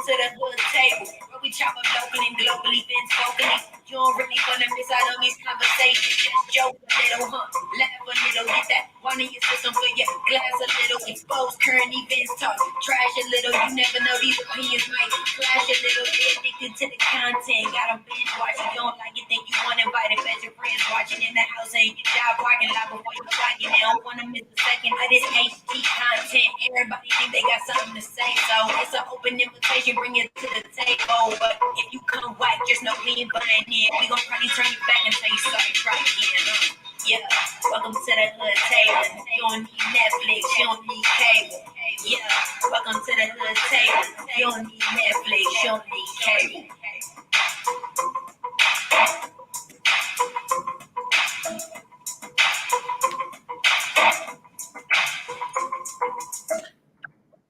to the hood table where we chop up locally and globally, been vocally. You don't really wanna miss out on these conversations. Just joke a little, laugh a little, get that one in your system for your glass a little, expose current events, talk trash a little. You never know, these opinions might flash a little. Get addicted to the content, got them binge watching. You don't like it, think you want to invite it, bet your friends watching in the house and your job parking lot before you clock it. They don't wanna miss a second of this HD content. Everybody think they got something to say, so it's an open invitation. Bring it to the table, but if you come whack, just know we ain't buying it. We gon' probably turn you back and tell you sorry, try again. Yeah, welcome to the hood table. You don't need Netflix, you don't need cable. Yeah, welcome to the hood table. You don't need Netflix, you don't need cable.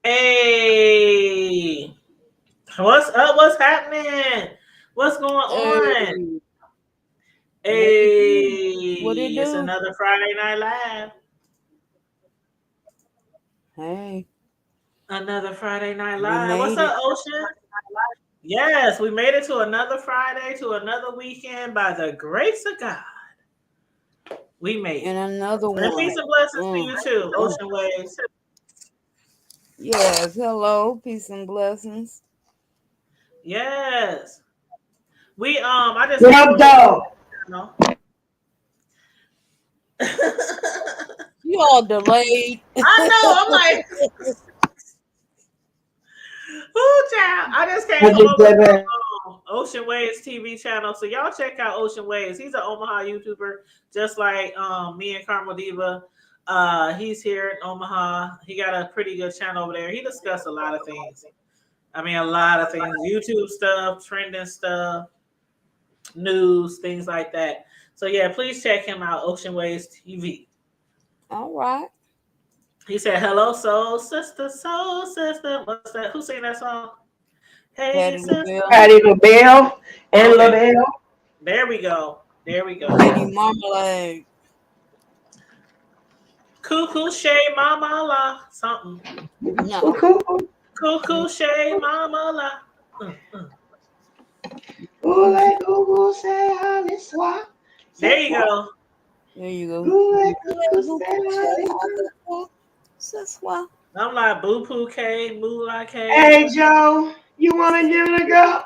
Hey, what's up? What's happening? What's going on? Hey, what it do? It's another Friday Night Live. Hey, Another Friday Night we Live. What's made up, it. Ocean? Yes, we made it to another Friday, to another weekend by the grace of God. We made it. And another And one. peace and blessings to you too, Ocean Waves. Yes, hello, peace and blessings. Yes. We I just What dog? You all delayed. I know. I'm like, ooh, child. I just came from over Ocean Waves TV channel, so y'all check out Ocean Waves. He's an Omaha YouTuber, just like me and Carmel Diva. He's here in Omaha. He got a pretty good channel over there. He discussed a lot of things. I mean, a lot of things: YouTube stuff, trending stuff, news, things like that. So yeah, please check him out, Ocean Waves TV. All right. He said, "Hello, soul sister, soul sister." What's that? Who sang that song? Hey, Patty sister. Patty LaBelle and Okay. LaBelle. There we go. There we go. Lady Marmalade. Cuckoo Shay Mama La. Something. No. Cuckoo Shay Mama La. There you go. There you go. I'm like Boo Poo K, Moolah K. Hey Joe, you want to give it a go?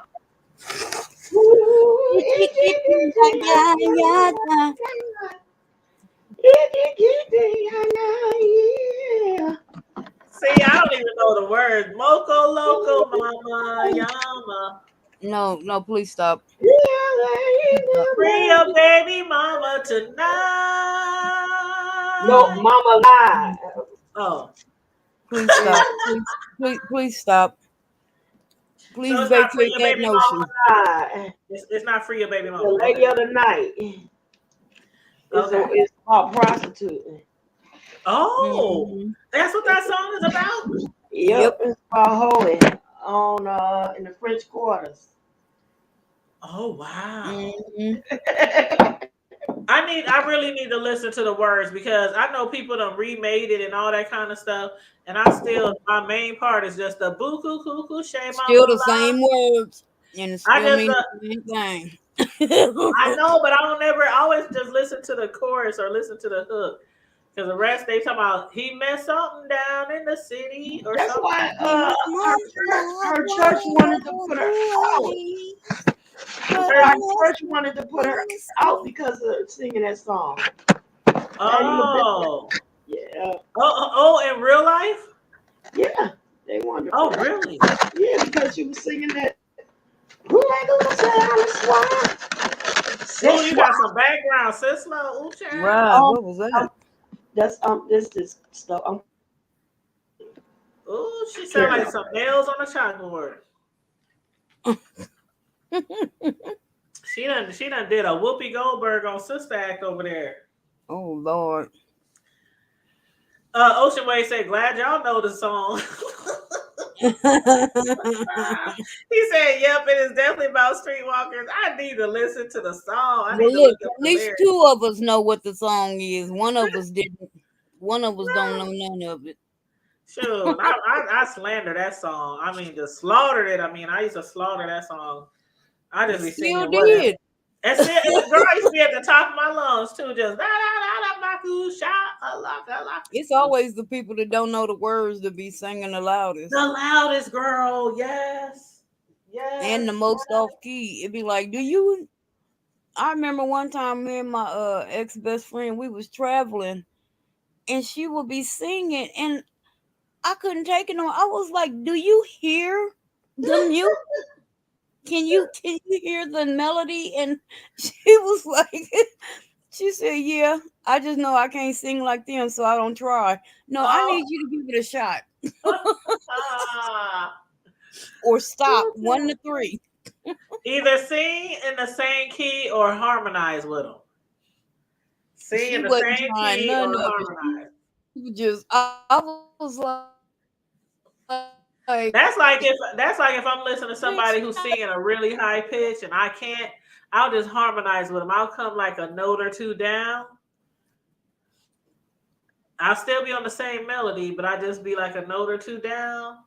See, I don't even know the words. Moco Loco Mama Yama. No, please stop. Free your baby mama tonight. No, Mama lied. Oh. Please stop. please stop. Please So vacate that notion. It's not free your baby mama. The lady of the night. It's about prostituting. Oh, that's what that song is about? Yep. It's about hoeing on in the French Quarters. Oh wow. I really need to listen to the words because I know people done remade it and all that kind of stuff. And my main part is just the boo coo coo coo shame. Still the same words. And it still means the same thing. I know, but I always just listen to the chorus or listen to the hook. Because the rest they talking about he messed something down in the city or That's something. why her church wanted to put her out. Her church wanted to put her out because of singing that song. Oh. Yeah. Oh, in real life? Yeah. They wanted to Oh, really? Yeah, because she was singing that. Who ain't gonna say I'm a swine? Oh, you got some background, Sislo. Ooh, child. Wow, what was that? That's this stuff. Ooh, she sound like some nails on a chalkboard. She done did a Whoopi Goldberg on Sister Act over there. Oh Lord. Ocean Way said, "Glad y'all know the song." He said, "Yep, it is definitely about streetwalkers." I need to listen to the song. I need to look up at least two of us know what the song is. One of us didn't. One of us don't know none of it. Shoot, I slander that song. I mean, just slaughtered it. I mean, I used to slaughter that song. I just be Still singing whatever. did. And the girl used to be at the top of my lungs too, just da da da da da shot. It's always the people that don't know the words to be singing the loudest. The loudest girl, yes. Yes. And the most off key. It'd be like, I remember one time me and my ex best friend, we was traveling and she would be singing and I couldn't take it no. I was like, do you hear the music? Can you hear the melody? And she was like, she said, yeah, I just know I can't sing like them, so I don't try. No, I need you to give it a shot. Or stop 1 to 3. Either sing in the same key or harmonize with them. Sing in the same key or harmonize. I was like, that's like if I'm listening to somebody who's singing a really high pitch and I can't, I'll just harmonize with them. I'll come like a note or two down. I'll still be on the same melody, but I just be like a note or two down.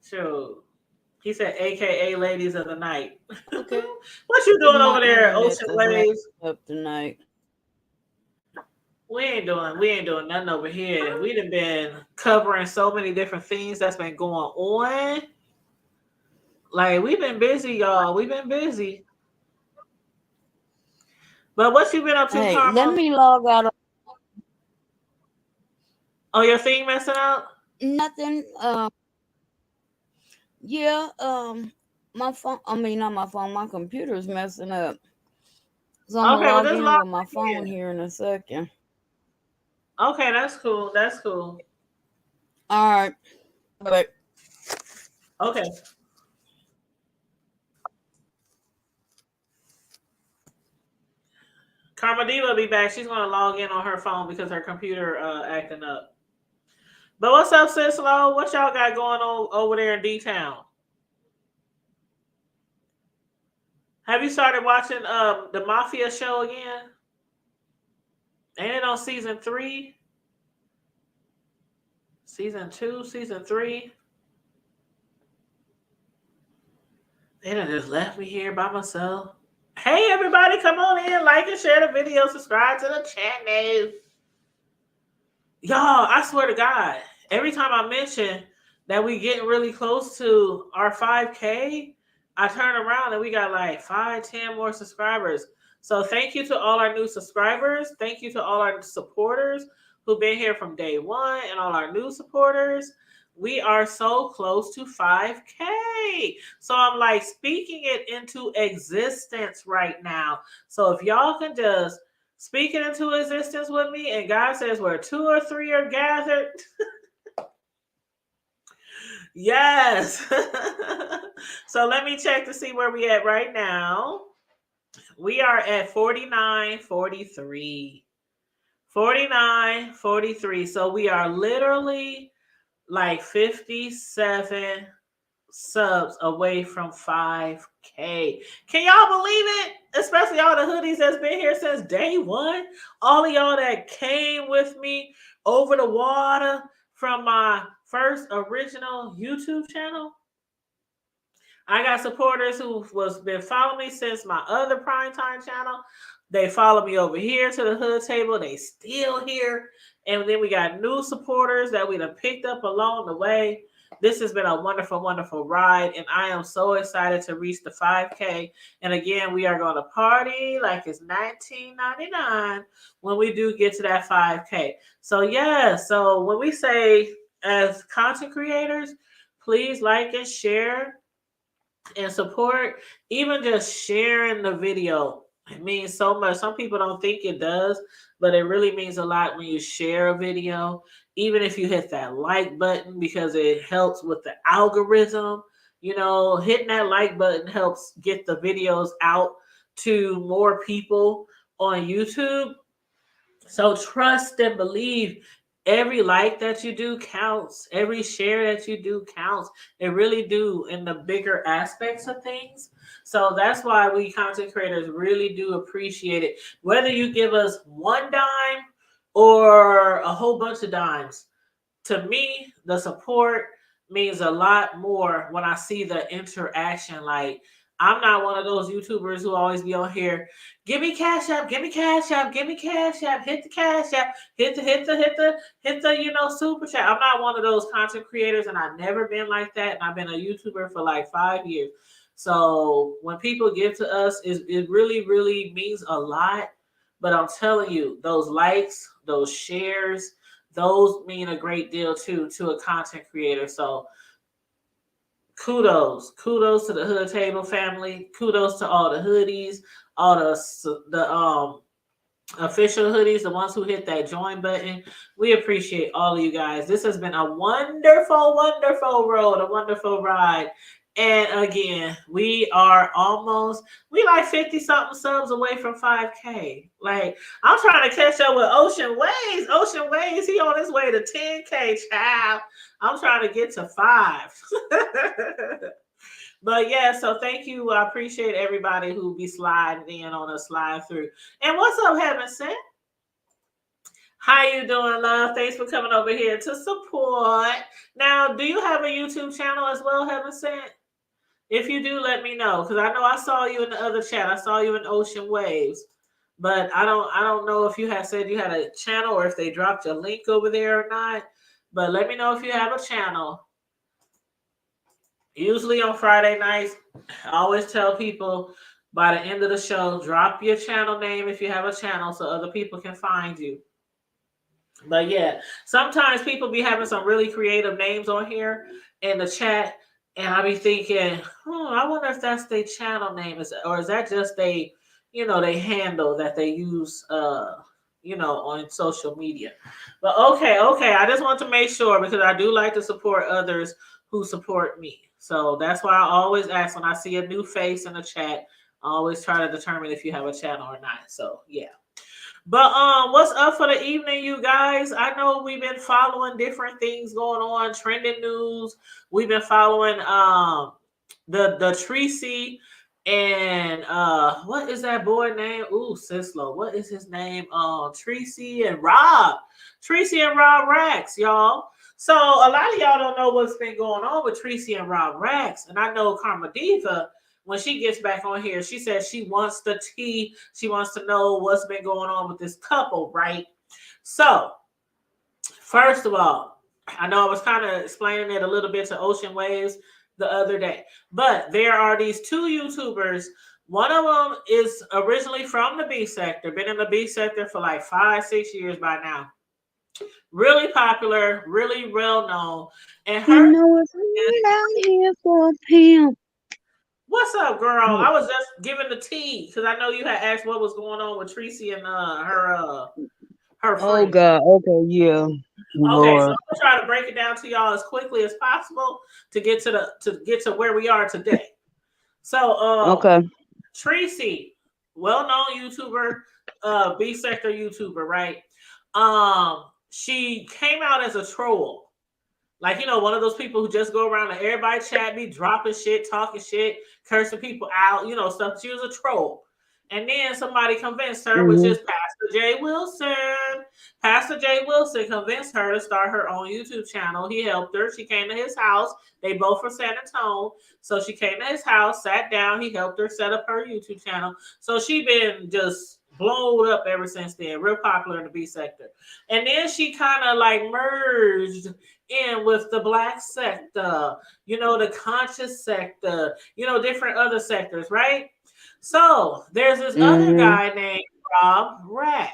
Sure. He said, AKA ladies of the night. Okay. What you doing over there, Ocean Waves? Up tonight. We ain't doing nothing over here. We done been covering so many different things that's been going on. Like, we've been busy, y'all. We've been busy. But what you been up to, Karma? Let me log out. Oh, your thing messing up? Nothing. Yeah, my phone, not my phone, my computer's messing up. So I'm gonna log in with my phone here in a second. Okay, that's cool. That's cool. All right. Bye. Okay. Karma Diva will be back. She's gonna log in on her phone because her computer acting up. But what's up, Sis Lo? What y'all got going on over there in D-Town? Have you started watching the Mafia show again? Ain't it on season 3? Season 2, season 3? They done just left me here by myself. Hey, everybody, come on in, like and share the video, subscribe to the channel. Y'all, I swear to God, every time I mention that we getting really close to our 5K, I turn around and we got like 5, 10 more subscribers. So thank you to all our new subscribers. Thank you to all our supporters who've been here from day one and all our new supporters. We are so close to 5K. So I'm like speaking it into existence right now. So if y'all can just speak it into existence with me, and God says where 2 or 3 are gathered. Yes. So let me check to see where we at right now. We are at 4943. 4943. So we are literally like 57 subs away from 5K. Can y'all believe it? Especially all the hoodies that's been here since day one. All of y'all that came with me over the water from my first original YouTube channel. I got supporters who been following me since my other PrimeTime channel. They follow me over here to the hood table. They still here. And then we got new supporters that we done picked up along the way. This has been a wonderful, wonderful ride. And I am so excited to reach the 5K. And again, we are going to party like it's 1999 when we do get to that 5K. So yeah, so when we say as content creators, please like and share and support. Even just sharing the video, it means so much. Some people don't think it does, but it really means a lot when you share a video. Even if you hit that like button, because it helps with the algorithm. You know, hitting that like button helps get the videos out to more people on YouTube. So trust and believe. Every like that you do counts. Every share that you do counts. It really do in the bigger aspects of things. So that's why we content creators really do appreciate it. Whether you give us one dime or a whole bunch of dimes, to me, the support means a lot more when I see the interaction. Like, I'm not one of those YouTubers who always be on here, give me cash app, give me cash app, give me cash app, hit the cash app, hit the super chat. I'm not one of those content creators, and I've never been like that. And I've been a YouTuber for like 5 years. So when people give to us, it really, really means a lot. But I'm telling you, those likes, those shares, those mean a great deal too to a content creator. So kudos to the Hood Table family. Kudos to all the hoodies, all the official hoodies, the ones who hit that join button. We appreciate all of you guys. This has been a wonderful, wonderful road, a wonderful ride. And again, we like 50 something subs away from 5K. Like, I'm trying to catch up with Ocean Waves. Ocean Waves, he on his way to 10K, child. I'm trying to get to 5. But yeah, so thank you. I appreciate everybody who be sliding in on us, slide through. And what's up, Heaven Sent? How you doing, love? Thanks for coming over here to support. Now, do you have a YouTube channel as well, Heaven Sent? If you do, let me know, because I know I saw you in the other chat. I saw you in Ocean Waves, but I don't know if you had said you had a channel or if they dropped your link over there or not. But let me know if you have a channel. Usually on Friday nights, I always tell people by the end of the show, drop your channel name if you have a channel so other people can find you. But yeah, sometimes people be having some really creative names on here in the chat, and I be thinking, I wonder if that's their channel name, or is that just they handle that they use, on social media. But okay, I just want to make sure because I do like to support others who support me. So that's why I always ask when I see a new face in the chat. I always try to determine if you have a channel or not. So yeah. But what's up for the evening, you guys? I know we've been following different things going on, trending news. We've been following the Treecey and what is that boy name? Ooh, Sislo. What is his name? Treecey and Rob. Treecey and Rob Rax, y'all. So a lot of y'all don't know what's been going on with Treecey and Rob Rax. And I know Karma Diva, when she gets back on here, she says she wants the tea. She wants to know what's been going on with this couple, right? So, first of all, I know I was kind of explaining it a little bit to Ocean Waves the other day, but there are these two YouTubers. One of them is originally from the B sector, been in the B sector for like 5-6 years by now. Really popular, really well known. And her it's down here for a pimp. What's up, girl? I was just giving the tea because I know you had asked what was going on with Treecey and her friend. Oh God. Okay. Yeah. Okay, Lord. so I'm gonna try to break it down to y'all as quickly as possible to get to where we are today. So, Okay. Treecey, well-known YouTuber, B sector YouTuber, right? She came out as a troll. Like, one of those people who just go around and everybody chat me, dropping shit, talking shit, cursing people out, stuff. She was a troll. And then somebody convinced her, which is Pastor Jay Wilson. Pastor Jay Wilson convinced her to start her own YouTube channel. He helped her. She came to his house. They both were San Antonio. So she came to his house, sat down. He helped her set up her YouTube channel. So she been just blown up ever since then. Real popular in the B sector. And then she kind of like merged in with the black sector, the conscious sector, different other sectors, right? So there's this other guy named Rob Rack,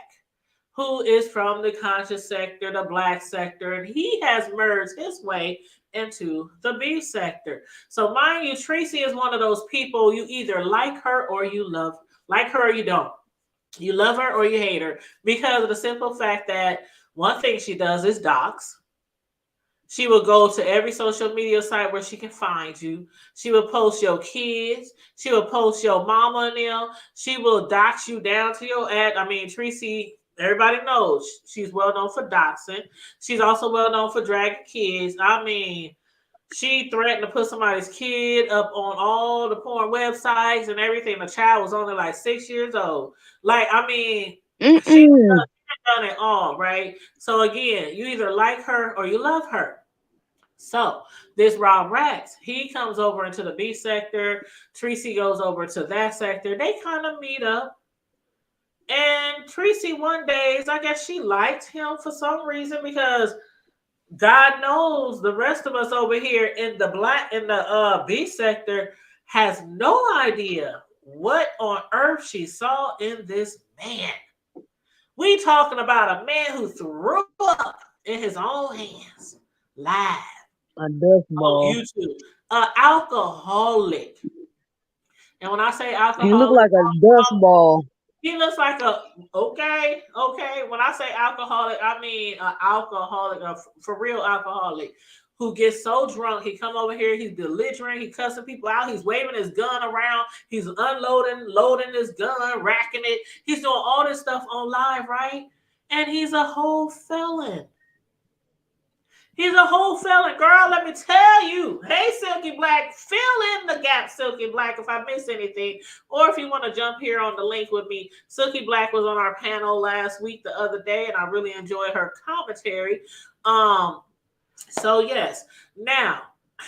who is from the conscious sector, the black sector, and he has merged his way into the B sector. So mind you, Treecey is one of those people you either like her or you like her or you don't. You love her or you hate her because of the simple fact that one thing she does is dox. She will go to every social media site where she can find you. She will post your kids. She will post your mama and them. She will dox you down to your ad. I mean, Treecey, everybody knows she's well known for doxing. She's also well known for dragging kids. I mean, she threatened to put somebody's kid up on all the porn websites and everything. The child was only like 6 years old. Like, I mean, she done it all, right? So again, you either like her or you love her. So this Rob Rax, he comes over into the B sector. Treecey goes over to that sector. They kind of meet up. And Treecey one day, I guess she liked him for some reason because God knows the rest of us over here in the B sector has no idea what on earth she saw in this man. We talking about a man who threw up in his own hands live A dust ball. on YouTube. Alcoholic. And when I say He looked alcoholic, like a dust ball. he looks like okay. When I say alcoholic, I mean alcoholic, for real alcoholic, who gets so drunk he come over here, he's belligerent, he cussing people out, he's waving his gun around, he's loading his gun, racking it, he's doing all this stuff on live, right? And he's a whole felon. He's a whole felon, girl. Let me tell you. Hey, Silky Black, fill in the gap, Silky Black, if I miss anything. Or if you want to jump here on the link with me. Silky Black was on our panel last week, the other day, and I really enjoyed her commentary. So yes. Now,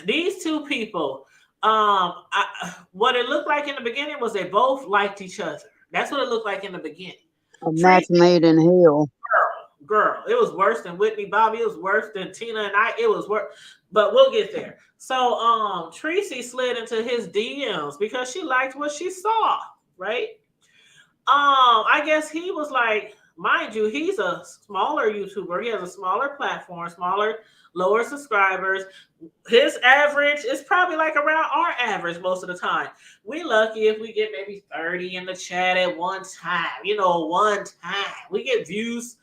these two people, what it looked like in the beginning was they both liked each other. That's what it looked like in the beginning. A match made in hell. Girl, it was worse than Whitney Bobby. It was worse than Tina and I. It was worse, but we'll get there. So, Treecey slid into his DMs because she liked what she saw, right? I guess he was like, mind you, he's a smaller YouTuber. He has a smaller platform, lower subscribers. His average is probably like around our average most of the time. We lucky if we get maybe 30 in the chat at one time. One time. We get views.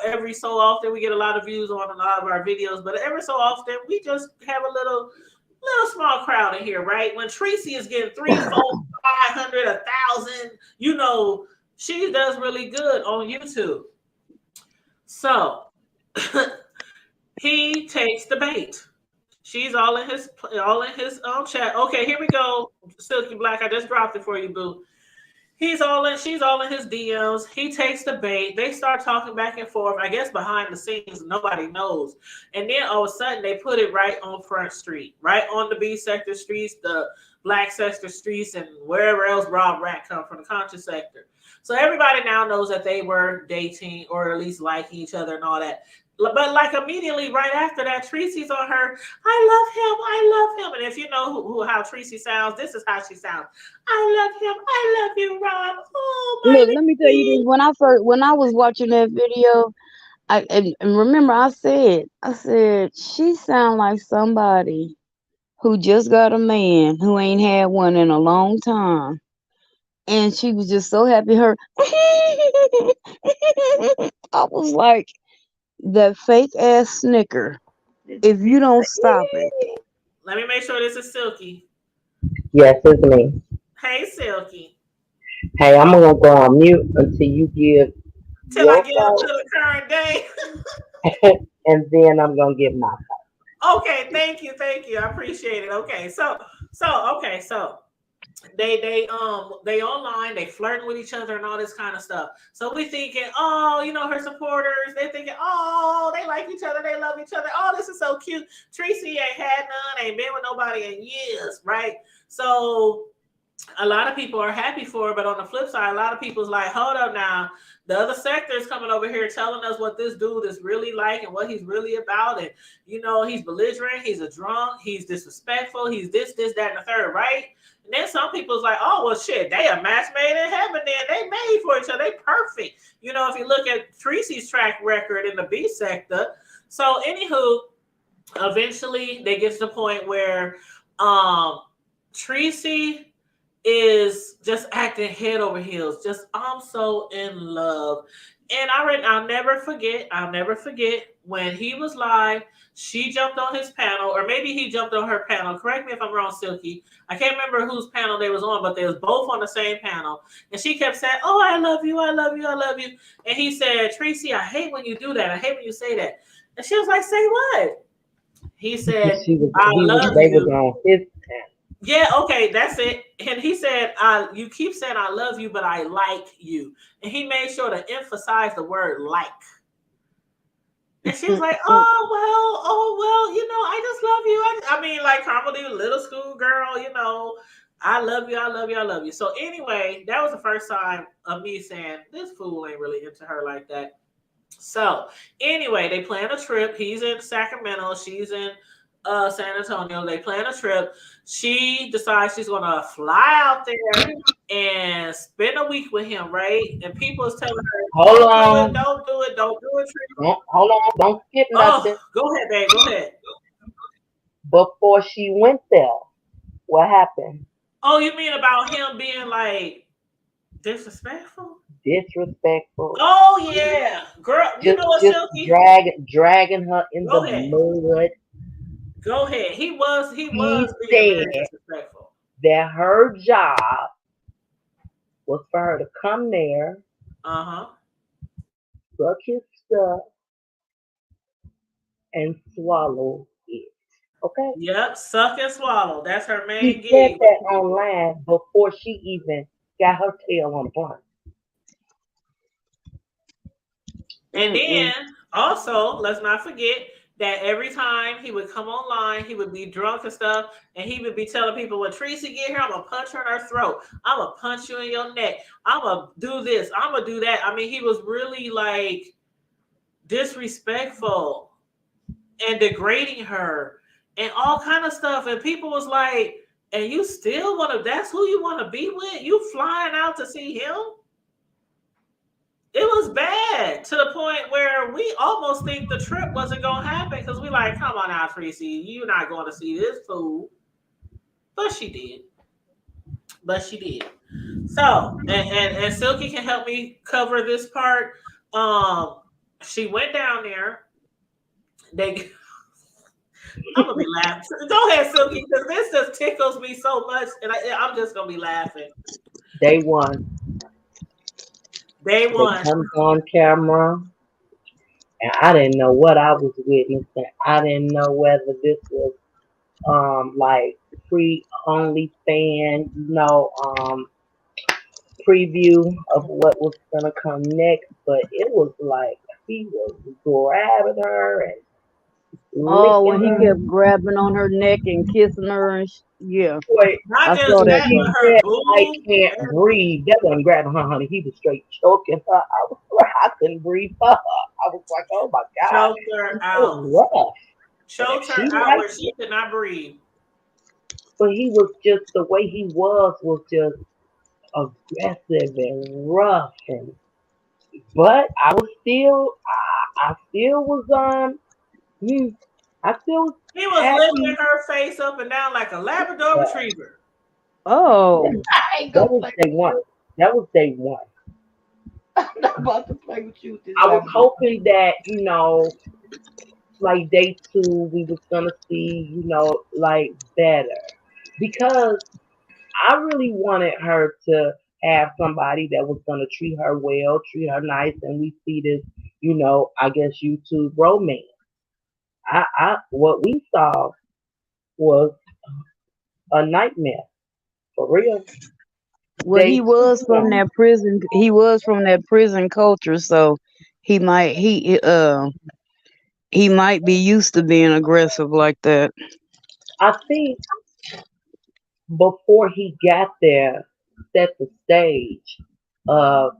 Every so often we get a lot of views on a lot of our videos, but every so often we just have a little small crowd in here, right? When Treecey is getting 3, 4, 500, 1,000, she does really good on YouTube. So he takes the bait. She's all in his chat. Okay, here we go. Silky Black, I just dropped it for you, boo. She's all in his DMs. He takes the bait. They start talking back and forth. I guess behind the scenes, nobody knows. And then all of a sudden, they put it right on Front Street, right on the B sector streets, the Black sector streets, and wherever else Rob Rat come from, the conscious sector. So everybody now knows that they were dating or at least liking each other and all that. But like immediately right after that, Treecey's on her. I love him. And if you know how Treecey sounds, this is how she sounds. I love him. I love you, Rob. Oh my Look, let me tell you this. When I was watching that video, and remember I said she sound like somebody who just got a man who ain't had one in a long time. And she was just so happy. I was like, that fake ass snicker. If you don't stop it. Let me make sure this is Silky. Yes, it's me. Hey, Silky. Hey, I'm gonna go on mute until you give till I get up to the current day. And then I'm gonna give my thought. Okay, thank you. I appreciate it. Okay, so they online, they flirting with each other and all this kind of stuff. So we thinking, her supporters, they thinking, they like each other, they love each other. Oh, this is so cute. Treecey ain't had none, ain't been with nobody in years, right? So a lot of people are happy for her, but on the flip side, a lot of people's like, hold up now. The other sector is coming over here telling us what this dude is really like and what he's really about. And, he's belligerent, he's a drunk, he's disrespectful, he's this, that, and the third, right? And then some people's like, oh, well, shit, they a match made in heaven then. They made for each other. They perfect. If you look at Treecey's track record in the B sector. So, anywho, eventually they get to the point where Treecey is just acting head over heels. Just, I'm so in love. And I'll never forget when he was live, she jumped on his panel, or maybe he jumped on her panel. Correct me if I'm wrong, Silky. I can't remember whose panel they was on, but they was both on the same panel. And she kept saying, oh, I love you, I love you, I love you. And he said, Treecey, I hate when you do that. I hate when you say that. And she was like, say what? He said, I love you. They was on his panel. Yeah, okay, that's it. And he said, you keep saying I love you, but I like you. And he made sure to emphasize the word like. And she was like, oh, well, I just love you. I mean, like Carmel, little school girl, I love you, I love you, I love you. So anyway, that was the first time of me saying, this fool ain't really into her like that. So anyway, they plan a trip. He's in Sacramento. She's in San Antonio. They plan a trip. She decides she's gonna fly out there and spend a week with him, right? And people is telling her, Hold "Don't do it, on. don't do it, don't do it." Tree. Hold on. Don't skip Oh, nothing. go ahead, babe. Go ahead. Before she went there, what happened? Oh, you mean about him being like disrespectful? Disrespectful. Oh yeah, girl. You know what, Just Silky? dragging her in the Go ahead. mud. Go ahead. He was He being very said disrespectful. that her job was for her to come there, Uh huh. suck his stuff, and swallow it. Okay? Yep, suck and swallow. That's her main She said gig. that online before she even got her tail on the blunt. And Mm-mm. then also, let's not forget that every time he would come online, he would be drunk and stuff, and he would be telling people, "When Treecey get here, I'm gonna punch her in her throat. I'm gonna punch you in your neck. I'm gonna do this. I'm gonna do that." I mean, he was really like disrespectful and degrading her and all kind of stuff. And people was like, "And you still want to? That's who you want to be with? You flying out to see him?" It was bad to the point where we almost think the trip wasn't gonna happen because we like, come on out, Treecey, you're not going to see this fool. But she did. But she did. So, and Silky can help me cover this part. Um, she went down there. They, I'm gonna be laughing. Go ahead, Silky, because this just tickles me so much, and I'm just gonna be laughing. Day one, Day they one. comes on camera, and I didn't know what I was witnessing. I didn't know whether this was like free only fan, preview of what was gonna come next, but it was like he was grabbing her and Oh, when licking he her. kept grabbing on her neck and kissing her, and yeah, Boy, Not I just saw when that that, she part. but her said I boob. can't breathe, that wasn't grabbing her, honey. He was straight choking her. I couldn't breathe for her. I was like, oh my God. Choked her It out. was rough. And if Choked her she out liked where she it, could not breathe. but he was just the way he was just aggressive and rough and but I still was mm, I still was He was lifting happy. her face up and down like a Labrador Yeah, retriever. yeah, Oh, I ain't that gonna was play day with one. you. That was day one. I'm not about to play with you with this I was Labrador. hoping that, like day two, we was gonna see, like better. Because I really wanted her to have somebody that was gonna treat her well, treat her nice, and we see this, I guess YouTube romance. What we saw was a nightmare for real. well, Day he two was from came. that prison. He was from that prison culture, so he might he might be used to being aggressive like that. I think before he got there, set the stage of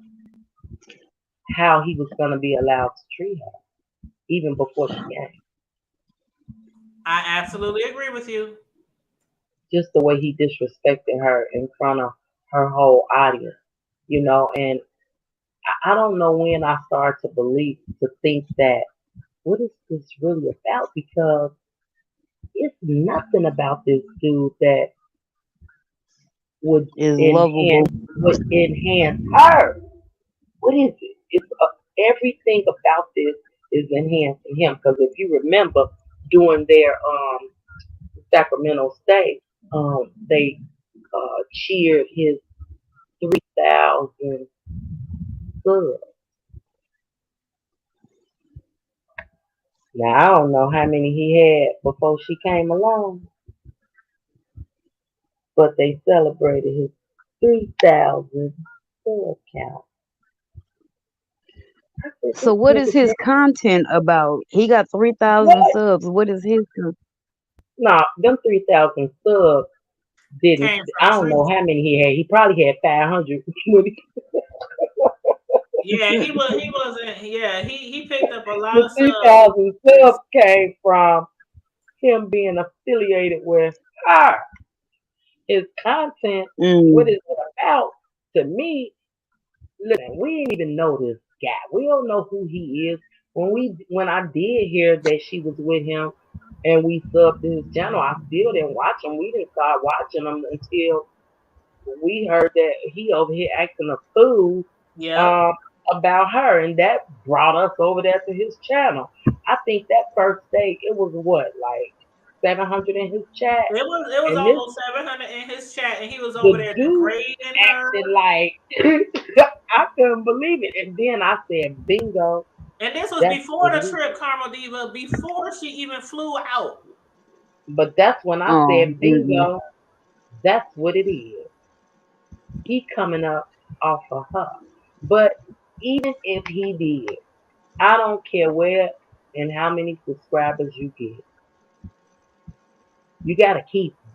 how he was gonna be allowed to treat her, even before she came. I absolutely agree with you. Just the way he disrespected her in front of her whole audience, and I don't know when I started to think that what is this really about? Because it's nothing about this dude that would Is lovable. enhance her. What is it? It's everything about this is enhancing him. Because if you remember, during their Sacramento stay, they cheered his 3,000 subs. Now I don't know how many he had before she came along, but they celebrated his 3,000 sub count. I said, So this what is his nigga, content about? He got 3,000 what? subs. What is his Nah, them 3,000 subs didn't. Came I from don't know Treecey. how many he had. He probably had 500. The Yeah, he wasn't. Yeah, he picked up a lot of subs. 3,000 subs came from him being affiliated with her. His content, what mm, is it about? To me, listen, we didn't even know this guy. We don't know who he is. When I did hear that she was with him and we subbed to his channel, I still didn't watch him. We didn't start watching him until we heard that he over here acting a fool Yep. um, about her, and that brought us over there to his channel. I think that first day it was what, like 700 in his chat, It was and this almost 700 in his chat, and he was over the there dude degrading acted her. like I couldn't believe it, and then I said, "Bingo, And this was that's before what the it is." trip, Carmel Diva, before she even flew out. But that's when I oh said, goodness. "Bingo, that's what it is." He coming up off of her, but even if he did. I don't care where and how many subscribers you get. You gotta keep them.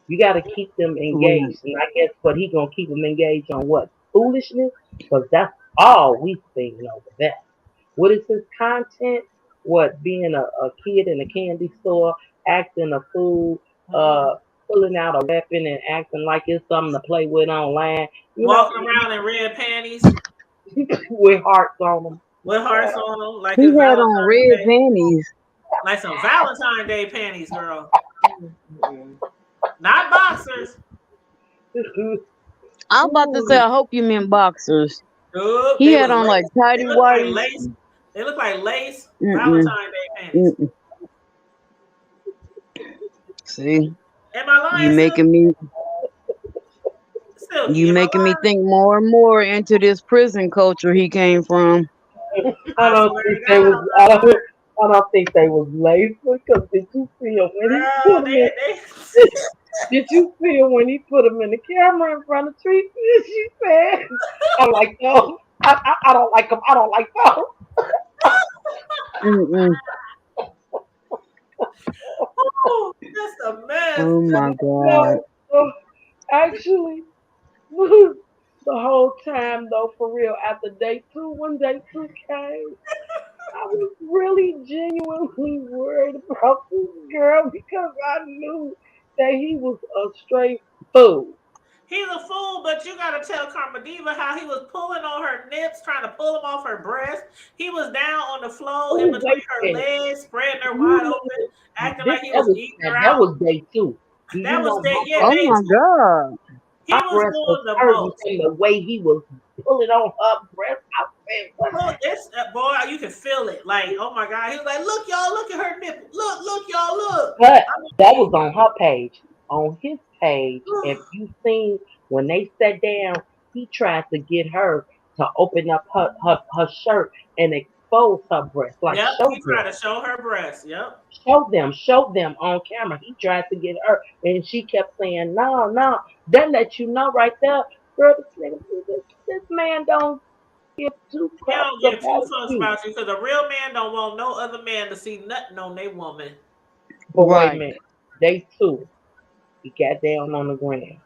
You gotta keep them Right. engaged. And I guess what he gonna keep them engaged on what? Foolishness? Because that's all we seen over there. What is his content? What being a kid in a candy store, acting a fool, Mhm. pulling out a weapon and acting like it's something to play with online. You know, Walking around in red panties with hearts on them. with hearts on them, like He it's had on Valentine's red Day. panties. Like some Valentine's Day panties, girl. Not boxers. I'm about to say, I hope you meant boxers. Nope, He they had was on like lace. They tidy look like whities. lace. They look like lace Mm-mm, Valentine's Day panties. mm-mm. See, Am I you lying, making me Silky? you Am I making me lying? think more and more into this prison culture he came from. I I don't swear think to they God, was. I'm not lying. I don't think they was lazy. Because did you see him when he Girl, put him in? they Did you see him when he put him in the camera in front of Treecey? She said, "I'm like no, I don't like him. I don't like those." Mm-mm. oh, that's a mess. Oh my God. No, actually, the whole time though, for real, after day two, when day two came, I was really genuinely worried about this girl because I knew that he was a straight fool. He's a fool, but you gotta tell Karma Diva how he was pulling on her nips, trying to pull them off her breast. He was down on the floor in Oh, between wait a her minute. legs, spreading her You wide open, know, acting like he was eating her that out. was day two. Do you That was know day, yeah, Oh day my two. God. He my was breast was doing the hurting most. from the way he was pulling on her breast? I said, what? Look, this boy, you can feel it. Like, oh my God, he was like, "Look, y'all, look at her nipple. Look, y'all, look." But I that mean, was on her page. On his page, if you seen when they sat down, he tried to get her to open up her shirt and expose her breast. Like yep, he tried to show her breasts. Yep. show them on camera. He tried to get her, and she kept saying, "No, no." That let you know right there, girl. This man don't give two He craps don't give two about fucks you. about you because a real man don't want no other man to see nothing on their woman. But wait a Right. minute, day two, he got down on the ground,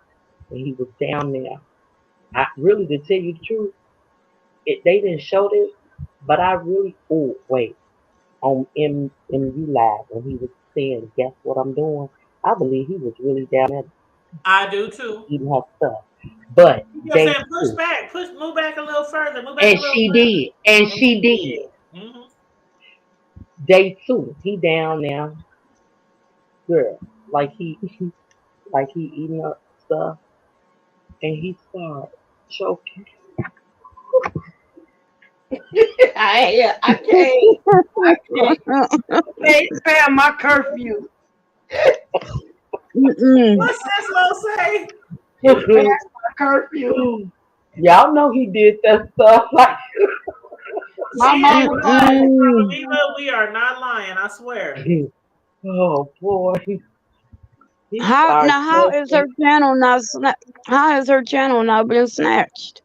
and he was down there. I really, to tell you the truth, they didn't show this, but I really, oh wait, on MU Live when he was saying, "Guess what I'm doing?" I believe he was really down there I do too. eating her stuff. But You know what I'm day saying? Push two, back, move back a little further, move back a and little she further. did, and And she she did. did. Mm-hmm. Day two, he down there, girl, like he like he eating up stuff, and he started choking. I can't. They spam my curfew. Mm-mm. What's this little say? It's past my curfew. Y'all know he did that stuff. Like She my ain't mama lying. died. Mm-mm. Diva, we are not lying, I swear. Oh boy. He How started now? twerking. How is her channel not been snatched?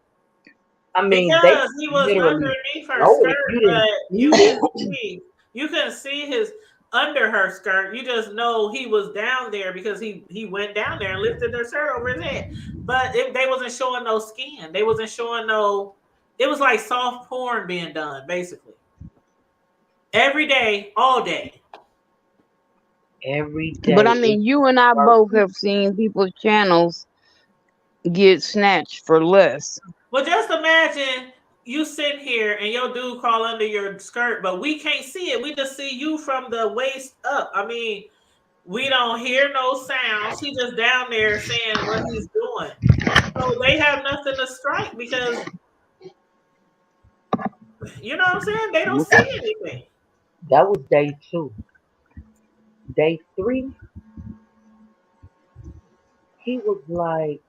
I mean, they Because he was literally underneath her stole it. skirt, You didn't but see it. you couldn't see his under her skirt. You just know he was down there because he went down there and lifted their shirt over his head. But they wasn't showing no skin. They wasn't showing no. It was like soft porn being done, basically. Every day, all day. Every But I day it's mean, you and I both twerking. have seen people's channels get snatched for less. Well, just imagine you sitting here and your dude crawl under your skirt, but we can't see it. We just see you from the waist up. I mean, we don't hear no sounds. He just down there saying what he's doing. So they have nothing to strike because you know what I'm saying? They don't see anything. That was day 2. Day 3, he was like,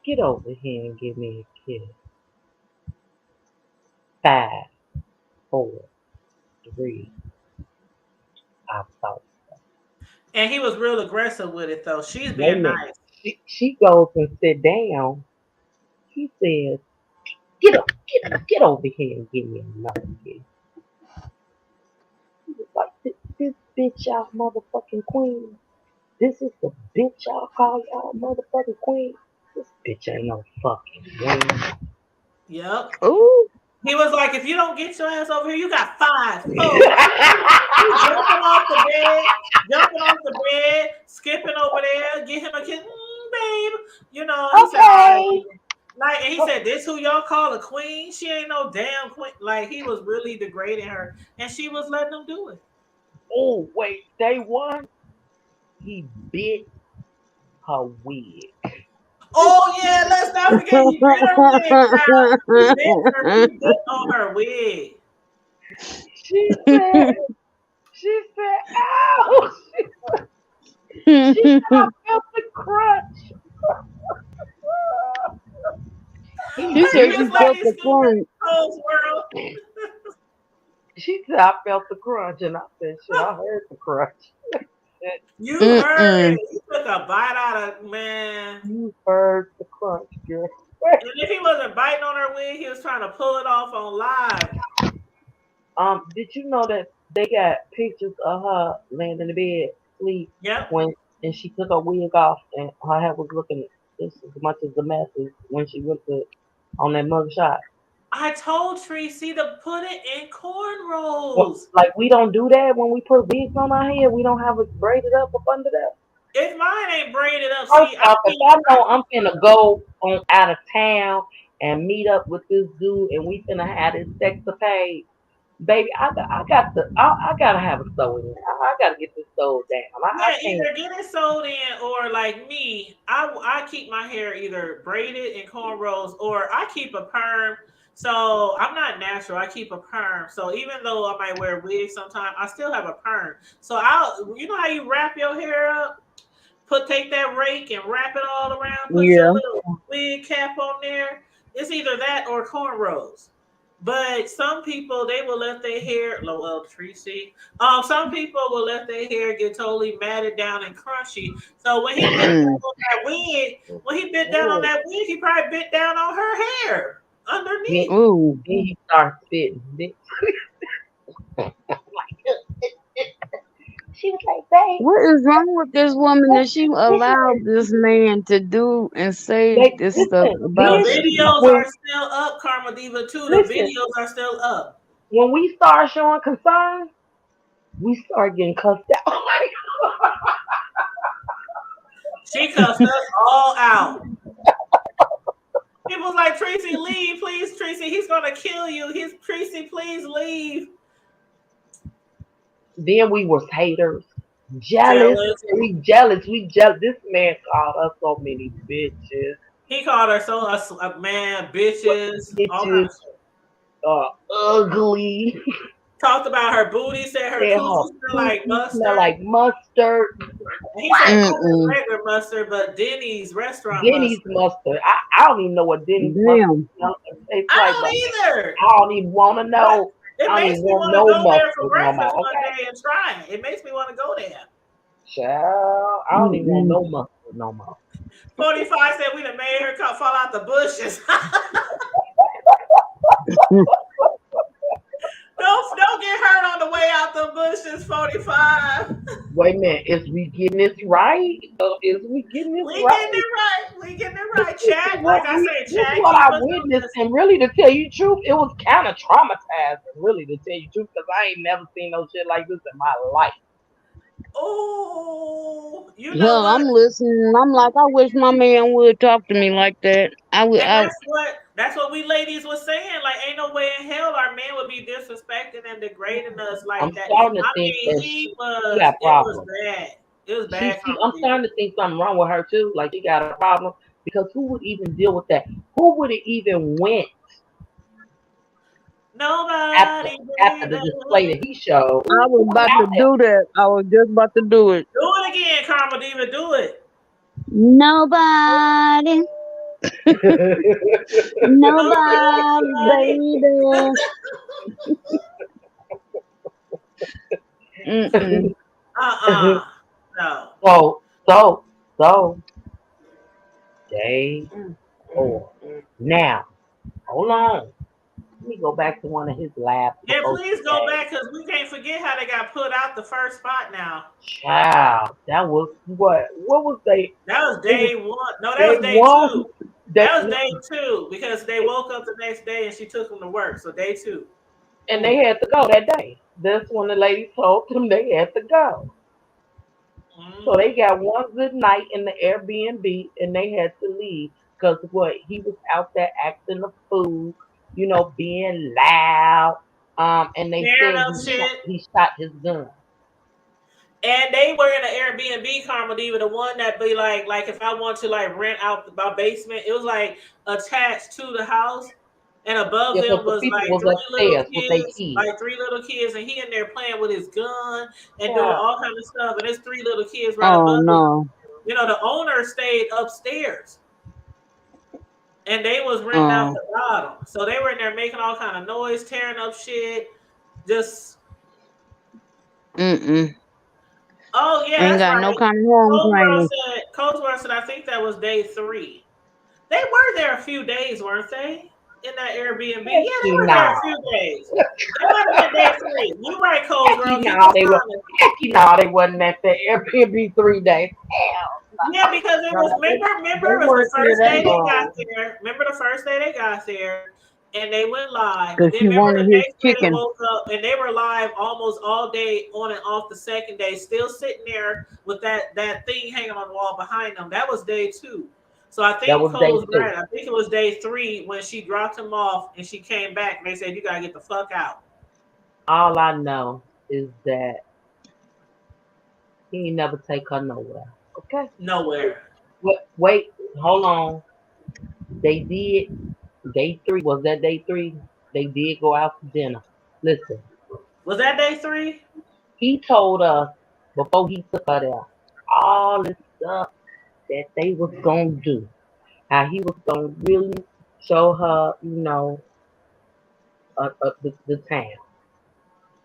"Get over here and give me a kiss." 5, 4, 3. I thought. And he was real aggressive with it though. She's Wait a being minute. nice. She goes and sit down. He says, get over here and give me another kiss." He was like, this bitch y'all motherfucking queen. This is the bitch y'all call y'all motherfucking queen. This bitch ain't no fucking queen. Yep. Ooh. He was like, if you don't get your ass over here, you got 5, 4, 3. He's jumping off the bed, skipping over there, get him a kiss, babe. You know, he said all that. Okay. Like, and he said, this who y'all call a queen? She ain't no damn queen. Like, he was really degrading her, and she was letting him do it. Oh, wait, day 1, he bit her wig. Oh, yeah, let's not forget he bit her wig, child. He bit on her wig. She said, she said, ow! She said, I felt the crunch. He She said This she bit. felt lady the Scooper crunch. Cole's world. She said, I felt the crunch. And I said, shit, I heard the crunch. You heard Mm-mm. it. You took a bite out of, man. You heard the crunch, girl. And if he wasn't biting on her wig, he was trying to pull it off on live. Did you know that they got pictures of her laying in the bed, sleep, Yep. when and she took her wig off and her hair was looking just as much as the mess as when she went to on that mug shot. I told Treecey to put it in Well, cornrows. like we don't do that when we put wigs on our head. We don't have it braided up under that. If mine ain't braided up, First see, I off, if keep, I know I'm finna go on out of town and meet up with this dude and we finna have this sexapade, baby, I gotta have a sew in. I gotta get this sewed down. I yeah, can't. either get it sewed in or like me, I keep my hair either braided in cornrows or I keep a perm. So I'm not natural. I keep a perm. So even though I might wear wigs sometimes, I still have a perm. So you know how you wrap your hair up? Take that rake and wrap it all around, put your Yeah. little wig cap on there. It's either that or cornrows. But some people they will let their hair Treecey. Some people will let their hair get totally matted down and crunchy. So Mm. when he bit down on that wig, he probably bit down on her hair Then, underneath. Ooh. then he starts spitting. She was like, babe, What is wrong with this woman that she allowed this man to do and say they, this stuff listen, The about her? videos when, are still up, Karma Diva too. The listen, videos are still up. when we start showing concern, we start getting cussed out. Like, She cussed us all out. People like Treecey, leave, please, Treecey. He's gonna kill you. He's Treecey, please leave. then we was haters, jealous. Jealous. We jealous. This man called us so many bitches. He called her so man, What bitches, all kind bitches of shit. are ugly. Talked about her booty, said her Said her coochie smell like pussy smell mustard. like mustard. And he said not just Mm-mm. regular mustard, but Denny's restaurant Denny's mustard. mustard. I don't even know what Denny's mustard Damn. smells and tastes I like, but don't either. I don't even want to But know. it I don't makes even me want want to no go there for mustard no more. breakfast one Okay. day and try it. It makes me want to go there. Child, I don't even want no mustard no more. 45 said we done made her fall out the bushes. Don't get hurt on the way out the bushes, 45. Wait a minute, is we getting this right? Is we getting this We right? getting it right. We getting it right. This is Chat, what like I said, this is chat, what keep I us on witnessed, this. and really, to tell you the truth, it was kind of traumatizing. Really, to tell you the truth, because I ain't never seen no shit like this in my life. Oh, you know Hell, what? I'm listening. I'm like, I wish my man would talk to me like that. I would. And that's what we ladies was saying. Like, ain't no way in hell our man would be disrespecting and degrading us like I'm that. starting to I think mean, that he she got it was problems. bad. It was bad I'm conversation. starting to think something wrong with her too. Like she got a problem because who would even deal with that? Who would it even went after Nobody, after baby. the display that he showed? I was Who about to out do that. I was just about to do it. Do it again, Karma Diva. Do it. Nobody, there? nobody, Nobody. baby. Mm-mm. No. so day Mm, 4. mm. Now, hold on. Let me go back to one of his labs Yeah, before please go today. back because we can't forget how they got put out the first spot now. Child, that was what? What was they? That was It was day one. No, that day was day one. two. They, That was day two because they woke up the next day and she took them to work. So day two. and they had to go that day. That's when the lady told them they had to go. So they Mm-hmm. got one good night in the Airbnb and they had to leave because what he was out there acting a fool, being loud. And they Tearing said up shit. he shot his gun. And they were in an Airbnb, Karma Diva, the one that be like if I want to like rent out my basement, it was like attached to the house, and above Yeah, them because the was people like was upstairs with their kids. three little kids, and he in there playing with his gun and doing Yeah, all kind of stuff, and there's three little kids right Oh above him. no. The owner stayed upstairs, and they was renting out Oh. the bottom, so they were in there making all kind of noise, tearing up shit, just. Mm-mm. Oh yeah, Ain't that's got no right. kind of home training. Coldwell said, I think that was day three. They were there a few days, weren't they? In that Airbnb. Yeah, they hecky were there a now, few days. They might have been day three. You right, hecky Coldwell. Keep now us they were honest. hecky now they wasn't at the Airbnb 3 days. Yeah, because it was Hell, remember they it was the weren't there first that day they got long. there. Remember the first day they got there and they went live. And Cause then she remember wanted the his next day they chicken. woke up and they were live almost all day on and off the second day, still sitting there with that thing hanging on the wall behind them. That was day two. So I That think was day Cole's two. right. I think it was day three when she dropped him off and she came back and they said, you gotta get the fuck out. All I know is that he ain't never take her nowhere. Okay. Nowhere. Wait, hold on. They did day 3. Was that day 3? They did go out to dinner. Listen, Was that day three? he told us before he took her there all the stuff that they was gonna do. How he was gonna really show her, the town.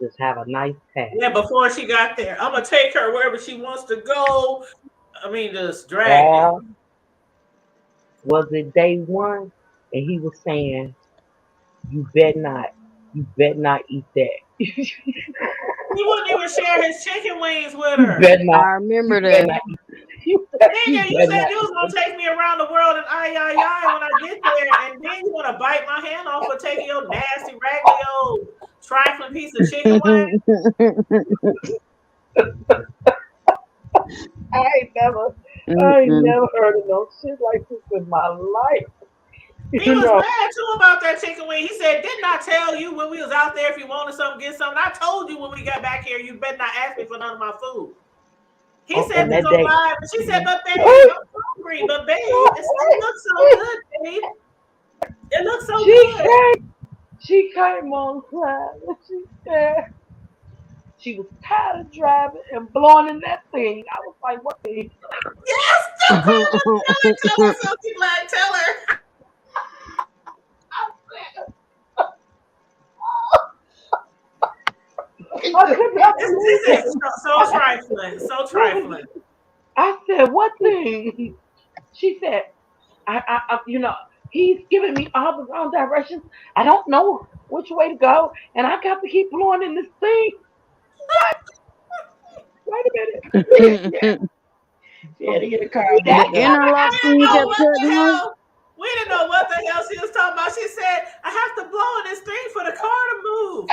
Just have a nice time. Yeah, before she got there. I'm gonna take her wherever she wants to go. I mean, just dragged it. Well, was it day 1? And he was saying, you better not eat that. He wouldn't even share his chicken wings with You her. better not, I you remember better that. not eat. You Nigga, you better said not you eat was gonna take me around the world and I when I get there, and then you wanna bite my hand off for taking your nasty, raggedy old trifling piece of chicken wing. I ain't Mm-mm. never heard of no shit like this in my life. He You was know, mad too about that chicken wing. He said, didn't I tell you when we was out there if you wanted something, get something? I told you when we got back here, you better not ask me for none of my food. He said and this that on day, live, and she said, but babe, I'm hungry. But babe, it looks so good, babe. It looks so she good. came, she came on time and she said she was tired of driving and blowing in that thing. I was like, what the Yes, tell her, tell her something, like, tell her. I could not This believe is it. so trifling. So trifling. I said, what thing? She said, he's giving me all the wrong directions. I don't know which way to go, and I got to keep blowing in this thing. Wait a minute. She had to get a calm The back We up. interlock didn't scene know kept what the cutting her. hell. We didn't know what the hell she was talking about. She said, "I have to blow in this thing for the car to move."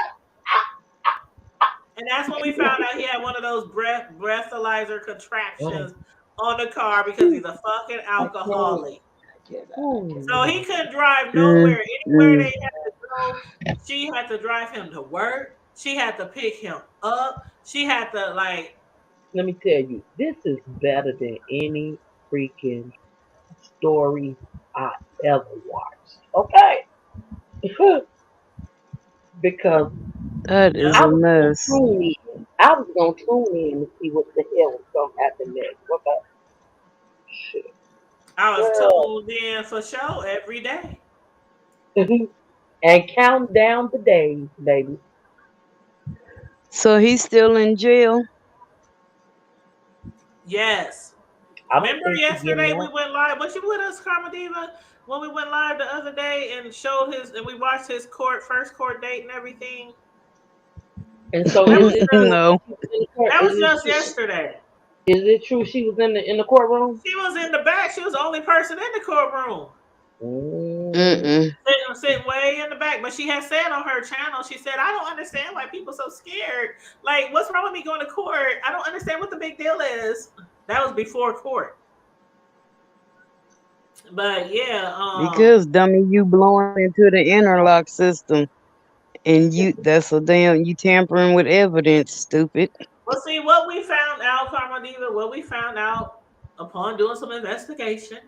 And that's when we found out he had one of those breathalyzer contraptions on the car because he's a fucking I can't. alcoholic. I cannot. So he couldn't drive Mm, nowhere. Anywhere mm. they had to go, she had to drive him to work. She had to pick him up. She had to Let me tell you, this is better than any freaking story I ever watched. Okay? Because That is I a Yep. was going to mess. tune in. I was going to tune in to see what the hell was going to happen next. Okay? Shit. I was Girl. tuned in for show every day. And count down the days, baby. So he's still in jail. Yes. I don't Remember think he's getting yesterday we out. went live? Was you with us, Karma Diva? When we went live the other day and showed and we watched his first court date and everything. And so That is was it just, true No. she was in the court? that was just yesterday. Is it true she was in the courtroom? She was in the back. She was the only person in the courtroom. Mm. Mm-mm. Sitting way in the back. But she had said on her channel, she said, I don't understand why people so scared. Like, what's wrong with me going to court? I don't understand what the big deal is. That was before court. But yeah, Because dummy, you blowing into the interlock system, and that's a damn you tampering with evidence, stupid. well, see what we found out, Karma Diva, what we found out upon doing some investigation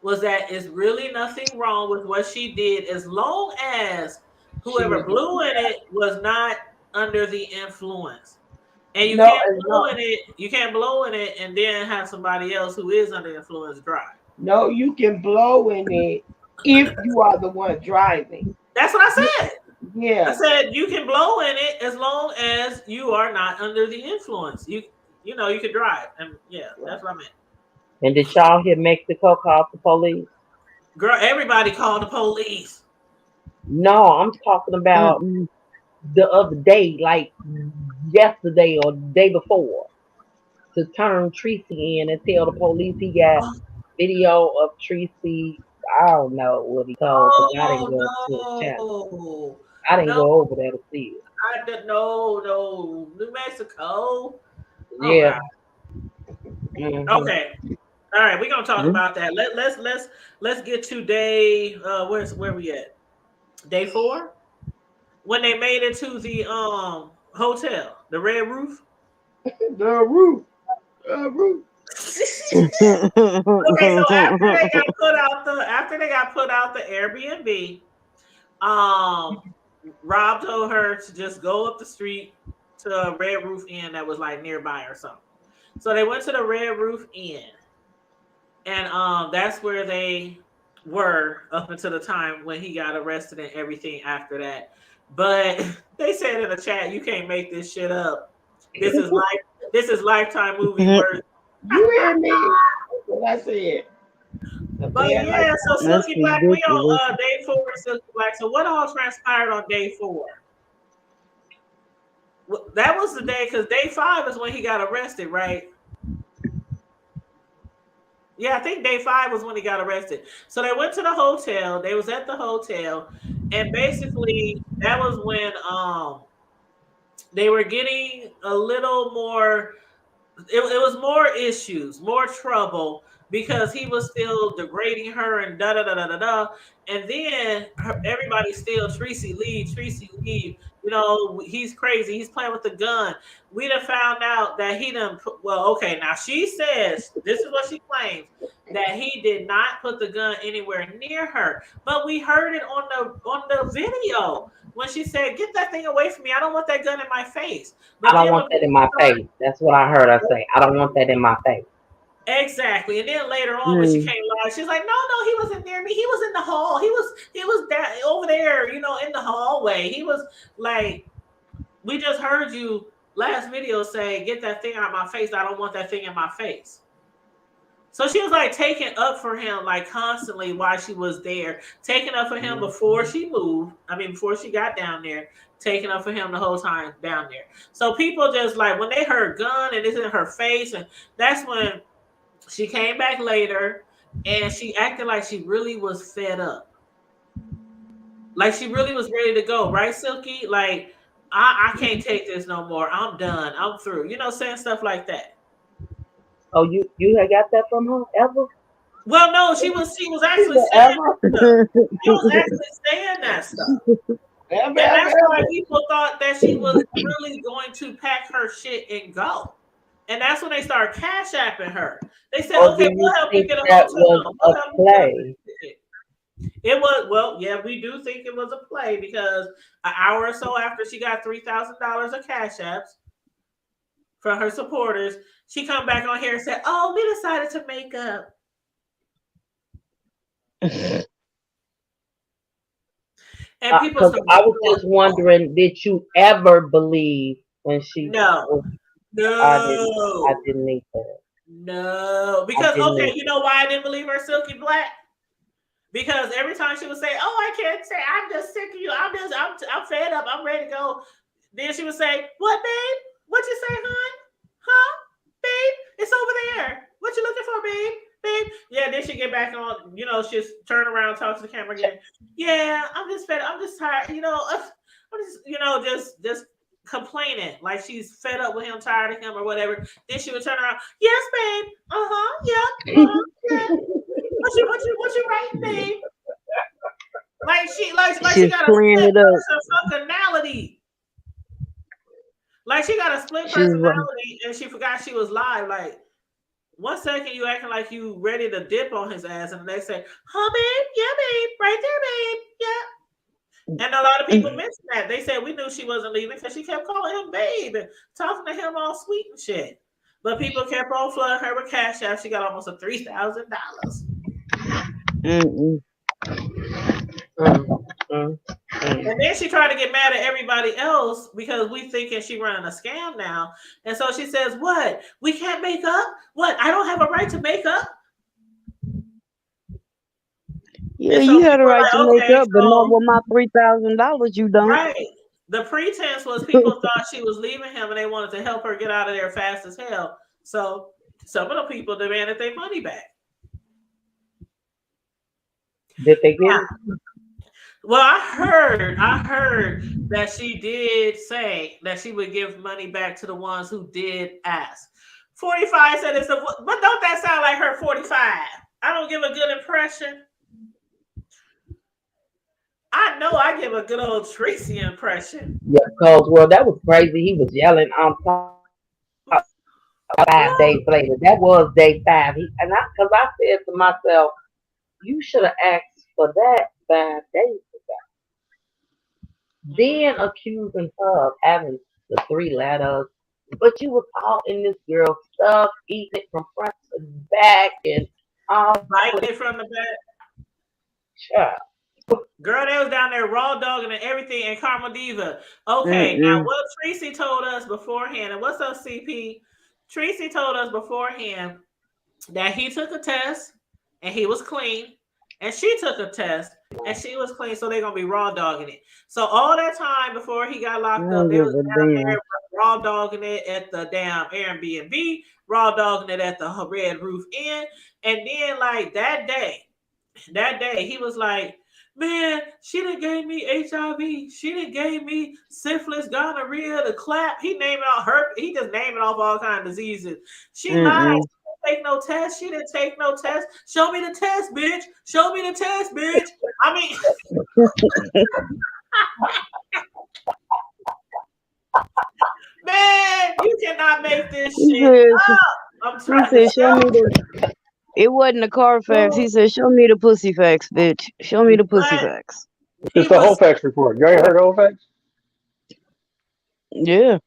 was that it's really nothing wrong with what she did as long as She whoever was blew in it was not under the influence. And you no, can't and blow in it, and then have somebody else who is under influence drive. no. You can blow in it if you are the one driving. That's what I said. I Yeah, said you can blow in it as long as you are not under the influence. You can drive. And yeah, that's what I meant. And did y'all hear Mexico call the police? Girl, everybody called the police. No, I'm talking about Mm-mm. the other day, like yesterday or the day before, to turn Treecey in and tell the police he got video of Treecey. I don't know what he told because I didn't go to his channel. Oh I no, didn't no, go over there to see it. I didn't. No, New Mexico. Oh Yeah. God. Hmm. Okay. All right, we're gonna talk about that. Let's get to day. Where we at? Day 4 when they made it to the hotel, the Red Roof. the roof, the roof. Okay, so after they got put out the Airbnb, Rob told her to just go up the street to a Red Roof Inn that was like nearby or something. So they went to the Red Roof Inn, and that's where they were up until the time when he got arrested and everything after that. But they said in the chat, you can't make this shit up. This is Lifetime movie worth. You hear me? That's what I said. But yeah, so That's Silky Black, we ridiculous. on day 4 of Silky Black. So what all transpired on day 4? Well, that was the day because day 5 is when he got arrested, right? Yeah, I think day 5 was when he got arrested. So they went to the hotel. They was at the hotel, and basically that was when they were getting a little more. It was more issues, more trouble because he was still degrading her and da da da da da da. And then everybody still Treecey leave, Treecey leave. You know, he's crazy. He's playing with the gun. We done found out that he done. Well, okay, now she says this is what she claims that he did not put the gun anywhere near her, but we heard it on the video when she said, "Get that thing away from me! I don't want that gun in my face." I But don't then want that in my face. That's what I heard her say. I don't want that in my face. exactly, and then later on when she Mm. came live, she's like, "No, he wasn't near me. He was in the hall. He was down over there, in the hallway. He was like." we just heard you last video say, get that thing out of my face. I don't want that thing in my face. So she was like taking up for him like constantly while she was there, taking up for him before she moved. I mean, before she got down there, taking up for him the whole time down there. So people just like when they heard gun and it's in her face, and that's when she came back later and she acted like she really was fed up. Like she really was ready to go, right, Silky? Like, I can't take this no more. I'm done. I'm through. You know, saying stuff like that. Oh, you had got that from her ever? Well, no, she was actually saying that stuff. She was actually saying that stuff. And that's why people thought that she was really going to pack her shit and go. And that's when they started cash apping her. They said, Or do okay, we'll you help you think get a that hotel. was a play? It was, well, yeah, we do think it was a play because an hour or so after she got $3,000 of cash apps from her supporters, she come back on here and said, oh, we decided to make up. And people Because I was just wondering, did you ever believe when she? No, I didn't need that. No, because okay, you know why I didn't believe her, Silky Black? Because every time she would say, "Oh, I can't say, I'm just sick of you. I'm fed up. I'm ready to go." Then she would say, "What, babe? What you say, hon? Huh, babe? It's over there. What you looking for, babe? Babe?" Yeah. Then she get back on. You know, she's turn around, talk to the camera again. Yeah, I'm just fed. I'm just tired. You know, I'm just just complaining like she's fed up with him, tired of him, or whatever. Then she would turn around. Yes, babe. Yeah. Yeah. What you writing, babe? Like she got a split personality. Like she got a split personality, and she forgot she was live. Like 1 second you acting like you ready to dip on his ass, and the next say, "Huh, babe? Yeah, babe. Right there, babe. Yeah." And a lot of people mentioned that. They said we knew she wasn't leaving because she kept calling him babe and talking to him all sweet and shit. But people kept on flooding her with cash out. She got almost $3,000. And then she tried to get mad at everybody else because we thinking she running a scam now. And so she says, "What? We can't make up? What? I don't have a right to make up?" Yeah, so you had a right to make up, but not with my $3,000. You don't. Right. The pretense was people thought she was leaving him and they wanted to help her get out of there fast as hell. So some of the people demanded their money back. Did they get it? Well, I heard that she did say that she would give money back to the ones who did ask. 45 said it's but don't that sound like her 45? I don't give a good impression. I know I give a good old Treecey impression. Yeah, because that was crazy. He was yelling on top 5 days later. That was day 5. Because I said to myself, you should have asked for that 5 days ago. Then accusing her of having the 3 letters. But you was all in this girl's stuff, eating it from front to back and all. Biting it from the back. Sure. Girl, they was down there raw dogging and everything, and Karma Diva. Okay, now what Treecey told us beforehand, and what's up, CP? Treecey told us beforehand that he took a test and he was clean, and she took a test and she was clean, so they're gonna be raw dogging it. So all that time before he got locked up, they was down there raw dogging it at the damn Airbnb, raw dogging it at the Red Roof Inn, and then like that day, he was like, "Man, she done gave me HIV. She done gave me syphilis, gonorrhea, the clap." He naming all her. He just naming off all kinds of diseases. She lied. She didn't take no test. She didn't take no test. Show me the test, bitch. Show me the test, bitch. I mean, man, you cannot make this shit up. I'm trying to show me the. It wasn't the car facts. He said, "Show me the pussy facts, bitch. Show me the pussy facts." It's the whole facts report. You already heard the whole facts? Yeah.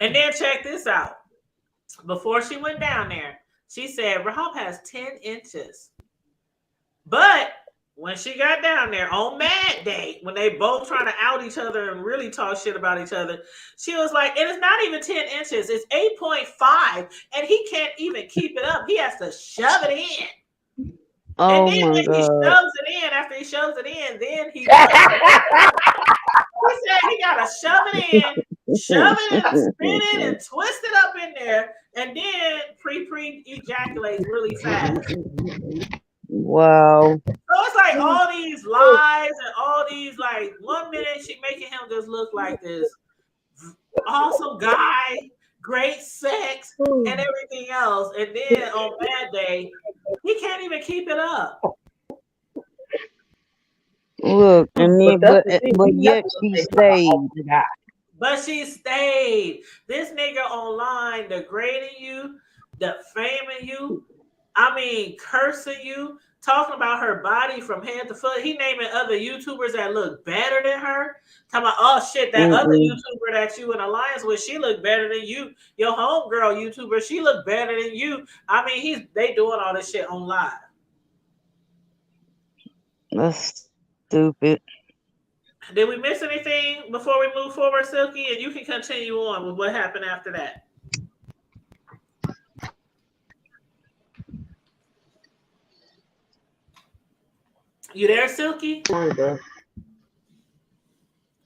And then check this out. Before she went down there, she said Rob has 10 inches. But when she got down there on Mad Day, when they both trying to out each other and really talk shit about each other, she was like, and it's not even 10 inches, it's 8.5, and he can't even keep it up. He has to shove it in. And Oh then my when he God. shoves it in, after he shoves it in, then he said he gotta shove it in, shove it in, spin it, and twist it up in there, and then pre ejaculates really fast. Wow. So it's like all these lies and all these, like, 1 minute she making him just look like this awesome guy, great sex, and everything else, and then on Bad Day he can't even keep it up. Look, and then, that's the thing. but We yet never she say stayed. the guy. But she stayed. This nigga online degrading you, defaming you, I mean, cursing you, talking about her body from head to foot. He naming other YouTubers that look better than her. Talking about, oh shit, that other YouTuber that you in alliance with, she look better than you. Your homegirl YouTuber, she look better than you. I mean, they doing all this shit on live. That's stupid. Did we miss anything before we move forward, Silky? And you can continue on with what happened after that. You there, Silky? Okay,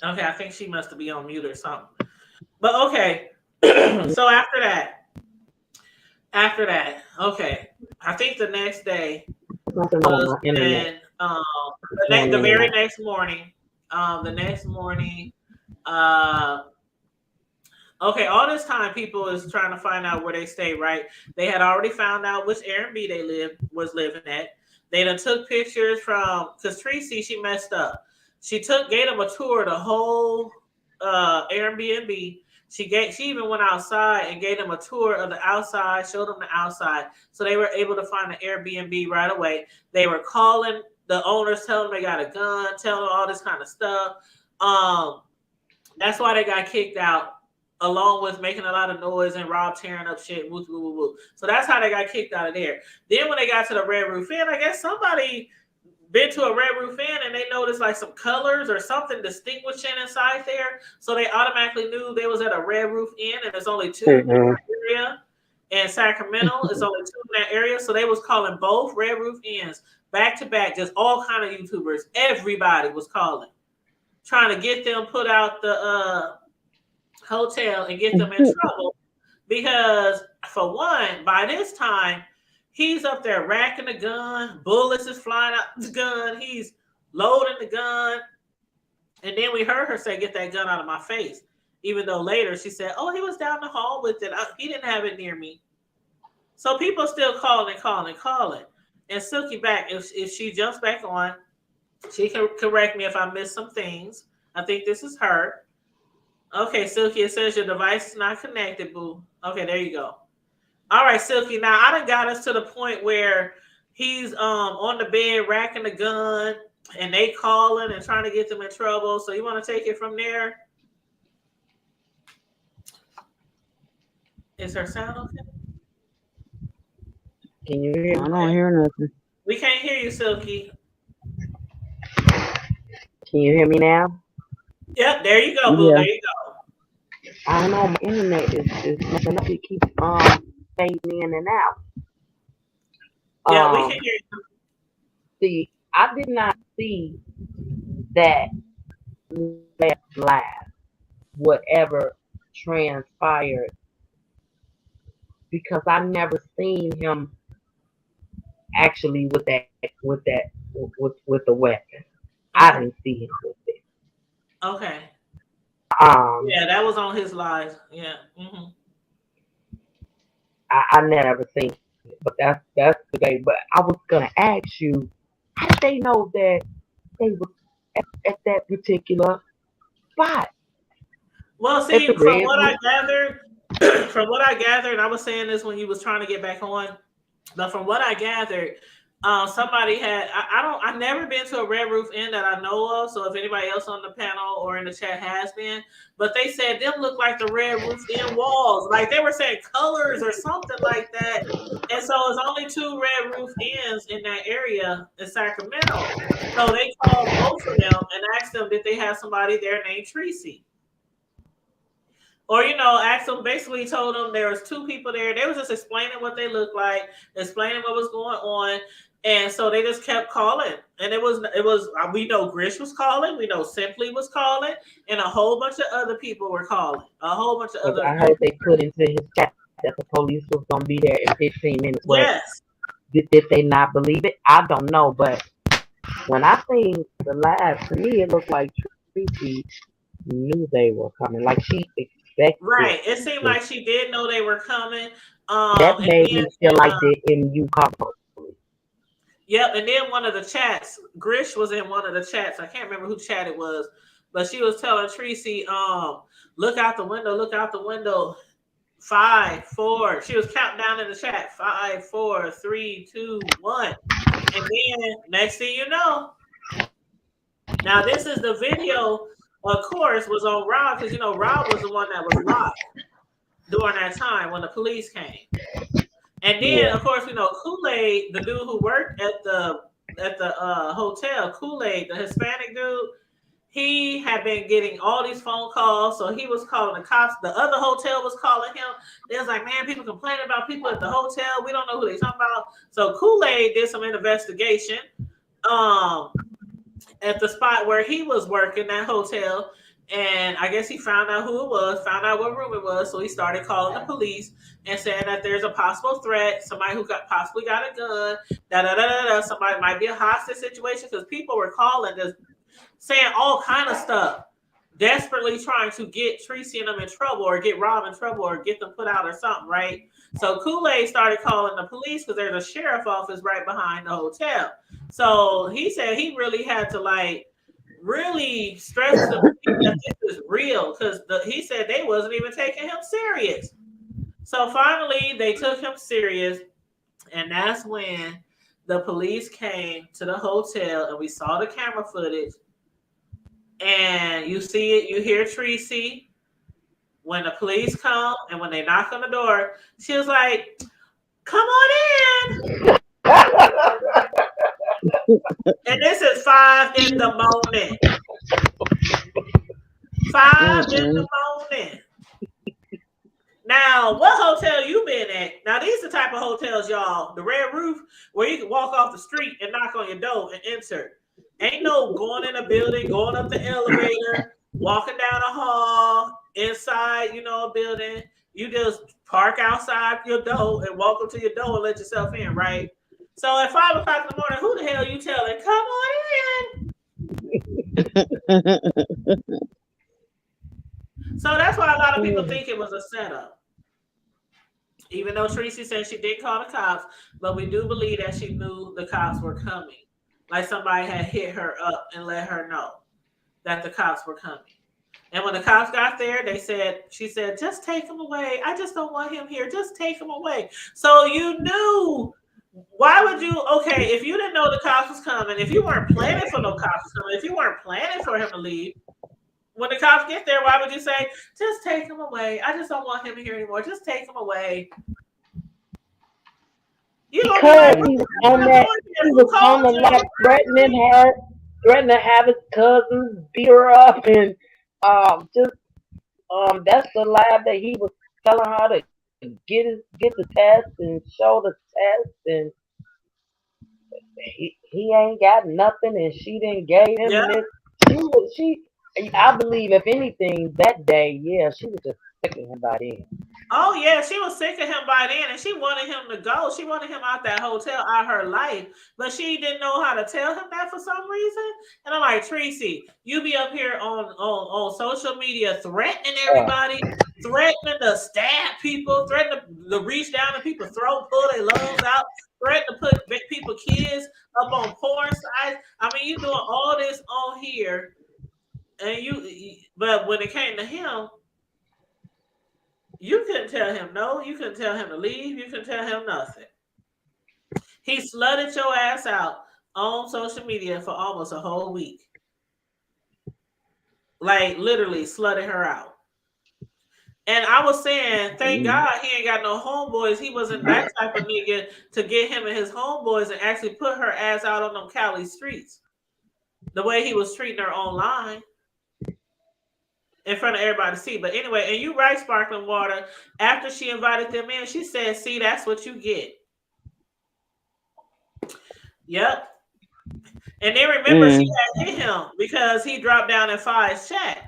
I think she must be on mute or something. But okay, so after that, okay, I think the next day was then, the very next morning, okay, all this time people is trying to find out where they stay, right? They had already found out which Airbnb they was living at. They done took pictures from, because Treecey, she messed up. She gave them a tour of the whole Airbnb. She even went outside and gave them a tour of the outside, showed them the outside. So they were able to find an Airbnb right away. They were calling the owners, telling them they got a gun, telling them all this kind of stuff. That's why they got kicked out, along with making a lot of noise and Rob tearing up shit. Woo, woo, woo, woo. So that's how they got kicked out of there. Then when they got to the Red Roof Inn, I guess somebody been to a Red Roof Inn and they noticed like some colors or something distinguishing inside there. So they automatically knew they was at a Red Roof Inn, and there's only two in that area. In Sacramento, it's only two in that area. So they was calling both Red Roof Inns back to back, just all kind of YouTubers. Everybody was calling, trying to get them put out the hotel and get them in trouble, because for one, by this time he's up there racking the gun, bullets is flying out the gun, he's loading the gun, and then we heard her say, "Get that gun out of my face," even though later she said, "Oh, he was down the hall with it, he didn't have it near me." So people still calling, and Silky back, if she jumps back on, she can correct me if I missed some things. I think this is her. Okay, Silky, it says your device is not connected, boo. Okay, there you go. All right, Silky. Now I done got us to the point where he's on the bed racking the gun, and they calling and trying to get them in trouble. So you want to take it from there? Is her sound okay? Can you hear me? I don't hear nothing. We can't hear you, Silky. Can you hear me now? Yep, there you go, boo. Yeah. There you go. I don't know. My internet is messing up. It keeps fading in and out. Yeah, we can hear you. See, I did not see that live, whatever transpired, because I never seen him actually with the weapon. Okay. I didn't see him with it. Okay. Yeah, that was on his live. Yeah. Mm-hmm. I never seen it, but that's the day. But I was gonna ask you, how did they know that they were at that particular spot? Well, see, from what I gathered, and I was saying this when you was trying to get back on, but from what I gathered, Somebody had I never been to a Red Roof Inn that I know of. So if anybody else on the panel or in the chat has been, but they said them look like the Red Roof Inn walls, like they were saying colors or something like that. And so it's only two Red Roof Inns in that area in Sacramento. So they called both of them and asked them did they have somebody there named Treecey. Or asked them, basically told them there was two people there. They was just explaining what they looked like, explaining what was going on, and so they just kept calling. And it was we know Grish was calling, we know Simply was calling, and a whole bunch of other people were calling. A whole bunch of other. I heard they put into his chat that the police was gonna be there in 15 minutes. Yes. Did they not believe it? I don't know, but when I seen the live, to me it looked like Treecey knew they were coming, like she expected. Right. It seemed like she did know they were coming. That made me feel like the MU couple. Yep, and then one of the chats, Grish was in one of the chats. I can't remember who chat it was, but she was telling Treecey, look out the window. 5, 4. She was counting down in the chat. 5, 4, 3, 2, 1. And then next thing you know, now this is the video, of course, was on Rob, because Rob was the one that was locked during that time when the police came. And then of course we know Kool-Aid, the dude who worked at the hotel, Kool-Aid, the Hispanic dude. He had been getting all these phone calls, so he was calling the cops. The other hotel was calling him. They was like, man, people complaining about people at the hotel. We don't know who they talking about. So Kool-Aid did some investigation at the spot where he was working, that hotel. And I guess he found out who it was, found out what room it was. So he started calling the police and saying that there's a possible threat, somebody who possibly got a gun, somebody might be a hostage situation, because people were calling just saying all kind of stuff, desperately trying to get Treecey and them in trouble, or get Rob in trouble, or get them put out or something, right? So Kool-Aid started calling the police because there's a sheriff office right behind the hotel. So he said he really had to really stress the police that this is real, because he said they wasn't even taking him serious. So finally they took him serious, and that's when the police came to the hotel and we saw the camera footage. And you see it, you hear Treecey. When the police come and when they knock on the door, she was like, come on in. And this is 5 in the morning. 5 in the morning. Now, what hotel you been at? Now, these are the type of hotels, y'all. The Red Roof, where you can walk off the street and knock on your door and enter. Ain't no going in a building, going up the elevator, walking down a hall, inside, a building. You just park outside your door and walk up to your door and let yourself in, right? So at 5 o'clock in the morning, who the hell you telling? Come on in. So that's why a lot of people think it was a setup. Even though Treecey said she did call the cops, but we do believe that she knew the cops were coming. Like somebody had hit her up and let her know that the cops were coming. And when the cops got there, she said, just take him away. I just don't want him here. Just take him away. So you knew. Why would you? Okay, if you didn't know the cops was coming, if you weren't planning for no cops coming, if you weren't planning for him to leave, when the cops get there, why would you say, just take him away? I just don't want him here anymore. Just take him away. Because he was on the lot threatening to have his cousins beat her up, and that's the lie that he was telling her to get the test and show the test, and he ain't got nothing, and she didn't gave him this. I believe if anything that day, she was just sick of him by then. Oh yeah, she was sick of him by then, and she wanted him to go. She wanted him out that hotel, out her life, but she didn't know how to tell him that for some reason. And I'm like, Treecey, you be up here on social media threatening everybody, threatening to stab people, threatening to reach down in people's throat, pull their lungs out, threatening to put people's kids up on porn sites. I mean, you doing all this on here, and but when it came to him, you couldn't tell him no. You couldn't tell him to leave. You couldn't tell him nothing. He slutted your ass out on social media for almost a whole week. Like literally slutted her out. And I was saying, thank God he ain't got no homeboys. He wasn't that type of nigga to get him and his homeboys and actually put her ass out on them Cali streets. The way he was treating her online in front of everybody to see. But anyway, and you right, Sparkling Water. After she invited them in, she said, see, that's what you get. Yep. And then remember, she had hit him because he dropped down in Fi's chat.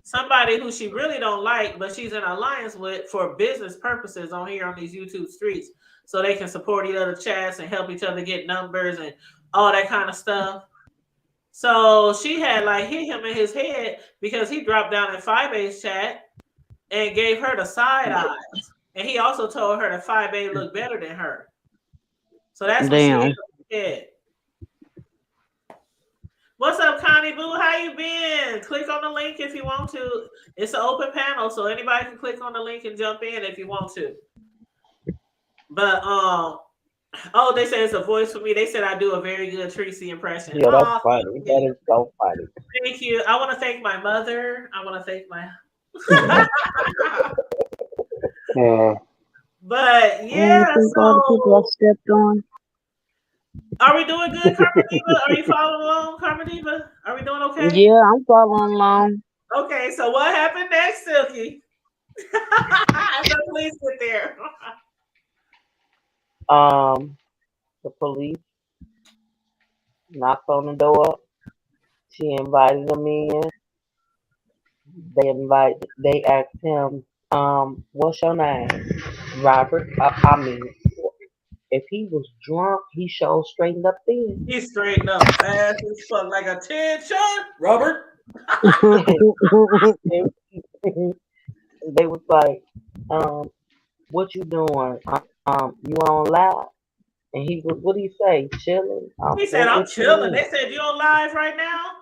Somebody who she really don't like, but she's in alliance with for business purposes on here on these YouTube streets, so they can support each other chats and help each other get numbers and all that kind of stuff. So she had like hit him in his head because he dropped down in Fibe's chat and gave her the side eyes, and he also told her that Fibe looked better than her. So that's what she did. What's up, Connie Boo? How you been? Click on the link if you want to. It's an open panel, so anybody can click on the link and jump in if you want to. But oh, they said it's a voice for me. They said I do a very good Treecey impression. Yeah, that's funny. That is so funny. Thank you. I want to thank my mother. I want to thank my. I But think all the people I stepped on. Are we doing good, Karma Diva? Are you following along, Karma Diva? Are we doing okay? Yeah, I'm following along. Okay, so what happened next, Silky? So please sit there. The police knocked on the door. She invited them in. They asked him, what's your name? Robert. If he was drunk, he showed straightened up then. He straightened up fast as fuck, like attention, Robert. They was like, what you doing? You on live? And he was, what did he say? Chilling? He said, I'm chilling. They said, you on live right now?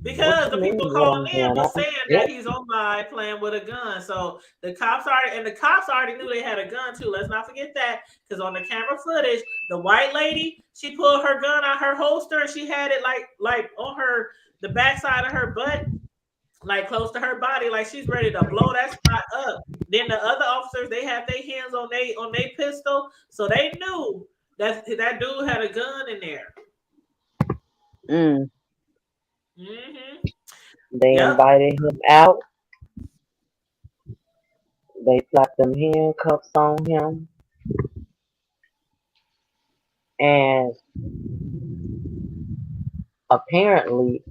Because the people calling in were saying that he's on live playing with a gun. So the cops already knew they had a gun too. Let's not forget that, because on the camera footage, the white lady, she pulled her gun out her holster and she had it like on the backside of her butt, like close to her body, like she's ready to blow that spot up. Then the other officers, they had their hands on their pistol, so they knew that dude had a gun in there. Mm-hmm. They invited him out. They slapped them handcuffs on him. And apparently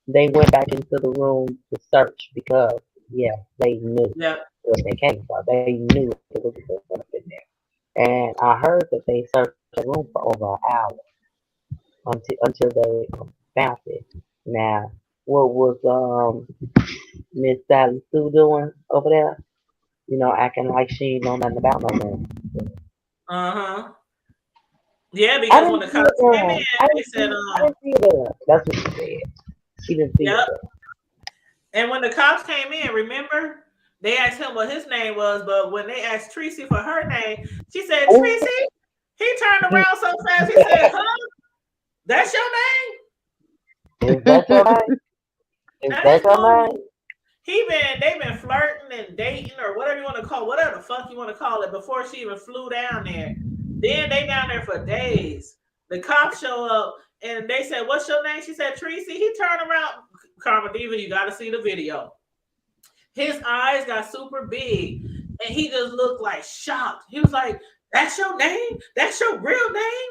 they went back into the room to search because, they knew what they came for. They knew it was up in there. And I heard that they searched the room for over an hour until they found it. Now, what was Miss Sally Sue doing over there? Acting like she ain't know nothing about no man. Yeah, because when the cops came in, they said, I didn't see her. That's what she said. She didn't see her. And when the cops came in, remember, they asked him what his name was, but when they asked Treecey for her name, she said, Treecey. He turned around so fast, he said, huh? That's your name? Is that your name? Is that your name? They've been flirting and dating or whatever you want to call it, whatever the fuck you want to call it, before she even flew down there. Then they down there for days. The cops show up and they said, what's your name? She said, Treecey. He turned around. Karma Diva, you got to see the video. His eyes got super big and he just looked like shocked. He was like, that's your name? That's your real name?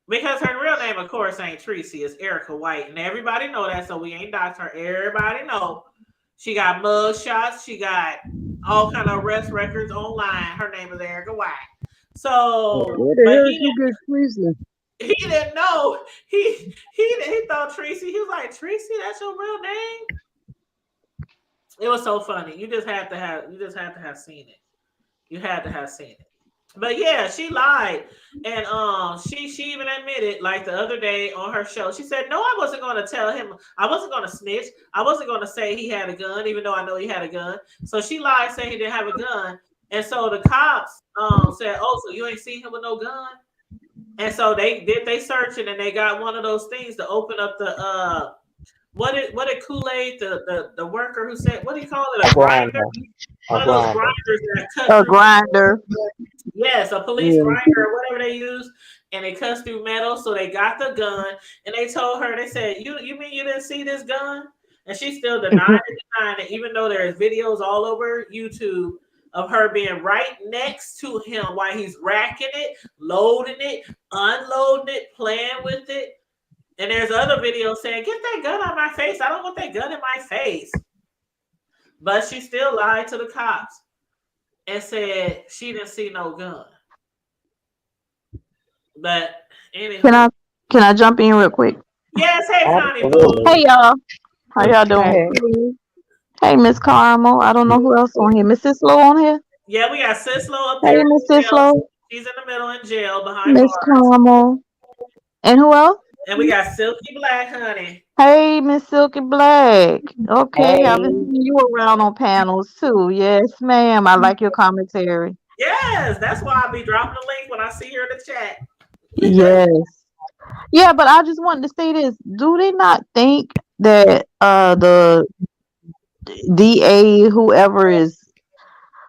Because her real name, of course, ain't Treecey. It's Erica White. And everybody know that, so we ain't doxed her. Everybody know. She got mug shots. She got all kind of arrest records online. Her name is Erica White. So, where the hell did you get Treecey? He didn't know. He thought Treecey. He was like, Treecey, that's your real name? It was so funny. You just had to have seen it. You had to have seen it. But yeah, she lied. And she even admitted, like the other day on her show, she said, no, I wasn't going to tell him. I wasn't going to snitch. I wasn't going to say he had a gun, even though I know he had a gun. So she lied, saying he didn't have a gun. And so the cops said, "Oh, so you ain't seen him with no gun?" And so they did searching, and they got one of those things to open up the what did Kool-Aid, the worker who said, what do you call it, a grinder? One of those grinders that cut A through grinder. metal. Yes, a police grinder or whatever they use, and it cuts through metal. So they got the gun, and they told her, they said, you mean you didn't see this gun? And she still denied it, even though there's videos all over YouTube of her being right next to him while he's racking it, loading it, unloading it, playing with it. And there's other videos saying, "Get that gun out of my face. I don't want that gun in my face." But she still lied to the cops and said she didn't see no gun. But anyway. Can I jump in real quick? Yes, hey Connie. Hey y'all. How y'all doing? Hey Miss Carmel. I don't know who else on here. Miss Sislo on here? Yeah, we got Sislo up there. Hey Miss Sislo. She's in the middle in jail behind Miss Carmel. And who else? And we got Silky Black, honey. Hey, Miss Silky Black. Okay, I've been seeing you around on panels too. Yes, ma'am. I like your commentary. Yes, that's why I'll be dropping the link when I see her in the chat. Yes. Yeah, but I just wanted to say this. Do they not think that the DA, whoever is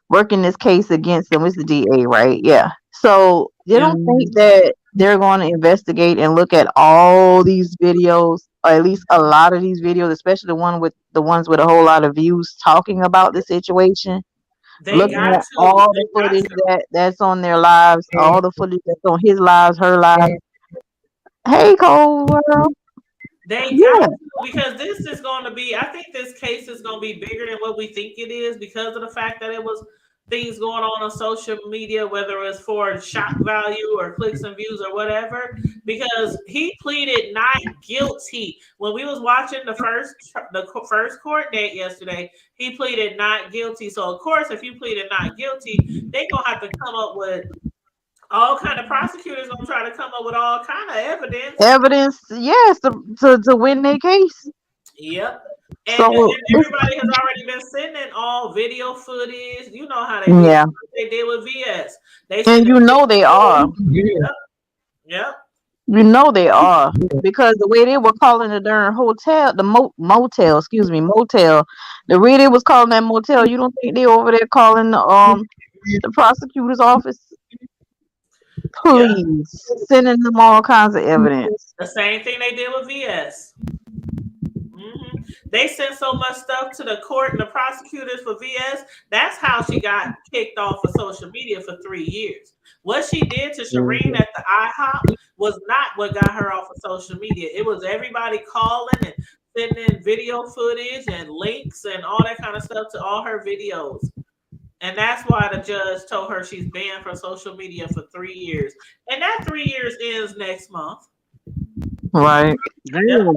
working this case against them, is the DA, right? Yeah. So they don't think that they're going to investigate and look at all these videos, or at least a lot of these videos, especially the ones with a whole lot of views talking about the situation. Looking at all the footage that's on their lives, all the footage that's on his lives, her lives. Hey, Cole World. They got to, because this is going to be, I think this case is going to be bigger than what we think it is because of the fact that it was things going on social media, whether it's for shock value or clicks and views or whatever, because he pleaded not guilty. When we was watching the first court date yesterday, he pleaded not guilty. So of course, if you pleaded not guilty, they're going to have to come up with all kind of prosecutors gonna try to come up with all kind of evidence. Yes, to win their case. Yep. And everybody has already been sending all video footage. You know how they do. Yeah. They did with VS. And you know they are. Yep. You know they are, because the way they were calling the darn hotel, the motel, the way they was calling that motel, you don't think they over there calling the prosecutor's office? Please, sending them all kinds of evidence. The same thing they did with VS. Mm-hmm. They sent so much stuff to the court and the prosecutors for VS. That's how she got kicked off of social media for 3 years. What she did to Shireen at the IHOP was not what got her off of social media. It was everybody calling and sending video footage and links and all that kind of stuff to all her videos. And that's why the judge told her she's banned from social media for 3 years. And that 3 years ends next month. Right. Damn.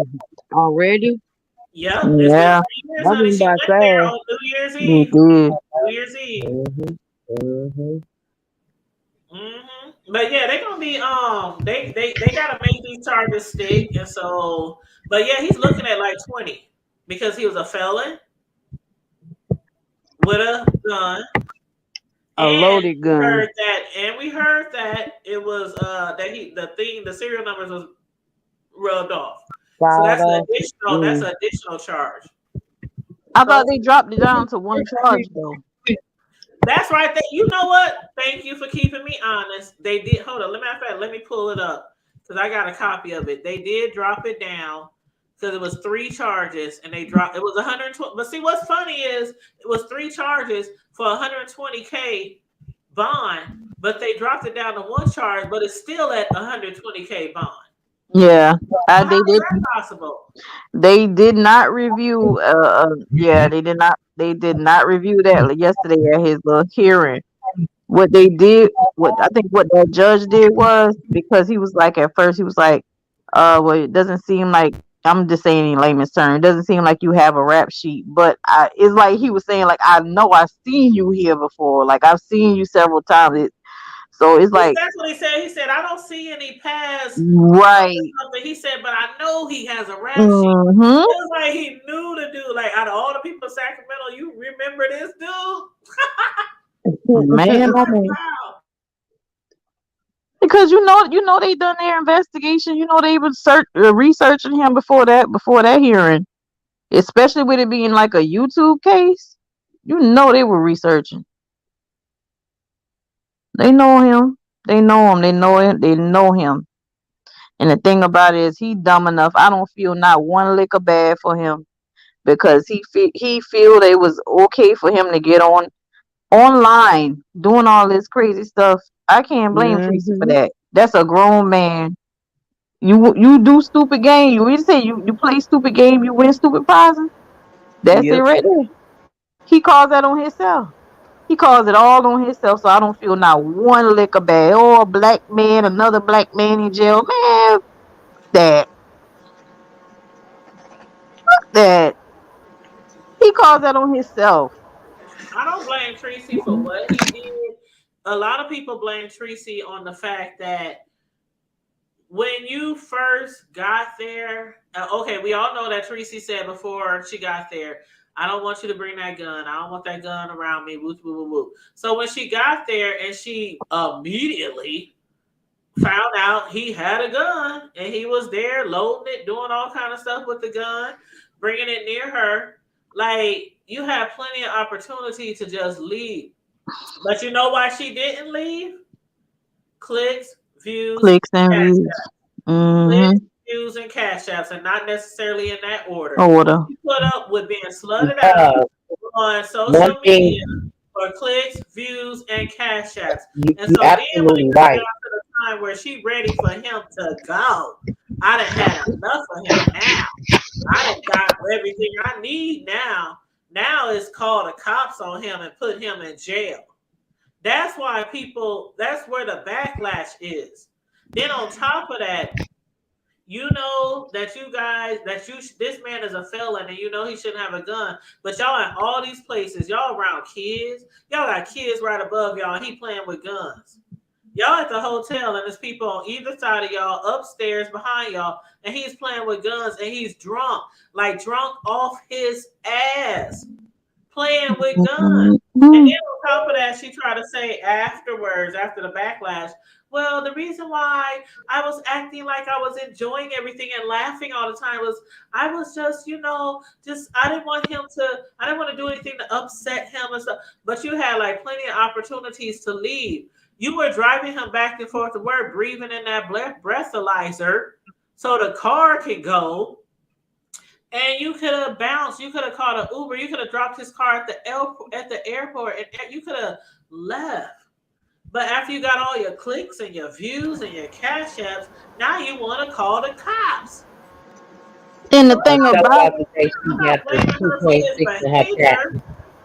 Already? Yep. Yeah. She went there on New Year's Eve. New Year's Eve. Mm-hmm. But yeah, they're gonna be they gotta make these charges stick, and so but yeah, he's looking at like 20 because he was a felon with a gun. A loaded gun. We heard that it was that the serial numbers was rubbed off. So that's an additional charge. I thought they dropped it down to one charge though. That's right. You know what? Thank you for keeping me honest. They did. Hold on. Let me pull it up because I got a copy of it. They did drop it down because it was 3 charges and they dropped. It was 120. But see, what's funny is it was 3 charges for $120K bond, but they dropped it down to 1 charge, but it's still at $120K bond. Yeah, how is that possible? They did not review. They did not review that yesterday at his little hearing. What they did, what that judge did was, because he was like, at first he was like, well, it doesn't seem like, I'm just saying in layman's terms, it doesn't seem like you have a rap sheet, but it's like he was saying, like, I know I've seen you here before, like I've seen you several times. So it's like, that's what he said. He said, I don't see any past. Right. He said, but I know he has a rap sheet. It was like he knew the dude. Like, out of all the people in Sacramento, you remember this dude? Man, oh man. Wow. Because they done their investigation. They were researching him before that hearing, especially with it being like a YouTube case. They were researching. They know him. They know him. They know him. They know him. And the thing about it is, he dumb enough. I don't feel not one lick of bad for him because he feel it was okay for him to get online doing all this crazy stuff. I can't blame Treecey for that. That's a grown man. You do stupid game. You say you play stupid game. You win stupid prizes. That's it Yep. right there. He calls that on himself. He calls it all on himself. So I don't feel not one lick of bad. Oh, a black man, another black man in jail. Man, that that he calls that on himself. I don't blame Treecey for what he did. A lot of people blame Treecey on the fact that when you first got there, okay, we all know that Treecey said before she got there, I don't want you to bring that gun. I don't want that gun around me. Woo, woo, woo, woo. So when she got there and she immediately found out he had a gun and he was there loading it, doing all kind of stuff with the gun, bringing it near her, like you had plenty of opportunity to just leave. But you know why she didn't leave? Clicks, views, Clicks and cash views. apps. Clicks, views, and cash apps, and not necessarily in that order. Order. She put up with being slutted out on social media for clicks, views, and cash apps. And so then when it got to the time where she ready for him to go, I done had enough of him now. I done got everything I need now. Now it's called the cops on him and put him in jail. That's why that's where the backlash is. Then on top of that, you know that this man is a felon and you know he shouldn't have a gun, but y'all in all these places, y'all around kids, y'all got kids right above y'all and he playing with guns. Y'all at the hotel and there's people on either side of y'all upstairs behind y'all and he's playing with guns and he's drunk off his ass, playing with guns. And then on top of that, she tried to say afterwards, after the backlash, well, the reason why I was acting like I was enjoying everything and laughing all the time was I was just, I didn't want to do anything to upset him and stuff. But you had like plenty of opportunities to leave. You were driving him back and forth to work, breathing in that breathalyzer so the car could go. And you could have bounced. You could have called an Uber. You could have dropped his car at the airport, and you could have left. But after you got all your clicks and your views and your cash apps, now you want to call the cops. And the thing about it,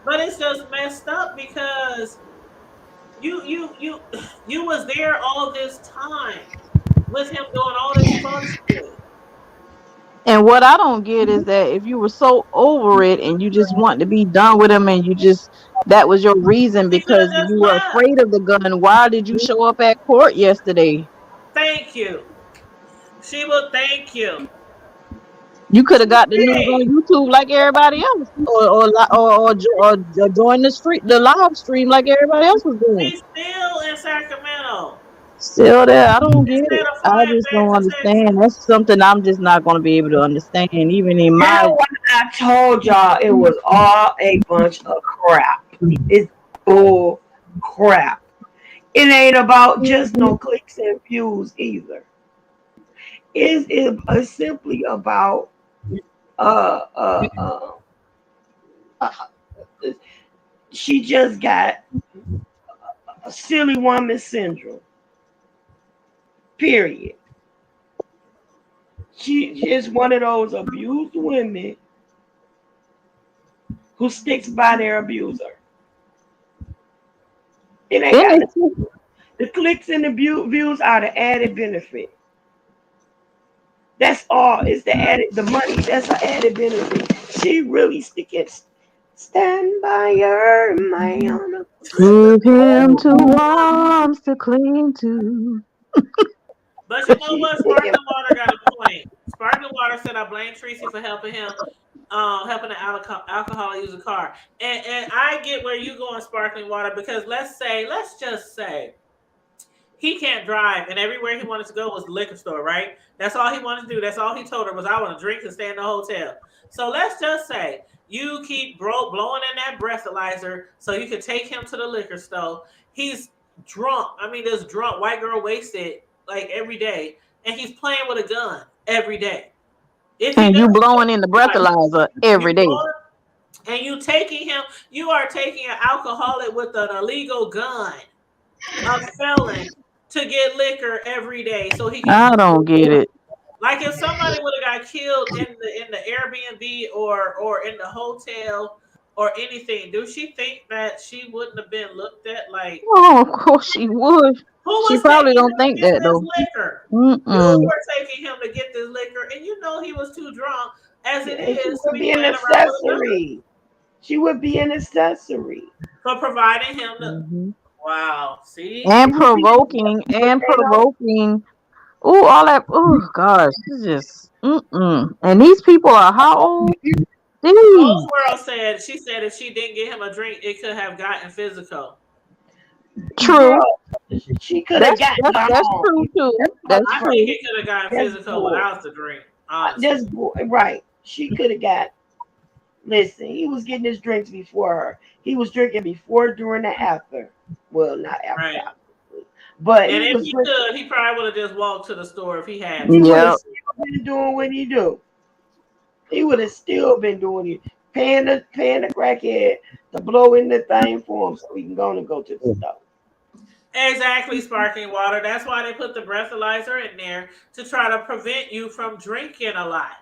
but it's just messed up because you was there all this time with him doing all this fun shit. And what I don't get is that if you were so over it and you just want to be done with him and that was your reason because you were afraid of the gun, why did you show up at court yesterday? Thank you. She will thank you. You could have got the news on YouTube like everybody else, or join the live stream like everybody else was doing. He's still in Sacramento. Still there. I don't get it. I just don't understand. That's something I'm just not going to be able to understand, even in my. I told y'all it was all a bunch of crap. It's bull crap. It ain't about just no clicks and views either. It's simply about she just got a silly woman syndrome. Period. She is one of those abused women who sticks by their abuser. It ain't got the clicks and the views are the added benefit. That's all. It's the money. That's an added benefit. She really sticking. Stand by your man. Give him 2 arms to cling to. But you know what? Sparkling Water got a point. Sparkling Water said I blame Treecey for helping him. helping an alcoholic use a car. And I get where you go on sparkling water because let's just say he can't drive, and everywhere he wanted to go was the liquor store, right? That's all he wanted to do. That's all he told her was, I want to drink and stay in the hotel. So let's just say you keep blowing in that breathalyzer so you can take him to the liquor store. He's drunk. I mean, this drunk white girl wasted like every day, and he's playing with a gun every day. If he And you doesn't, blowing in the breathalyzer you every day. and you taking him, you are taking an alcoholic with an illegal gun, a felon, to get liquor every day so he can. I don't get it. Like if somebody would have got killed in the Airbnb or in the hotel or anything, do she think that she wouldn't have been looked at like? Oh, of course she would. Who She was probably taking him don't to think get that this though. liquor? You Mm-mm. were taking him to get this liquor, and you know he was too drunk as it And she is to would be be an playing around with a gun. accessory. She would be an accessory. For providing him the Mm-hmm. wow, see? And provoking. Oh, all that. Oh gosh, it's just. And these people are how old? Rose Jeez. World said she said if she didn't get him a drink, it could have gotten physical. True. Girl, she could have gotten That's on. true too. That's I true. think it could have gotten That's physical bull. without the drink. Honestly. That's right. She could have got. Listen, he was getting his drinks before her. He was drinking before, during, and after. Well, not after, Right. obviously. But And he if was he drinking. could, he probably would have just walked to the store if he had He to. would Yeah. have still been doing what he do. He would have still been doing it, paying the crackhead to blow in the thing for him so he can go to the store. Exactly, sparkling water. That's why they put the breathalyzer in there to try to prevent you from drinking a lot.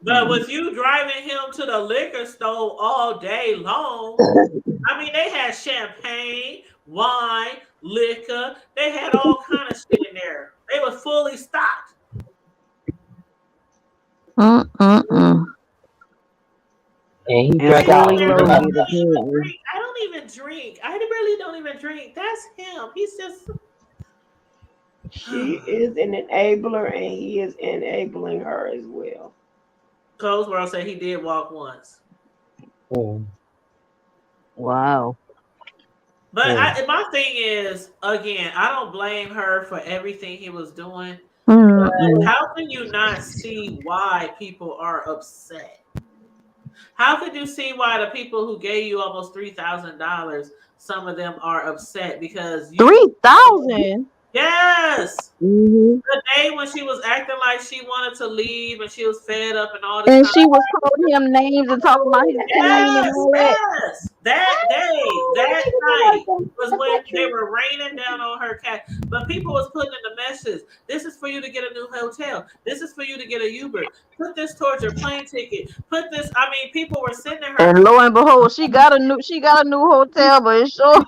But with you driving him to the liquor store all day long, I mean, they had champagne, wine, liquor. They had all kind of shit in there. They were fully stocked. And he And drank fully out. loaded. I don't even drink. I really don't even drink. That's him. He's just. She is an enabler, and he is enabling her as well. Coles World said he did walk once. Wow. But my thing is, again, I don't blame her for everything he was doing. How can you not see why people are upset? How could you see why the people who gave you almost $3,000, some of them are upset because 3,000? Yes. Mm-hmm. The day when she was acting like she wanted to leave and she was fed up and all this. And she was calling him names and talking about his pain and all that. Yes. That day, that night was when they were raining down on her cat. But people was putting in the message, this is for you to get a new hotel. This is for you to get a Uber. Put this towards your plane ticket. Put this, I mean, people were sending her. And lo and behold, she got a new hotel, but it's sure. And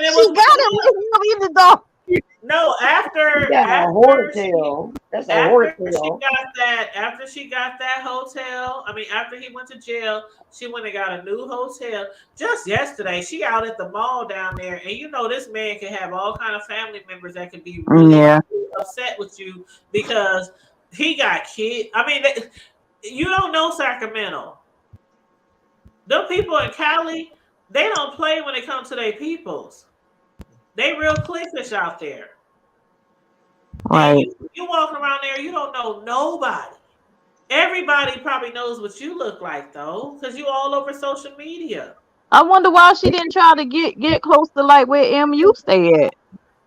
it she got it with him in the door. No, after That's a hotel. After she got that hotel, I mean, after he went to jail, she went and got a new hotel. Just yesterday, she out at the mall down there, and you know this man can have all kind of family members that could be really upset with you because he got kids. I mean, you don't know Sacramento. Them people in Cali, they don't play when it comes to their peoples. They real cliquish out there. Right. You walking around there, you don't know nobody. Everybody probably knows what you look like though, because you all over social media. I wonder why she didn't try to get close to like where MU stay at.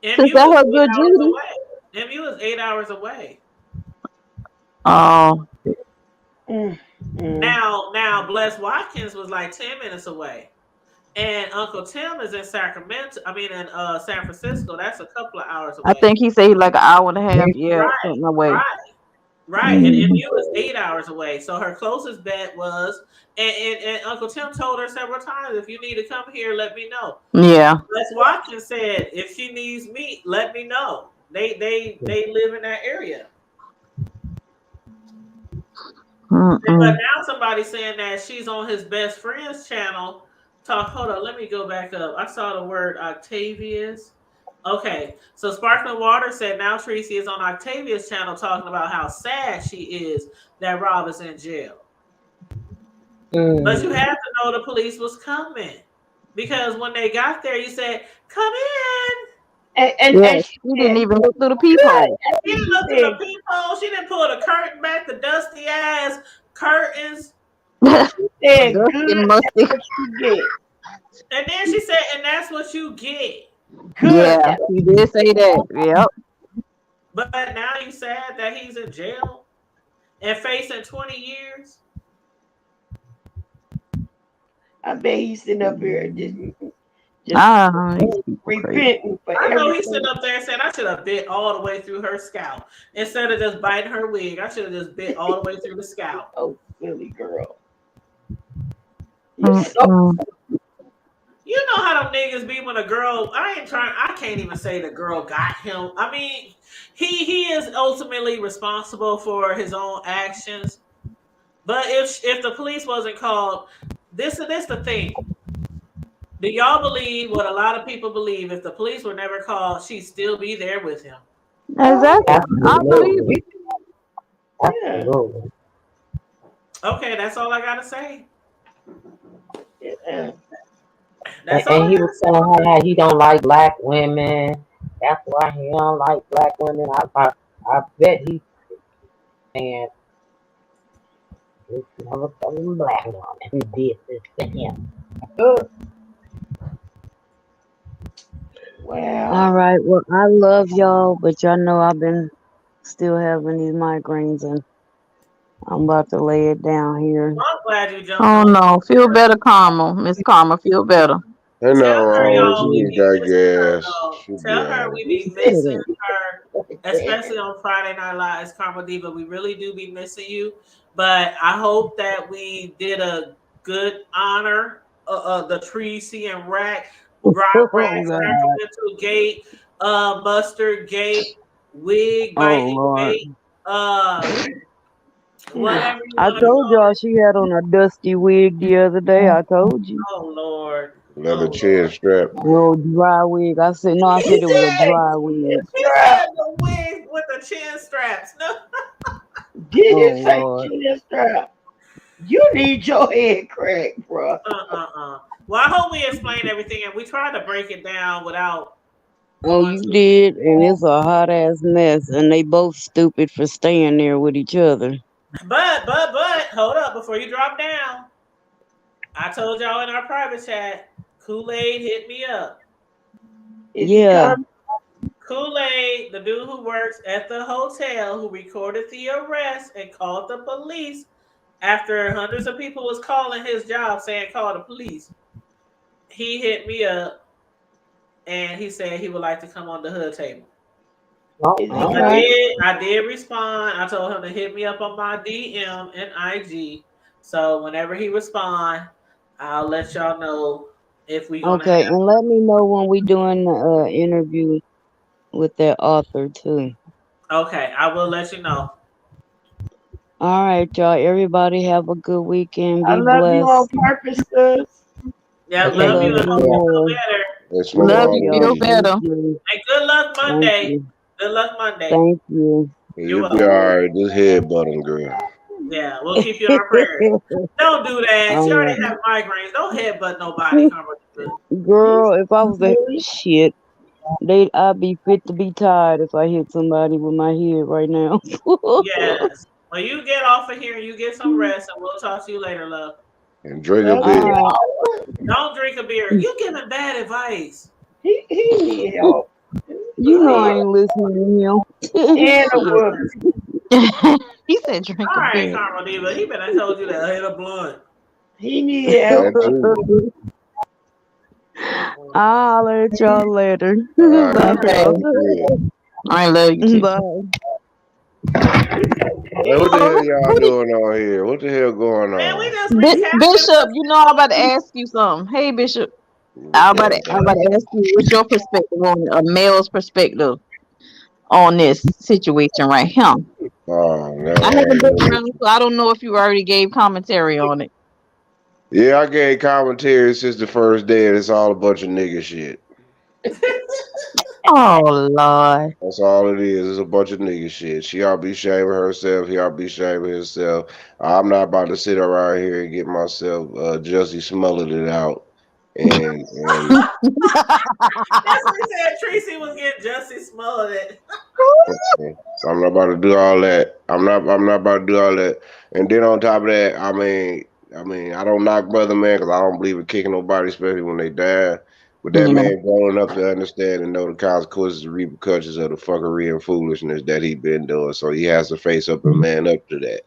MU that her was good duty. MU is 8 hours away. Oh. Now Bless Watkins was like 10 minutes away. And Uncle Tim is in Sacramento. I mean, in San Francisco. That's a couple of hours away. I think he said like an hour and a half. Yeah, something away. Right. And MU is 8 hours away. So her closest bet was, and Uncle Tim told her several times, if you need to come here, let me know. Yeah. Les Watkins said, if she needs meat, let me know. They live in that area. But now somebody's saying that she's on his best friend's channel. Hold on, let me go back up. I saw the word Octavius. Okay, so Sparkling Water said now Treecey is on Octavia's channel talking about how sad she is that Rob is in jail. But you have to know the police was coming. Because when they got there, you said, "Come in." Yeah, she didn't even look through the peephole. She didn't look through the peephole. She didn't pull the curtain back, the dusty ass curtains. Said Dusty good. musty. That's what you get. And then she said, "And that's what you get." Good. Yeah, she did say that. Yep. But now you sad that he's in jail and facing 20 years. I bet he's sitting up here just These people crazy. repenting for I know he's everything. sitting up there saying, "I should have bit all the way through her scalp instead of just biting her wig. I should have just bit all the way through the scalp." Oh, silly girl. You know how them niggas be when a girl. I can't even say the girl got him. I mean, he is ultimately responsible for his own actions. But if the police wasn't called, this the thing. Do y'all believe what a lot of people believe? If the police were never called, she'd still be there with him. Exactly. I believe it. Absolutely. Okay, that's all I gotta say. Yeah. That's all. And he was telling her how he don't like black women. That's why he don't like black women. I bet he's saying this motherfucking black woman who did this to him. Wow. All right. Well, I love y'all, but y'all know I've been still having these migraines, and I'm about to lay it down here. Well, I'm glad you jumped Oh on. no, feel better, Karma. Miss Karma, feel better. Ain't Tell nothing her, wrong with y'all, you. we Need be that missing her, gas. though. She'll be Tell her all we right. be missing her, especially on Friday Night Lives, Karma Diva. We really do be missing you. But I hope that we did a good honor the Treecey and Rack, Sacramento Gate, Mustard Gate, Wig Oh Biting Lord! Gate, whatever you I want to told call y'all it. she had on a dusty wig the other day. I told you. Oh Lord. Leather Oh chin Lord. strap. No dry wig. I said no. I He said it was a said dry wig. he said the wig with the chin straps. No. Did Oh it say Lord! chin strap? You need your head cracked, bro. Well, I hope we explained everything and we tried to break it down without Oh, going you too. did, and it's a hot ass mess, and they both stupid for staying there with each other. But hold up before you drop down. I told y'all in our private chat, Kool-Aid hit me up. Is he Yeah. coming? Kool-Aid, the dude who works at the hotel who recorded the arrest and called the police after hundreds of people was calling his job saying call the police. He hit me up and he said he would like to come on the hood table. Is he All coming? right. I did respond. I told him to hit me up on my DM and IG. So whenever he respond, I'll let y'all know if we gonna Okay, have. and let me know when we doing the interview with that author too. Okay, I will let you know. All right, y'all. Everybody have a good weekend. I Be love you on blessed. purpose, sis. Yeah, I love love you and you hope you more. feel better. That's no Love Love you, wrong feel y'all. with you. better. Thank you. And good luck Thank Monday. you. Good luck Monday. Thank you. You're You'll be welcome. all right. This headbutting girl. Yeah, we'll keep you in our prayers. Don't do that. All She already right. have migraines. Don't headbutt nobody, Karma. Girl, if I was a shit, I'd be fit to be tied if I hit somebody with my head right now. Yes. Well, you get off of here and you get some rest, and we'll talk to you later, love. And drink a Love beer. you. All Don't drink a beer. You giving bad advice. He need help. You know I ain't listening to him. And a Shit. woman. He said drink All a right, beer. Karma Diva. He been I told you that hit a blunt. He need help. That too. I'll holler at y'all later. All right. Love Okay. y'all. Good. I love you too. Bye. Hey, what the hell y'all doing on here? What the hell going Man, we on? just recapping. Bishop, you know I'm about to ask you something. Hey Bishop, What's up? I'm about to ask you what's your perspective on a male's perspective on this situation right here. Oh, no. I haven't been around, so I don't know if you already gave commentary on it. Yeah, I gave commentary since the first day, and it's all a bunch of nigga shit. Oh Lord. That's all it is. It's a bunch of nigga shit. She ought to be shaming herself. He ought to be shaming himself. I'm not about to sit around here and get myself Jussie Smollett it out. And That's what he said. Treecey was getting Jussie Smollett. I'm not about to do all that. I'm not about to do all that. And then on top of that, I don't knock brother man because I don't believe in kicking nobody, especially when they die. But that Yeah. man grown enough to understand and know the consequences and repercussions of the fuckery and foolishness that he been doing. So he has to face up and man up to that.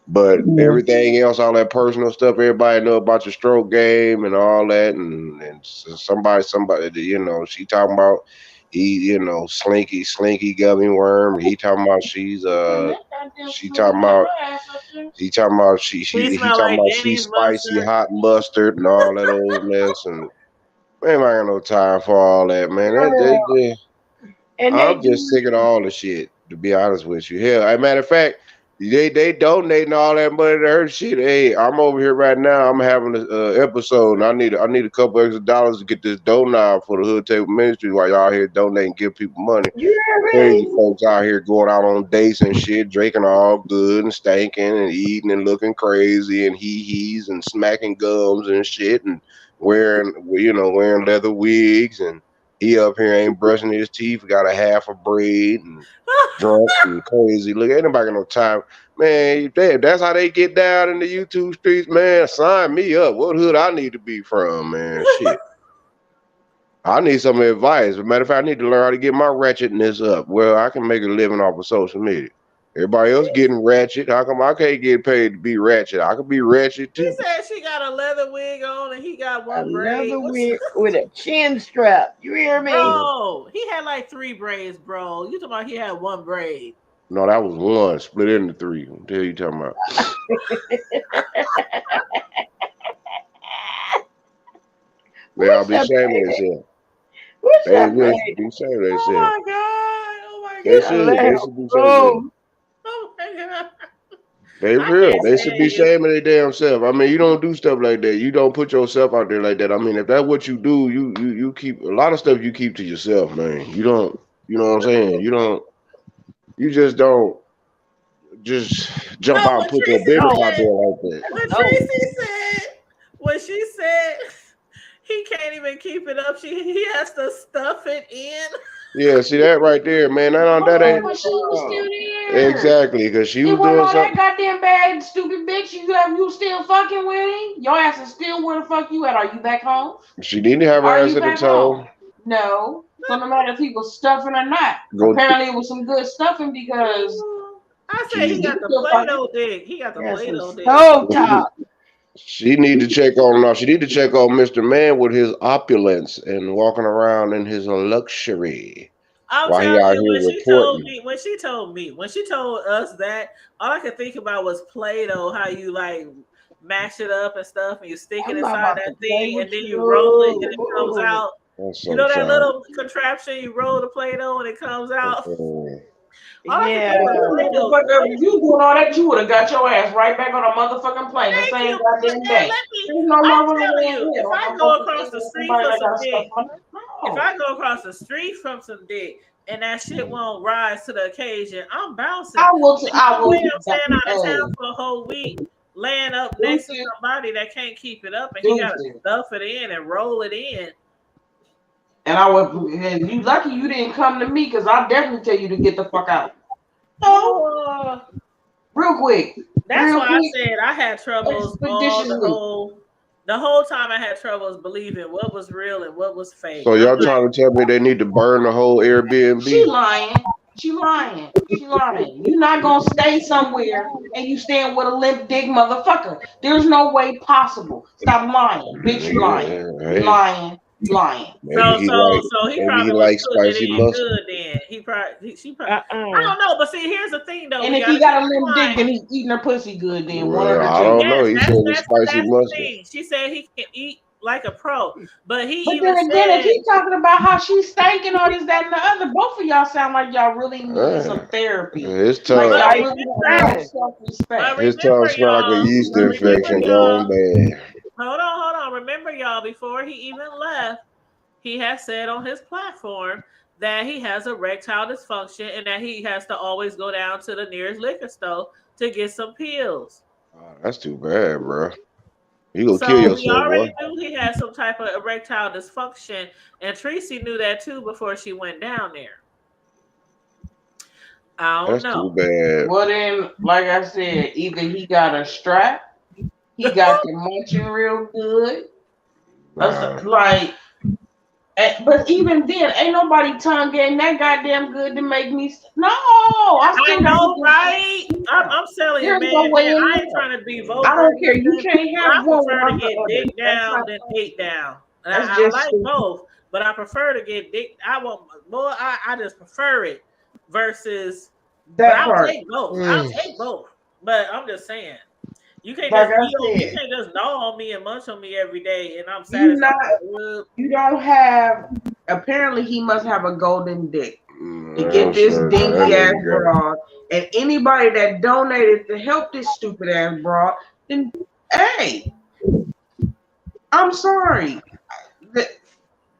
But Yeah. everything else, all that personal stuff, everybody know about your stroke game and all that, and somebody, she talking about slinky gummy worm. He talking about he talking about He he smell talking like about she's Denny's spicy mustard. hot mustard and all that old mess. And man, I ain't got no time for all that, man. And they I'm just do. sick of all the shit, to be honest with you. Hell, as a matter of fact, they donating all that money to her shit. Hey, I'm over here right now. I'm having an episode, and I need a couple extra dollars to get this dough for the Hood Table Ministry while y'all here donating, give people money. You hear Crazy me? folks out here going out on dates and shit, drinking all good and stinking and eating and looking crazy and hee-hees and smacking gums and shit and wearing leather wigs, and he up here ain't brushing his teeth, got a half a braid and drunk and crazy. Look, ain't nobody got no time. Man, that's how they get down in the YouTube streets, man. Sign me up. What hood I need to be from, man? Shit. I need some advice. As a matter of fact, I need to learn how to get my ratchetness up where I can make a living off of social media. Everybody else getting ratchet. How come I can't get paid to be ratchet? I could be ratchet He too. said she got a leather wig on and he got one braid. Another weird with a chin strap. You hear me? Bro, he had like 3 braids, bro. You talking about he had one braid? No, that was one split into three. What the hell you talking about? Man, I'll What's be up, shaming baby? themselves. What's They up, really baby? should be shaming Oh themselves. my god! Oh my They god! should. Let They him should be shaming. go. Oh my god! They I real. can't They should stand be you. shaming their damn self. I mean, you don't do stuff like that. You don't put yourself out there like that. I mean, if that's what you do, you keep a lot of stuff you keep to yourself, man. You don't. You know what I'm saying? You don't. You just don't just jump No, out and what put your Tracy business No, out said. there like that. What no. Tracy said. When she said he can't even keep it up, he has to stuff it in. Yeah, see that right there, man. That Oh, ain't but she was still there. exactly because she It was wasn't doing all that something. goddamn bad, stupid bitch. You still fucking with him? Your ass is still where the fuck you at? Are you back home? She need to have her Are ass you at the back home? toe. No. So no matter if he was stuffing or not, Go. apparently it was some good stuffing because I said he She got he the still fucking. Play-Doh dick. He got the That's some Play-Doh dick. stove top. She need to check on. No, she need to check on Mr. Man with his opulence and walking around in his luxury I'm while he telling out you, here reporting. when she told us that, all I could think about was Play-Doh, how you like mash it up and stuff, and you stick it I'm not inside about that to play thing, and with then you roll it, and it comes you. out. That's You so know that childish. little contraption you roll the Play-Doh and it comes out. Mm. All I could Yeah. think was Play-Doh. Motherfucker, if you doing all that, you would have got your ass right back on a motherfucking plane the Thank same you. But goddamn then day. let me. There's no I'm motherfucking telling way in you, here. if I'm I not go fucking across thing the with street somebody for that some got stuff dick, on it. if No. I go across the street from some dick, and that shit won't rise to the occasion, I'm bouncing. Ain't I no way will, I'm staying out of hey, town for a whole week, laying up next to deuces, somebody that can't keep it up, and he got to deuces. stuff it in and roll it in. And and you lucky you didn't come to me because I definitely tell you to get the fuck out. No, Oh, real quick, that's real why I quick, said I had troubles all expeditiously. the whole time. I had troubles believing what was real and what was fake. So I'm y'all like, trying to tell me they need to burn the whole She Airbnb? lying. She lying. She lying. You not gonna stay somewhere and you staying with a limp dick motherfucker. There's no way possible. Stop lying. Bitch, you lying. Yeah, You hey, lying. You lying. so he maybe he probably was like putting it spicy in mustard. good. Then she probably. I Uh-uh. don't know, but see, here's the thing though. And We if got he to keep got a in limp dick, mind. then he's eating her pussy good, then one of Well, the I two. don't know. Yes, He said it's spicy that's the mustard. thing. She said he can eat like a pro, but he But even then again, if said, he talking about how she's stinking all this, that, and the other, both of y'all sound like y'all really need Uh, some therapy. his Like tongue, but y'all really have no remember, Yes. self-respect. his tongue smell like a yeast infection gone bad. hold on. Remember y'all, before he even left, he had said on his platform that he has erectile dysfunction and that he has to always go down to the nearest liquor store to get some pills. That's too bad, bro. You gonna kill So we yourself, boy. already knew he had some type of erectile dysfunction, and Treecey knew that too before she went down there. I don't That's too know. bad. Well then, like I said, either he got a strap, he got the munching real good. Nah. Like, but even then, ain't nobody tongue getting that goddamn good to make me. No, I I still know, got right? I'm telling you, There's man, no way man. in I ain't hell. trying to be I vulgar or don't care. You nothing, can't but I have one prefer to without the get other. dick That's down not. than dick down. And That's I just like stupid. both, but I prefer to get dick. I want more. I just prefer it versus. But That I'll part. take both. I'll take both. But I'm just saying, you can't Like just I be on. You said, can't just gnaw on me and munch on me every day, and I'm you satisfied. not. You don't have. Apparently, he must have a golden dick to get I'm this sure that dinky ass nigga got. broad. And anybody that donated to help this stupid ass broad, then hey, I'm sorry.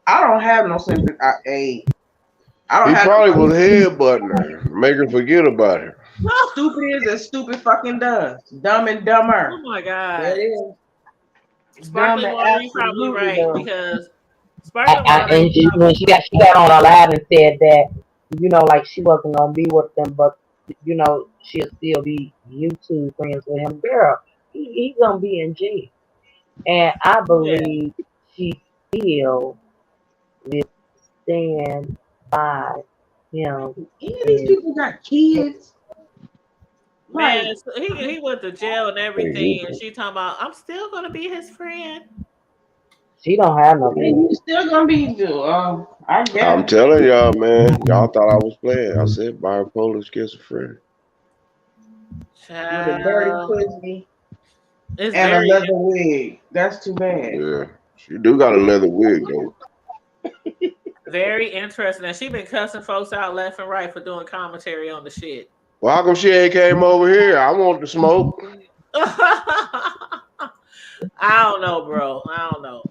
I don't have no sympathy. I don't He have probably no was headbutting her, make her forget about her. stupid is as stupid fucking does. Dumb and dumber. Oh my That god. is dumb Sparkling and water, you're probably absolutely right dumb. because sparkling water is And when she got on her live and said that, like she wasn't gonna be with them, but she'll still be YouTube friends with him. Girl, he's gonna be in jail, and I yeah. believe she still will stand by him. Any of these people got kids. Man, Like, so he went to jail and everything, and she talking about I'm still gonna be his friend. She don't have no and kids. you still gonna be I I'm guess. telling y'all, man. Y'all thought I was playing. I said bipolar schizophrenic. With a dirty Child, pussy it's and a very leather wig. That's too bad. Yeah, she do got a leather wig though. very interesting. And she been cussing folks out left and right for doing commentary on the shit. Well, how come she ain't came over here? I want to smoke. I don't know, bro. I don't know.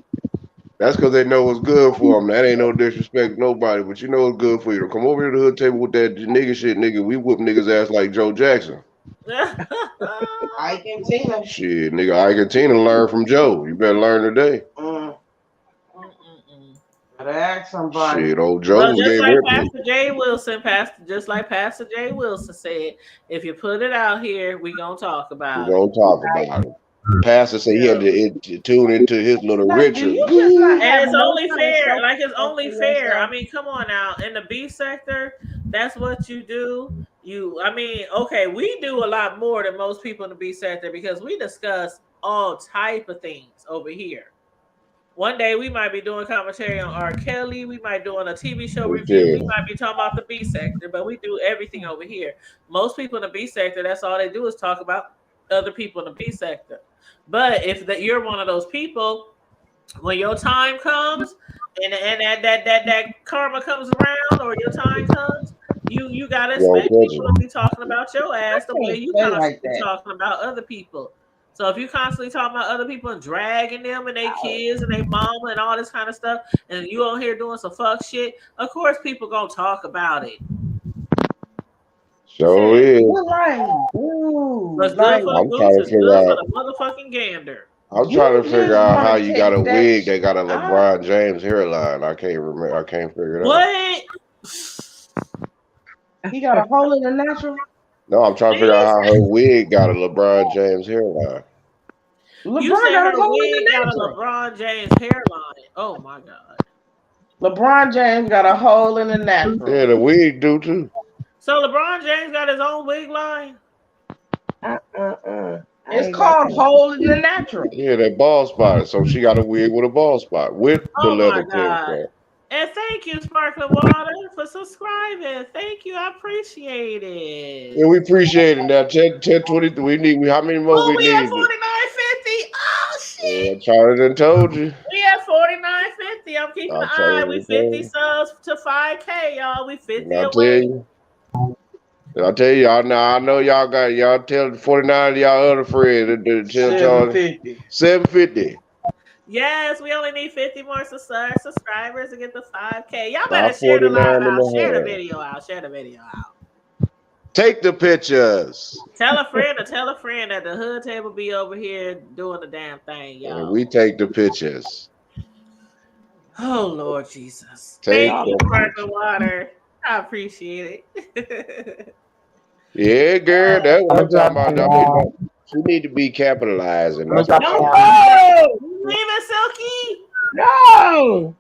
That's because they know what's good for them. That ain't no disrespect to nobody, but you know it's good for you to come over here to the hood table with that nigga shit, nigga. We whoop niggas ass like Joe Jackson. I can see them. Shit, nigga, I can Tina learn from Joe. You better learn today. Gotta ask somebody. Shit, old Joe Well, was just gave like everything. Pastor Jay Wilson, Pastor Jay Wilson said, if you put it out here, we gonna talk We about it. gonna talk about it. Pastor said he had to tune into his little Like, do ritual. you just not And have it's no only kind of fair. Like it's self-respect only for fair. I yourself? mean, come on now. In the B sector, that's what you do. I mean, okay, we do a lot more than most people in the B sector because we discuss all type of things over here. One day we might be doing commentary on R. Kelly. We might doing a TV show review. We Yeah. might be talking about the B sector, but we do everything over here. Most people in the B sector, that's all they do is talk about other people in the B sector. But if you're one of those people, when your time comes and that karma comes around or your time comes, you gotta You don't expect catch people it. to be talking about your ass the way Can't you play like constantly that. talking about other people. So if you constantly talking about other people and dragging them and their kids and their mama and all this kind of stuff, and you on here doing some fuck shit, of course people gonna talk about it. So Shit. is. You're right. Ooh, What's good like for the I'm trying goose to is figure good for out. the motherfucking gander. I'm you trying to figure just out want how to you got a take that. wig that got a I, LeBron James hairline. I can't remember. I can't figure it out. What? he got a hole in the natural. No, I'm trying to figure out how her wig got a LeBron James hairline. You LeBron said got a her hole in wig the got a natural. LeBron James hairline. Oh my god. LeBron James got a hole in the natural. Yeah, the wig do too. So LeBron James got his own wig line? It's called hole in the natural. Yeah, that bald spot. So she got a wig with a bald spot with the Oh leather my tip. god. And thank you, Sparkling Water, for subscribing. Thank you. I appreciate it. Yeah, we appreciate it. Now 10, 23. We need how many more Oh, we we at need? 49.50. Oh Yeah, shit. Charlie done told you. We at 49.50. I'm keeping an eye. Charlie We done told 50 you. subs to 5K, y'all. We 50 And I tell away. you. And I tell y'all now, I know y'all tell 49 of y'all other friends to tell Charlie 750. 750. Yes, we only need 50 more subscribers to get the 5K. Y'all better About share the live 49 out. and Share the a half. video out. Share the video out. Take the pictures. Tell a friend that the hood table be over here doing the damn thing, And y'all. we take the pictures. Oh, Lord Jesus. Take Thank you, the Sparkling pictures. Water. I appreciate it. Yeah, girl, that's what I'm I'm gonna drop talking you about. now. She need to be capitalizing. I'm gonna That's what drop No, you I'm down. saying. No, you leaving, Silky? no.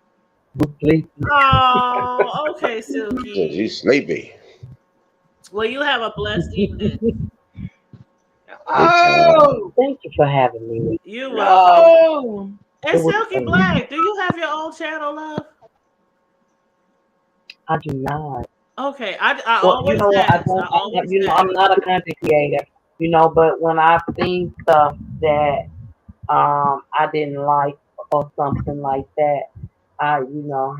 Please. Oh, okay, Said Silky. she's sleepy. Well, you have a blessed evening. They tired. Oh, thank you for having me. You're welcome. No, And it was Silky fun. Black, do you have your own channel, love? I do not. Okay, I Well, you always know what? I ask. don't. I always You know, ask. I'm not a content creator. You know, but when I've seen stuff that I didn't like or something like that, I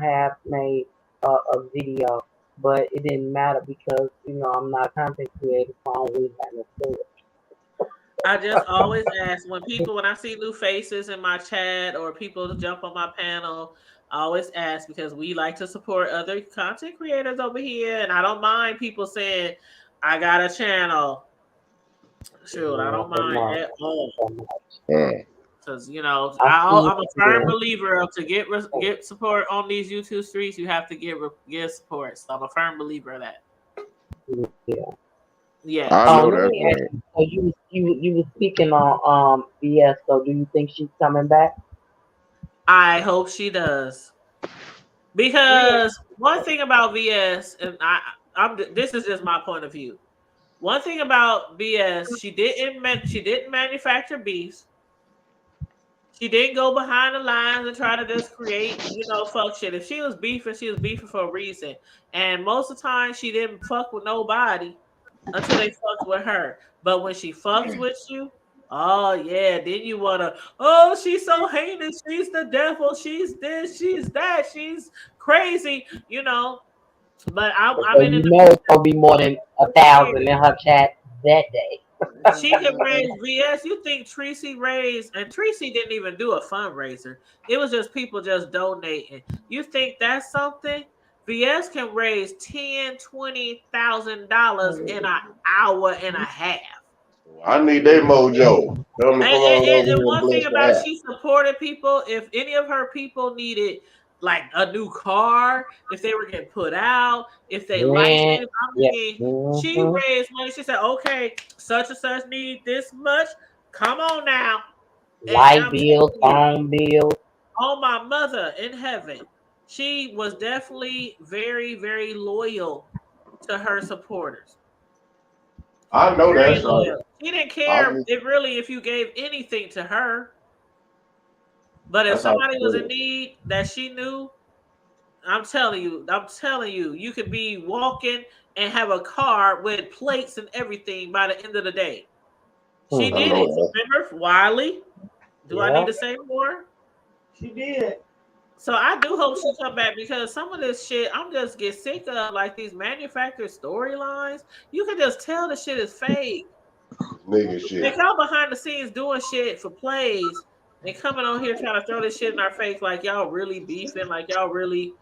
have made a video, but it didn't matter because I'm not a content creator, so I don't really have no say. I just always ask when I see new faces in my chat or people jump on my panel. I always ask because we like to support other content creators over here, and I don't mind people saying, "I got a channel." Shoot, I Yeah, don't but mind no, at all. so much. Because I see I'm a you firm there. believer of to get support on these YouTube streets, you have to get support. So I'm a firm believer of that. Yeah. I Yes, know Let that's me ask right. you. So you were speaking on BS. So do you think she's coming back? I hope she does. Because one thing about VS, and this is just my point of view. One thing about BS, she didn't manufacture beefs. She didn't go behind the lines and try to just create, fuck shit. If she was beefing for a reason. And most of the time, she didn't fuck with nobody until they fucked with her. But when she fucks with you, oh yeah, then you wanna, oh, she's so heinous, she's the devil, she's this, she's that, she's crazy, But I'm So in you the know it's gonna be more than here. 1,000 in her chat that day. She can raise VS. You think Treecey raised, and Treecey didn't even do a fundraiser. It was just people just donating. You think that's something? VS can raise $10,000, $20,000 in an hour and a half. I need that mojo. Tell them to come on over And here and one thing bless about it, the app. she supported people. If any of her people needed like a new car, if they were getting put out, if they license, Rent, yeah. she Hmm. raised money. She said, "Okay, such and such need this much. Come on now." And Light I'm bills, telling you, phone bills. oh my mother in heaven, she was definitely very, very loyal to her supporters. I know Very that's right. loyal. She didn't I care mean, if you gave anything to her. But if that's how somebody she was in feels. need that she knew, I'm telling you, you could be walking and have a car with plates and everything by the end of the day. She Hmm. I did know it. that. Remember Wiley? Do I need Yeah. to say more? She did. So I do hope she come back because some of this shit I'm just get sick of, like these manufactured storylines. You can just tell the shit is fake. Nigga Like shit. y'all behind the scenes doing shit for plays and coming on here trying to throw this shit in our face like y'all really beefing, like y'all really,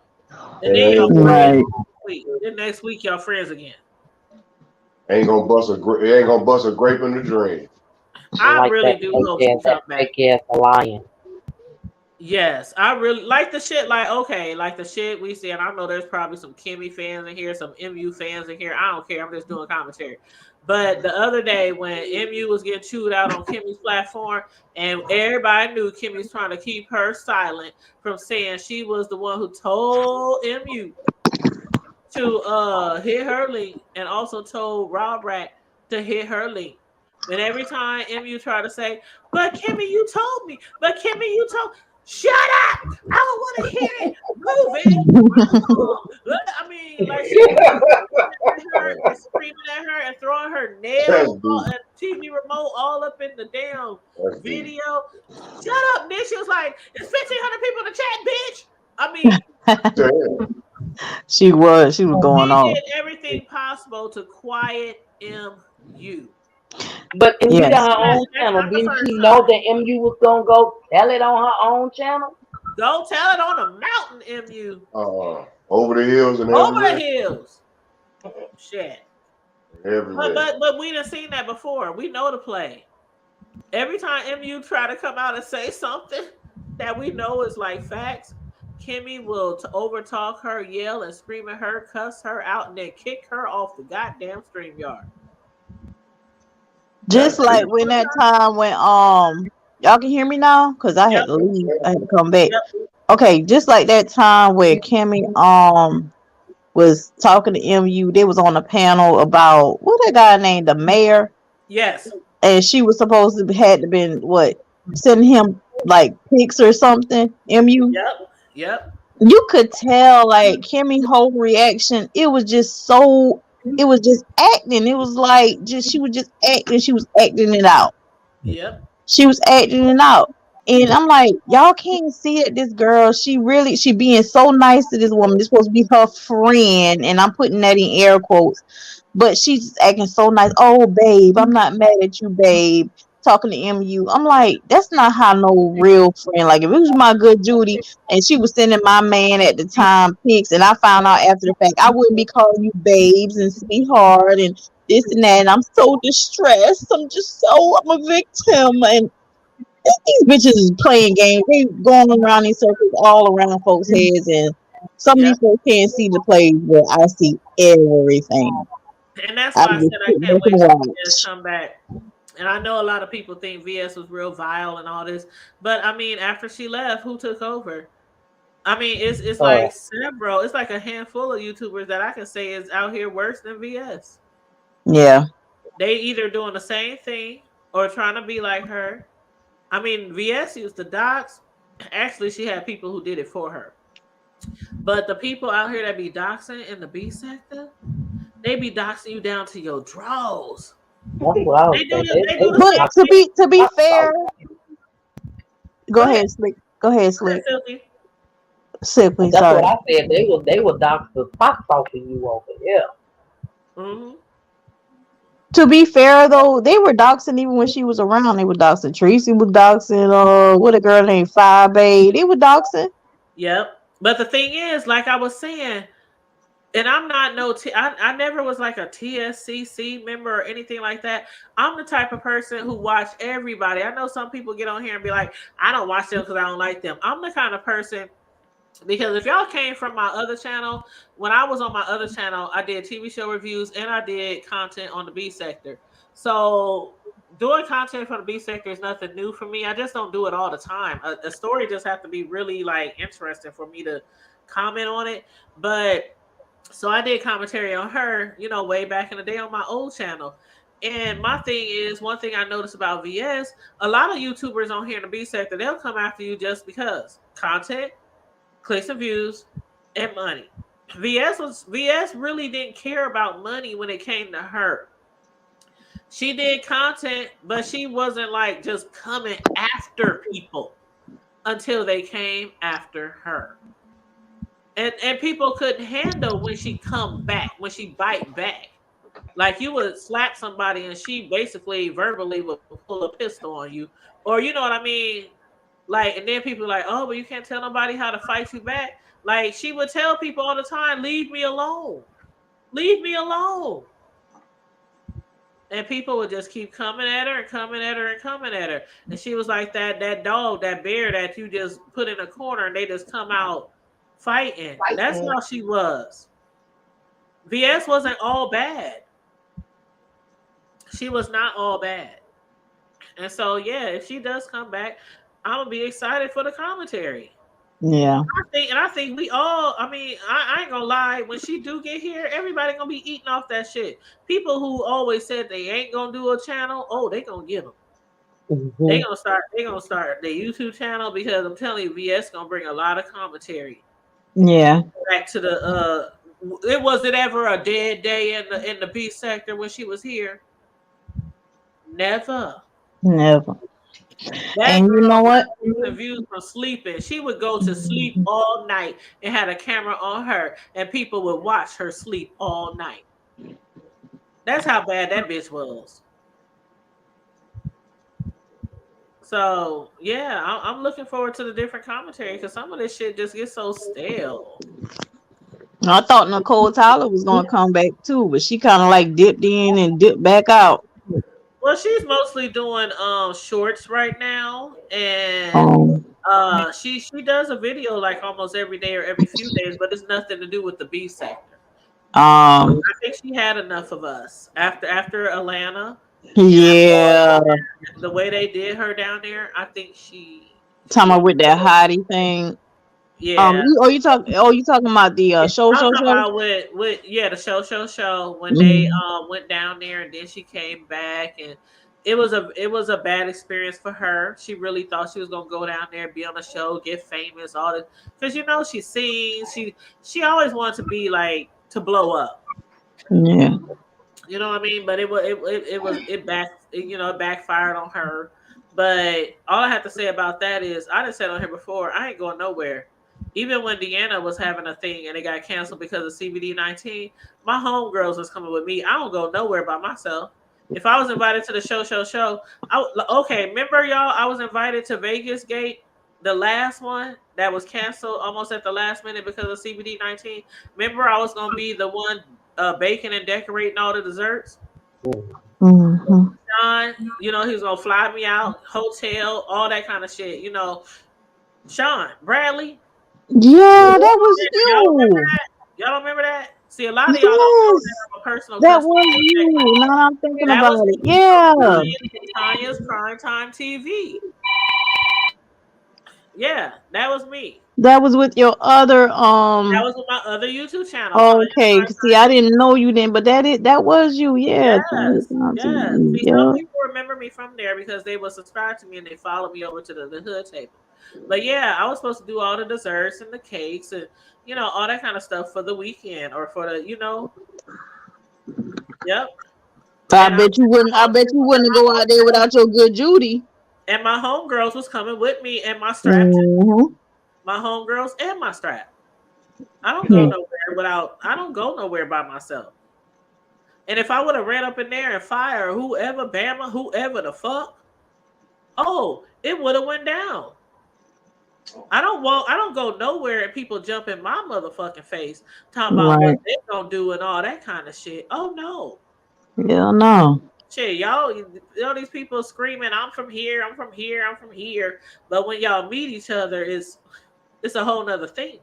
and then y'all It friends Right. next week. Then next week y'all friends again. ain't gonna bust a grape in the drain. I Like really do hope she come that back. fake ass lion. Yes, I really like the shit. Like, okay, like the shit we see, and I know there's probably some Kimmy fans in here, some MU fans in here. I don't care. I'm just doing commentary. But the other day when MU was getting chewed out on Kimmy's platform, and everybody knew Kimmy's trying to keep her silent from saying she was the one who told MU to hit her link, and also told Rob Rat to hit her link. And every time MU tried to say, "But Kimmy, you told me," but Kimmy, you told. Shut up! I don't want to hear it. Move it. I mean, like she was at her and screaming at her and throwing her That's nails deep. and TV remote all up in the damn That's deep. video. Shut up, bitch. She was like, "It's 1,500 people in the chat, bitch." I mean, Damn. She was going she off. did everything possible to quiet MU. But and you Yes. got her own That's channel. not the Didn't first she know time. that MU was gonna go tell it on her own channel? Go tell it on a mountain, MU. Over the hills and Over the everywhere. hills. Shit. But Everywhere. but but we done seen that before. We know the play. Every time MU try to come out and say something that we know is like facts, Kimmy will overtalk her, yell and scream at her, cuss her out, and then kick her off the goddamn stream yard. Just That's Every like it. when single that time. time when y'all can hear me now? Cause I had Yep. to leave. I had to come back. Yep. Okay, just like that time where Kimmy was talking to MU, they was on a panel about what that guy named the mayor, Yes. and she was supposed to had to been what sending him like pics or something. MU, Yep. Yep. you could tell like Kimmy whole reaction. It was just acting. It was like just she was just acting. She was acting it out. Yep. She was acting it out. And I'm like, y'all can't see it. This girl, she being so nice to this woman. This supposed to be her friend, and I'm putting that in air quotes. But she's just acting so nice. Oh, babe, I'm not mad at you, babe. Talking to MU. I'm like, that's not how no real friend. Like, if it was my good Judy and she was sending my man at the time pics, and I found out after the fact, I wouldn't be calling you babes and sweetheart and this and that. And I'm so distressed. I'm a victim. And these bitches is playing games. They going around in circles all around folks' heads, and some of Yep. these folks can't see the plays, but I see everything. And that's I'm why I just said I sitting can't there to wait till VS watch. come back. And I know a lot of people think VS was real vile and all this, but I mean, after she left, who took over? I mean, it's like Oh, several. It's like a handful of YouTubers that I can say is out here worse than VS. Yeah, They either doing the same thing or trying to be like her. I mean, VS used to dox. Actually, she had people who did it for her. But the people out here that be doxing in the B sector, they be doxing you down to your drawers. that's what I was They do saying. the they do the but same thing. to be fair, Go go ahead. ahead, sleep. Go ahead, Go ahead, sleep. Silky. Simply That's what sorry. I said. They were doctor socks off of you over here. Mm-hmm. To be fair though, they were doxing even when she was around. They were doxing. Treecey was doxing. What a girl named Five Bay. They were doxing. Yep. But the thing is, like I was saying, and I'm not I never was like a TSCC member or anything like that. I'm the type of person who watch everybody. I know some people get on here and be like, I don't watch them because I don't like them. I'm the kind of person because if y'all came from my other channel, when I was on my other channel, I did TV show reviews and I did content on the B sector. So doing content for the B sector is nothing new for me. I just don't do it all the time. A story just have to be really like interesting for me to comment on it. But so I did commentary on her, way back in the day on my old channel. And my thing is, one thing I noticed about VS, a lot of YouTubers on here in the B sector, they'll come after you just because content, clicks and views, and money. VS really didn't care about money when it came to her. She did content, but she wasn't like just coming after people until they came after her. And people couldn't handle when she come back, when she bite back. Like you would slap somebody and she basically verbally would pull a pistol on you. Or you know what I mean? Like, and then people are like, oh, but you can't tell nobody how to fight you back. Like she would tell people all the time, leave me alone. Leave me alone. And people would just keep coming at her and coming at her and coming at her. And she was like that dog, that bear that you just put in a corner and they just come out fighting. That's how she was. VS wasn't all bad. She was not all bad. And so yeah, if she does come back, I'm gonna be excited for the commentary. Yeah. I think we all. I mean, I ain't gonna lie. When she do get here, everybody gonna be eating off that shit. People who always said they ain't gonna do a channel, oh, they gonna get them. They Hmm. gonna start. They gonna start their YouTube channel because I'm telling you, VS gonna bring a lot of commentary Yeah. back to the. It was it ever a dead day in the B sector when she was here? Never. Never. That And you girl know got what? the views from sleeping. She would go to sleep all night and had a camera on her, and people would watch her sleep all night. That's how bad that bitch was. So yeah, I'm looking forward to the different commentary because some of this shit just gets so stale. I thought Nicole Tyler was gonna come back too, but she kind of like dipped in and dipped back out. Well, she's mostly doing shorts right now, and Um, she does a video like almost every day or every few days, but it's nothing to do with the beef sector. um, I think she had enough of us after Atlanta, and yeah, the way they did her down there. I think talking she about with that hottie thing. yeah. You talking about the I'm talking about with yeah the show when they Mhm. went down there and then she came back and it was a bad experience for her. She really thought she was gonna go down there, be on the show, get famous, all this because you know she sings. She always wanted to be like to blow up. Yeah, You know what I mean? But it backfired on her. But all I have to say about that is I done said on here before, I ain't going nowhere. Even when Deanna was having a thing and it got canceled because of CBD-19, my homegirls was coming with me. I don't go nowhere by myself. If I was invited to the show, okay, remember y'all, I was invited to Vegas Gate, the last one that was canceled almost at the last minute because of CBD-19. Remember I was gonna be the one baking and decorating all the desserts. hmm, Sean, you know, he was gonna fly me out, hotel, all that kind of shit. You know, Sean Bradley. yeah, that was Y'all remember you. that? Y'all don't remember that? See, a lot of y'all don't know that Yes, I'm a personal that customer. was you. Now I'm thinking That was about it. me from Yeah, Tanya's PrimeTime TV. Yeah, that was me. that was with your other That was with my other YouTube channel, Tanya's Okay, see, PrimeTime I TV. didn't know you then, but that was you, yeah. Yes, yes. See, some Yeah. people remember me from there because they were subscribed to me and they followed me over to the hood table. But yeah, I was supposed to do all the desserts and the cakes and you know all that kind of stuff for the weekend or for the yep. I And I bet you wouldn't. I bet you wouldn't go out there without your good Judy. and my homegirls was coming with me and my strap too. Mm-hmm. My homegirls and my strap. I don't go nowhere without. I don't go nowhere by myself. And if I would have ran up in there and fired whoever, Bama, whoever the fuck, oh, it would have went down. I don't go nowhere and people jump in my motherfucking face talking about what Right. they gonna do and all that kind of shit. Oh no. Yeah, no. Shit, y'all these people screaming, I'm from here, I'm from here, I'm from here. But when y'all meet each other, it's a whole nother thing.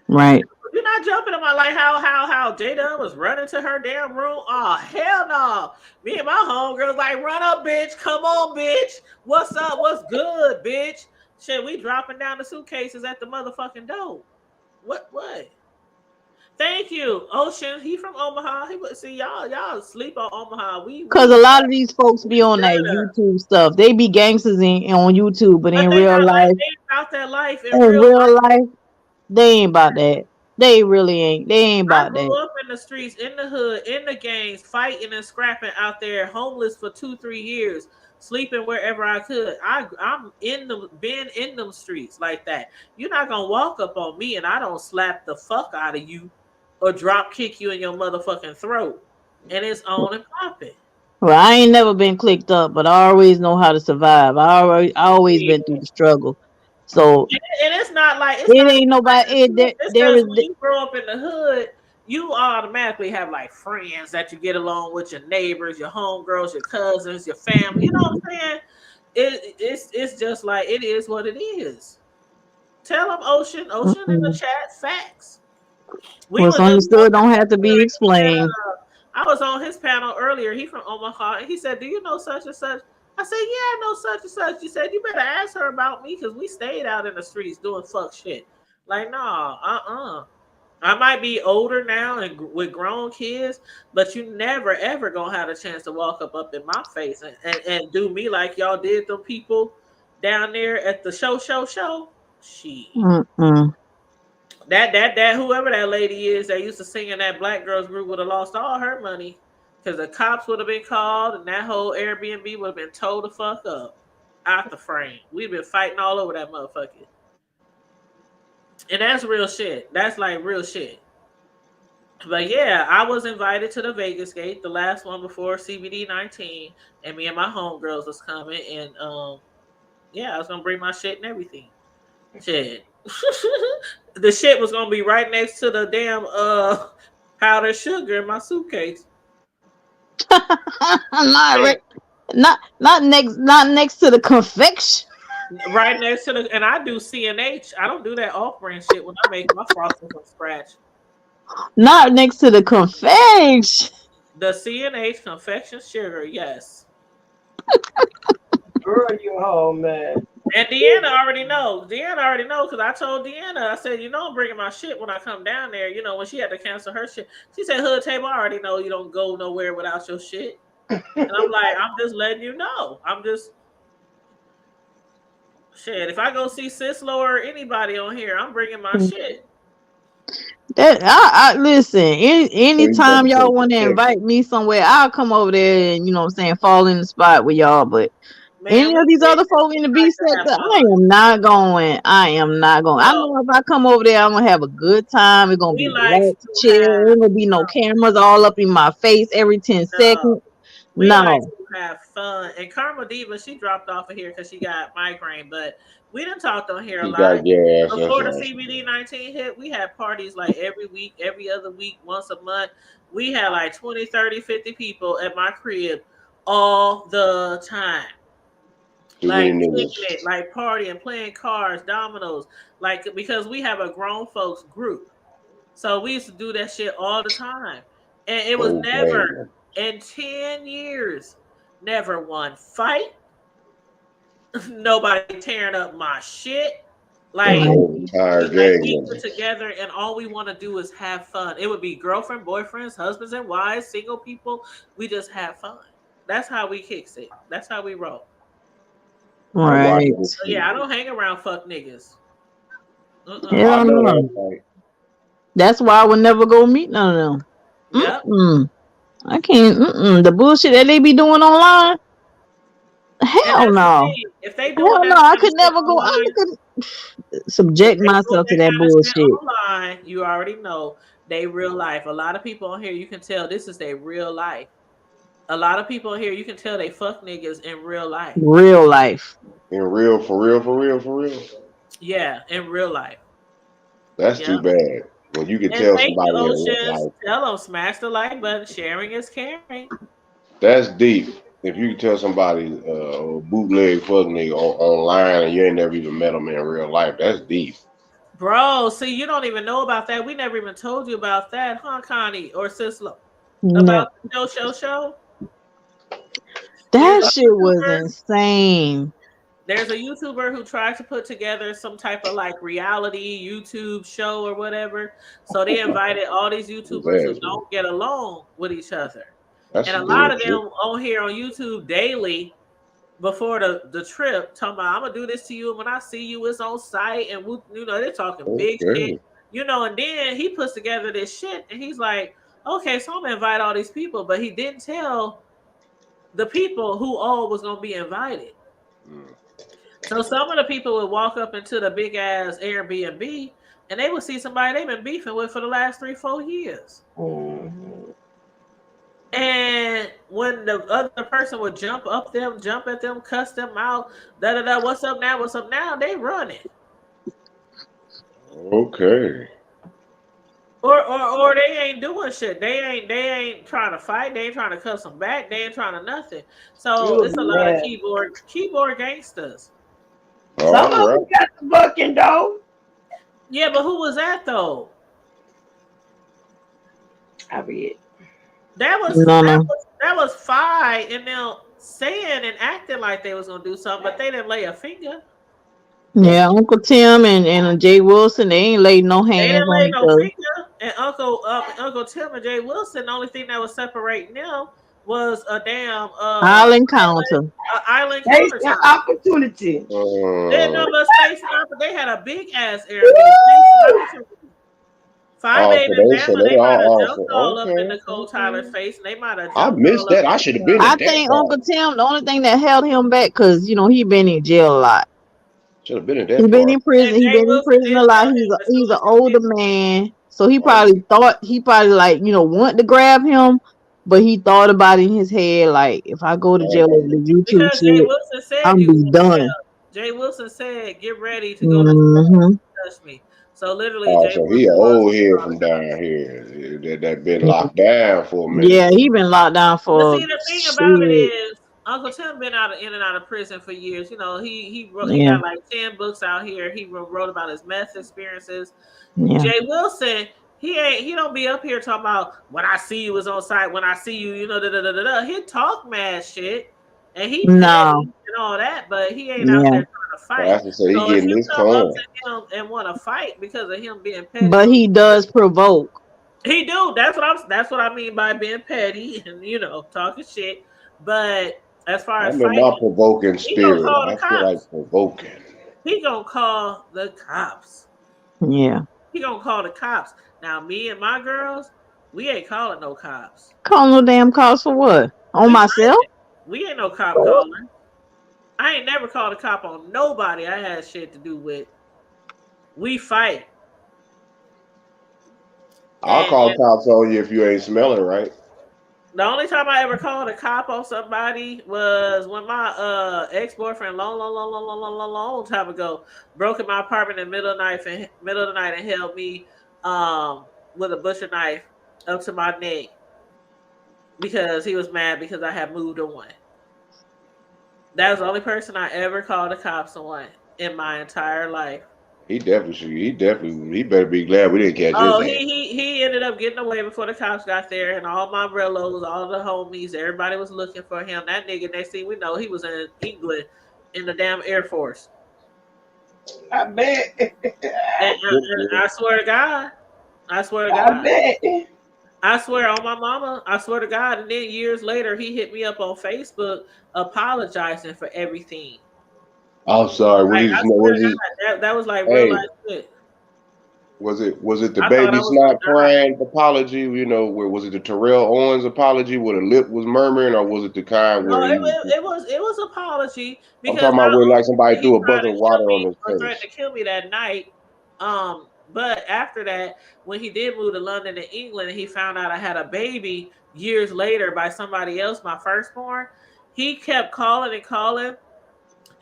Right. You're not jumping in my like how Jada was running to her damn room. Oh hell no. Me and my homegirls like run up, bitch. Come on, bitch. What's up? What's good, bitch? Shit, we dropping down the suitcases at the motherfucking door. What? Thank you, Ocean. He from Omaha. He would see y'all sleep on Omaha. Cause a lot of these folks be on that Better. YouTube stuff. They be gangsters on YouTube, but But in real life, they about that life in in real real life. life, they ain't about that. They really ain't. They ain't I about that. grew up in the streets, in the hood, in the gangs, fighting and scrapping out there, homeless for 2, 3 years, sleeping wherever I could. I'm been in them streets like that. You're not gonna walk up on me and I don't slap the fuck out of you or drop kick you in your motherfucking throat. And it's on and popping. Well, I ain't never been clicked up, but I always know how to survive. I always Yeah. been through the struggle. So And it's not like it's it not even ain't like nobody. the truth. It's There just is. when you grow up in the hood, you automatically have like friends that you get along with, your neighbors, your homegirls, your cousins, your family. You know what I'm saying? It's just like it is what it is. Tell them Ocean in the Mm-mm. chat facts. We What's was just understood don't have to be explained. I was on his panel earlier. He from Omaha, and he said, "Do you know such and such?" I said, "Yeah, I know such and such." He said, "You better ask her about me because we stayed out in the streets doing fuck shit." Like, nah, I might be older now and with grown kids, but you never ever gonna have a chance to walk up in my face and do me like y'all did them people down there at the show. She Mm-mm. that whoever that lady is that used to sing in that black girls group would have lost all her money because the cops would have been called and that whole Airbnb would have been towed the fuck up out the frame. We've been fighting all over that motherfucker, and that's real shit. That's like real shit. But yeah, I was invited to the Vegas gate, the last one before CBD 19, and me and my homegirls was coming, and yeah, I was gonna bring my shit and everything. Shit. The shit was gonna be right next to the damn powdered sugar in my suitcase. not Shit. re- not next to the confection. Right next to the, and I do CNH. I don't do that off brand shit when I make my frosting from scratch. Not next to the confection. The CNH confection sugar, yes. Girl, you home, man. And Deanna already knows. Deanna already knows because I told Deanna, I said, you know, I'm bringing my shit when I come down there. You know, when she had to cancel her shit, she said, Hood Table, I already know you don't go nowhere without your shit. And I'm like, I'm just letting you know. I'm just shit. If I go see Sislo or anybody on here, I'm bringing my shit. That I listen. So you got Anytime to y'all take want to protection. invite me somewhere, I'll come over there and what I'm saying, fall in the spot with y'all. But Man, any of we these did other this. folk in We the like B to have sector, I fun. am not going. I am not going. I No, know if I come over there, I'm gonna have a good time. It's gonna we be like relaxed, to chill. have Ain't gonna be no cameras all up in my face every 10 no. seconds. We like No. to have fun. And Karma Diva, she dropped off of here because she got migraine, but we done talked on here a You got to lot. get her ass. That's Before the right. CBD 19 hit, we had parties like every week, every other week, once a month. We had like 20, 30, 50 people at my crib all the time. Too many Like kicking niggas. it, like partying, playing cards, dominoes. Like because we have a grown folks group. So we used to do that shit all the time. And it was never Okay. in 10 years, never one fight, nobody tearing up my shit. Like Right. No entire like gang we get members. together and all we want to do is have fun. It would be girlfriend, boyfriends, husbands and wives, single people. We just have fun. That's how we kicks it. That's how we roll. I watch it Right. with So yeah, I people. don't hang around fuck niggas. I Hell know no. that's right. That's why I would never go meet none of them. Yep. Mm-mm. I can't. The bullshit that they be doing online. And Hell that's the no. thing. If they doing Hell no. that I type of could shit never go. I online, could if subject they doing myself to that that kind of shit bullshit. online, you already know they real life. A lot of people on here, you can tell this is their real life. A lot of people on here, you can tell they fuck niggas in real life. Real life. In real, for real, for real, for real. Yeah, in real life. That's Yep. too bad. When you can And tell thank you, somebody in real Oceans. life, Tell them smash the like button. Sharing is caring. that's deep. If you can tell somebody a bootleg fuck nigga online and you ain't never even met them in real life, that's deep. Bro, see, you don't even know about that. We never even told you about that, huh, Connie or Sislo? No, About the show. There's that a shit was YouTuber. insane. There's a YouTuber who tried to put together some type of like reality YouTube show or whatever. So they invited all these His YouTubers who ass, man. don't get along with each other. That's And a some lot of bullshit. them on here on YouTube daily before the trip talking about I'm gonna do this to you and when I see you it's on site and they're talking big shit. Okay. And then he puts together this shit and he's like, okay, so I'm gonna invite all these people, but he didn't tell the people who all was gonna be invited. Mm. So some of the people would walk up into the big ass Airbnb and they would see somebody they've been beefing with for the last 3-4 years. Mhm. And when the other person would jump at them, cuss them out, da da da, what's up now? What's up now? They run it. Okay. Or they ain't doing shit. They ain't trying to fight. They ain't trying to cuss them back. They ain't trying to nothing. So You it's a a lot of mess. keyboard gangsters. Some All of right. them got the bucking though. Yeah, but who was that though? I read. That was No, that no. was that was fine and them saying and acting like they was gonna do something, but they didn't lay a finger. Yeah, Uncle Tim and Jay Wilson, they ain't laid no They hands didn't on lay each no other. finger. And Uncle Tim and Jay Wilson, the only thing that was separating them was a damn I'll encounter. island They got countertop. opportunity. They didn't Uh, know about space and opportunity. They had a big ass Airbnb, space and opportunity. Phi oh, Babe so and they so Bama, they they might have all jumped also all up in okay, Nicole Tyler's okay. face, and they might have I jumped missed all up that. I in should have been I at Tiana. that think Uncle party. Tim, the only thing that held him back, because he been in jail a lot. Should have been at He that been in party. And prison. He Jay been in Wilson prison did a lot. tell him He's a as soon he's an as he older get man. So he Oh, probably thought like, want to grab him, but he thought about it in his head, like, if I go to jail damn. over the YouTube Because Jay shit, Wilson said I'm you be going to done. jail. Jay Wilson said, "Get ready to go to jail. Hmm. Touch me." So literally, Oh, Jay so he an Wilson was old going to head call the from cops. down here that been locked down for a minute. Yeah, he been locked down But for see, the thing about it shit. is, Uncle Tim been in and out of prison for years. He Yeah, got like 10 books out here. He wrote about his meth experiences. yeah. Jay Wilson, he don't be up here talking about when I see you is on site. When I see you, da da da da da. He talk mad shit, and he No, petty and all that, but he ain't out yeah. there trying to So fight. that's to say he So if getting you this come up coin. to him and want to fight because of him being petty, But he does provoke. he do. That's what I mean by being petty and talking shit. But as far as I'm in my fighting, provoking he gonna spirit. call the I feel like cops. provoking. He gonna call the cops. Yeah. He gonna call the cops. Now, me and my girls, we ain't calling no cops. Call no damn calls for what? On We myself? fighting. We ain't no cop caller. I ain't never called a cop on nobody I had shit to do with. We fight. I'll call And cops on you if you ain't smelling right. the only time I ever called a cop on somebody was when my ex boyfriend, long time ago, broke in my apartment in the middle of the night and held me with a butcher knife up to my neck because he was mad because I had moved on. That was the only person I ever called the cops on in my entire life. He definitely should. He better be glad we didn't catch his Oh, ass. he ended up getting away before the cops got there, and all my rellos, all the homies, everybody was looking for him. That nigga, next thing we know, he was in England in the damn Air Force. I bet. And I swear to God, I swear to I God, bet. I swear on my mama, I swear to God. And then years later, he hit me up on Facebook apologizing for everything. I'm sorry. Like I swear to Was it? God, that was like real life Hey, shit. was it the I thought I baby was gonna snot die. crying apology? Where was it the Terrell Owens apology where the lip was murmuring, or was it the kind No, where it, he was? it, it was it was apology I'm because talking not about when like only somebody did he threw a try bucket to of kill water on me his or threaten face. to kill me that night, but after that, when he did move to London and England, and he found out I had a baby years later by somebody else, my firstborn, he kept calling and calling,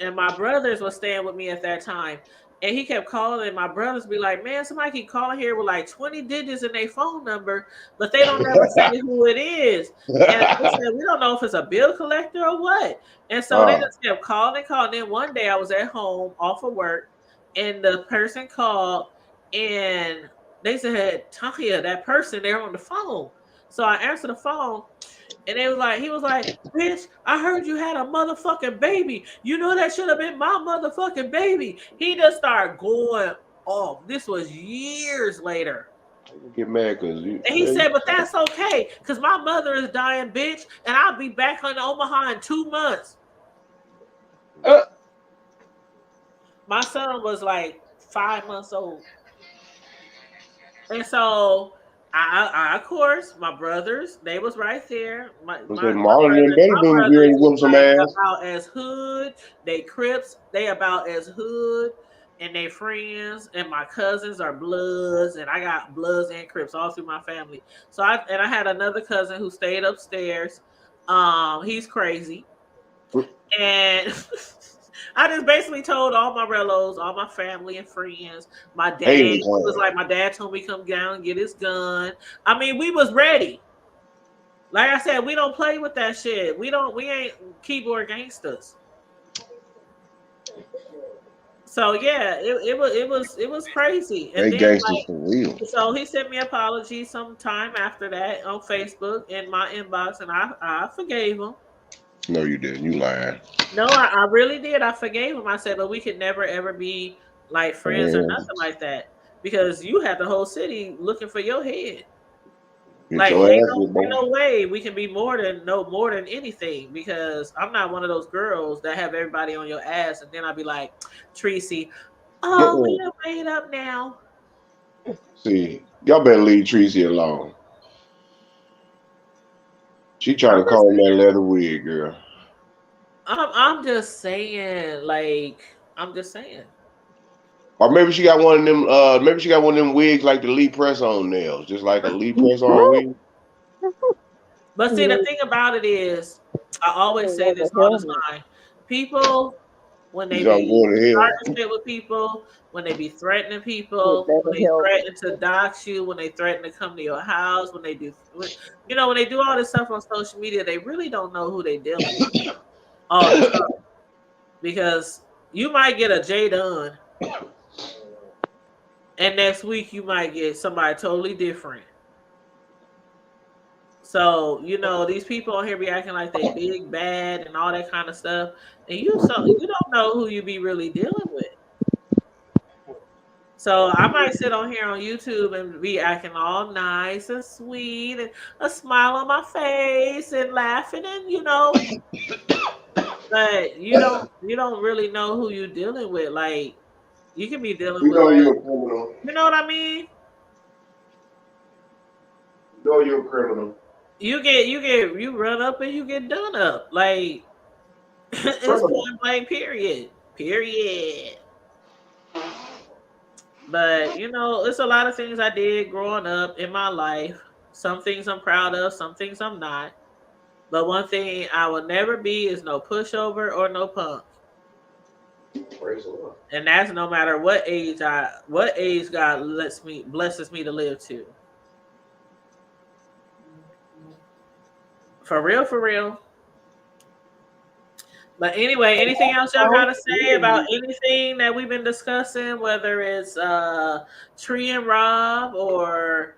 and my brothers were staying with me at that time. And he kept calling, and my brothers be like, "Man, somebody keep calling here with like 20 digits in their phone number, but they don't never say who it is." And they said, "We don't know if it's a bill collector or what." And so they uh, just kept calling and calling. Then one day I was at home off of work, and the person called, and they said, "Tanya, that person, they're on the phone." So I answered the phone, and he was like, "Bitch, I heard you had a motherfucking baby. You know that should have been my motherfucking baby." He just started going off. This was years later. get mad because And he said, "But that's okay, because my mother is dying, bitch, and I'll be back in Omaha in 2 months." Uh, My son was like 5 months old. And so of course, my brothers, they was right there. My I my, said my Marlon and brothers, better my be ready brothers to is whoop some like ass. about as hood. They Crips, they about as hood, and they friends. And my cousins are Bloods, and I got Bloods and Crips all through my family. So I had another cousin who stayed upstairs. He's crazy. And I just basically told all my relos, all my family and friends. My dad Hating was like, clan. my dad told me come down and get his gun. I mean, we was ready. Like I said, we don't play with that shit. We ain't keyboard gangsters. So yeah, it was crazy. And They then gangsters for real. so he sent me an apology sometime after that on Facebook in my inbox, and I forgave him. No, you didn't. You lying. No, I really did. I forgave him. I said, but we could never ever be like friends or nothing Friends. like that because you had the whole city looking for your head. Get Like, your ass with ain't boy. no way we can be more than anything because I'm not one of those girls that have everybody on your ass, and then I'll be like, Treecey, oh, we Mm-mm. are made up now. See, y'all better leave Treecey alone. She trying I'm to just call him that saying. leather wig, girl. I'm just saying. Like, I'm just saying. Or maybe she got one of them. Maybe she got one of them wigs like the Lee press on nails, just like a Lee press on wig. But see, the thing about it is, I always say this all the time. People, when they You know, I'm be going to hell. starting shit with people, when they be threatening people, when they threaten to dox you, when they threaten to come to your house, when they do, when they do all this stuff on social media, they really don't know who they dealing with all the time. Because you might get a J done, and next week you might get somebody totally different. So, these people on here be acting like they big bad and all that kind of stuff. And you don't know who you be really dealing with. So I might sit on here on YouTube and be acting all nice and sweet and a smile on my face and laughing but you don't really know who you're dealing with. Like you can be dealing You with know you're a criminal. you know what I mean? You know you're a criminal. You run up and you get done up. Like it's Criminal. point blank period. Period. But it's a lot of things I did growing up in my life. Some things I'm proud of, some things I'm not. But one thing I will never be is no pushover or no punk. Praise the Lord. And that's no matter what age God blesses me to live to. For real, for real. But anyway, anything else y'all gotta say about anything that we've been discussing, whether it's Tree and Rob or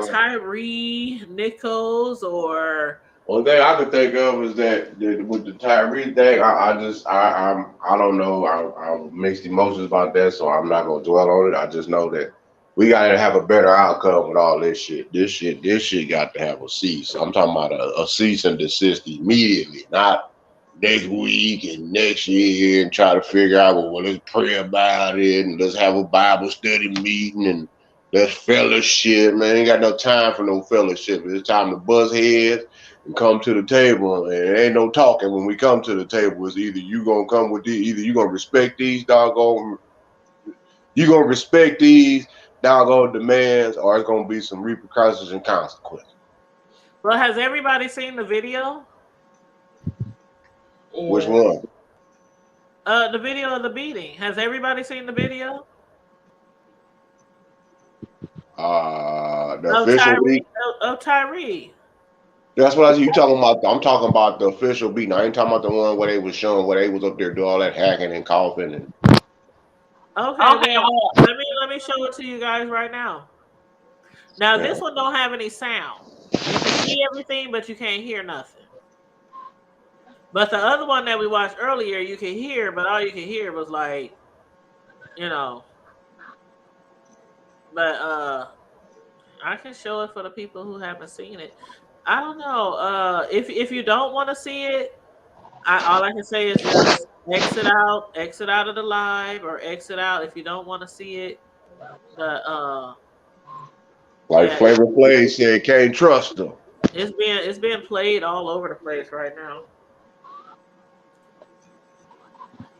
Tyree Nichols or One thing I could think of is that with the Tyree thing, I don't know. I'm mixed emotions about that, so I'm not gonna dwell on it. I just know that we gotta have a better outcome with all this shit. This shit got to have a cease. I'm talking about a cease and desist immediately, not next week and next year, and try to figure out well let's pray about it and let's have a Bible study meeting and let's fellowship. Man, ain't got no time for no fellowship. It's time to buzz heads and come to the table. And there ain't no talking when we come to the table. It's either you gonna come with these, either you gonna respect these doggone demands, or it's gonna be some repercussions and consequences. Well, has everybody seen the video? Which one? The video of the beating. Has everybody seen the video? The official beat. Of Tyree. That's what you talking about. I'm talking about the official beating. I ain't talking about the one where they was showing where they was up there doing all that hacking and coughing and. Okay, well, let me show it to you guys right now. Now this one don't have any sound. You can see everything, but you can't hear nothing. But the other one that we watched earlier, you can hear, but all you can hear was like, But I can show it for the people who haven't seen it. I don't know. If you don't want to see it, all I can say is just exit out of the live, or exit out if you don't want to see it. Like Flavor Flav said, can't trust them. It's being played all over the place right now.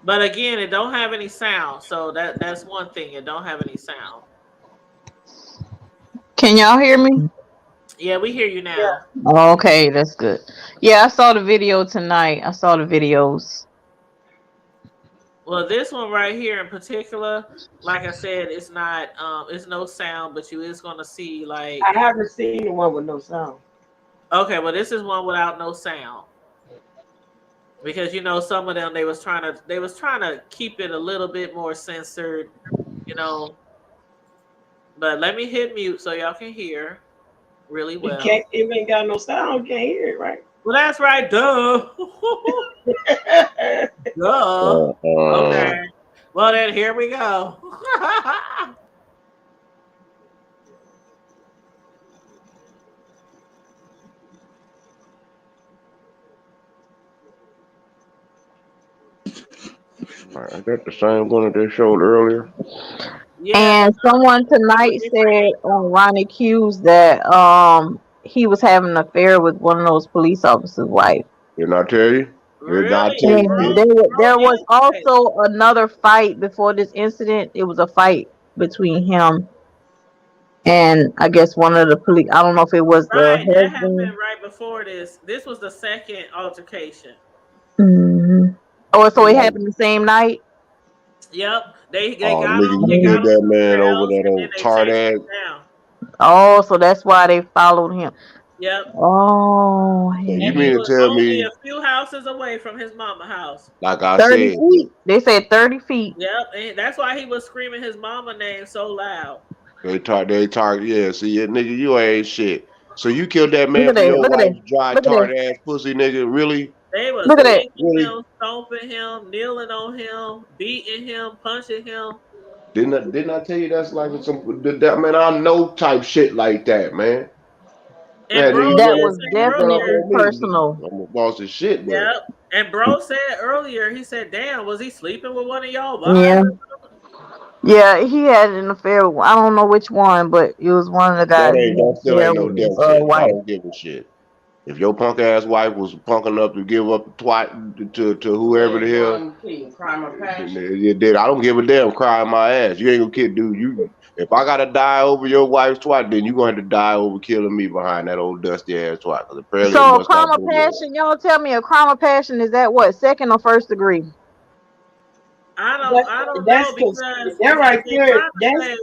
But again, it don't have any sound, so that's one thing. It don't have any sound. Can y'all hear me? Yeah, we hear you now. Okay, that's good. Yeah, I saw the video tonight. I saw the videos. Well, this one right here in particular, like I said, it's not it's no sound, but you is gonna see like I haven't seen the one with no sound. Okay, well this is one without no sound. Because some of them they was trying to keep it a little bit more censored, But let me hit mute so y'all can hear really well. If it ain't got no sound, you can't hear it, right? Well, that's right, duh. Duh. Okay. Well then, here we go. I got the same one that they showed earlier. Yeah. And someone tonight said on Ronnie Hughes that he was having an affair with one of those police officers' wife. Didn't I tell you? Really? tell And you, bro, And it, there bro, was also another fight before this incident. It was a fight between him and I guess one of the police. I don't know if it was the right, that happened husband. right before this. This was the second altercation. Hmm. Oh, so it Yeah. happened the same night. Yep. They oh, got nigga, on you they got killed on that man somewhere over else that and then old they tart chased ass. him down. Oh, so that's why they followed him. Yep. Oh, So you And he mean to was tell only me, a few houses away from his mama house. like I 30 said, feet. They said 30 feet. Yep. And that's why he was screaming his mama name so loud. they talk, yeah, see, yeah, nigga, you ain't shit. So you killed that Look man at for that. your Look at that. wife's dry Look at tart that. ass pussy, nigga, really? They was Look at that. kicking Really? him, stomping him, kneeling on him, beating him, punching him. Didn't I tell you that's like some, that, man, I know type shit like that, man. And Man, bro nigga, That did was say you run up earlier, definitely on me, personal. I'm a boss of shit, but yep. And bro said earlier, he said, "Damn, was he sleeping with one of y'all wives?" Yeah. Yeah, he had an affair. I don't know which one, but it was one of the guys he had that an still affair ain't no with his death sentence. I wife. don't give a shit. If your punk ass wife was punk enough to give up the twat to whoever the hell, Crime of passion. you did. I don't give a damn. Crying my ass. You ain't gonna kid, dude. You. If I gotta die over your wife's twat, then you gonna have to die over killing me behind that old dusty ass twat. Cause apparently it So, a must crime not of been yours. passion, y'all tell me a crime of passion is that what, second or first degree? I don't That's know because because that right they there. trying to say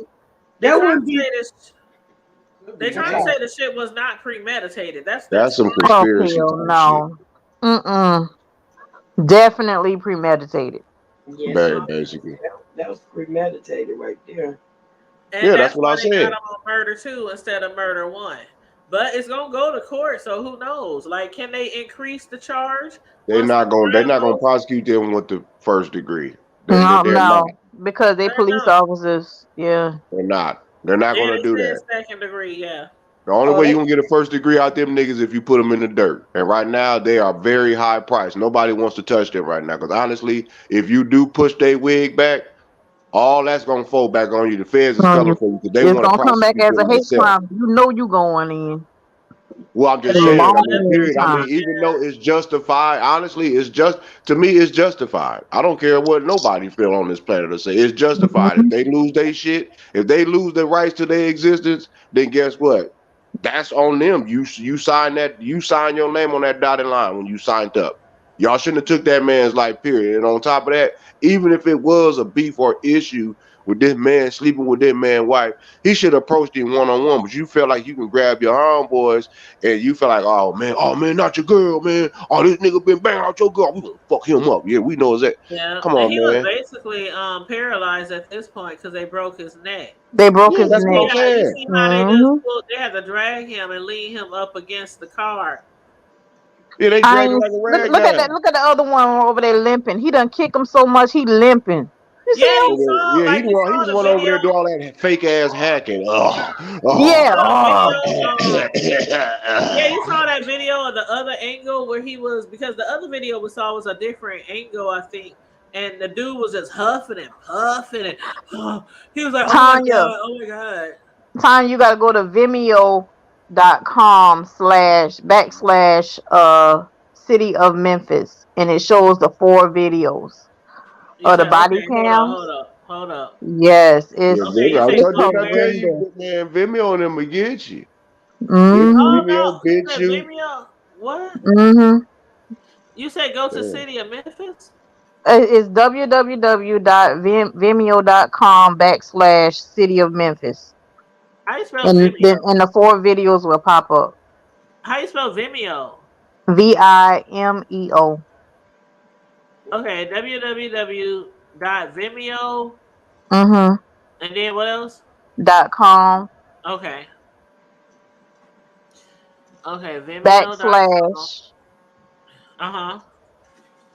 they That trying wouldn't to be. say this they I'm trying to sorry. say the shit was not premeditated. That's their That's some story. Oh, conspiracy hell type shit, no. Mm-mm. Definitely premeditated. Yeah, no, basically. that was premeditated right there. And Yeah, that's that's what I why they got said. him on murder two instead of murder one. But it's gonna go to court, so who knows? Like, can they increase the charge once the They're trial not gonna goes? prosecute them with the first degree. No, They're not. no, because they They're police not. officers. Yeah. They're not. They're not Yeah, gonna they do said that. second degree. Yeah. The only Oh, way you're they gonna get a first degree out them niggas if you put them in the dirt. And right now they are very high priced. Nobody wants to touch them right now. Because honestly, if you do push their wig back, all that's gonna fall back on you. The feds is No, coming for you because they it's want to gonna come back prosecute as them a hate themselves. crime. You know you going in Well, I'm But just a they saying. I but mean, long period. I time. mean, even though it's justified, honestly, it's just to me, it's justified. I don't care what nobody feel on this planet to say. It's justified. If Mhm. they lose their shit, if they lose their rights to their existence, then guess what? That's on them. You sign that. You sign your name on that dotted line when you signed up. Y'all shouldn't have took that man's life. Period. And on top of that, even if it was a beef or issue with this man sleeping with this man's wife, he should have approached him one on one. But you feel like you can grab your homeboys and you feel like, oh man, not your girl, man. Oh, this nigga been banging out your girl. We gonna fuck him up. Yeah, we know that. yeah, Come and on, he was man. basically paralyzed at this point because they broke his neck. They broke Yeah, his that's what I'm neck. Yeah, you saying. see how they just Hmm. they had to drag him and lean him up against the car. Yeah, they I dragged him ain't, like a look. rag Look at that. doll. Look at the other one over there limping. He done kick him so much he limping. You see Yeah, him? he saw Yeah, like you he saw was the the one over video. there doing all that fake ass hacking. Oh, You oh. Yeah. saw the Oh. video. Yeah, you saw that video of the other angle where he was because the other video we saw was a different angle, I think. And the dude was just huffing and puffing and he was like, "Oh my Tanya. god, oh my god." Tanya, you gotta go to Vimeo.com/backslash city of Memphis, and it shows the 4 videos You of the said, body "Okay, hold up, cams. hold up, hold up." Yes, Yeah, Okay, you I say it's told didn't I tell where? horrendous. you, man, Vimeo and them will get you. Yeah, Mhm. Oh no, Vimeo you bitch said you. Vimeo. What? Mhm. You said go to Yeah. City of Memphis? It's www.vimeo.com/backslash city of Memphis, How you spell and then Vimeo? and the 4 videos will pop up. How you spell Vimeo? Vimeo. Okay, www.vimeo Mhm. and then what else? .com Okay. Okay, Vimeo.com. backslash Uh-huh.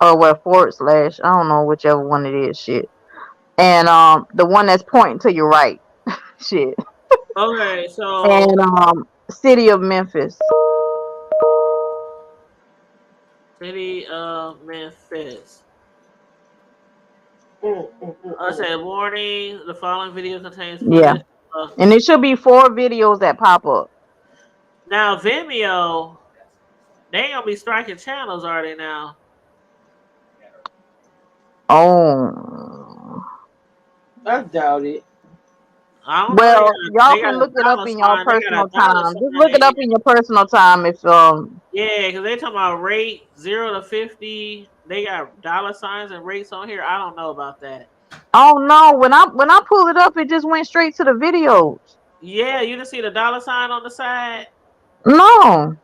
or well forward slash. I don't know whichever one it is. Shit. And the one that's pointing to your right. Shit. Okay, And so city of Memphis. City of Memphis. mm, mm, mm, I mm. said warning, the following video contains Yeah. footage of And it should be 4 videos that pop up. now Vimeo, they ain't gonna be striking channels, are they now? Oh. I doubt it. I don't know. Well, y'all They got can a look it up dollar in your sign. They got a personal dollar time. sign Just look it up here. in your personal time if Yeah, because they talking about rate 0 to 50. They got dollar signs and rates on here. I don't know about that. oh no, when I pulled it up it just went straight to the videos. Yeah, you didn't see the dollar sign on the side. No.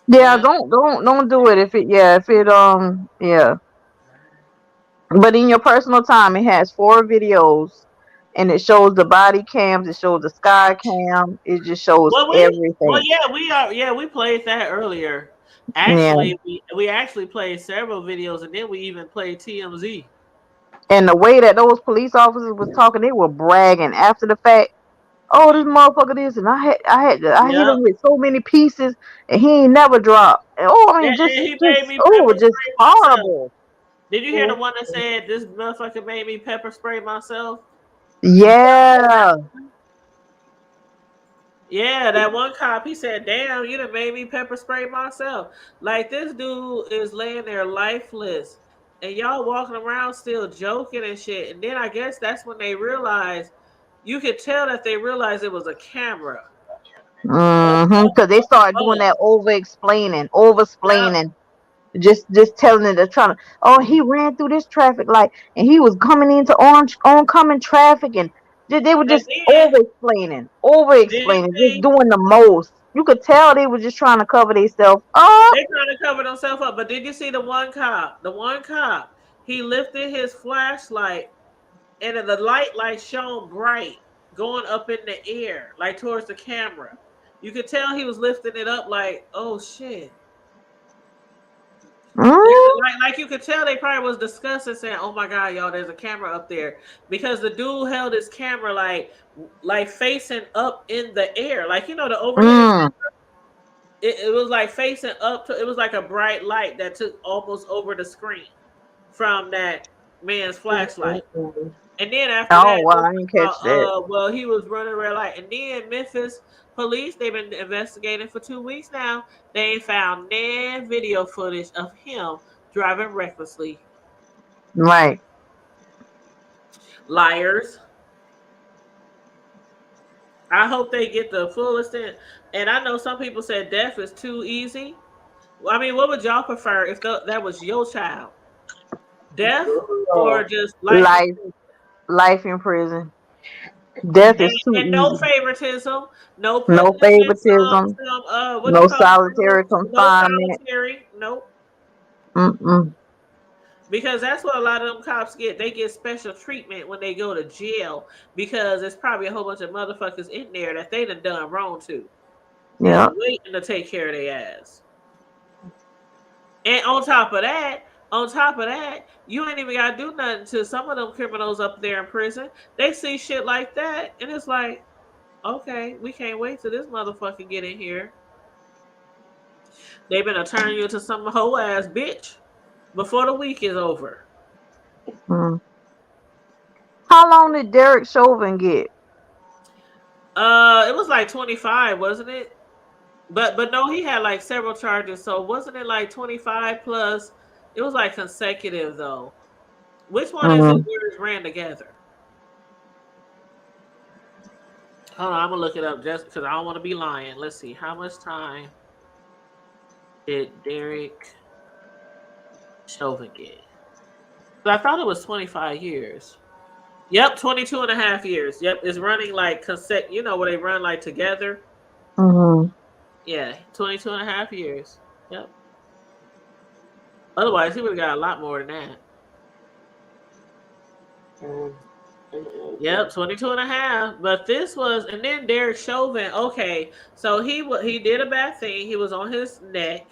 Yeah, Well, don't do it if it yeah. But in your personal time it has 4 videos and it shows the body cams, it shows the sky cam, it just shows everything. yeah, we played that earlier. Yeah. Actually, we actually played several videos, and then we even played TMZ. And the way that those police officers was talking, they were bragging after the fact. Oh, this motherfucker this, and I hit Yep. him with so many pieces, and he ain't never dropped. And, oh, I mean, And he made me pepper just spray myself. horrible. Did you hear the one that said this motherfucker made me pepper spray myself? Yeah. Yeah, that one cop, he said, damn, you done made me pepper spray myself. Like, this dude is laying there lifeless, and y'all walking around still joking and shit. And then I guess that's when they realized, you could tell that they realized it was a camera Because they started doing above. that over Yep. explaining, just telling it, they're trying to. Oh, he ran through this traffic light, and he was coming into oncoming traffic, and they were And just then, over did you explaining, just see, doing the most. You could tell they were just trying to cover themselves up. they trying to cover themselves up, but did you see the one cop? The one cop, he lifted his flashlight, and the light shone bright going up in the air, like towards the camera. You could tell he was lifting it up like, oh shit. Mm, Like you could tell they probably was discussing saying, oh my god, y'all, there's a camera up there. Because the dude held his camera like facing up in the air. Like the overhead, mm, it was like facing up to, it was like a bright light that took almost over the screen from that man's flashlight. And then after oh that, wow, I didn't catch that. well, he was running red light. And then Memphis police, they've been investigating for 2 weeks now. They ain't found no video footage of him driving recklessly. Right. Liars. I hope they get the fullest in. And I know some people said death is too easy. I mean, what would y'all prefer if that was your child? Death or just life in Life, prison? life in prison. Death And, is too and no easy. favoritism, no No putting them in favoritism. some what you No call it, solitary no confinement. solitary, nope. Mm-mm. Because that's what a lot of them cops get. They get special treatment when they go to jail because there's probably a whole bunch of motherfuckers in there that they done wrong to. Just Yeah. waiting to take care of their ass. And on top of that, you ain't even gotta do nothing to some of them criminals up there in prison. They see shit like that, and it's like, okay, we can't wait till this motherfucker get in here. They gonna turn you into some whole ass bitch before the week is over. Mm. How long did Derek Chauvin get? It was like 25, wasn't it? But no, he had like several charges. So wasn't it like 25 plus? It was like consecutive though. Which one is it Mm. where it's ran together? Hold on, I'm gonna look it up just because I don't want to be lying. Let's see. How much time did Derek Chauvin get? So I thought it was 25 years. Yep, 22 and a half years. Yep, it's running like where they run like together. Mm-hmm. Yeah, 22 and a half years. Yep. Otherwise, he would have got a lot more than that. Yep, 22 and a half. But this was, and then Derek Chauvin, okay, so he did a bad thing. He was on his neck.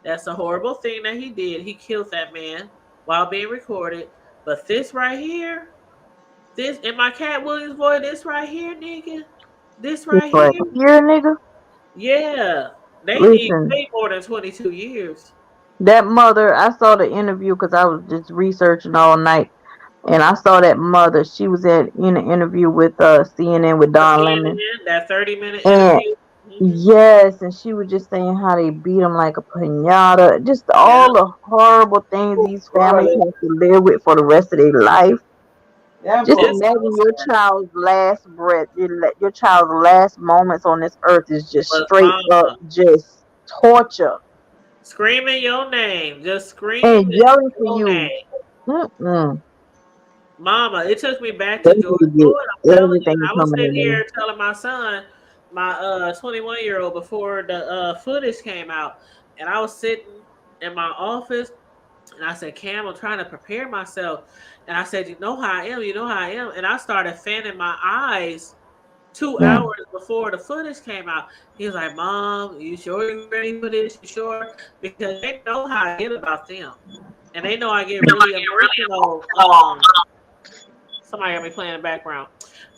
That's a horrible thing that he did. He killed that man while being recorded. But this right here, this in my Cat Williams voice, this right here, nigga, this It's right like here, here, nigga. yeah, they need Listen, way more than 22 years. that mother. I saw the interview because I was just researching all night, and I saw that mother. She was in an interview with CNN with For Don Lemon, CNN, that 30-minute and interview. Yes, and she was just saying how they beat him like a pinata. Just Yeah. all the horrible things these families Right. have to live with for the rest of their life. That Just broke It's my imagine your heart. child's last breath, your child's last moments on this earth is just was straight up mama just torture screaming your name, just and screaming yelling for your you. name. Mm-mm. Mama, it took me back They to need Georgia, to Floyd. get I'm telling you, everything I was coming sitting to here them. telling my son, my 21-year-old, before the footage came out, and I was sitting in my office, and I said, Cam, I'm trying to prepare myself, and I said, you know how I am, you know how I am, and I started fanning my eyes 2 hours before the footage came out. He was like, Mom, you sure you ready for this? You sure? Because they know how I get about them, and they know I get really emotional. Somebody got me playing in the background.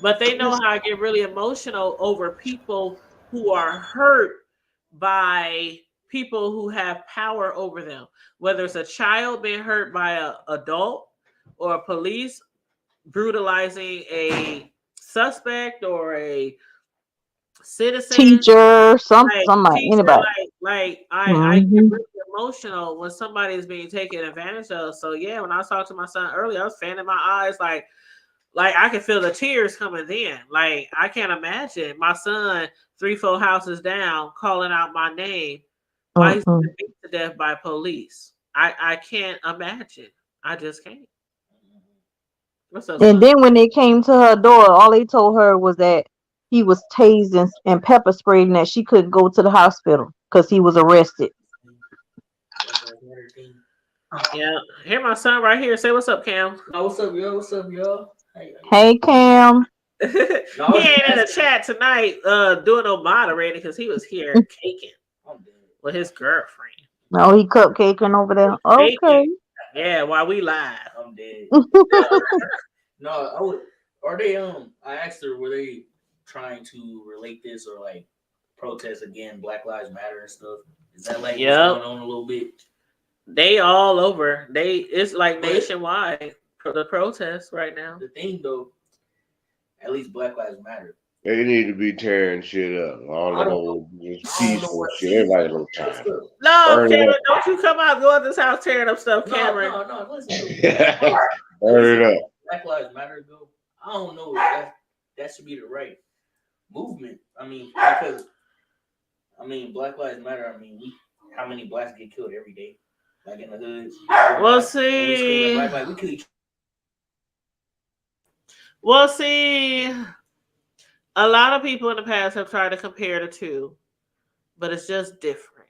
But they know how I get really emotional over people who are hurt by people who have power over them. Whether it's a child being hurt by an adult or a police brutalizing a suspect or a citizen, Teacher, like somebody, teacher, anybody. I get Hmm. really emotional when somebody is being taken advantage of. So yeah, when I was talking to my son earlier, I was fanning my eyes like I can feel the tears coming then. Like I can't imagine my son 3-4 houses down calling out my name while he's Mm-mm. being beat to death by police. I can't imagine. I just can't. What's up, And son? then when they came to her door, all they told her was that he was tased and pepper sprayed and that she couldn't go to the hospital because he was arrested. Yeah, here my son right here. Say what's up, Cam. Oh, what's up, y'all? What's up, y'all? Hey, Cam. He No, I was just ain't in the asking. chat tonight doing no moderating because he was here caking I'm dead. with his girlfriend. Oh, he cupcaking over there. Caking. Okay. Yeah, while we live. I'm dead. No, I would. Are they? I asked her, were they trying to relate this or like protest again, Black Lives Matter and stuff? Is that like what's Yep. going on a little bit? They all over. It's like But nationwide the protests right now. the thing though, at least Black Lives Matter. They need to be tearing shit up. All I the don't know. whole just I don't know peaceful what. shit. See, Everybody a little what's tired of up? it. No, Burn Cameron, it don't you come out go in this house tearing up stuff, No, Cameron. no. Listen, up. at least Burn it up. Black Lives Matter go. I don't know if that should be the right movement. I mean, because Black Lives Matter. I mean, how many blacks get killed every day, like in the hoods? We'll And we screaming see. Black Lives. We kill each. We'll see. A lot of people in the past have tried to compare the two, but it's just different.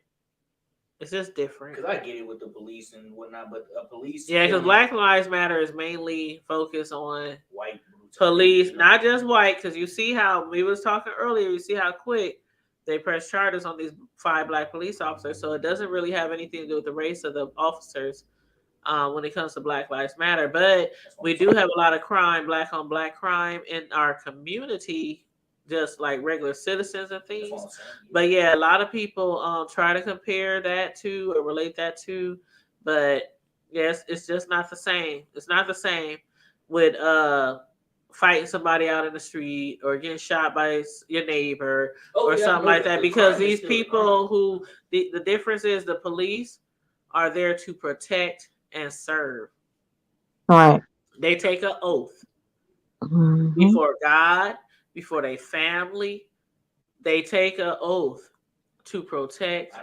It's just different. Because I get it with the police and whatnot, but police. Yeah, because Black Lives Matter is mainly focused on white police, not just white. Because you see how we was talking earlier. You see how quick they press charges on these 5 black police officers. So it doesn't really have anything to do with the race of the officers when it comes to Black Lives Matter. But we do have a lot of crime, black on black crime in our community, just like regular citizens and things. But yeah, a lot of people try to compare that to or relate that to, but yes, it's just not the same. It's not the same with fighting somebody out in the street or getting shot by your neighbor or something like that, because these people who the difference is the police are there to protect and serve. Right. They take an oath Mm-hmm. before God, before their family. They take an oath to protect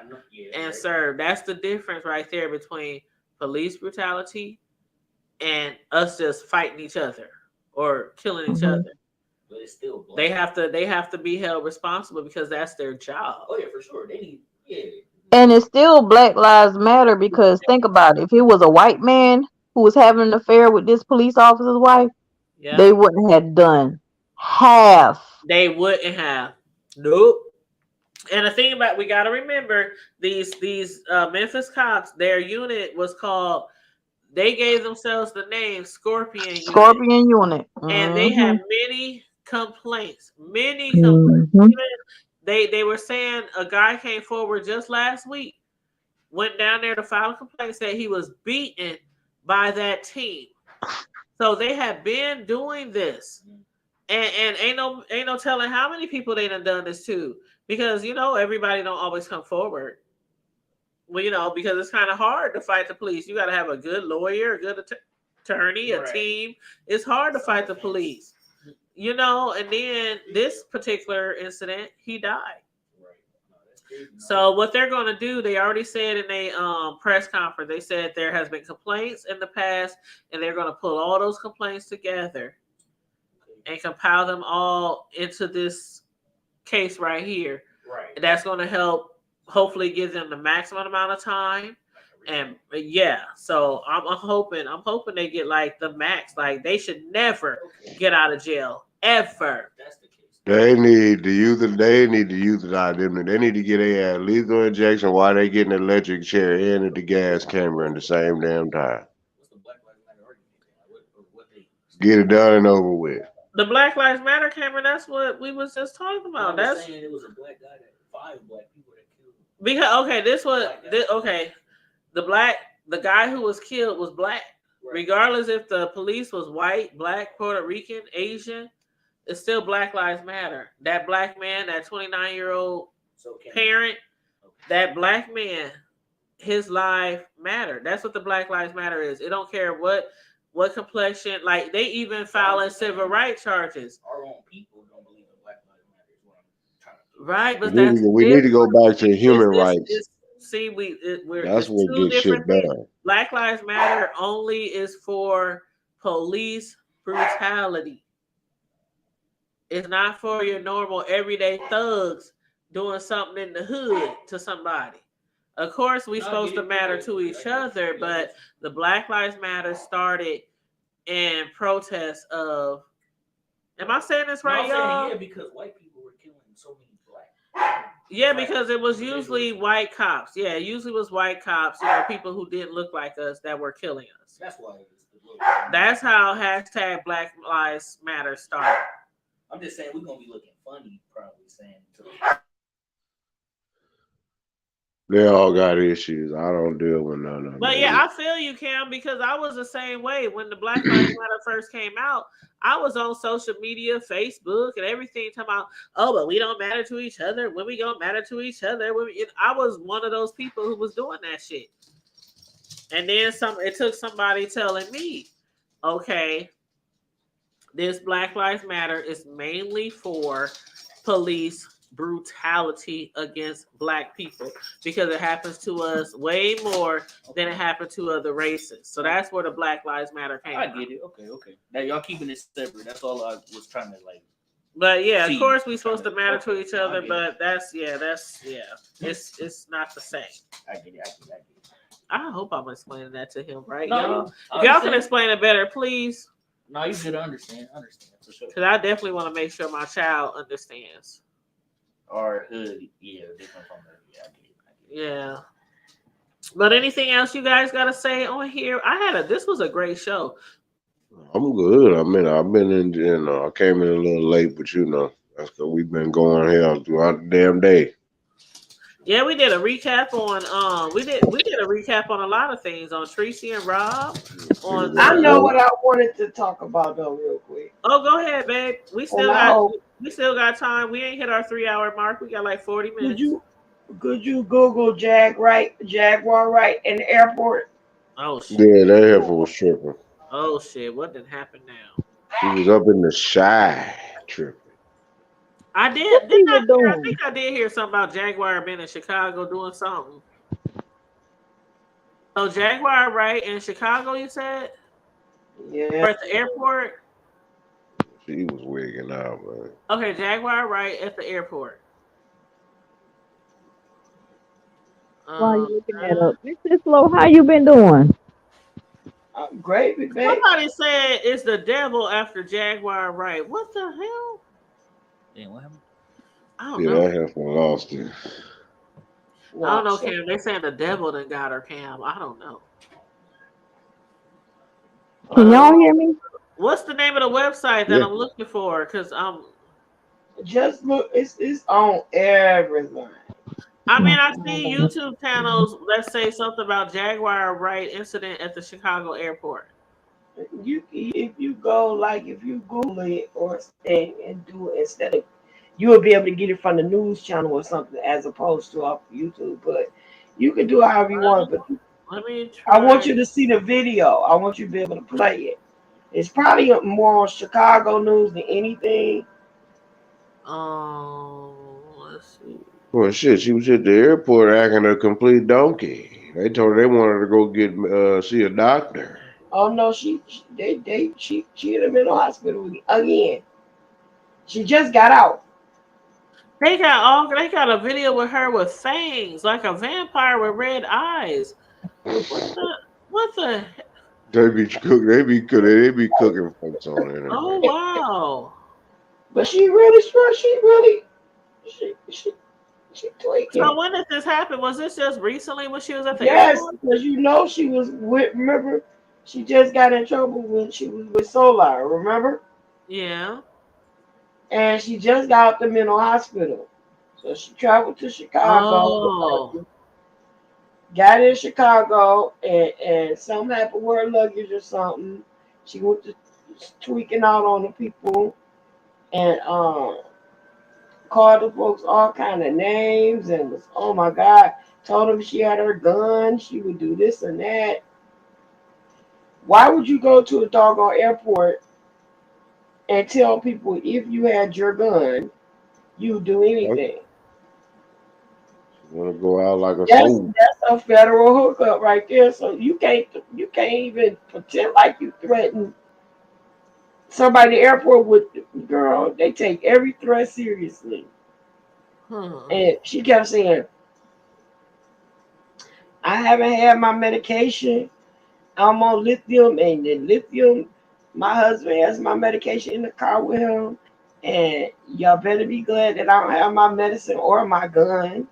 and serve. That's the difference right there between police brutality and us just fighting each other or killing each other. But it's still black. They have to be held responsible because that's their job. Oh yeah, for sure. They need And it's still Black Lives Matter because think about it. If it was a white man who was having an affair with this police officer's wife, they wouldn't have done half. They wouldn't have. Nope. And the thing about, we got to remember these Memphis cops, their unit was called, they gave themselves the name Scorpion Scorpion unit. And they had many complaints. Many complaints. They were saying a guy came forward just last week, went down there to file a complaint, said he was beaten by that team. So they have been doing this. And ain't no telling how many people they done this to, because everybody don't always come forward. Well, because it's kind of hard to fight the police. You got to have a good lawyer, a good attorney, a team. It's hard to fight the police. And then this particular incident, he died. So what they're going to do, they already said in a press conference, they said there has been complaints in the past, and they're going to pull all those complaints together and compile them all into this case right here. Right. And that's going to help hopefully give them the maximum amount of time. And so I'm hoping they get like the max. Like they should never get out of jail ever. That's the case. They need to use it. They need to use it out of them. They need to get a lethal injection while they getting an electric chair and the gas camera in the same damn time. What's the Black Lives Matter argument? What they Get it done and over with. The Black Lives Matter camera. That's what we was just talking about. That's saying it was a black guy that 5 black people that killed. Because the guy who was killed was black. Right. Regardless if the police was white, black, Puerto Rican, Asian, it's still Black Lives Matter. That black man, that 29-year-old parent, that black man, his life mattered. That's what the Black Lives Matter is. It don't care what complexion. Like they even filing civil rights charges. Our own people don't believe in Black Lives Matter. Is what I'm trying to. Right, but we need to go back to human rights. That's what gets shit done. Black Lives Matter only is for police brutality. It's not for your normal everyday thugs doing something in the hood to somebody. Of course, we're supposed to matter to each other, but the Black Lives Matter started in protest of. Am I saying this right, y'all? Yeah, because white people were killing so many black. Yeah, because it was usually white cops. Yeah, it usually was white cops, people who didn't look like us that were killing us. That's why it was That's how hashtag Black Lives Matter started. I'm just saying we're gonna be looking funny, probably saying. They all got issues. I don't deal with none of them. But yeah, I feel you, Cam, because I was the same way when the Black Lives Matter first came out. I was on social media, Facebook, and everything talking about, but we don't matter to each other. When we gonna matter to each other? I was one of those people who was doing that shit. And then it took somebody telling me, okay, this Black Lives Matter is mainly for police brutality against black people because it happens to us way more than it happened to other races. So that's where the Black Lives Matter came from. I get it. Okay. Now y'all keeping it separate. That's all I was trying to like. But yeah, of course we're supposed to matter to each other, but that's it's not the same. I get it. I hope I'm explaining that to him right now. If y'all can explain it better, please. No, you should understand for sure. Because I definitely want to make sure my child understands. Or hood, different from her. Yeah, I get it. Yeah. But anything else you guys got to say on here? This was a great show. I'm good. I mean, I've been in, I came in a little late, but that's because we've been going here throughout the damn day. Yeah, we did a recap on we did a recap on a lot of things on Treecey and Rob. I know what I wanted to talk about though, real quick. Oh, go ahead, babe. We still got time. We ain't hit our 3-hour mark. We got like 40 minutes. Could you Google Jaguar right in the airport? Oh shit. Yeah, that airport was tripping. Oh shit, what did happen now? He was up in the shy tripping. I did. I think I did hear something about Jaguar being in Chicago doing something. So Jaguar, right, in Chicago, you said? Yeah. Or at the airport? She was wigging out, man. Okay, Jaguar, right, at the airport. Why are you looking that up? Mr. Slow, how you been doing? I'm great, baby. Somebody said it's the devil after Jaguar, right? What the hell? Damn, what happened? I don't know. Yeah, that heifer lost it. I don't know, Cam. They saying the devil done got her, Cam. I don't know. Can y'all hear me? What's the name of the website that I'm looking for? Because I'm just look. It's on everything. I mean, I see YouTube channels. Let's say something about Jaguar right incident at the Chicago airport. If you go like if you Google it or and do it instead of you will be able to get it from the news channel or something as opposed to off YouTube. But you can do it however you want. But Let me I want try. you to see the video. I want you to be able to play it. It's probably more on Chicago news than anything. Let's see. Well, shit, she was at the airport acting a complete donkey. They told her they wanted her to go get see a doctor. Oh no, she in the mental hospital again. She just got out. They got a video with her with fangs, like a vampire with red eyes. What the what the They be cooking folks on the oh internet. wow. But she really strong. She So tweaking. when did this happen? Was this just recently when she was at the Yes, airport? because you know she was with. Remember, she just got in trouble when she was with Solar. Remember, Yeah. and she just got out the mental hospital. So she traveled to Chicago. Oh. Got in Chicago, and something happened with her luggage or something. She went to tweaking out on the people and called the folks all kind of names and was oh my god. Told them she had her gun. She would do this and that. Why would you go to a doggone airport and tell people if you had your gun, you do Like, anything? she want to go out like a That's soldier. a federal hookup right there. So you can't even pretend like you threaten somebody at the airport with girl. They take every threat seriously. Hmm. And she kept saying, "I haven't had my medication. I'm on lithium, and the lithium. My husband has my medication in the car with him, and y'all better be glad that I don't have my medicine or my gun."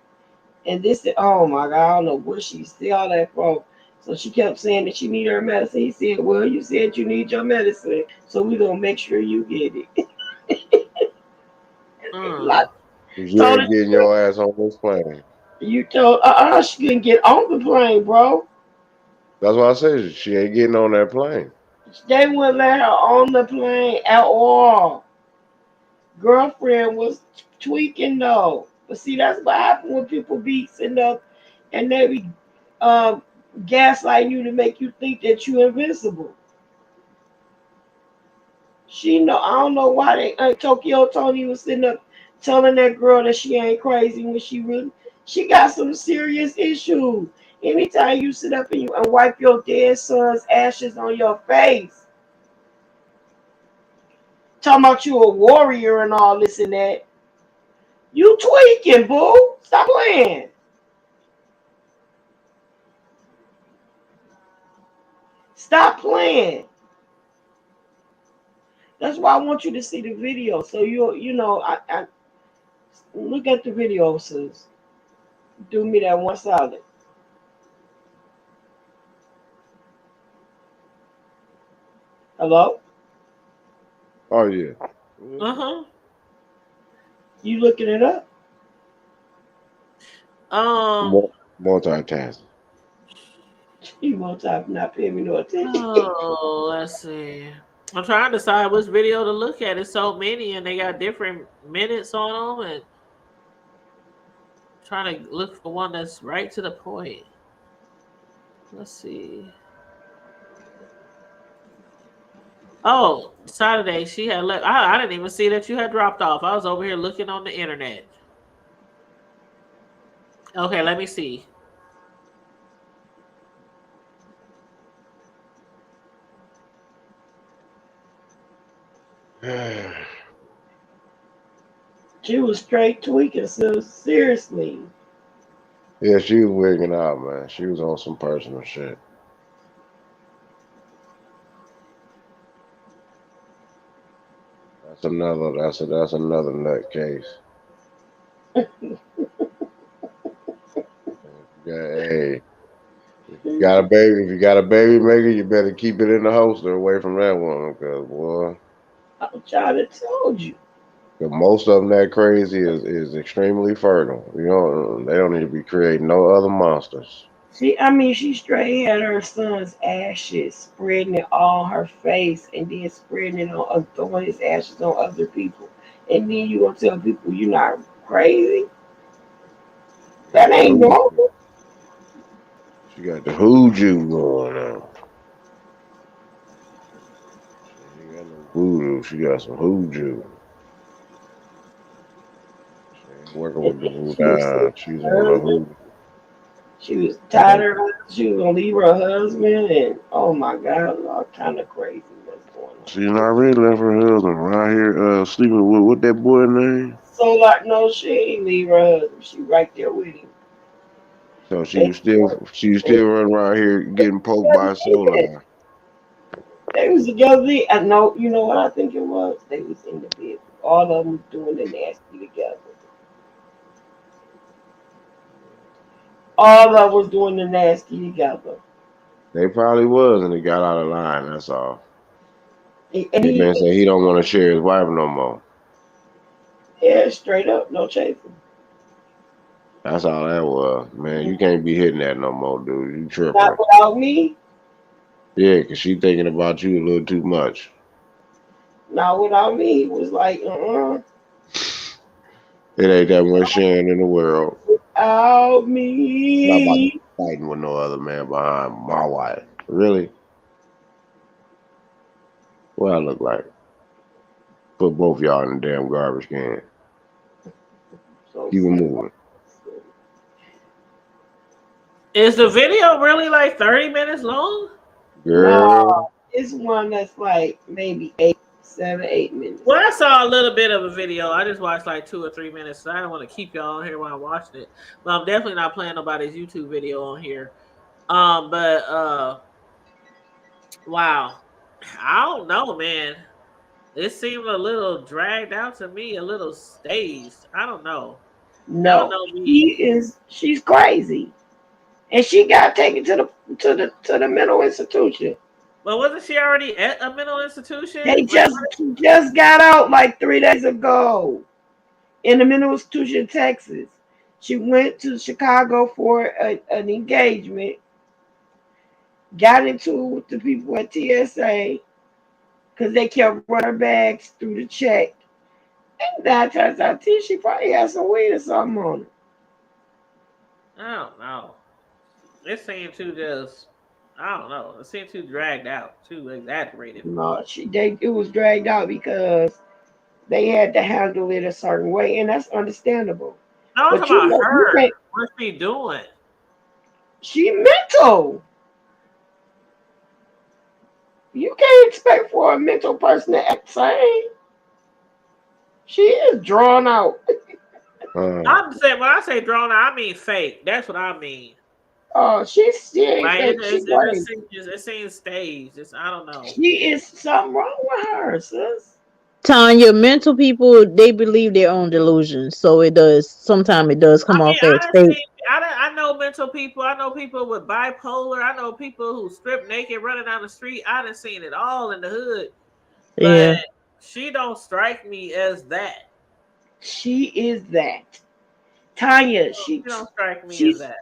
And this, oh my God, I don't know where she see all that from. So she kept saying that she need her medicine. He said, "Well, you said you need your medicine, so we gonna make sure you get it." Hmm. Like, You told her ain't getting your ass on this plane. you told she couldn't get on the plane, bro. That's why I say she ain't getting on that plane. They wouldn't let her on the plane at all. Girlfriend was tweaking though. But see, that's what happened when people be sitting up and they be uh, gaslighting you to make you think that you invincible. She know I don't know why they Tokyo Tony was sitting up telling that girl that she ain't crazy when she got some serious issues. Anytime you sit up and you and wipe your dead son's ashes on your face, talking about you a warrior and all this and that, you tweaking, boo. Stop playing. Stop playing. That's why I want you to see the video. So I look at the video, sis. Do me that one solid. Hello? Oh yeah. Uh-huh. You looking it up? Um Multitasking. You won't talk, not paying me no attention. let's see. I'm trying to decide which video to look at. It's so many and they got different minutes on them and trying to look for one that's right to the point. Let's see. Oh, Saturday she had left. I didn't even see that you had dropped off. I was over here looking on the internet. Okay, let me see. She was straight tweaking, so seriously. Yeah, she was wigging out, man. She was on some personal shit. That's another nut case. Hey, if you got a baby maker, you better keep it in the holster away from that woman, cause boy, I'm trying to told you. 'cause most of them that crazy is extremely fertile. You know, they don't need to be creating no other monsters. She straight had her son's ashes, spreading it all her face, and then spreading it on, throwing his ashes on other people. And then you gonna tell people you're not crazy? Got That the ain't hoodoo. normal. She got the hoodoo going on. She ain't got no voodoo. She got some hoodoo. She ain't working And with the then she was voodoo. saying She's her on the husband. hoodoo. She was tired of her. She was gonna leave her husband, and oh my God, all kind of crazy what's going on. She's already left her husband right here sleeping with what that boy name? So like, no, she ain't leave her husband. She right there with him. So They she was they still running around here getting poked by a together. solar. They was together. I know. You know what I think it was? They was in the bed. All of them was doing the nasty together. All of them was doing the nasty together. They probably was, and he got out of line. That's all. And That he, man said he don't want to share his wife no more. yeah, straight up, no chasing. That's all that was, man. You can't be hitting that no more, dude. You Not tripping? without me. Yeah, 'cause she thinking about you a little too much. Not without me. He was like, It ain't that much sharing in the world. without Not about to me. be fighting with no other man behind my wife. Really? What I look like? Put both y'all in the damn garbage can. So Keep it silly. moving. Is the video really like 30 minutes long? No, Girl, it's one that's like maybe 8, 7, 8 minutes Well, I long. saw a little bit of a video. I just watched like 2 or 3 minutes. So I don't want to keep y'all on here while I'm watching it. But I'm definitely not playing nobody's YouTube video on here. But wow. I don't know, man. It seemed a little dragged out to me, a little staged. I don't know. Y'all No, know me. she's crazy, and she got taken to the mental institution. But wasn't she already at a mental institution? They Like, just got out like 3 days ago in the mental institution in Texas. She went to Chicago for an engagement, got into it with the people at TSA because they kept running her bags through the check. And 9 times out of 10, she probably had some weed or something on it. I don't know. It seemed too just. I don't know. It seemed too dragged out, too exaggerated for No, me. it was dragged out because they had to handle it a certain way, and that's understandable. No, I'm But talking about you her. can't. What's she doing? She mental. You can't expect for a mental person to act sane. She is drawn out. uh, I'm saying when I say drawn out, I mean fake. That's what I mean. She ain't Like fake. She it just crazy. seems it seems staged. I don't know. She is something wrong with her, sis. Tanya, mental people they believe their own delusions, so it does. Sometimes it does I come mean, off as fake. I know mental people. I know people with bipolar. I know people who strip naked running down the street. I done seen it all in the hood. But Yeah, she don't strike me as that. She is that. Tanya, She don't strike me as she's that.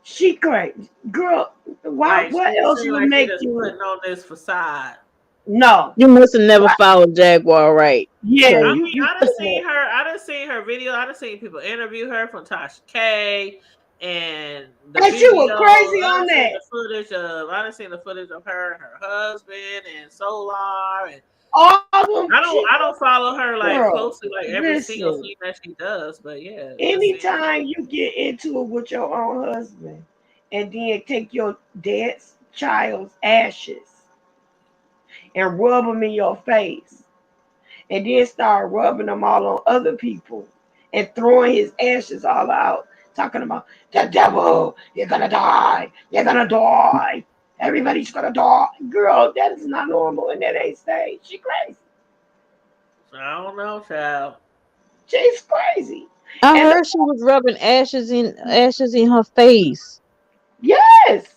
she crazy. Girl, why Like what she else seems would like she make just you putting on this facade. no. you must have never Why followed Jaguar right, yeah, I because mean, you I done putting seen it. her. I done seen her video. I done seen people interview her from Tasha K and the And she was videos. crazy I on done seen that. the footage of. I done seen the footage of her and her husband and Solar. And All of them, I don't follow her like girl, closely, like every single listen. thing that she does. But yeah, just seems. Anytime you get into it with your own husband and then take your dead child's ashes and rub them in your face and then start rubbing them all on other people and throwing his ashes all out, talking about the devil, you're gonna die, everybody's gonna die. Girl, that is not normal and that ain't safe. She crazy. I don't know, child. She's crazy. I And heard she was rubbing ashes in her face. yes,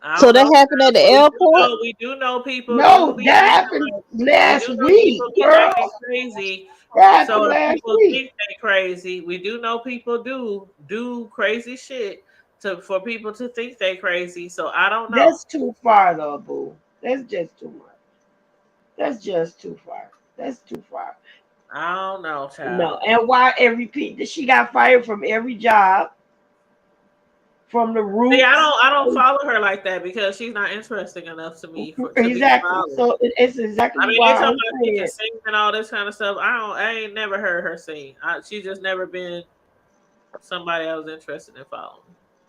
I So don't that know. happened at the But airport. we do know people do no, be that acting happened like we last do know week, people be girl. acting crazy. That So happened if last people week. think they crazy, we do know people do crazy shit. for people to think they crazy. So I don't know. That's too far though, boo. That's just too much. That's just too far. That's too far. I don't know, child. No, and why every she got fired from every job, from the See, roots. I don't follow her like that because she's not interesting enough to me to be Exactly. followed. So it's I exactly mean, they why talking I'm about she can saying. sing and all this kind of stuff. I ain't never heard her sing. She just never been somebody I was interested in following.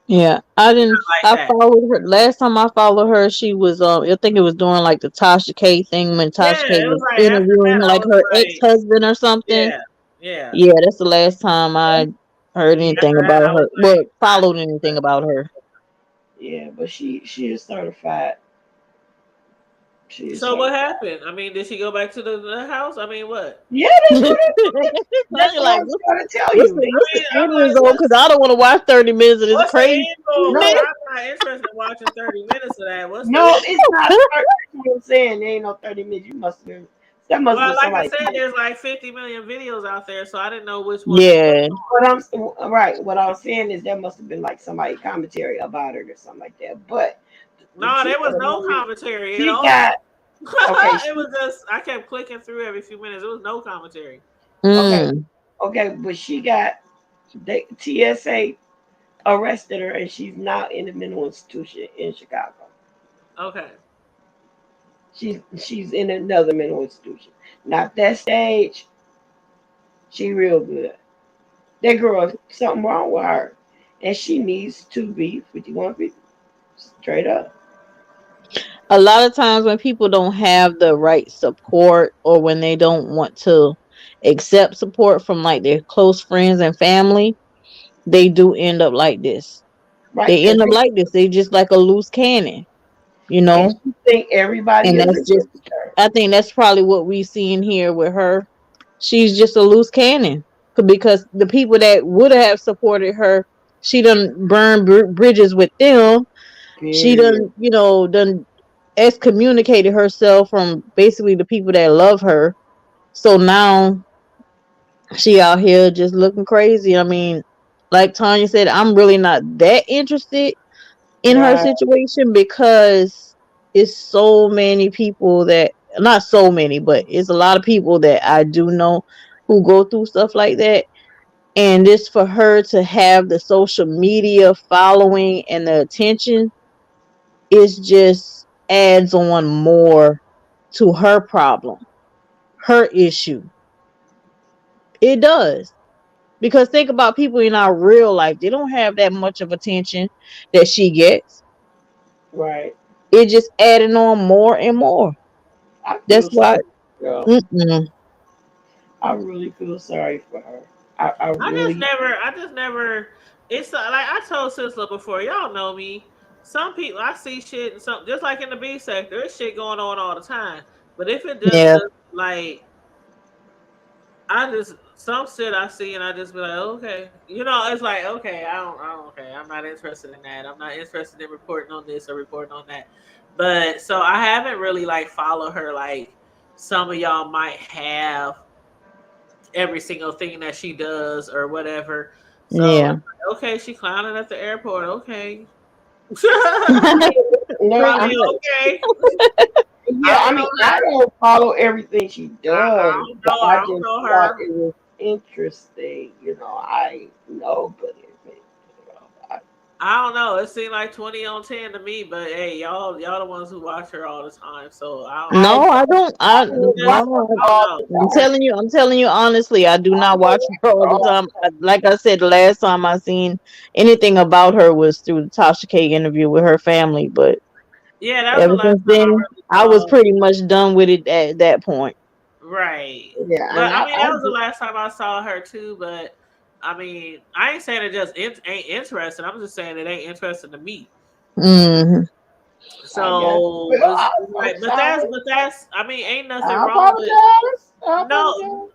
Yeah, I didn't. Like I that. followed her last time I followed her. She was I think it was doing like the Tasha K thing when Yeah, Tasha K it was was like after interviewing that, I like was her ex like, husband or something. yeah, yeah. Yeah, that's the last time I heard Yeah, anything after that, about I her. was Well, like, not followed anything interested. about her. Yeah, but she is certified. She is So what certified. happened? I mean, did she go back to the house? I mean, what? Yeah, that's what that's You're what I like, was trying to tell what's you. the I what's the mean, I'm end like, result? Because I don't want to watch 30 minutes of this what's the crazy. end goal? Because No, I'm not interested in watching 30 minutes of that. What's the no, it's not. That's what I'm saying. There ain't no 30 minutes. You must have been. That must have Well, been like I somebody. said, there's like 50 million videos out there, so I didn't know which one to click Yeah, What I'm right. What I was saying is that must have been like somebody commentary about it or something like that. But on. the No, truth there of was the no matter is, commentary at she all. got okay. It was just I kept clicking through every few minutes. There was no commentary. Okay, mm, okay, but she got the TSA arrested her, and she's now in a mental institution in Chicago. Okay. She's in another mental institution. Not that stage. She real good. That girl, something wrong with her, and she needs to be 5150 straight up. a lot of times when people don't have the right support or when they don't want to accept support from like their close friends and family, they do end up like this. Right? They end up like this. They just like a loose cannon, you And know? she think everybody And will that's listen just, to her. I think that's probably what we see in here with her. She's just a loose cannon because the people that would have supported her, she done burned bridges with them. She Period. done, done excommunicated herself from basically the people that love her. So now she out here just looking crazy. I mean, like Tanya said, I'm really not that interested in her Right. situation because it's so many people that, not so many, but it's a lot of people that I do know who go through stuff like that. And this for her to have the social media following and the attention is just adds on more to her problem, her issue. It does. Because think about people in our real life, they don't have that much of attention that she gets. Right. It just adding on more and more. I That's feel why. sorry, girl. Mm-mm. I really feel sorry for her. I really. I just never. It's like I told Sister before. Y'all know me. Some people I see shit and some just like in the B sector, there's shit going on all the time. But if it just Yeah. like I just some shit I see and I just be like, okay, it's like okay, okay, I'm not interested in that. I'm not interested in reporting on this or reporting on that. But so I haven't really like followed her like some of y'all might have every single thing that she does or whatever. So Yeah. it's like, okay, she clowning at the airport. Okay, I mean, no, I I mean, mean, okay. I yeah. I don't mean, know I her. don't follow everything she I does, don't but know. I I don't just know thought her. it was interesting. I know, but I don't know. It seemed like 20 on 10 to me, but hey, y'all the ones who watch her all the time. So I don't I know. No, I don't. I don't watch Just No. her I don't all know. the I'm time. telling you. I'm telling you honestly. I do I not don't watch watch her her all the all time. Like I said, the last time I seen anything about her was through the Tasha K interview with her family. But Yeah, that was ever the last since time I then, really I was saw. pretty much done with it at that point. Right. Yeah, and But I mean, that was the last time I saw her too. But I mean, I ain't saying it just ain't interesting. I'm just saying it ain't interesting to me. Hmm. I guess. So Well, it's I'm right, sorry. but that's I mean, ain't nothing I wrong with apologize. I no. apologize.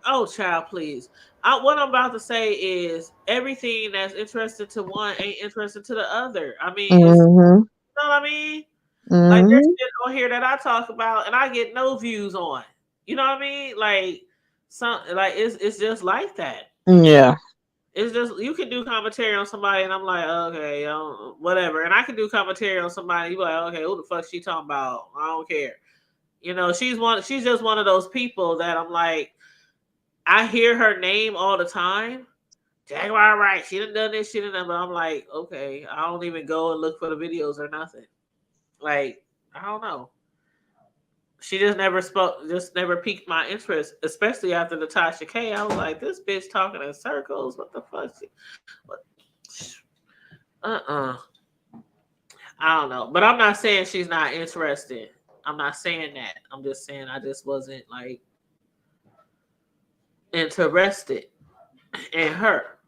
Oh, child, please. What I'm about to say is everything that's interesting to one ain't interesting to the other. I mean, Hmm. you know what I mean? Like there's Hmm. shit on here that I talk about and I get no views on. You know what I mean? Like it's just like that. Yeah. It's just you can do commentary on somebody, and I'm like, okay, whatever. And I can do commentary on somebody. You like, okay, who the fuck she talking about? I don't care. You know, she's just one of those people that I'm like, I hear her name all the time. Jaguar Wright, she done this, she done, but I'm like, okay, I don't even go and look for the videos or nothing. Like, I don't know. She just never piqued my interest, especially after the Tasha K. I was like, this bitch talking in circles. What the fuck? What? Uh-uh. I don't know. But I'm not saying she's not interested. I'm not saying that. I'm just saying I just wasn't like interested in her.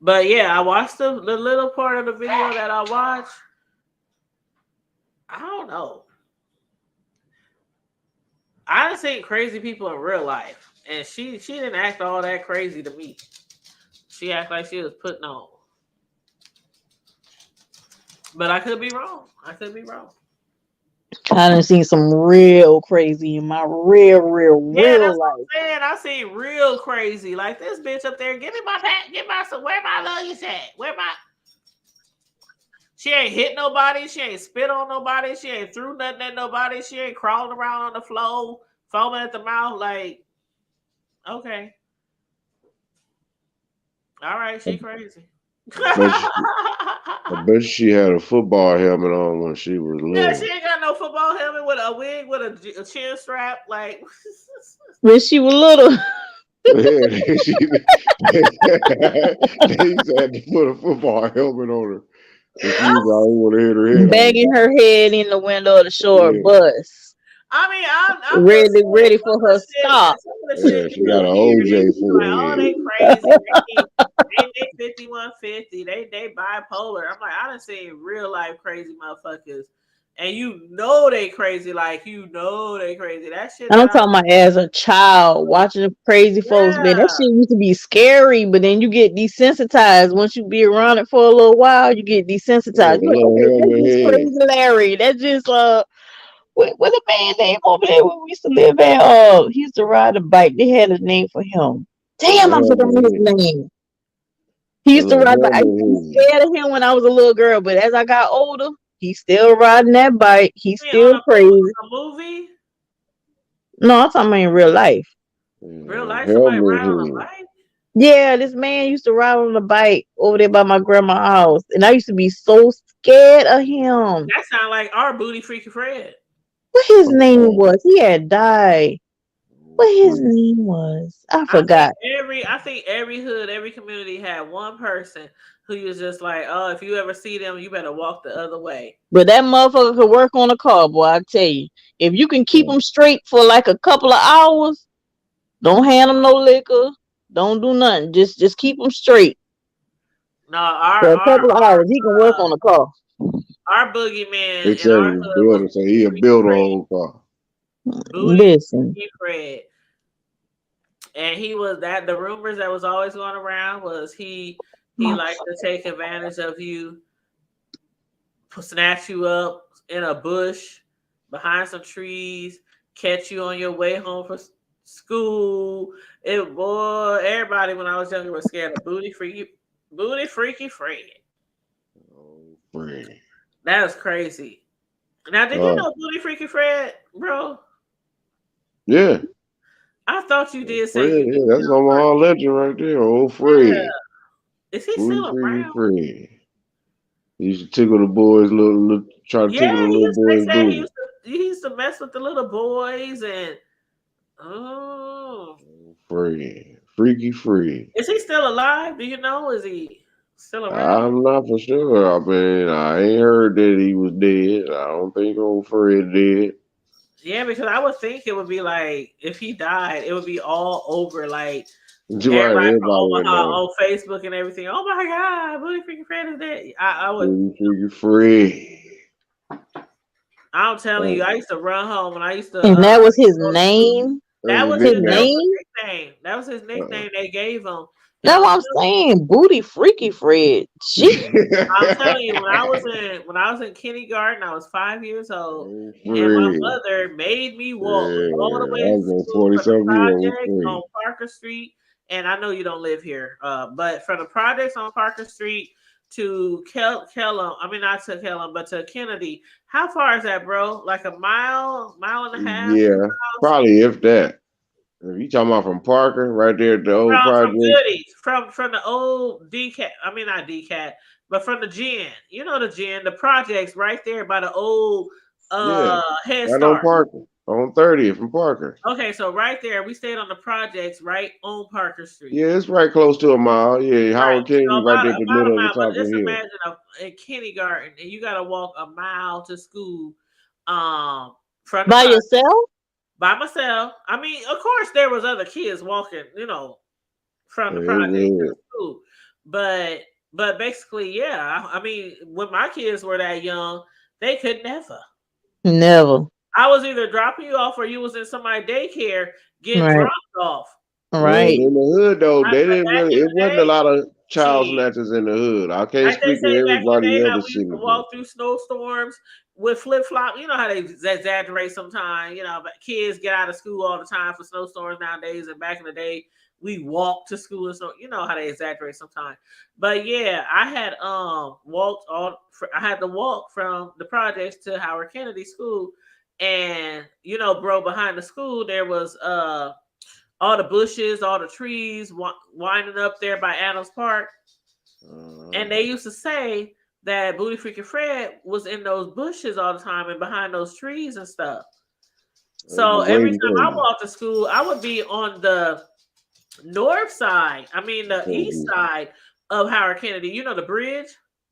But yeah, I watched the little part of the video that I watched. I don't know. I done seen crazy people in real life, and she didn't act all that crazy to me. She act like she was putting on, but I could be wrong. I could be wrong. I done seen some real crazy in my Yeah, that's real what I'm life. saying. I seen real crazy, like this bitch up there. Give me my back. Where my luggage at? Where my? She ain't hit nobody. She ain't spit on nobody. She ain't threw nothing at nobody. She ain't crawling around on the floor, foaming at the mouth. Like, okay, all right, she crazy. But I bet she had a football helmet on when she was Yeah, she little. ain't got no football helmet with a wig with a chin strap. Like, When she was little, Yeah, they used to have to put a football helmet on her because she was I, always want to hit her head on the banging ball. her head in the window of the short Yeah, bus, I mean, I'm just saying ready for her stop. some of the shit yeah, she you got an hear, they OJ be like, oh, forehead. they crazy. They 5150. They bipolar. I'm like, I done seen real life crazy motherfuckers. And you know they crazy, like you know they crazy. That shit And that I'm I talking about as a child watching the crazy folks, man. That yeah. shit used to be scary, but then you get desensitized. Once you be around it for a little while, you get Yeah, desensitized. the You're like, little okay, that's helmet just head. crazy Larry. That's just what a man name over there where we used to live at. He used to ride a bike. They had a name for him. The Damn, I forgot helmet his head. name. He The used to little ride, but I used helmet to be head. scared of him when I was a little girl. But as I got older, he's still riding that bike. He's I mean, on still crazy. a movie, No, I'm talking about in real life. real Yeah, life, somebody helmet ride on a head. bike. Yeah, this man used to ride on a bike over there by my grandma's house, and I used to be so scared of him. That sound like our booty freaky Fred. What his name Oh, was? He had died. What his freak. name was? I forgot. I think every hood, every community had one person who was just like, oh, if you ever see them, you better walk the other way. But that motherfucker could work on a car, boy. I tell you, if you can keep him straight for like a couple of hours, don't hand him no liquor. Don't do nothing. Just keep him straight No, for a couple of hours. He can work on a car. our boogeyman They in said our he hood was builder, so he a Freaky builder Fred. on car. Booty Listen, Freaky Fred. And he was that the rumors that was always going around was he liked to take advantage of you, snatch you up in a bush behind some trees, catch you on your way home from school. It boy, everybody when I was younger was scared of booty freaky Fred. Oh, Fred. That was crazy. Now, did you Uh, know Booty Freaky Fred, bro? yeah, I thought you did say Fred. you Yeah, knew that's him first. Omaha legend right there. Old Yeah. Fred. Is he Booty still freaky around? Fred. He used to tickle the boys, try to Yeah, tickle the little they boy's said booty. he used to mess with the little boys and oh, Fred. Freaky Fred. is he still alive? Do you know? Is he still around? I'm not for sure. I mean, I ain't heard that he was dead. I don't think old Fred dead. Yeah, because I would think it would be like if he died, it would be all over like Right, everybody everybody from would Omaha know. on Facebook and everything. Oh my God, Booty Freaky Fred is dead. I would. Freaky Fred. I'm telling you, Oh, I used to run home and I used to and that was his go to school. name. that's a His That was nickname. name. his nickname. That was his Uh-uh. nickname they gave him. And That's what I'm saying. Booty freaky Fred. Gee. I'm telling you, when I was in kindergarten, I was 5 years old, Old and my Fred. mother made me walk Yeah, all the that way to was on school 20 from the something year old project on Fred. Parker Street, and I know you don't live here, but from the projects on Parker Street to Kellum, I mean not to Kellum, but to Kennedy, how far is that, bro? Like a mile and a half, two Yeah, miles? probably if that. If you talking about from Parker, right there at the old From project. Goodies, from the old DCAT. I mean not DCAT, but from the Gen. You know the Gen, the projects right there by the old Yeah, Head right on Start. Parker, on 30th from Parker. Okay, so right there, we stayed on the projects right on Parker Street. Yeah, it's right close to a mile. Yeah, Right. Howard So Kennedy right there at the about a middle of the mile, but top of the just hill. imagine in kindergarten and you gotta walk a mile to school from the By project yourself? by myself. I mean, of course there was other kids walking, from Yeah, the it project to was. the school. But basically, yeah. I mean, when my kids were that young, they could never. Never. I was either dropping you off or you was in somebody's daycare getting Right. dropped off. Well, Right. in the hood though, But they didn't back really. in It the wasn't a day, lot of child she snatchers in the hood. I can't like they speak for say back in the everybody day, how other we used city, to but walk through snowstorms with flip flop. You know how they exaggerate sometimes. But kids get out of school all the time for snowstorms nowadays. And back in the day, we walked to school, and so you know how they exaggerate sometimes. But yeah, I had walked all. I had to walk from the projects to Howard Kennedy School, and bro, behind the school there was all the bushes, all the trees winding up there by Adams Park. And they used to say that Booty Freaking Fred was in those bushes all the time and behind those trees and stuff. they So was every waiting time for I you. walked to school, I would be on the north side. I mean, the east side of Howard Kennedy. You know the bridge?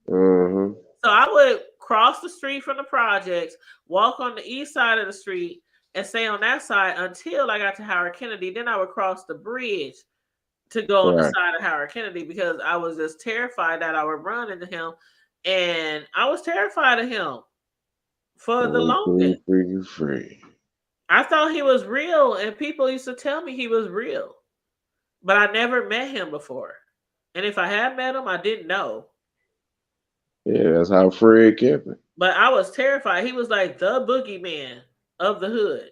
Mm-hmm. So I would cross the street from the projects, walk on the east side of the street, and stay on that side until I got to Howard Kennedy. Then I would cross the bridge to go on the Right. side of Howard Kennedy because I was just terrified that I would run into him. And I was terrified of him for the Oh, longest. Booty Freaking Fred. I thought he was real, and people used to tell me he was real, but I never met him before. And if I had met him, I didn't know. Yeah, that's how Fred kept it. But I was terrified. He was like the boogeyman of the hood,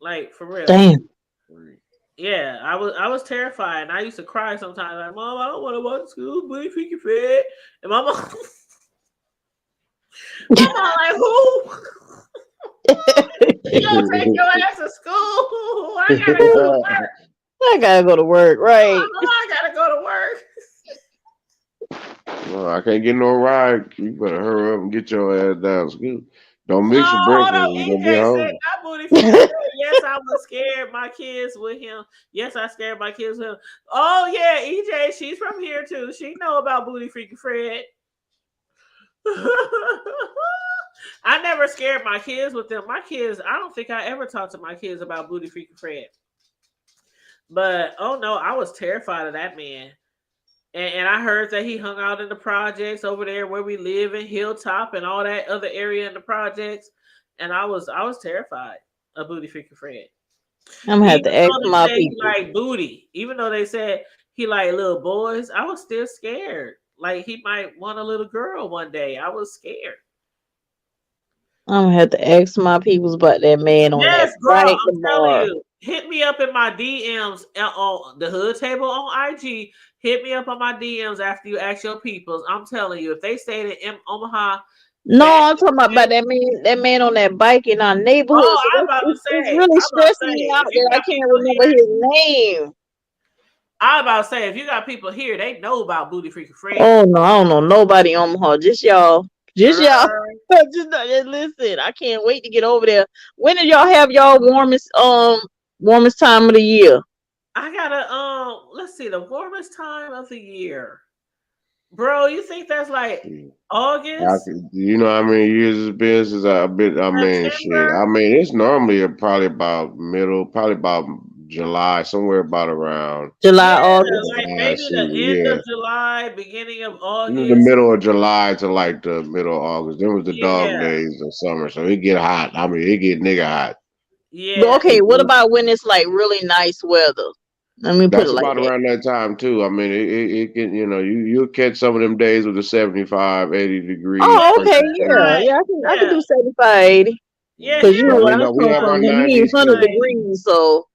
like for real. Damn. Yeah, I was terrified, and I used to cry sometimes. Like, Mom, I don't want to walk to school. Booty Freaking Fred, and my mom, my mom like, who? You gonna take your ass to school? I gotta go to work. I gotta go to work, right? I gotta go to work. Well, I can't get no ride. You better hurry up and get your ass down to school. Don't miss your Oh, hold breakfast. on. You're gonna EJ be said, hungry. "Not Booty Freaking Fred." Yes, I was scared. My kids with him. Yes, I scared my kids with him. Oh yeah, EJ, she's from here too. She know about Booty Freaking Fred. I never scared my kids with them. My kids, I don't think I ever talked to my kids about Booty Freaking Fred. But oh no, I was terrified of that man. And I heard that he hung out in the projects over there where we live in Hilltop and all that other area in the projects. And I was terrified of Booty Freaking Fred. I'm gonna have Even to ask though they my said he people. like booty, even though they said he like little boys, I was still scared. Like he might want a little girl one day. I was scared. I'm gonna have to ask my peoples about that man on that Yes, girl, bike I'm telling tomorrow. you. Hit me up in my DMs on the Hood Table on IG. Hit me up on my DMs after you ask your peoples. I'm telling you, if they stayed in Omaha, No, back I'm in talking the about day, that man on that bike in our neighborhood. oh, So it's really I'm about to stressing me say, out if you that I got can't people remember here, his name. I'm about to say, if you got people here, they know about Booty Freaking Fred. Oh no, I don't know nobody on Omaha. Just y'all. Just y'all. Girl, Just listen. I can't wait to get over there. When did y'all have y'all warmest time of the year? I gotta let's see, the warmest time of the year. Bro, you think that's like August? You know how many years it's been since I've been. I mean, shit. September? I mean, it's normally probably about middle, probably about July, somewhere about around July, Yeah, August. like last maybe the season. end Yeah, of July, beginning of it was the August. middle of July to like the middle of August. Then was the dog Yeah, days of summer, so it get hot. I mean, it get nigga hot. yeah. Okay, what about when it's like really nice weather? Let me put That's it like about that. around that time too. I mean, it can, you'll catch some of them days with the 75, 80 degrees. Oh, Yeah, okay, right. yeah. I can Yeah, do 75, 80. yeah. Cause Here you But know it where we I know was we come have our from, it like, means nineties 100 too. like degrees. So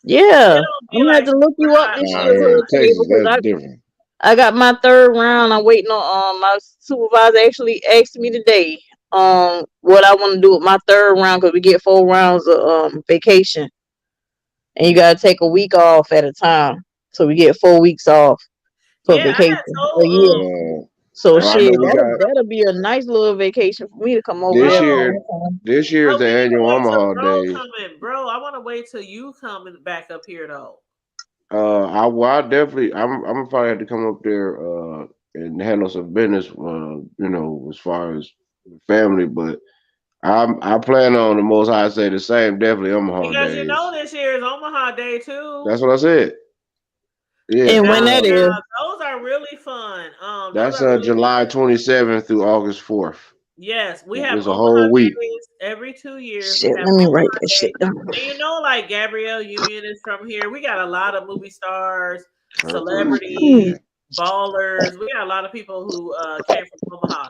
Yeah, don't I'm be gonna have like to look super you up hot this all Nah, year, the yeah, Hood time. Table, Texas, because that's different. I got my third round. I'm waiting on my supervisor actually asked me today what I want to do with my third round because we get 4 rounds of vacation and you gotta take a week off at a time. So we get 4 weeks off for Yeah, I had vacation a told year. Uh, So well, I I know shit, we told got that'll be a nice little vacation for me to come over this there for year. summertime. This year is but the we need to annual wait till Omaha bro Days. come in, bro. I want to wait till you coming back up here though. I definitely, I'm probably have to come up there, and handle some business, as far as family, but I plan on the most high say the same, definitely Omaha Because you know Days. this year is Omaha Day too. That's what I said. Yeah, And that's when Now, that what is, those are really fun. Those that's are really July fun. 27th through August 4th. Yes, we have It's a Omaha whole week. Days every 2 years. We shit, have let me write Omaha that shit Day. down. And you know, like Gabrielle Union is from here. We got a lot of movie stars, Hmm. celebrities, ballers. We got a lot of people who came from Omaha.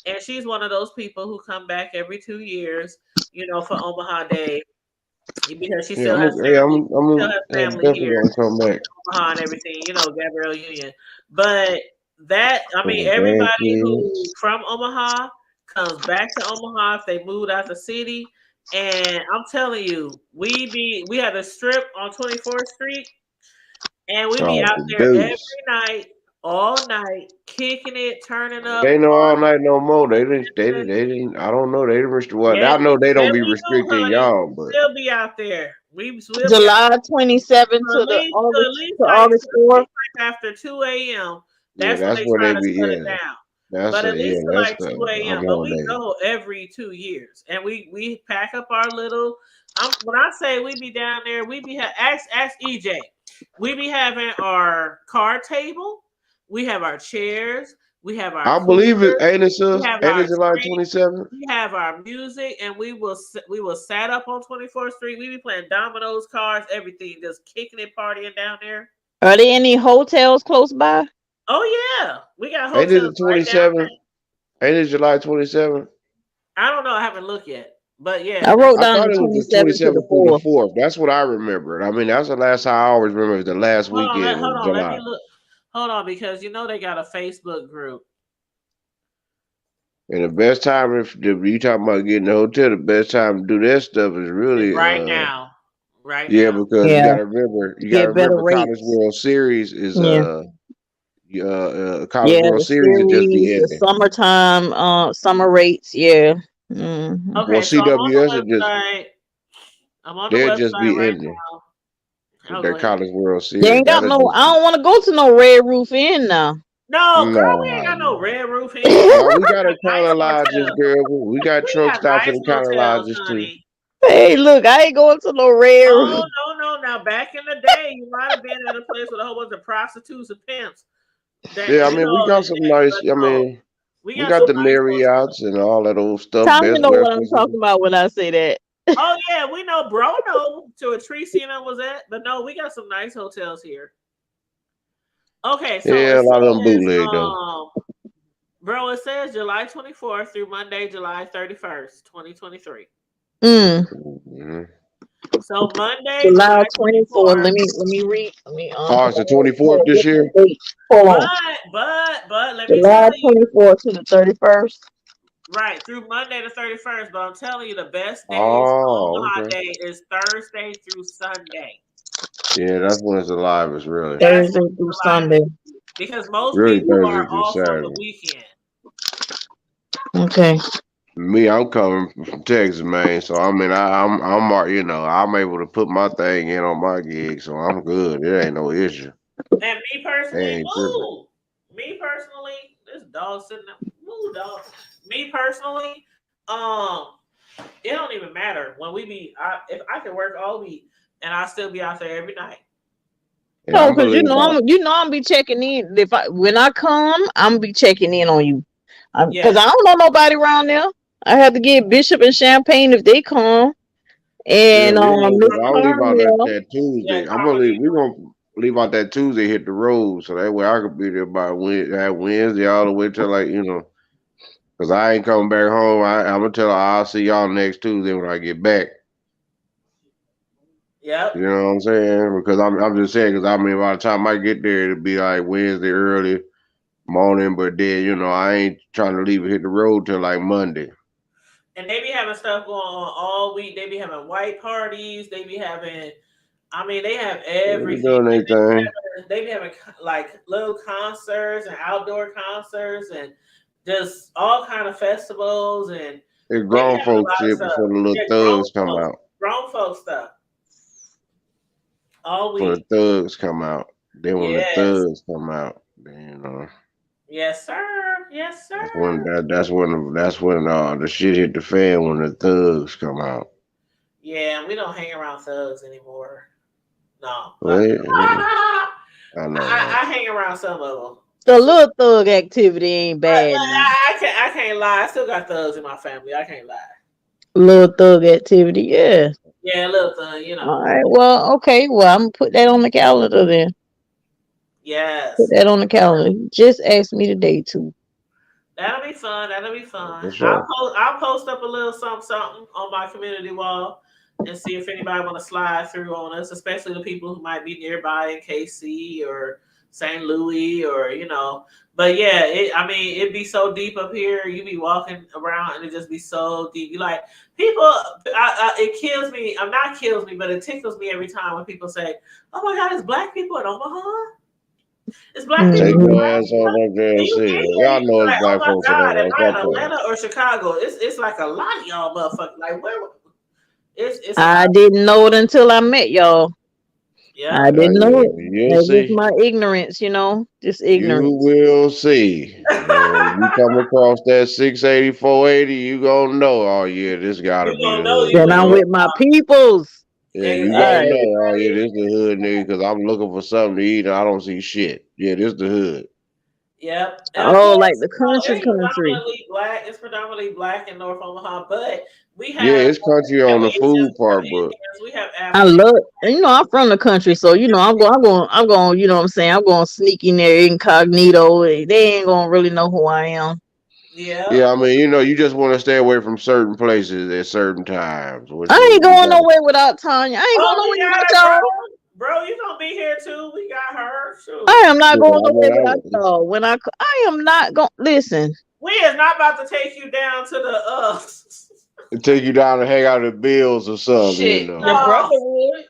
And she's one of those people who come back every 2 years, for Omaha Day because she Yeah, still has family. Still has family definitely here gonna come back. Omaha and everything, Gabrielle Union. But For everybody who grandkids. from Omaha comes back to Omaha if they moved out the city. And I'm telling you, we have a strip on 24th Street, and we be Oh, out the there every deuce. night, all night, kicking it, turning It up, ain't no all partying. night no more. They didn't. I don't know. They didn't well, Yes, I know they don't yes, be we do, restricting honey. y'all, but We'll be out there. We'll be out July there. 27th So at least to like August it 4th. seems like after 2 a.m. yeah, That's when that's they where try they to be. shut it Yeah, down. But at least to that's like the 2 a.m. But Omaha we Day. go every 2 years, and we pack up our little. When I say we be down there, we be ask EJ. We be having our card table. We have our chairs. We have our I believe it. coolers. Ain't it, We sis? have Ain't our it July drinks. 27th? We have our music, and we will sat up on 24th Street. We be playing dominoes, cards, everything, just kicking it, partying down there. Are there any hotels close by? Oh yeah, we got Ain't it hotels the right 27th? downtown. Ain't it July 27th? I don't know. I haven't looked yet, but I yeah, wrote I down thought the it was the 27th to the 27th through the 4th. 4th. That's what I remembered. I mean, that's the last time I always remember is the last weekend hold in on. Let July. me look. Hold on, because they got a Facebook group And the best time if you talking about getting a hotel, the best time to do that stuff is is really right now. Right yeah, now. because Yeah, you gotta get better remember College rates. World Series is Yeah. College Yeah, World the Series will just be series, the ending. summertime, summer rates, yeah. Hmm. Well, Okay, so I'm on CWS will the just website. I'm on the they'll just website be right ending now. with I'll go their ahead. College World They Series. ain't got That'll no, just I don't want to go to no Red Roof Inn now. No, girl, we ain't no, got no no. Red Roof Inn. Now we got We got Econo nice Lodges, hotels. girl. We got We truck got stops nice and Econo hotels, Lodges too. honey. Hey, look, I ain't going to no Red Roof. Oh no. Now back in the day, you might have been at a place with a whole bunch of prostitutes and pimps. That Yeah, I mean we got some nice. but I no, mean we we got got some the nice hotels. Marriotts and all that old stuff. Tommy Best know what I'm Western. talking about when I say that. Oh yeah, we know, bro. No, to a Treecey and I was at, but no, we got some nice hotels here. Okay, so Yeah, it a lot of them says, bootleg though. bro, it says July 24th through Monday, July 31st, 2023. Mm. Mm-hmm. So Monday, July July 24th. 24th. Let me read. Let me Oh, cause it's I the know 24th this year. date. Hold But on. let me tell July you, 24th to the 31st. right through Monday the 31st. But I'm telling you, the best days for Oh, Omaha okay. Day is Thursday through Sunday. Yeah, that's when it's alive. It's really, That's Thursday when through it's alive Sunday. because most really people Thursday are through off on the Saturday. weekend. Okay. Me, I'm coming from Texas, man. So I mean, I'm able to put my thing in on my gig, so I'm good. It ain't no issue. And me They personally, ain't tripping. move. Me personally, this dog sitting there, move dog. Me personally, um, it don't even matter when we be. If I can work all week and I still be out there every night. And No, I'm because believe about I'm be checking in. When I come, I'm be checking in on you. Because Yes, I don't know nobody around there. I have to get Bishop and Champagne if they come, yeah, and we gonna. Miss But I'll leave out Carmel. that yeah, Tuesday. We Carmelita. gonna leave out that Tuesday, hit the road, so that way I could be there by Wednesday all the way till cause I ain't coming back home. I'm gonna tell her I'll see y'all next Tuesday when I get back. Yep. You know what I'm saying? Because I'm just saying, because I mean, by the time I get there, it'll be like Wednesday early morning, but then, I ain't trying to leave it hit the road till like Monday. And they be having stuff going on all week. They be having white parties. They be having, I mean, they have They be everything. doing their thing. They be having like little concerts and outdoor concerts and just all kind of festivals, and It's they be grown having a folks lot of shit stuff. before the little Yeah, thugs come out. grown folks stuff all For the week. thugs come out. Then when the Yes, thugs come out, then yes, sir. Yes, that's when sir. the shit hit the fan when the thugs come out. Yeah, we don't hang around thugs anymore. No, Well, I know, right? I hang around some of them. The little thug activity ain't bad now. I can't lie. I still got thugs in my family. I can't lie. Little thug activity, yeah. Yeah, little thug, you All know. right. Well, okay. Well, I'm gonna put that on the calendar then. Put Yes. that on the calendar. Just ask me the day too. That'll be fun. That'll be fun. For sure. I'll post up a little something on my community wall and see if anybody want to slide through on us, especially the people who might be nearby in KC or St. Louis or But yeah, I mean, it'd be so deep up here. You be walking around and it just be so deep. You like people. It kills me. I'm not kills me, but it tickles me every time when people say, "Oh my God, it's black people in Omaha." It's black people. Take Mhm. your ass on up there and You see. get here, Y'all you know be it's like, oh black my folks in God, am there. I in Stop playing. Atlanta or Chicago? It's like a lot of y'all motherfuckers. Like where it's a I lot. didn't know it until I met y'all. Yeah. I didn't know it. You'll That's just see. my ignorance, just You ignorance. will see. When you come across that 680, 480, you gonna know, oh yeah, this gotta You be gonna the know hood you Then I'm nigga. with my peoples. Yeah, you All gonna exactly. right. know, oh yeah, this the hood nigga, because I'm looking for something to eat and I don't see shit. Yeah, this the hood. Yep. And of Oh, like course, the country, it's country. predominantly black. It's predominantly black in North Omaha, but we Yeah, have it's country on the food part, but Indians, we have I African. love, and I'm from the country, so I'm going. What I'm saying, I'm going to sneak in there incognito. They ain't gonna really know who I am. Yep. yeah, I mean, you just want to stay away from certain places at certain times, which I is ain't you going got. nowhere without Tanya. I ain't going Oh, we nowhere got without her, bro. y'all. Bro, you gonna be here too. We got her. I Shoot. am not Yeah, going I nowhere mean, without y'all. I am not going. Listen, We is not about to take you down to the I take you down to hang out at Bills or something, Shit, your no. brother would.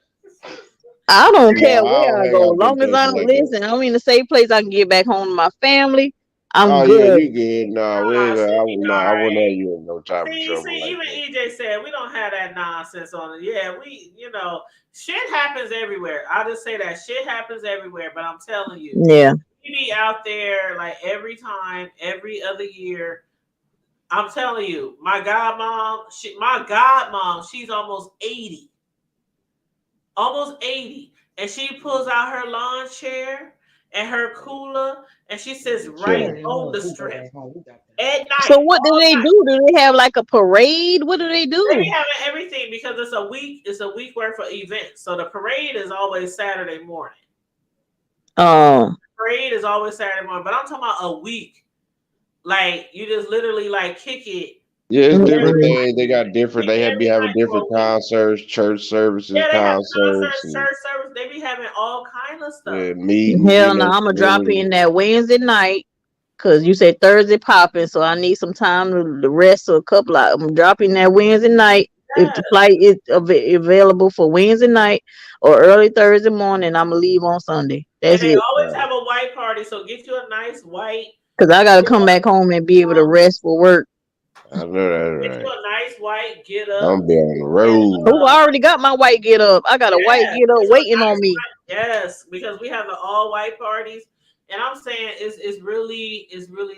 I don't No, care I where don't I hang go. out them Long as places I'm like that. listen, I'm in the safe place. I can get back home to my family. I'm Oh yeah, good. you good? Nah, we Nah, ain't gonna. she'll be all I wouldn't have right. you in no type of trouble See, like even that. EJ said we don't have that nonsense on it. Yeah, shit happens everywhere. I'll just say that shit happens everywhere. But I'm telling you, Yeah. we be out there like every time, every other year. I'm telling you, my godmom, she's almost 80, and she pulls out her lawn chair and her cooler, and she sits right Chilling. on the strip at So night, what do all they night. do? Do they have like a parade? What do they They be do? having everything because it's a week. It's a week worth of events. So the parade is always Saturday morning. Um. Parade is always Saturday morning, but I'm talking about a week. Like you just literally like kick it Yeah, it's every different Mm-mm. things. They got different. They have be every having night for different a week. concerts, church services, Yeah, they have concerts, concerts, and church service. They be having all kind of stuff. meetings. Hell no, I'm gonna drop Community. in that Wednesday night because you said Thursday popping, so I need some time to rest. So a couple of I'm dropping that Wednesday night. If the Yeah. flight is available for Wednesday night or early Thursday morning, I'm gonna leave on Sunday. And That's they it. always have a white party, so get you a nice white. Cause I gotta come back home and be able to rest for work. I know Get that's you right. a nice white get up. I'm be on the And road. Oh, I already got my white get up. I got a white yeah, get up get you a waiting on nice me white. Yes, because we have the all white parties, and I'm saying it's really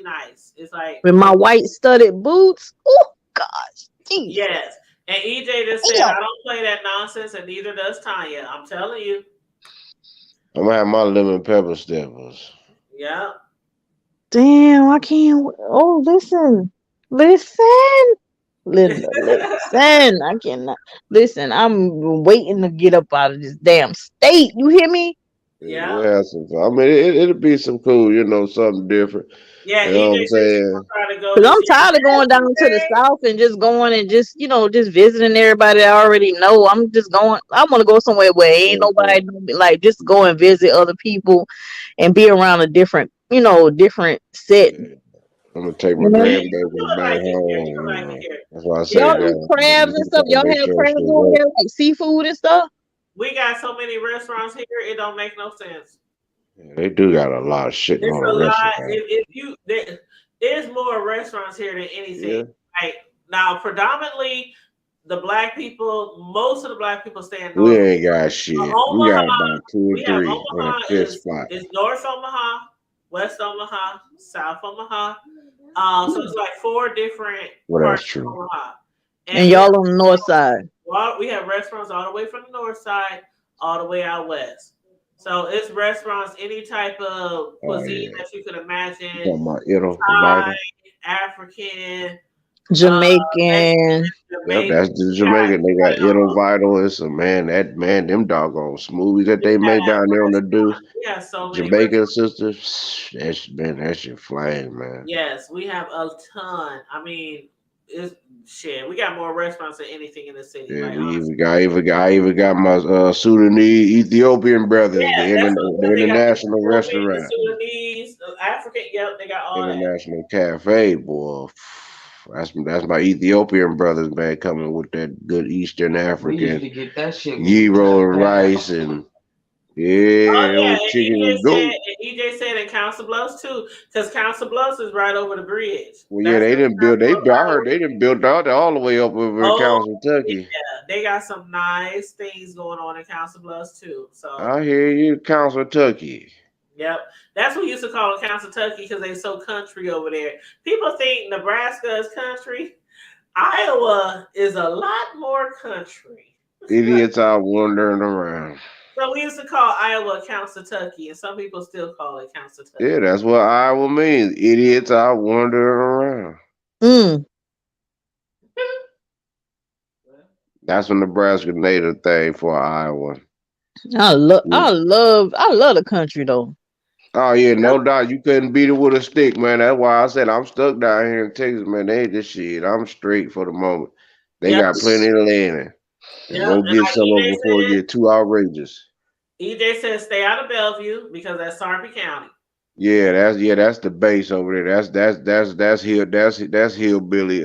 nice. It's like with my white studded boots. Oh gosh, jeez. yes. And EJ just said I don't play that nonsense, and neither does Tanya. I'm telling you. I'm gonna have my lemon pepper steppers. Yeah. Damn, I can't. Oh, listen, listen. I cannot listen. I'm waiting to get up out of this damn state. You hear me? Yeah, Yeah. we'll have some fun. I mean, it'll be some cool, something different. Yeah, You know EJ what I'm said she saying? was trying to go Cause this I'm year. tired of going down to the south and just going and just just visiting everybody I already know. I'm just going. I want to go somewhere where ain't nobody like just go and visit other people and be around a different different setting. I'm gonna take my You know, Yeah, you grandbaby would back like it here. You home. would like it here. That's why I say Yeah, y'all that. eat crabs and You stuff. gotta Y'all make have sure crabs she over work. there, like seafood and stuff. we got so many restaurants here. It don't make no sense. Yeah, they do got a lot of shit It's on a the lot. restaurant. There's more restaurants here than anything. Yeah, Like now, predominantly the black people. Most of the black people stay in we North ain't got shit. We Omaha. got about two or We have three in a Omaha fifth spot. is North Omaha, West Omaha, South Omaha. So it's like four different Well, that's parts of true. Omaha, And and y'all on the north side. we have restaurants all the way from the north side all the way out west. So it's restaurants, any type of Oh cuisine yeah. that you could You imagine, talking about Italy, Thai, Vital? African, uh, Jamaican. Mexican, Yep, Jamaican. that's the Jamaican. They got Italy Vital. It's a man. That man, them doggone smoothies that they make down there on the deuce. We have so many Jamaican restaurants. sisters. That's man, that shit flame, man. Yes, we have a ton. I mean, it's shit. We got more restaurants than anything in the city. Yeah, Like we honestly. I even got my Sudanese Ethiopian brothers, Yeah, that's what the they got. The international Ethiopian, the restaurant, Sudanese, the African. Yep, they got all that. international cafe, boy. That's my Ethiopian brothers, man, coming with that good Eastern We used African to get that shit when we gyro left and town. rice and Oh yeah, it yeah, was chicken and goat. And EJ said in Council Bluffs too, because Council Bluffs is right over the bridge. Well, yeah, That's they didn't build. I right heard over. they didn't build all the way up over in Oh Council, Kentucky. yeah, they got some nice things going on in Council Bluffs too. So I hear you, Council, Kentucky. yep, that's what we used to call it, Council Kentucky, because they so country over there. People think Nebraska is country. Iowa is a lot more country. Idiots out wandering around. So we used to call Iowa Council Kentucky, and some people still call it Council Yeah, Kentucky. that's what Iowa means. Idiots out wandering around. Mm, That's a Nebraska native thing for Iowa. I love the country though. Oh yeah, no doubt. You couldn't beat it with a stick, man. That's why I said I'm stuck down here in Texas, man. They ain't this shit. I'm straight for the moment. They Yep, got plenty of land. And yep. go And get like some of it before it get too outrageous. EJ said, stay out of Bellevue because that's Sarpy County. That's the base over there. That's hillbilly.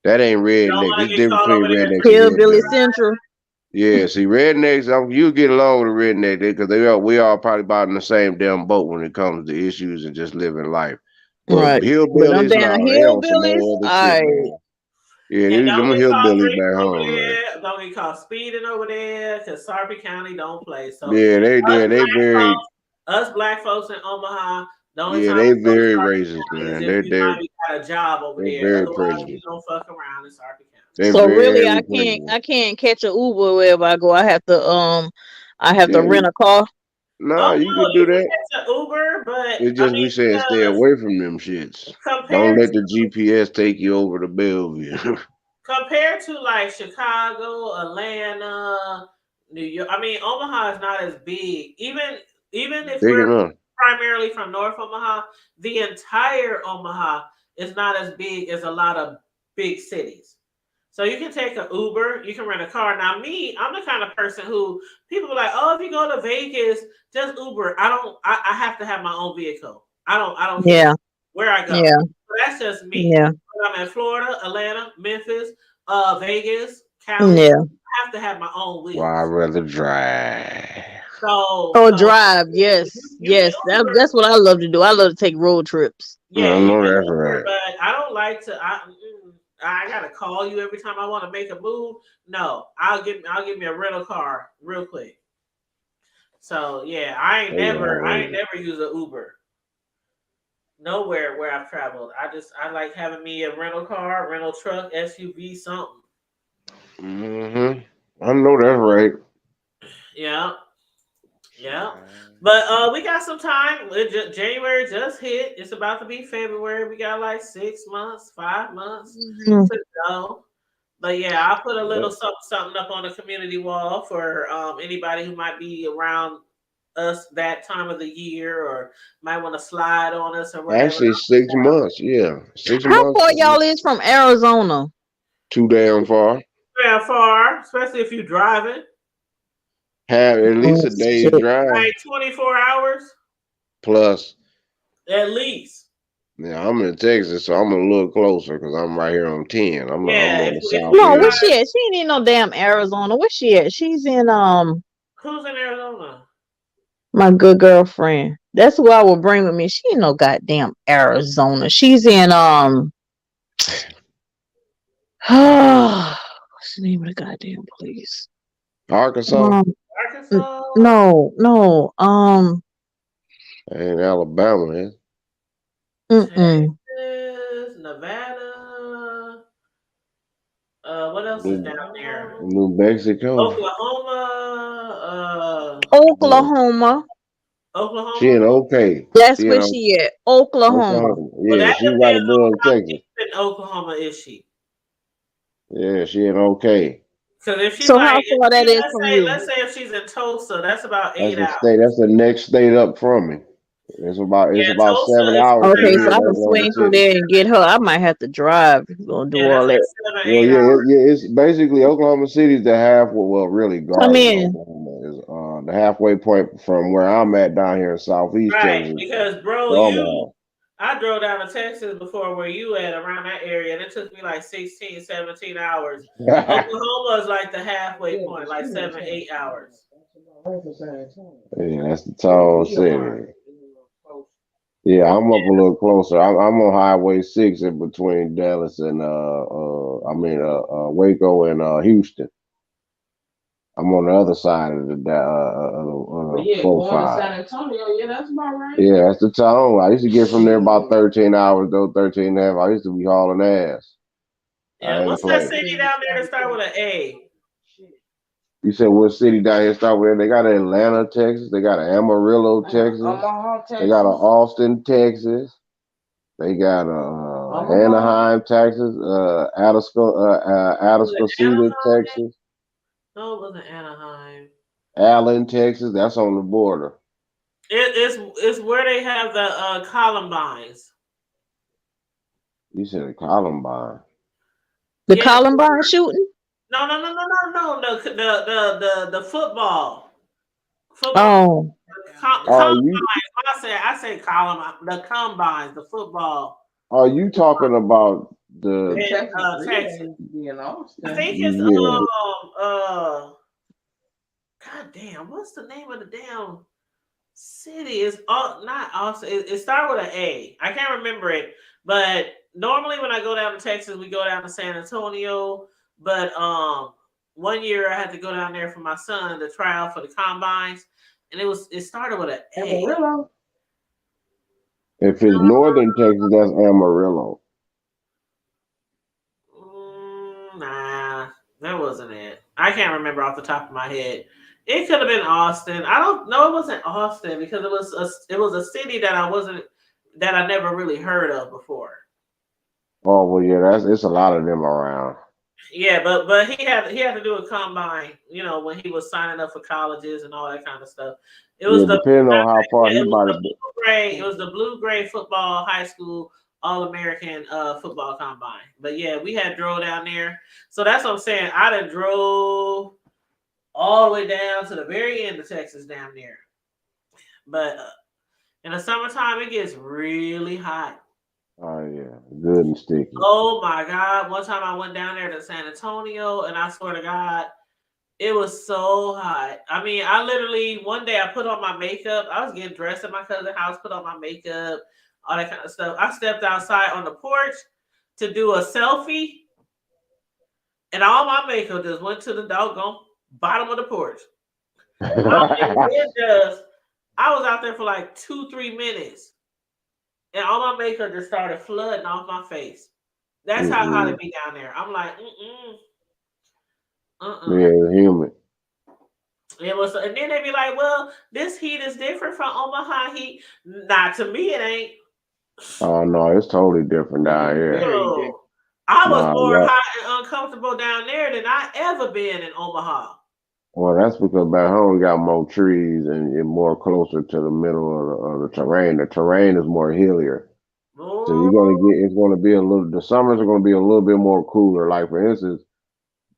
That ain't You don't redneck. want There's to a get difference caught between over there rednecks and Hillbilly hillbilly. Central. Yeah, see, rednecks, you get along with a redneck because we all probably about in the same damn boat when it comes to issues and just living life. But Right. But them hillbillies, damn no, they on some hillbillies, more other shit, I man. Yeah, and these them don't get caught hillbillies drinking back over home, man. there. Don't get caught speeding over there because Sarpy County don't play. So Yeah, us they black very folks, us black folks in Omaha, the only yeah, time they we go to very Sarpy racist, County is man. if you might be got a job over They're there. very Otherwise, we prejudiced. don't fuck around in Sarpy County. They're so really very I prejudiced. can't catch a Uber wherever I go. I have to Yeah, rent a car. nah, Oh you no, could do you can that. catch an Uber, but It's I just we mean saying stay because away from them shits. Don't compared let the GPS take you over to Bellevue. compared to like Chicago, Atlanta, New York, I mean Omaha is not as big. Even if Big we're enough. primarily from North Omaha, the entire Omaha is not as big as a lot of big cities. So you can take an Uber, you can rent a car. Now me, I'm the kind of person who people are like, oh, if you go to Vegas, just Uber. I have to have my own vehicle. I don't care Yeah, where I go. yeah, So that's just me. yeah, When I'm in Florida, Atlanta, Memphis, Vegas, Cali, yeah. I have to have my own Why I'd wheels. rather drive. Or So drive, yes, you can yes. Uber. That's what I love to do. I love to take road trips. Yeah, I you know can that's Uber, right. but I don't like to. I gotta call you every time I want to make a move. No, I'll give me a rental car real quick. So yeah, They I ain't outrageous. never use an Uber nowhere where I've traveled. I like having me a rental car, rental truck, SUV, something. Mm-hmm. I know that's right. Yeah, yeah. But we got some time. January just hit. It's about to be February. We got like 6 months, 5 months Mm. to go. But yeah, I'll put a little Yep. something up on the community wall for anybody who might be around us that time of the year, or might want to slide on us or whatever. Actually, 6 months. Yeah, six How months. far y'all is from Arizona? Too damn far. Very far, especially if you're driving. Have at least Oh, a day's shit. drive Like 24 hours plus. at least. Yeah, I'm in Texas, so I'm a little closer because I'm right here on 10. I'm Yeah, on the if south we No, where end. she drive, at? She ain't in no damn Arizona. Where she at? She's in who's in Arizona? my good girlfriend. That's who I would bring with me. She ain't no goddamn Arizona. She's in what's the name of the goddamn place? Arkansas Um Arkansas, no, no. and Alabama. Man. Mm-mm. Texas, Nevada. What else is New, down there? New Mexico. Oklahoma. Yeah. Oklahoma. She in Oklahoma. OK. That's She in where she at. Oklahoma. Oklahoma. Well, Yeah, that she right depends on above how Texas. deep in Oklahoma is she. Yeah, she in OK. Because if she's So like, how far that is from you? let's say if she's in Tulsa, that's about That's 8 hours. the state. That's the next state up from me. It's Yeah, about Tulsa 7 hours from Okay, me so in I can Oklahoma swing through City. there and get her. I might have to drive if you're gonna do yeah, that's all like that. 7, Well, 8 yeah, hours. it's basically Oklahoma City is the halfway. Well, really, Come Garland, in. Oklahoma is the halfway point from where I'm at down here in Southeast Right, Texas because to bro, Omaha. I drove down to Texas before where you at around that area, and it took me like 16, 17 hours. Oklahoma is like the halfway point, like 7, 8 hours. Yeah, that's the tall city. Yeah, I'm up a little closer. I'm on Highway 6 in between Dallas and Waco and Houston. I'm on the other side of Yeah, going to 45. San Antonio, yeah, that's about right. Yeah, that's the town. I used to get from there about 13 hours, though, 13 and a half. I used to be hauling ass. I Yeah, ain't what's that play. city down there that start with an A? You said what city down here start with? They got Atlanta, Texas. They got Amarillo, Texas. Omaha, Texas. They got Austin, Texas. They got Anaheim, Texas. Was it Atascocita, Anaheim? Texas. No, it wasn't Anaheim. Allen, Texas. That's on the border. It's where they have the Columbines. You said Columbine. The Yeah, Columbine shooting? the football. Oh. Are Combines. you I say Columbine. The combines, the football. are you talking about the In Texas, Texas. be in I Austin. think it's yeah? God damn, what's the name of the damn city? It's not Austin. It started with an A. I can't remember it. But normally when I go down to Texas, we go down to San Antonio. But one year I had to go down there for my son to try out for the combines, and it started with an A. Amarillo. If it's northern Texas, that's Amarillo. Nah, that wasn't it. I can't remember off the top of my head. It could have been Austin. I don't know. It wasn't Austin because it was a city that I never really heard of before. Oh well, yeah, it's a lot of them around. Yeah, but he had to do a combine, when he was signing up for colleges and all that kind of stuff. It was Yeah, the depending on how far yeah, he might have been. it was the blue gray football high school All American football combine. But yeah, we had drove down there, so that's what I'm saying. I done drove all the way down to the very end of Texas, damn near. But in the summertime, it gets really hot. Oh yeah, good and sticky. Oh my God! One time I went down there to San Antonio, and I swear to God, it was so hot. I mean, I literally one day I put on my makeup. I was getting dressed at my cousin's house, put on my makeup, all that kind of stuff. I stepped outside on the porch to do a selfie, and all my makeup just went to the doggone bottom of the porch. I mean, I was out there for like 2-3 minutes, and all my makeup just started flooding off my face. That's how hot it be down there. I'm like, Yeah, it's humid. It was, and then they be like, "Well, this heat is different from Omaha heat." Nah, to me it ain't. Oh no, it's totally different down here. No. I was Nah, more yeah. hot and uncomfortable down there than I ever been in Omaha. Well, that's because back home we got more trees and you're more closer to the middle of the terrain. The terrain is more hillier. So you're gonna Oh, get it's gonna be a little the summers are gonna be a little bit more cooler. Like for instance,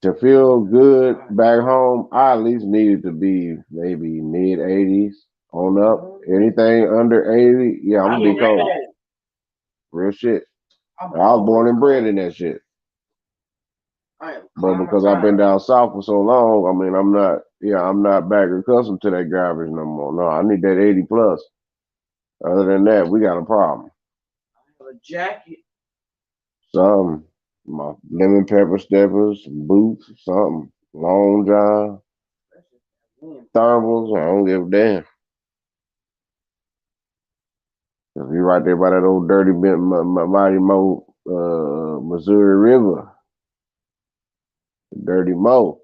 to feel good back home, I at least need it to be maybe mid 80s on up. Anything under 80, yeah, I'm I gonna be need cold. that. Real shit. I'm I was born always and bred cold. in that shit. I am But because I've been climatized. down south for so long, I mean I'm not back accustomed to that garbage no more. No, I need that 80 plus. Other than that, we got a problem. I have a jacket. Something. My lemon pepper steppers, boots, something. Long john, That's just that wind blowing. thermals, I don't give a damn. If you right there by that old dirty Mighty Mo, Missouri River, Dirty Mo.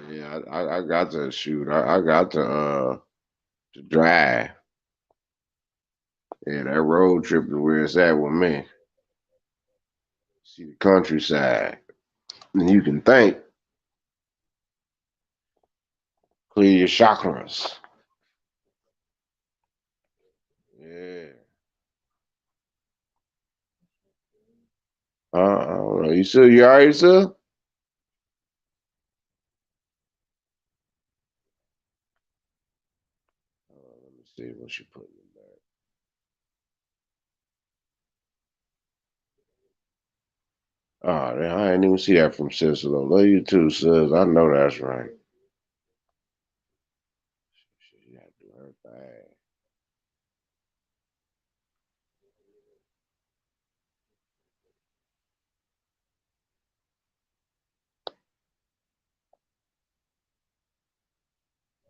Yeah, I got to shoot. I got to drive. Yeah, that road trip is where it's at with me. See the countryside. And you can think, clear your chakras. Yeah. I don't know. You all right, sir? Let me see what she put in there. Oh, damn, I didn't even see that from Sister. Love you too, sis. I know that's right. She got to do her thing.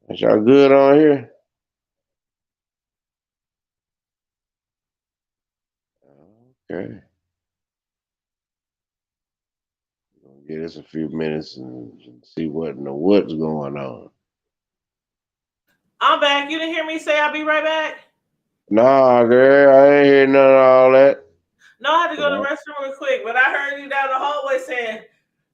Is y'all good on here? Okay. Gonna give us a few minutes and see what in the what's going on. I'm back. You didn't hear me say I'll be right back? Nah, girl, I ain't hear none of all that. No, I had to go to the restroom real quick, but I heard you down the hallway saying,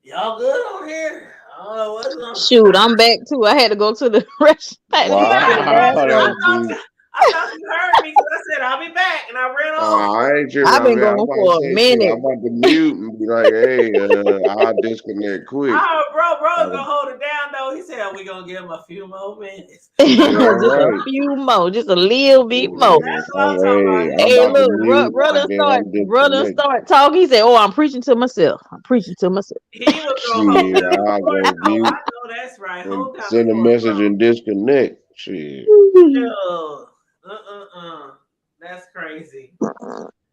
"Y'all good on here?" I don't know what's going on. Shoot, I'm back too. I had to go to the rest. I had to You go got to to the the Wow, restroom. bathroom. that's deep. I thought you heard me because I said, "I'll be back," and I ran off. I ain't tripping. I've I been mean, I'm going about to for a say shit. minute. I'm about to mute and be like, hey, I'll disconnect quick. I heard bro's Uh, gonna hold it down though. He said, "We gonna give him a few more minutes." yeah, Just a right. few more, just a little bit more. Yeah, That's what I'm talking hey, about. I'm Hey, about to look, mute and then I'm brother disconnect. start talking. He said, "Oh, I'm preaching to myself. I'm preaching to myself." He was gonna hold Shit, it in I'll for go though. I mute know that's right. and Hold down the send a fort, message bro. and disconnect. Shit. Yo, that's crazy.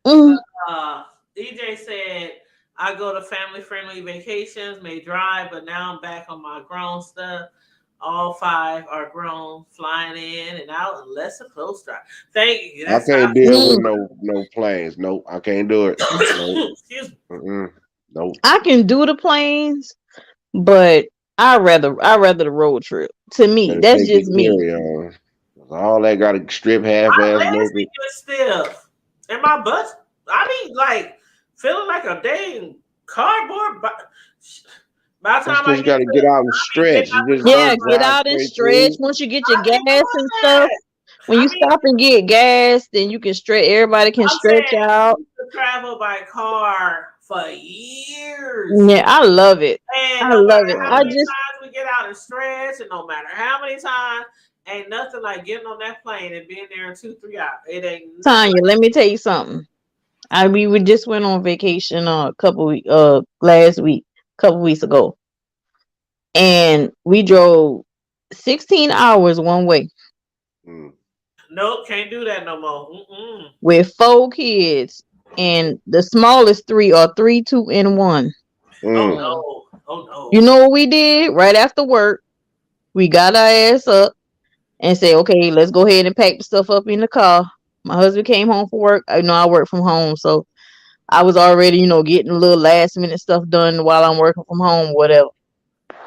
Mm. Uh, DJ said, I go to family friendly vacations, may drive, but now I'm back on my grown stuff. All five are grown, flying in and out, unless a close drive. Thank you. I That's can't how. deal with Mm. no planes. Nope, I can't do it. Nope. Excuse me. Mm-mm. Nope. I can do the planes, but I rather the road trip. To me, Better that's take your just me. carry on. 'Cause all that got to strip half My ass legs be naked. getting stiff. And my butt, I be like feeling like a dang cardboard. By the That's time I because you get got to to, get out and I be getting stretch. out You the just car. Yeah, don't I'm get like, drive out and straight stretch. through. Once you get your I be gas doing and stuff, that. when I you mean, stop and get gas, then you can stretch. Everybody can I'm stretch saying I out. used to travel by car for years. Yeah, I love it. And I no love matter it. how I many just times we get out and stretch, and no matter how many times, ain't nothing like getting on that plane and being there in 2, 3 hours. It ain't nothing Tanya, let me tell you something. We just went on vacation a last week, couple weeks ago, and we drove 16 hours one way Mm, nope, can't do that no more. Mm-mm. with 4 kids, and the smallest three are three, two, and one. Oh mm, no. Oh You no. know what we did right after work? We got our ass up and said, "Okay, let's go ahead and pack the stuff up in the car." My husband came home from work. I work from home, so I was already, getting a little last minute stuff done while I'm working from home, whatever.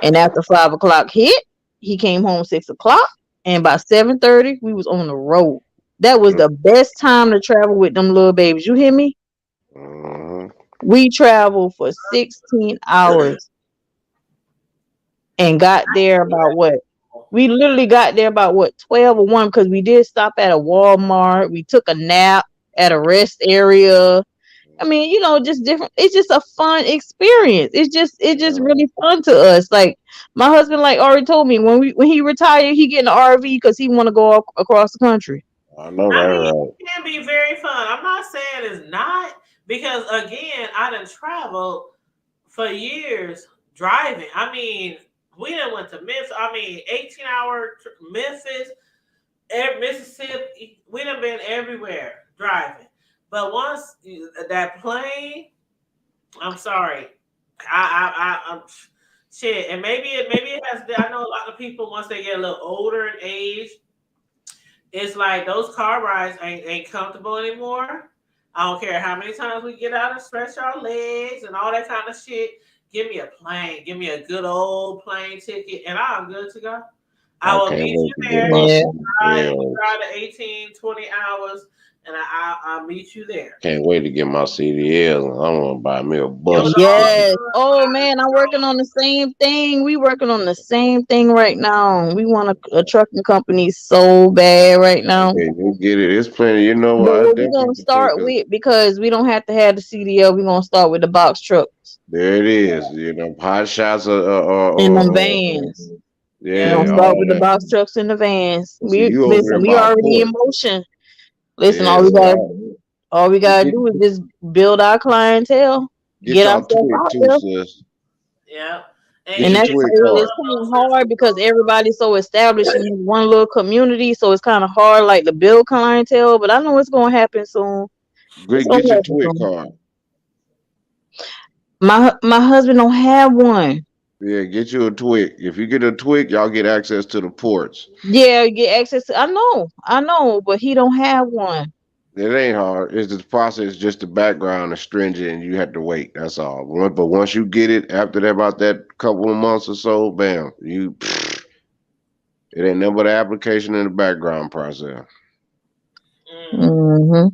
And after 5 o'clock hit, he came home 6 o'clock, and by 7:30, we was on the road. That was mm. the best time to travel with them little babies. You hear me? Uh-huh. We traveled for 16 hours and got there about what? We literally got there about what, 12 or 1, because we did stop at a Walmart. We took a nap at a rest area. I mean, just different. It's just a fun experience. It's just Yeah, really fun to us. Like my husband, like already told me, when he retired, he get an RV because he want to go across the country. I know I that mean, right. it can be very fun. I'm not saying it's not, because again, I done traveled for years driving. I mean, we done went to Memphis. I mean, 18-hour Memphis, Mississippi. We done been everywhere driving. But once that plane, I'm sorry, I'm shit. And maybe it has. I know a lot of people once they get a little older in age, it's like those car rides ain't comfortable anymore. I don't care how many times we get out and stretch our legs and all that kind of shit. Give me a plane. Give me a good old plane ticket, and I'm good to go. I I will can't meet wait you to get there. my Yeah. We CDLs. drive the 18, 20 hours, and I'll meet you there. Can't wait to get my CDLs. And I want to buy me a Your bus or dog something. Yes. good. Oh man, I'm working on the same thing. We working on the same thing right now. We want a trucking company so bad right now. Okay, you get it. It's plenty. You know But what? I what we definitely gonna can take start us. with, because we don't have to have the CDL, we gonna start with the box trucks There it is. You know, pot shots and them vans. We Yeah. gonna yeah, start all with the that. box trucks and the vans. See, We you over listen, there we by a already in port. motion. Listen, Yeah, see, all we you gotta do is just build our clientele, get get y'all ourselves twig out too, there. sis. Yeah. And Get And you your that's get twig some card. it's of kind of those hard sisters because too. everybody's so established in this one little community, so it's kind of hard, like to build clientele. But I know it's gonna happen soon. It's gonna Get your happen twig soon. card. My husband don't have one. Yeah, get you a twig. If you get a twig, y'all get access to the ports. Yeah, get access to. I know, but he don't have one. It ain't hard. It's the process, just the background is stringent and you have to wait. That's all. But once you get it, after that, about that couple of months or so, bam, it ain't nothing but an application in the background process. Mm. Hmm.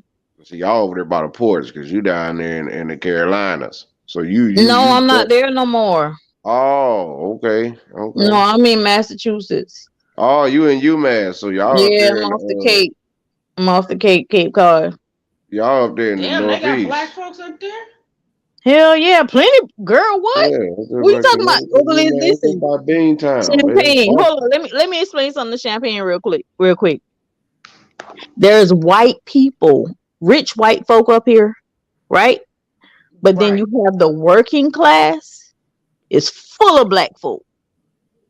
See, y'all over there by the ports because you down there in the Carolinas. So No, I'm not there no more. oh, okay, No, okay. I'm in Massachusetts. Oh, you in UMass, so y'all up Yeah, there I'm in off the Cape. I'm off the Cape Cod. y'all up there in the Damn, they got black Northeast. folks up there? Hell yeah, plenty. Girl, what? Yeah, it's just What you like talking about? Oh, UMass, it's just listen, by Beantown, man. Champagne. Hold on, let me explain something to Champagne real quick. There's white people, rich white folk up here, right? But then Right. you have the working class. It's full of black folk.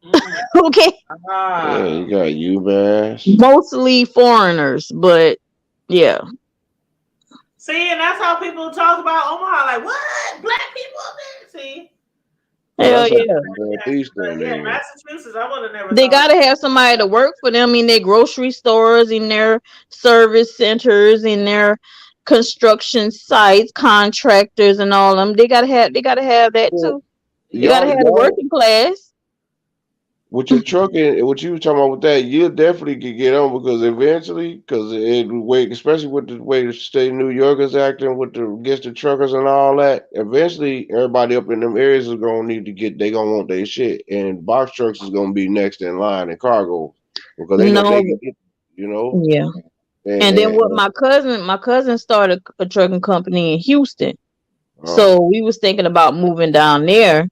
Mm. Okay, Yeah, Ah. you got UMass. mostly foreigners, but yeah. See, and that's how people talk about Omaha. Like, what? Black people up there? See? Oh, Hell that's up yeah. northeastern Yeah, then. Massachusetts, I would have never They thought. gotta have somebody to work for them in their grocery stores, in their service centers, in their construction sites, contractors and all them. They gotta have that Well, too. They Yeah. gotta have the y'all working class. with your trucking, what you were talking about with that, you definitely could get on because eventually, because it wait, especially with the way the state of New York is acting with the against the truckers and all that. Eventually, everybody up in them areas is gonna need to get. They gonna want their shit, and box trucks is gonna be next in line and cargo because they know they No, can get, you know, yeah. and, And then and, what and my cousin started a trucking company in Houston. uh, So we was thinking about moving down there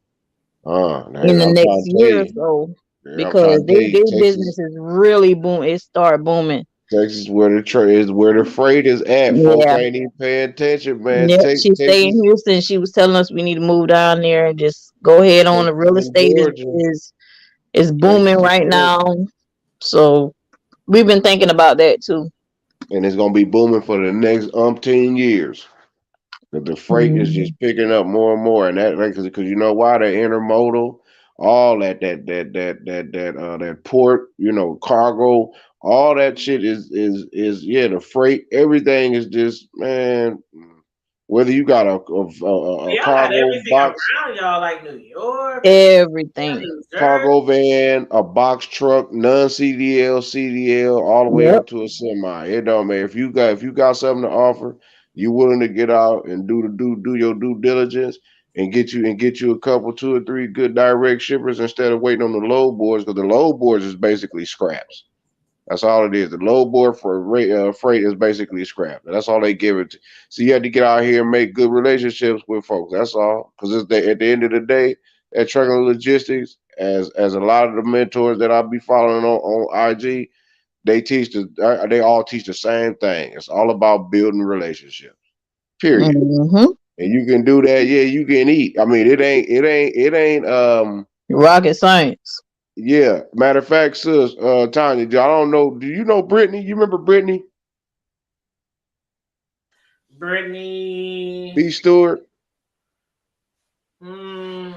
in the I'm next trying to tell year or you, so girl, I'm because trying to tell you, their business is really boom. It started booming. Texas, where the is where the freight is at. Folk Yeah. ain't even paying attention, man. Yep. She stay in Texas, Houston. She was telling us we need to move down there and just go ahead on. The Texas, real and estate Georgia, is booming Texas, and right Georgia. now. So we've been thinking about that too. And it's gonna be booming for the next umpteen years. Cause the freight is Mhm. just picking up more and more, and that because you know why the intermodal, all that port, cargo, all that shit is yeah, the freight, everything is just man. Whether you got a Y'all got cargo everything box, around y'all, like New York, Everything. New Jersey. cargo van, a box truck, non CDL, CDL, all the way Yep. up to a semi. It don't matter if you got something to offer. You willing to get out and do your due diligence and get you a couple, two or three good direct shippers instead of waiting on the load boards, because the load boards is basically scraps. That's all it is. The load board for freight is basically scrap. That's all they give it to. So you have to get out here and make good relationships with folks. That's all. Because at the end of the day, at Trucking Logistics, as a lot of the mentors that I'll be following on IG, they all teach the same thing. It's all about building relationships. Period. Mm-hmm. And you can do that. Yeah, you can eat. I mean, it ain't. Rocket science. Yeah. Matter of fact, sis, Tanya, I don't know. Do you know Brittany? You remember Brittany Brittany. B. Stewart? Mm,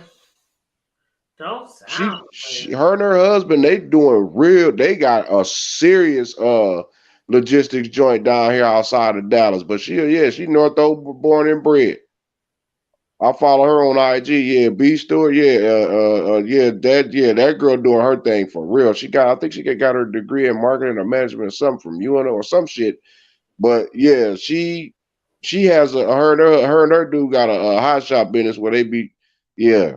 don't sound She, familiar. her and her husband, they doing real. They got a serious logistics joint down here outside of Dallas. But she North Over born and bred. I follow her on IG. Yeah, B Stewart. Yeah, that girl doing her thing for real. I think she got her degree in marketing or management or something from UNO or some shit. But yeah, she has her and her dude got a hot shop business where they be yeah.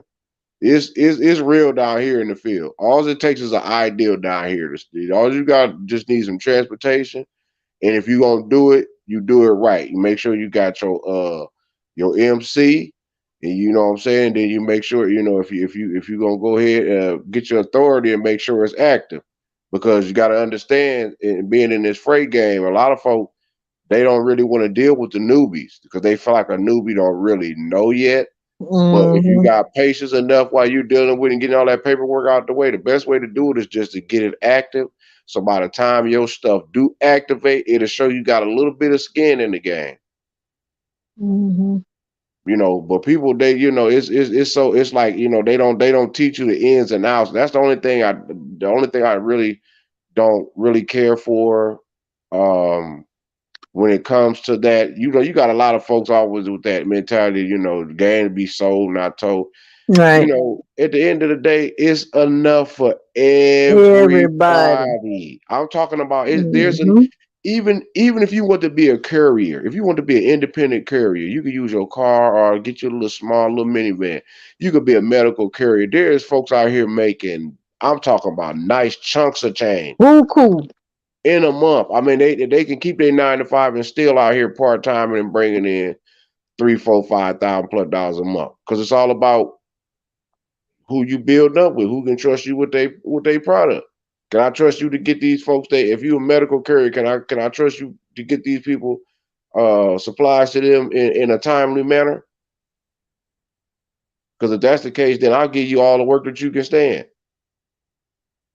It's real down here in the field. All it takes is an ideal down here. All you got just need some transportation, and if you're gonna do it, you do it right. You make sure you got your MC, and you know what I'm saying. Then you make sure if you gonna go ahead get your authority and make sure it's active, because you got to understand, in being in this freight game, a lot of folks they don't really want to deal with the newbies because they feel like a newbie don't really know yet. But if you Mm-hmm. got patience enough while you're dealing with and getting all that paperwork out the way, the best way to do it is just to get it active. So by the time your stuff do activate, it'll show you got a little bit of skin in the game. Mm-hmm. But people it's like, they don't teach you the ins and outs. That's the only thing I really don't really care for. Um when it comes to that, you got a lot of folks always with that mentality, the game to be sold, not told. Right. At the end of the day, it's enough for Everybody. everybody. I'm talking about it. Mm-hmm. Even if you want to be a courier, if you want to be an independent courier, you can use your car or get your little minivan. You could be a medical courier. There's folks out here making. I'm talking about nice chunks of change Who cool? in a month. I mean, they can keep their 9 to 5 and still out here part time and bringing in 3, 4, 5,000 plus dollars a month. Because it's all about who you build up with, who can trust you with their product. Can I trust you to get these folks? If you're a medical courier, can I trust you to get these people supplies to them in a timely manner? Because if that's the case, then I'll give you all the work that you can stand.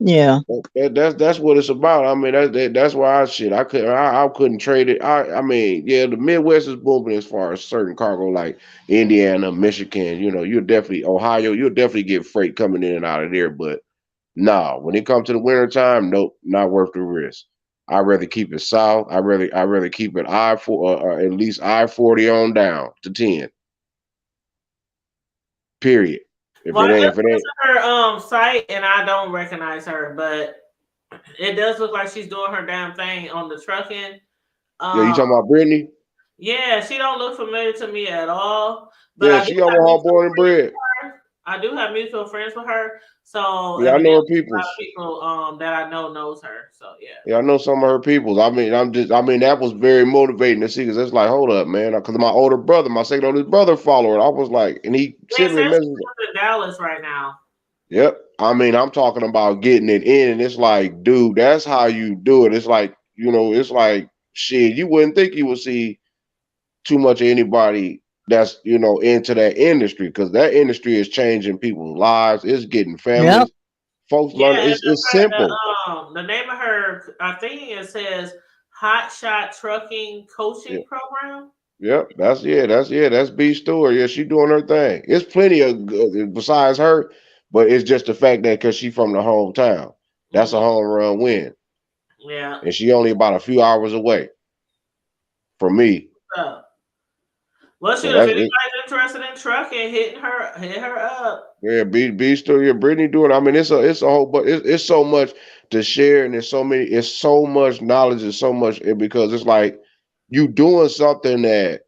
Yeah. That's what it's about. I mean, that's why I couldn't trade it. I mean, yeah, the Midwest is booming as far as certain cargo like Indiana, Michigan. You'll definitely Ohio. You'll definitely get freight coming in and out of there. But no, when it comes to the winter time, nope, not worth the risk. I'd rather keep it south. I rather keep it at least I-40 on down to 10. Period. If Well, it I ain't, just if it went ain't, to her site and I don't recognize her, but it does look like she's doing her damn thing on the trucking. yeah, you Um, talking about Brittany? yeah, she don't look familiar to me at all. But Yeah, I do she have Omaha mutual born and friends bred. with her. I do have mutual friends with her. So Yeah, I evidently know her a lot of peoples. people that I know knows her. So yeah. Yeah, I know some of her peoples. I mean, that was very motivating to see because it's like, hold up, man. Because my older brother, my second oldest brother, followed her. I was like, and he They sent me a said she message. lives in Dallas right now. Yep. I mean, I'm talking about getting it in, and it's like, dude, that's how you do it. It's like, it's like shit. You wouldn't think you would see too much of anybody that's into that industry, because that industry is changing people's lives. It's getting Yep. families. Folks Yeah, learn. and It's simple. the name of her, I think it says Hot Shot Trucking Yeah. Coaching Program. Yep, that's B Stewart. Yeah, she doing her thing. It's plenty of besides her, but it's just the fact that because she from the hometown, that's a Mm-hmm. home run win, Yeah. and she only about a few hours away from me. So, well, So shoot, if that's it. anybody's interested in trucking, hit her up. Yeah, B Stewart. Yeah, Brittany doing. I mean, it's a whole, but it's so much to share, and there's so much knowledge and so much because it's like you doing something that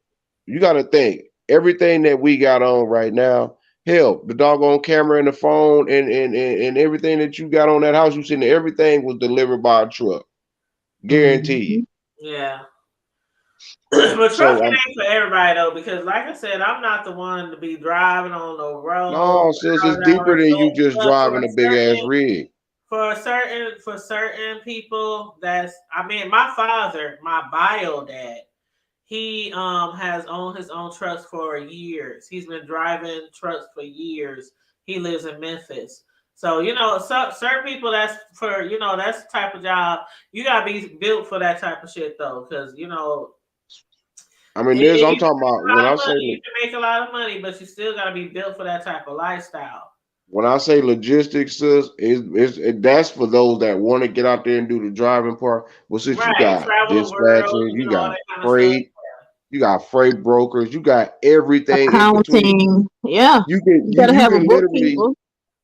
you got to think. Everything that we got on right now, hell, the doggone camera and the phone and everything that you got on that house, you seen everything was delivered by a truck. Guarantee you. Mhm. Yeah. But So trucking ain't for everybody though, because like I said, I'm not the one to be driving on the road no, sis, for it's hours, deeper than you just but driving a big ass rig. for certain people, that's I mean, my father, my bio dad, he has owned his own trucks for years. He's been driving trucks for years. He lives in Memphis. So, certain people, that's for, that's the type of job. You gotta be built for that type of shit though. Cause I mean, this I'm you can talking make about a lot of money. You can make a lot of money, but you still gotta be built for that type of lifestyle. when I say logistics, sis, that's for those that want to get out there and do the driving part. Well, since you Right. got Travel the world, dispatching, you all got that kind of stuff. freight, you got freight brokers, you got everything in between. Accounting. Yeah. You can You you gotta you have a can literally bookkeeper. you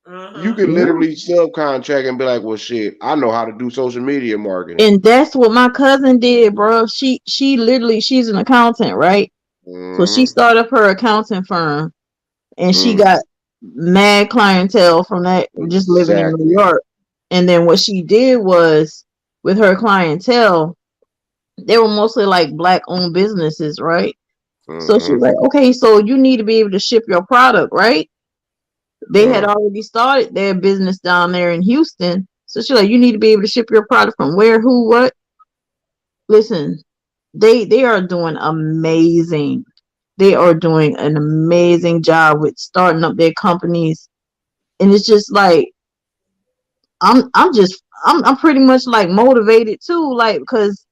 Uh-huh. can Yeah. literally subcontract and be like, well, shit, I know how to do social media marketing. And that's what my cousin did, bro. She literally she's an accountant, right? So she Mm-hmm. started up her accounting firm and she Mm, got mad clientele from that just living in New exactly. York. And then what she did was with her clientele, they were mostly like black owned businesses, right? So she Mm-hmm. was like, okay, so you need to be able to ship your product, right? They had Uh, already started their business down there in Houston. So she's like, you need to be able to ship your product from where, who, what. Listen, they are doing amazing. They are doing an amazing job with starting up their companies. And it's just like I'm pretty much like motivated too, like because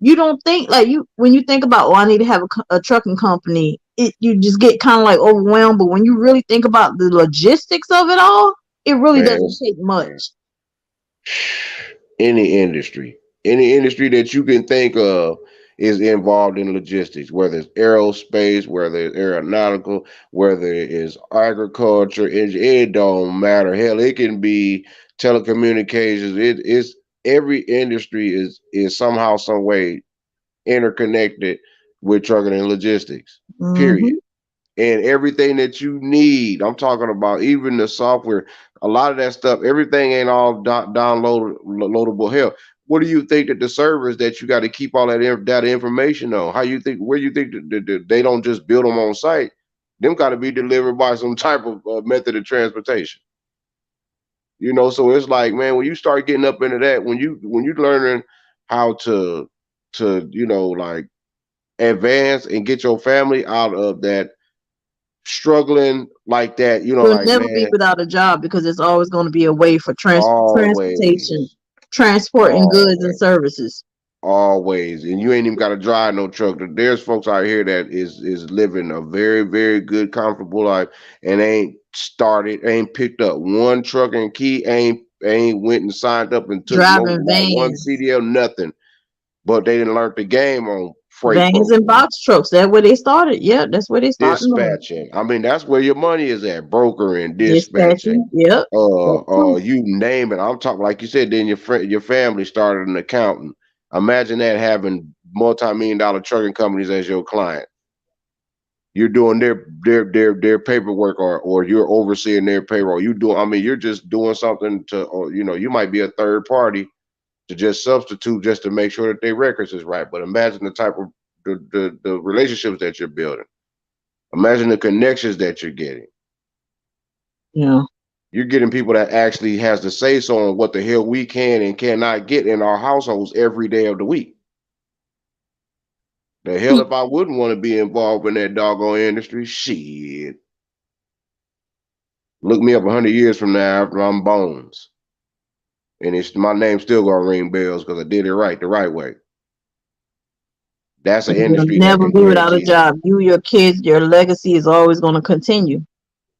you don't think like you when you think about, oh, I need to have a trucking company, you just get kind of like overwhelmed. But when you really think about the logistics of it all, it really man, doesn't take man, much. any industry, that you can think of is involved in logistics, whether it's aerospace, whether it's aeronautical, whether it's agriculture, it don't matter. Hell, it can be telecommunications. It's every industry is somehow, some way interconnected with trucking and logistics. Period. Hmm. And everything that you need. I'm talking about even the software. A lot of that stuff, everything ain't all downloadable. Hell, what do you think that the servers that you got to keep all that data information on? How you think? Where you think that they don't just build them on site? Them got to be delivered by some type of method of transportation. So it's like, man, when you start getting up into that, when you learning how to like advance and get your family out of that struggling like that, You'll like, never be man, without a job because it's always going to be a way for transportation, always, transporting goods and always, services. always, and you ain't even got to drive no truck. There's folks out here that is living a very, very good, comfortable life, and ain't picked up one truck and key, ain't went and signed up and took Driving not one vans, CDL, nothing. But they didn't learn the game on freight vans and brokering, box trucks. That's where they started. Yeah, that's where they started on. dispatching. I mean, that's where your money is at, brokering, dispatching. Dispatching. Yep. That too. You name it. I'm talking like you said. Then your family started an accountant. Imagine that, having multi-million dollar trucking companies as your client. You're doing their paperwork, or you're overseeing their payroll. I mean, you're just doing something to, or you might be a third party to just substitute just to make sure that their records is right. But imagine the type of the relationships that you're building. Imagine the connections that you're getting. Yeah. You're getting people that actually has to say so on what the hell we can and cannot get in our households every day of the week. The hell if I wouldn't want to be involved in that doggone industry? Shit. Look me up 100 years from now after I'm bones. And it's my name still gonna ring bells because I did it right, the right way. That's an You'll industry that never can be without a guarantee that job. You, your kids, your legacy is always going to continue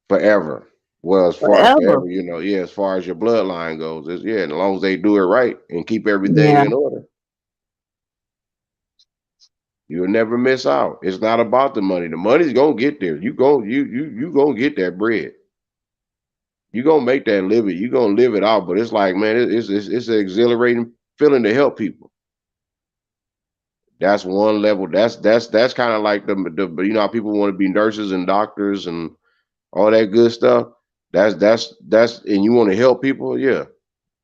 forever. Well, as far as forever. forever, yeah, as far as your bloodline goes, yeah, as long as they do it right and keep everything Yeah. in order. You'll never miss out. It's not about the money. The money's gonna get there. You gonna get that bread. You gonna make that living. You gonna live it out. But it's like, man, it's an exhilarating feeling to help people. That's one level. That's kind of like the you know how people want to be nurses and doctors and all that good stuff. That's and you want to help people, yeah.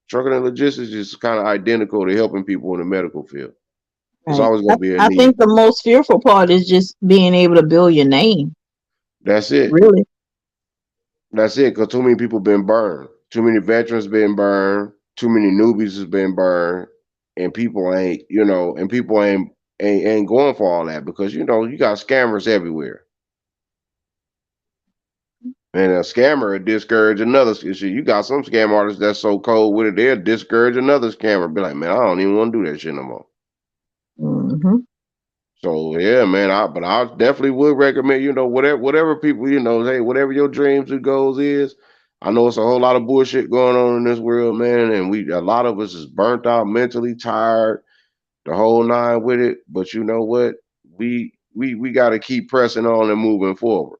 Trucking and logistics is kind of identical to helping people in the medical field. It's Right. always I, gonna be a I need. think the most fearful part is just being able to build your name. That's it. Really. That's it. Cause too many people been burned. Too many veterans been burned. Too many newbies has been burned, and people ain't, and people ain't going for all that because you got scammers everywhere. And a scammer will discourage another. You got some scam artists that's so cold with it, they'll discourage another scammer. Be like, man, I don't even want to do that shit no more. Hmm. So yeah, man. But I definitely would recommend, whatever people, hey, whatever your dreams and goals is. I know it's a whole lot of bullshit going on in this world, man, and a lot of us is burnt out, mentally tired, the whole nine with it. But you know what? We got to keep pressing on and moving forward.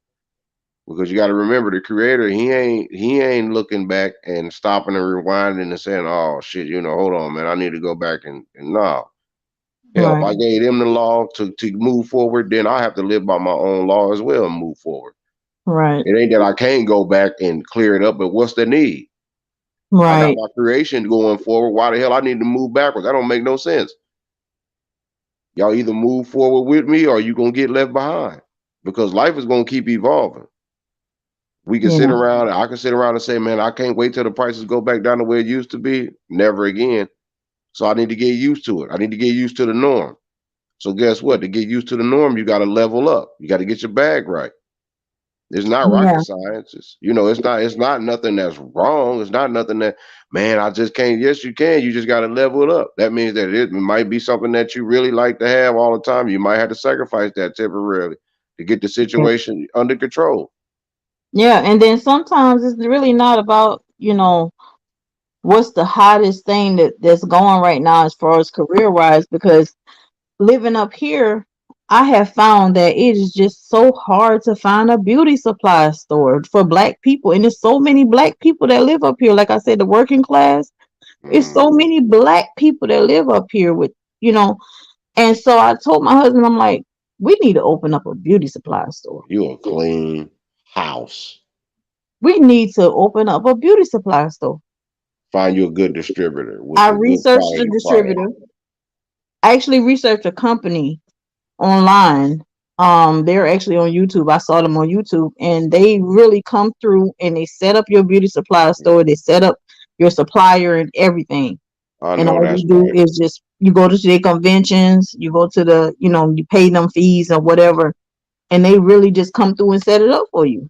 Because you got to remember the creator, he ain't looking back and stopping and rewinding and saying, "Oh shit, hold on, man, I need to go back and no." Hell, if Right. I gave him the law to move forward, then I have to live by my own law as well and move forward. Right. It ain't that I can't go back and clear it up, but what's the need? I got Right. my creation going forward. Why the hell I need to move backwards? That don't make no sense. Y'all either move forward with me or you gonna get left behind. Because life is gonna keep evolving. We can sit Yeah. around, I can sit around and say, man, I can't wait till the prices go back down to where it used to be. Never again. So I need to get used to it. I need to get used to the norm. So guess what? To get used to the norm, you got to level up. You got to get your bag right. It's not rocket Yeah. science. It's not nothing that's wrong. It's not nothing that, man, I just can't. Yes, you can. You just got to level it up. That means that it might be something that you really like to have all the time. You might have to sacrifice that temporarily to get the Yeah. situation under control. Yeah. And then sometimes it's really not about, what's the hottest thing that's going right now as far as career wise, because living up here, I have found that it is just so hard to find a beauty supply store for black people. And there's so many black people that live up here. Like I said, the working class, it's so Mm, many black people that live up here with, you know. And so I told my husband, I'm like, we need to open up a beauty supply store. you a clean house. We need to open up a beauty supply store. Find you a good distributor with I some good researched the quality product. distributor. I actually researched a company online. They're actually on YouTube. I saw them on YouTube, and they really come through and they set up your beauty supply store. They set up your supplier and everything. I And know all that's you do right. is just you go to their conventions, you go to you pay them fees or whatever, and they really just come through and set it up for you.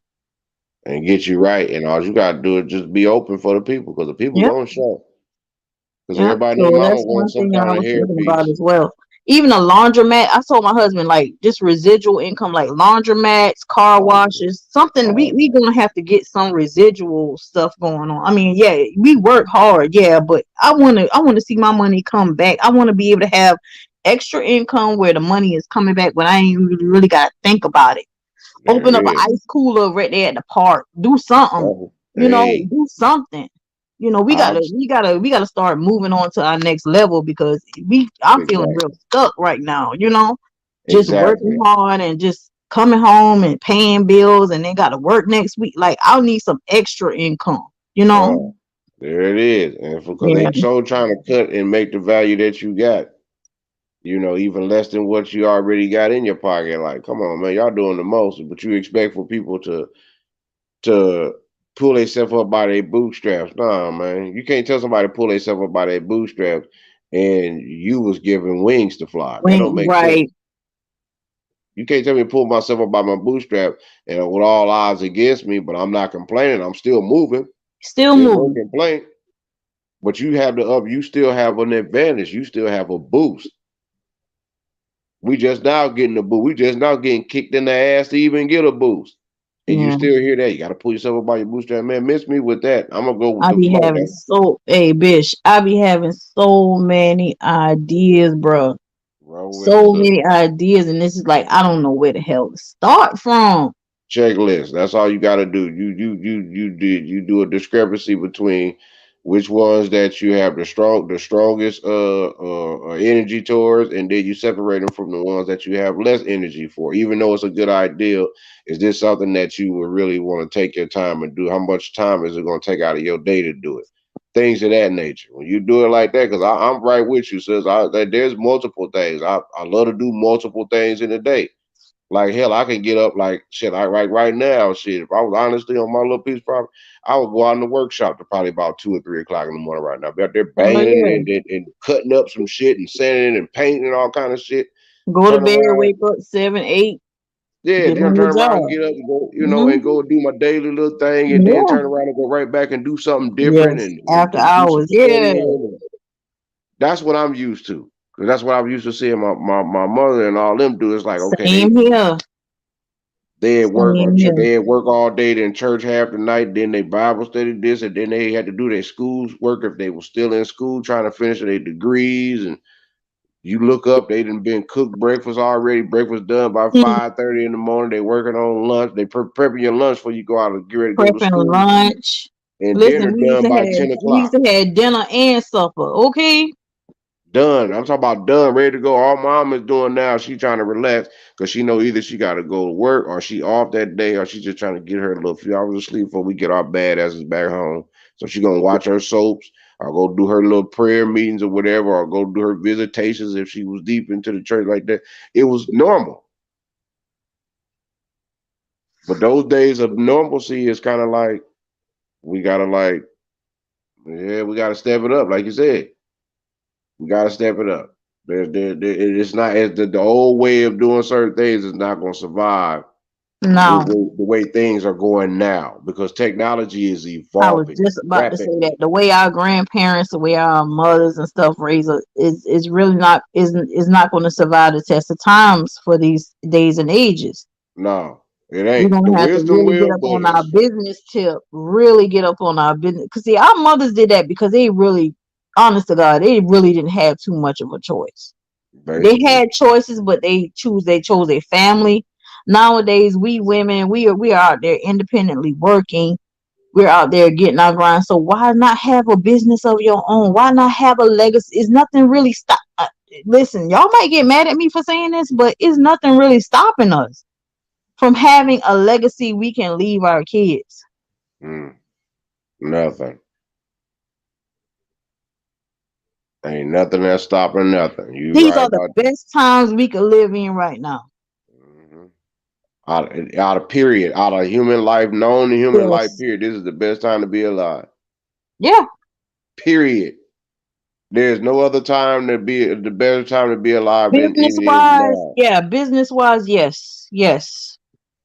And get you right. And all you gotta do is just be open for the people because the people Yep. gonna show. Because Yeah, everybody and so their mama that's wants one some thing I kind of was thinking about hairpiece. as well. Even a laundromat, I told my husband like just residual income, like laundromats, car Oh yeah. washes, something. We Oh we gonna have to get some residual stuff going on. I mean, yeah, we work hard, yeah, but I wanna see my money come back. I wanna be able to have extra income where the money is coming back when I ain't really gotta think about it. there Open it up an is. ice cooler right there at the park. Do something. Oh, hey, Do something. We I'm gotta we gotta start moving on to our next level because I'm feeling exactly real stuck right now, just working exactly. hard and just coming home and paying bills and then gotta work next week. Like I'll need some extra income, you know? Oh, there it is. And because Yeah. they so trying to cut and make the value that you got, even less than what you already got in your pocket. Like, come on, man, y'all doing the most, but you expect for people to pull themselves up by their bootstraps. Nah, man. You can't tell somebody to pull themselves up by their bootstraps and you was given wings to fly. That don't make sense. Right. You can't tell me to pull myself up by my bootstrap and with all odds against me, but I'm not complaining. I'm still moving. Still There's no moving. complaint. But you still have an advantage. You still have a boost. We just now getting a boost. We just now getting kicked in the ass to even get a boost. And you Yeah. still hear that. You gotta pull yourself up by your bootstrap. Man, miss me with that. I'm gonna go with I the be flow. having hey bitch, I be having so many ideas, bro. Wrong with it, So sister. many ideas, and this is like I don't know where the hell to start from. Checklist. That's all you gotta do. You do a discrepancy between which ones that you have the strongest energy towards, and then you separate them from the ones that you have less energy for. Even though it's a good idea, is this something that you would really want to take your time and do? How much time is it going to take out of your day to do it? Things of that nature. When you do it like that, because I'm right with you, sis. There's multiple things. I love to do multiple things in a day. Like hell, I can get up like shit. I right now, shit. If I was honestly on my little piece of property, I would go out in the workshop to probably about 2 or 3 o'clock in the morning right now. Be out there Oh banging yeah. and cutting up some shit and sanding and painting and all kind of shit. Go to Turn bed, around, wake up 7, 8, yeah, get then on turn your around, job. get up, and go, and Hmm. go do my daily little thing, and then Yeah. turn around and go right back and do something different Yes. After and do some hours. Yeah. studying. That's what I'm used to. 'Cause that's what I'm used to seeing my mother and all them do. It's like, okay, Same here. they at work Same on here. they at work all day, then church half the night, then they Bible study this, and then they had to do their school work if they were still in school trying to finish their degrees. And you look up, they done been cooked breakfast already. Breakfast done by Mm, 5:30 in the morning. They working on lunch. They prepping your lunch before you go out and get ready to go to prepping school. lunch. And dinner Listen, done by 10 o'clock. we used to have dinner and supper. Okay. Done. I'm talking about done, ready to go. All mom is doing now, she trying to relax because she know either she got to go to work or she off that day or she just trying to get her a little few hours of sleep before we get our bad asses back home. So she gonna watch her soaps or go do her little prayer meetings or whatever or go do her visitations if she was deep into the church like that. It was normal. But those days of normalcy is kind of like we gotta like, yeah, we gotta step it up, like you said. We gotta step it up. It's not as the old way of doing certain things is not going to survive No, the way things are going now because technology is I was evolving just about to say rapidly. that the way our grandparents, the way our mothers and stuff raise us is really not is not going to survive the test of times for these days and ages. No, it We're ain't. The gonna have to wisdom really get will, up but on our it's business tip, really get up on our business. Cause see, our mothers did that because they really, honest to God, they really didn't have too much of a choice. They basically had choices, but they chose their family. Nowadays, we women, we are out there independently working. We're out there getting our grind. So why not have a business of your own? Why not have a legacy? Is nothing really stop. Listen, y'all might get mad at me for saying this, but it's nothing really stopping us from having a legacy we can leave our kids. mm, nothing. Ain't nothing that's stopping nothing. You These right are the about that. best times we could live in right now. Mhm. Out of period, out of human life, known to human life, Yes. period. This is the best time to be alive. Yeah. Period. There's no other time to be the better time to be alive than it Business is wise, now. yeah, business wise, yes, yes,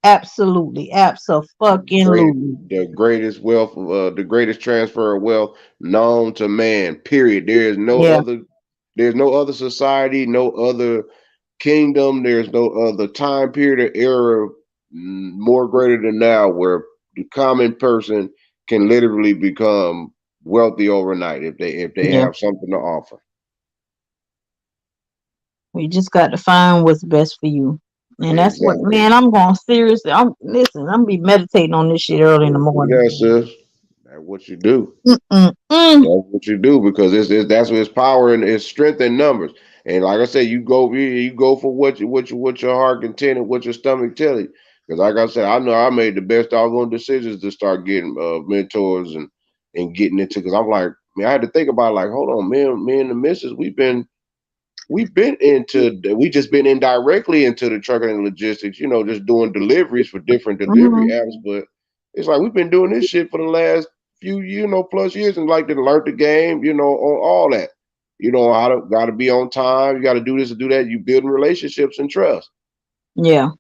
absolutely, Great, absolutely, the greatest wealth, the greatest transfer of wealth known to man. Period. yeah, There's no other society, no other kingdom. There's no other time period or era more greater than now, where the common person can literally become wealthy overnight if they yeah. have something to offer. We just got to find what's best for you, and that's what, Exactly. man. I'm going seriously. I'm listen. I'm be meditating on this shit early in the Do morning. that, sis. That's what you do. Mm-mm-mm. That's what you do because it's that's what it's power and it's strength in numbers. And like I said, you go for what your heart content and what your stomach tell you. Because like I said, I know I made the best doggone decisions to start getting mentors and getting into. Because I'm like, man, I had to think about it, like, hold on, man, me and the missus, we just been indirectly into the trucking and logistics, just doing deliveries for different delivery Mm-hmm. apps. But it's like we've been doing this shit for the last few, plus years and like to learn the game, on all that. How to gotta be on time, you gotta do this and do that. You building relationships and trust. Yeah,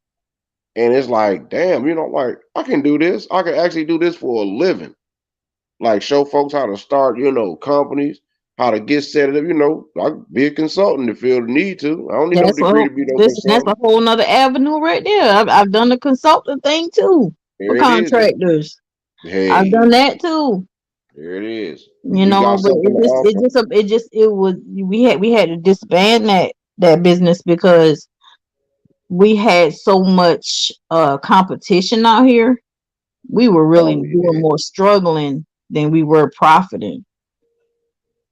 And it's like, damn, like I can do this. I can actually do this for a living. Like show folks how to start, companies, how to get set up, I be a consultant if feel the need to. I don't need no that's degree a to be no listen. That's a consultant. whole nother avenue right there. I've done the consulting thing too for There it is. contractors. I've Hey, done that too. there it is. You You know, got but something to offer. it was we had to disband that business because we had so much competition out here. We were really Oh doing yeah. more struggling than we were profiting.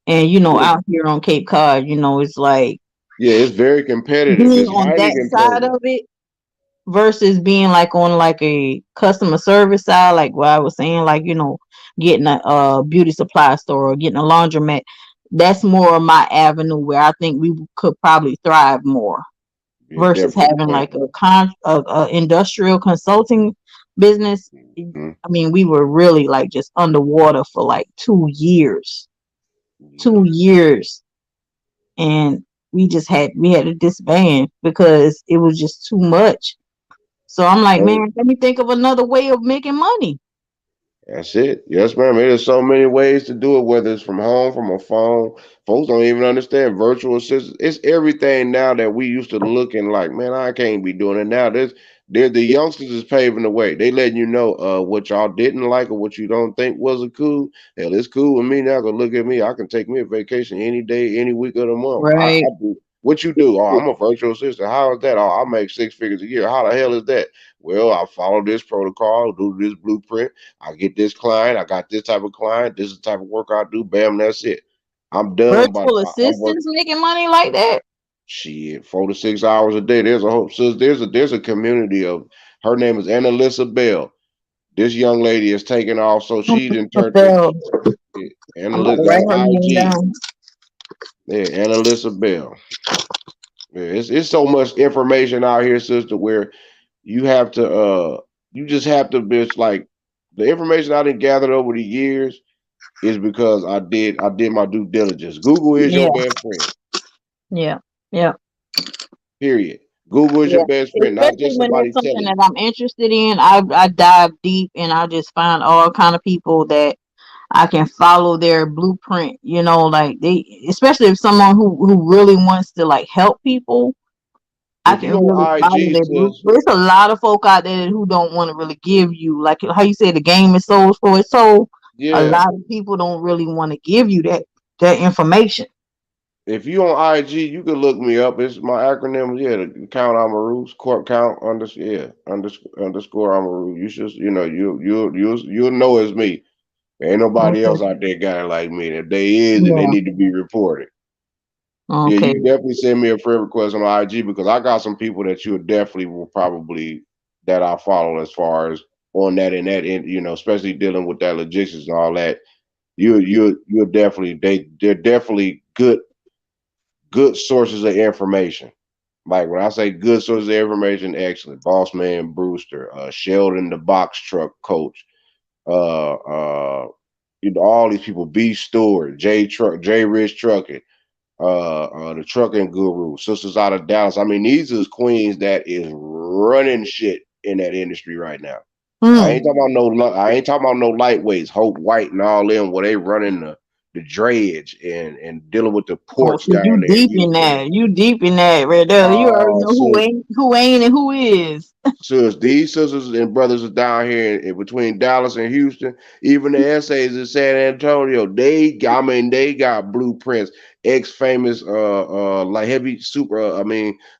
And Yeah, out here on Cape Cod, it's like yeah, it's very competitive. being It's on highly that side competitive. of it versus being like on like a customer service side, like what I was saying, like getting a beauty supply store or getting a laundromat. That's more of my avenue where I think we could probably thrive more You versus definitely having can. like a industrial consulting business. Mhm. I mean, we were really like just underwater for like 2 years, Yeah. 2 years, and we had to disband because it was just too much. So I'm like, Hey, man, let me think of another way of making money. that's it. Yes, ma'am. There's so many ways to do it, whether it's from home, from a phone. Folks don't even understand virtual assistants. It's everything now that we used to looking like, man, I can't be doing it now. There's the youngsters is paving the way. They letting you know what y'all didn't like or what you don't think wasn't cool. Hell, it's cool with me now. Cause look at me. I can take me a vacation any day, any week of the month. I Right. do what you do. Oh, I'm a virtual assistant. How is that? Oh, I make 6 figures a year. How the hell is that? Well, I follow this protocol, do this blueprint. I get this client. I got this type of client. This is the type of work I do. Bam, that's it. I'm done. But Virtual I'm working assistants making money like that. shit 4 to 6 hours a day. There's a whole so there's a community of her name is Annalisa Bell. This young lady is taking off, so she's in The turn. bell. I'm about Annalisa, to write that's her name IG. down. Yeah, Annalisa Bell. Yeah, it's so much information out here, sister, where you have to you just have to be it's like the information I didn't gathered over the years is because I did my due diligence. Google is your Yeah, best friend. yeah, yeah, Period. Google is your yeah. best friend, not Especially just when somebody it's something telling that you. I'm interested in, I dive deep and I just find all kind of people that I can follow their blueprint. Like especially if someone who really wants to like help people, I If you can on really follow IG, their sis, blueprint. There's a lot of folk out there who don't want to really give you, like how you say the game is sold for its soul. A yeah. lot of people don't really want to give you that information. If you on IG, you can look me up. It's my acronym. Yeah, the count Amaru's court count underscore Amaru. You should, you'll know it's me. Ain't nobody Okay. else out there got it like me. If they is, then they Yeah. need to be reported. Yeah, you Okay. can definitely send me a friend request on IG because I got some people that you definitely will probably that I follow as far as on that and that end, especially dealing with that logistics and all that. You're definitely they're definitely good sources of information. Like when I say good sources of information, excellent. Boss Man Brewster, Sheldon the box truck coach, uh all these people, B Stewart, J Rich Trucking, the trucking guru, sisters out of Dallas. I mean, these is queens that is running shit in that industry right now. Hmm. I ain't talking about no lightweights, Hope White and all them where they running the dredge and dealing with the Oh, ports so down you there in deep in Houston. that. You deep in that right there. You already Oh, know sis, who ain't and who is. these sisters and brothers are down here in between Dallas and Houston. Even the essays in San Antonio, they got blueprints. Ex famous, like heavy super,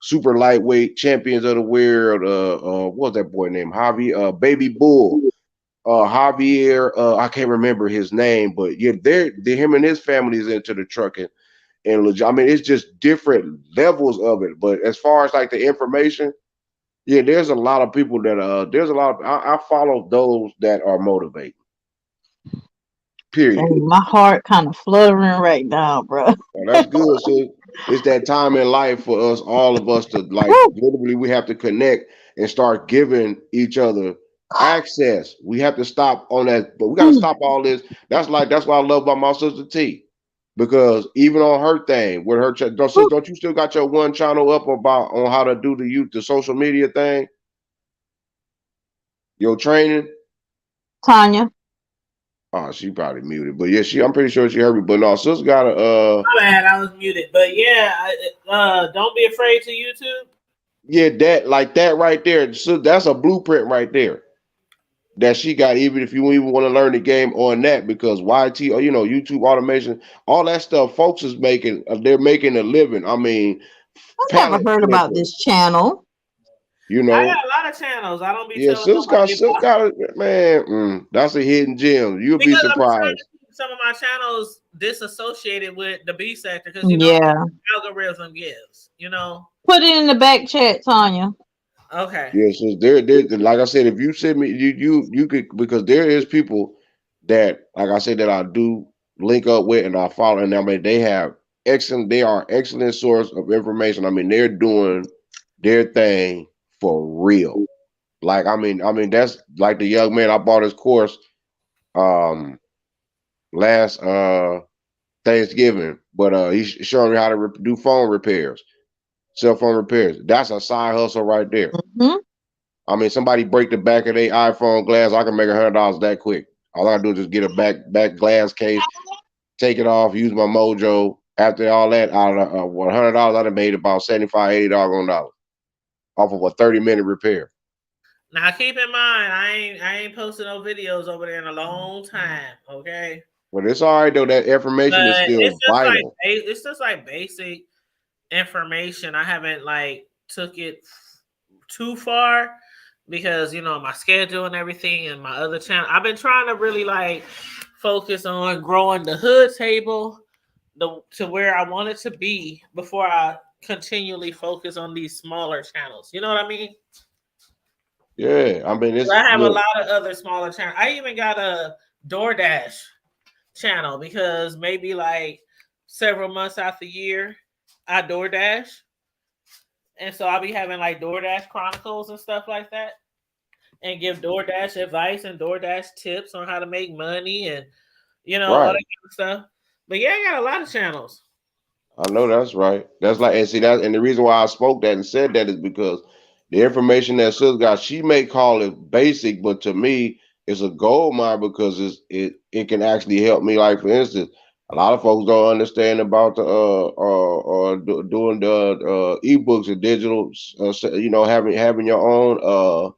super lightweight champions of the world. What's that boy named Javi? Baby Bull. Javier. I can't remember his name, but yeah, they're him and his family is into the trucking and legit. I mean, it's just different levels of it. But as far as like the information. Yeah, there's a lot of people that there's a lot of I follow those that are motivated. Period. Dang, my heart kind of fluttering right now, bro. Well, that's good. So it's that time in life for us, all of us to like Woo. literally we have to connect and start giving each other access. We have to stop on that, but we gotta stop all this. That's what I love about my sister T. Because even on her thing, with her don't you still got your one channel up about on how to do the social media thing, your training? Tanya. Oh, she probably muted, but yeah, I'm pretty sure she heard me. But no, sis got a My bad, I was muted. But yeah, don't be afraid to YouTube. yeah, that like that right there. So that's a blueprint right there that she got. Even if you even want to learn the game on that, because YT or YouTube automation, all that stuff, folks is making. They're making a living. I mean, I never pallet heard about flipping. this channel. You I know, got a lot of channels. I don't be yeah, telling nobody sis about got man. That's a hidden gem. You'll be because I'm trying surprised. some of my channels disassociated with the B sector because Yeah. algorithm gives. Put it in the back chat, Tanya. Okay. Yeah, so there, like I said, if you send me, you could, because there is people that, like I said, that I do link up with and I follow, and I mean they have excellent, they are excellent source of information. I mean they're doing their thing for real. Like I mean that's like the young man I bought his course um last Thanksgiving, but he's showing me how to do phone repairs, cell phone repairs. That's a side hustle right there. Hmm. I mean, somebody break the back of their iPhone glass, I can make $100 that quick. All I do is just get a back glass case, take it off, use my mojo. After all that, out of $100, I'd have made about $75, $80 off of a 30-minute repair. Now keep in mind, I ain't posted no videos over there in a long time. Okay. But it's all right though. That information is But still vital. it's just like basic information. I haven't like took it too far because my schedule and everything and my other channel. I've been trying to really like focus on growing the hood table to where I want it to be before I continually focus on these smaller channels. You know what I mean? Yeah, I mean it's I have a look. lot of other smaller channels. I even got a DoorDash channel because maybe like several months out the year I DoorDash. And so I'll be having like DoorDash chronicles and stuff like that. And give DoorDash advice and DoorDash tips on how to make money and all that Right. kind of stuff. But yeah, I got a lot of channels. I know that's right. That's like, and see that, and the reason why I spoke that and said that is because the information that Sis got, she may call it basic, but to me, it's a gold mine because it can actually help me. Like for instance, a lot of folks don't understand about the doing the ebooks and digital, having your own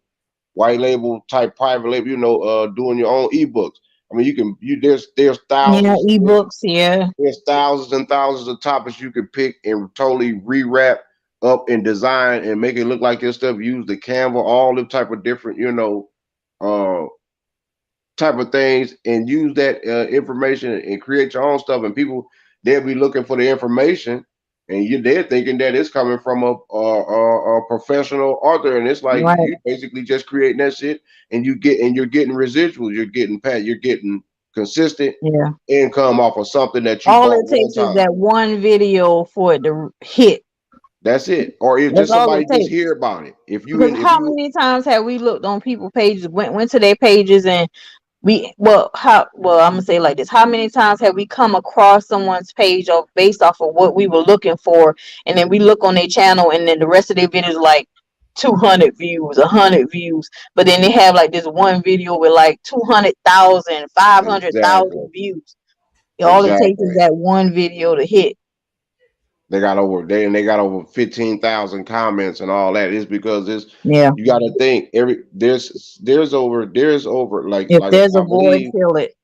white label type private label, doing your own ebooks. I mean, there's Yeah, thousands. ebooks. Yeah. There's thousands and thousands of topics you could pick and totally rewrap up and design and make it look like your stuff. Use the Canva, all the type of different, uh, type of things, and use that information and create your own stuff. And people, they'll be looking for the information, and they're thinking that it's coming from a professional author, and it's like Right. you basically just creating that shit, and you're getting residuals, you're getting consistent Yeah. income off of something that you All bought it one takes is time. that one video for it to hit. That's it. Or if That's just all somebody it just takes. hear about it. Because how many times have we looked on people pages, went to their pages, and I'm gonna say it like this: how many times have we come across someone's page based off of what we were looking for, and then we look on their channel, and then the rest of their videos like 200 views, 100 views, but then they have like this one video with like 200,000, 500,000 exactly, views. All it takes is exactly. that one video to hit. They got over 15,000 comments and all that. It's because Yeah. you got to think there's over If like there's I a void, believe fill it.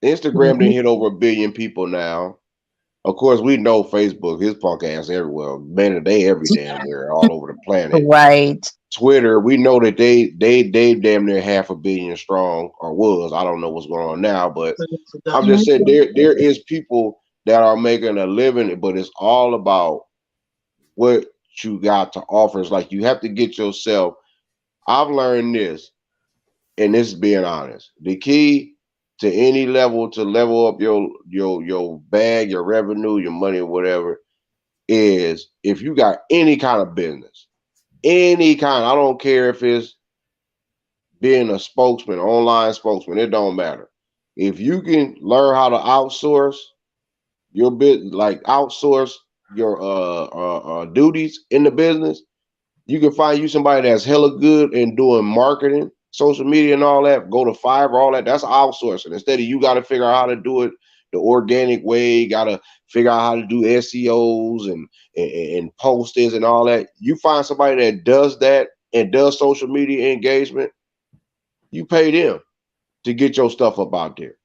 Instagram didn't hit over 1 billion people now. Of course, we know Facebook, his punk ass everywhere. Man, they every damn where, all over the planet. Right. Twitter, we know that they damn near 500 million strong, or was. I don't know what's going on now, but I'm just saying there is people that are making a living, but it's all about what you got to offer. It's like you have to get yourself. I've learned this, and this is being honest. The key to any level to level up your bag, your revenue, your money, or whatever, is if you got any kind of business, any kind. I don't care if it's being a spokesman, online spokesman, it don't matter. If you can learn how to outsource your bit, like outsource your duties in the business, you can find you somebody that's hella good in doing marketing, social media, and all that. Go to Fiverr, all that. That's outsourcing. Instead of you got to figure out how to do it the organic way, got to figure out how to do SEOs and postings and all that. You find somebody that does that and does social media engagement. You pay them to get your stuff up out there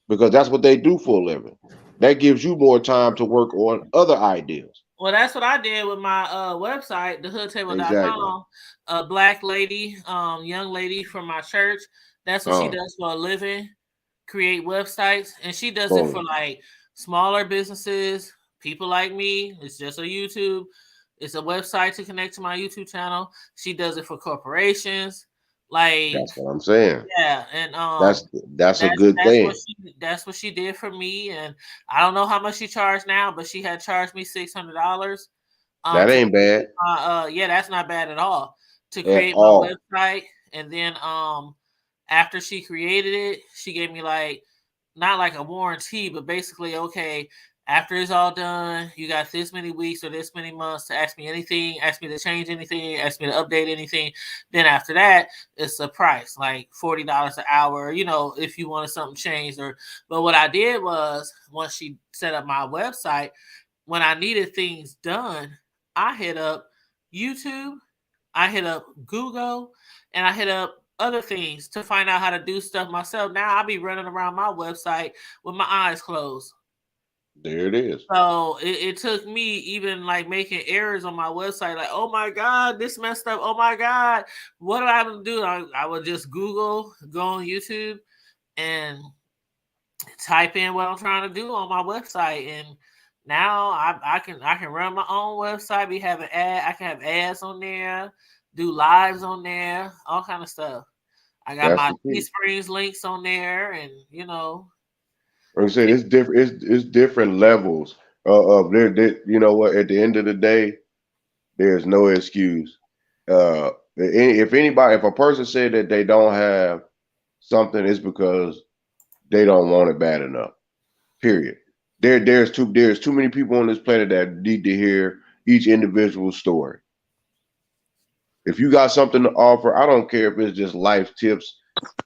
because that's what they do for a living. That gives you more time to work on other ideas. Well, that's what I did with my website, Exactly. thehoodtable.com. A black lady, young lady from my church. That's what she does for a living. create websites, and she does it for Boom. like smaller businesses, people like me. It's just a YouTube. It's a website to connect to my YouTube channel. She does it for corporations, like That's what I'm saying. yeah, and That's that's a that's good thing. that's what she did for me, and I don't know how much she charged now, but she had charged me $600 That to ain't bad yeah, that's not bad at all to at create my all. website, and then after she created it, she gave me like not like a warranty, but basically, okay, after it's all done, you got this many weeks or this many months to ask me anything, ask me to change anything, ask me to update anything. Then after that, it's a price like $40 an hour, if you wanted something changed. But what I did was once she set up my website, when I needed things done, I hit up YouTube, I hit up Google, and I hit up other things to find out how to do stuff myself. Now I be running around my website with my eyes closed. There it is. So it took me even like making errors on my website, like, oh my God, this messed up. Oh my God, what do I have to do? I would just Google, go on YouTube, and type in what I'm trying to do on my website. And now I can run my own website, be having I can have ads on there, do lives on there, all kind of stuff. I got That's my the key. Teesprings links on there, and Like I said, it's different. It's different levels you know what? At the end of the day, there's no excuse. If a person said that they don't have something, it's because they don't want it bad enough. Period. There's too many people on this planet that need to hear each individual story. If you got something to offer, I don't care if it's just life tips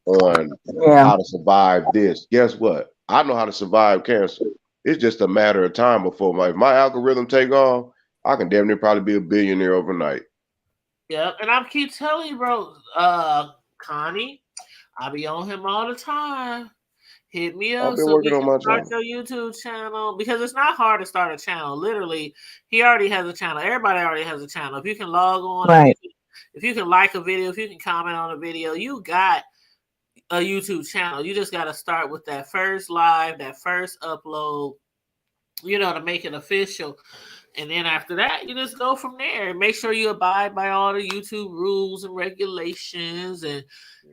on Yeah. how to survive this. Guess what? I know how to survive cancer. It's just a matter of time before if my algorithm take off, I can damn near probably be a billionaire overnight. yeah. And I keep telling you, bro, Connie, I be on him all the time. Hit me I've up been so working we on can my start channel. your YouTube channel because it's not hard to start a channel. Literally, he already has a channel. Everybody already has a channel. If you can log on, Right. if you can like a video, if you can comment on a video, you got a YouTube channel. You just got to start with that first live, that first upload, to make it official. And then after that, you just go from there. Make sure you abide by all the YouTube rules and regulations, and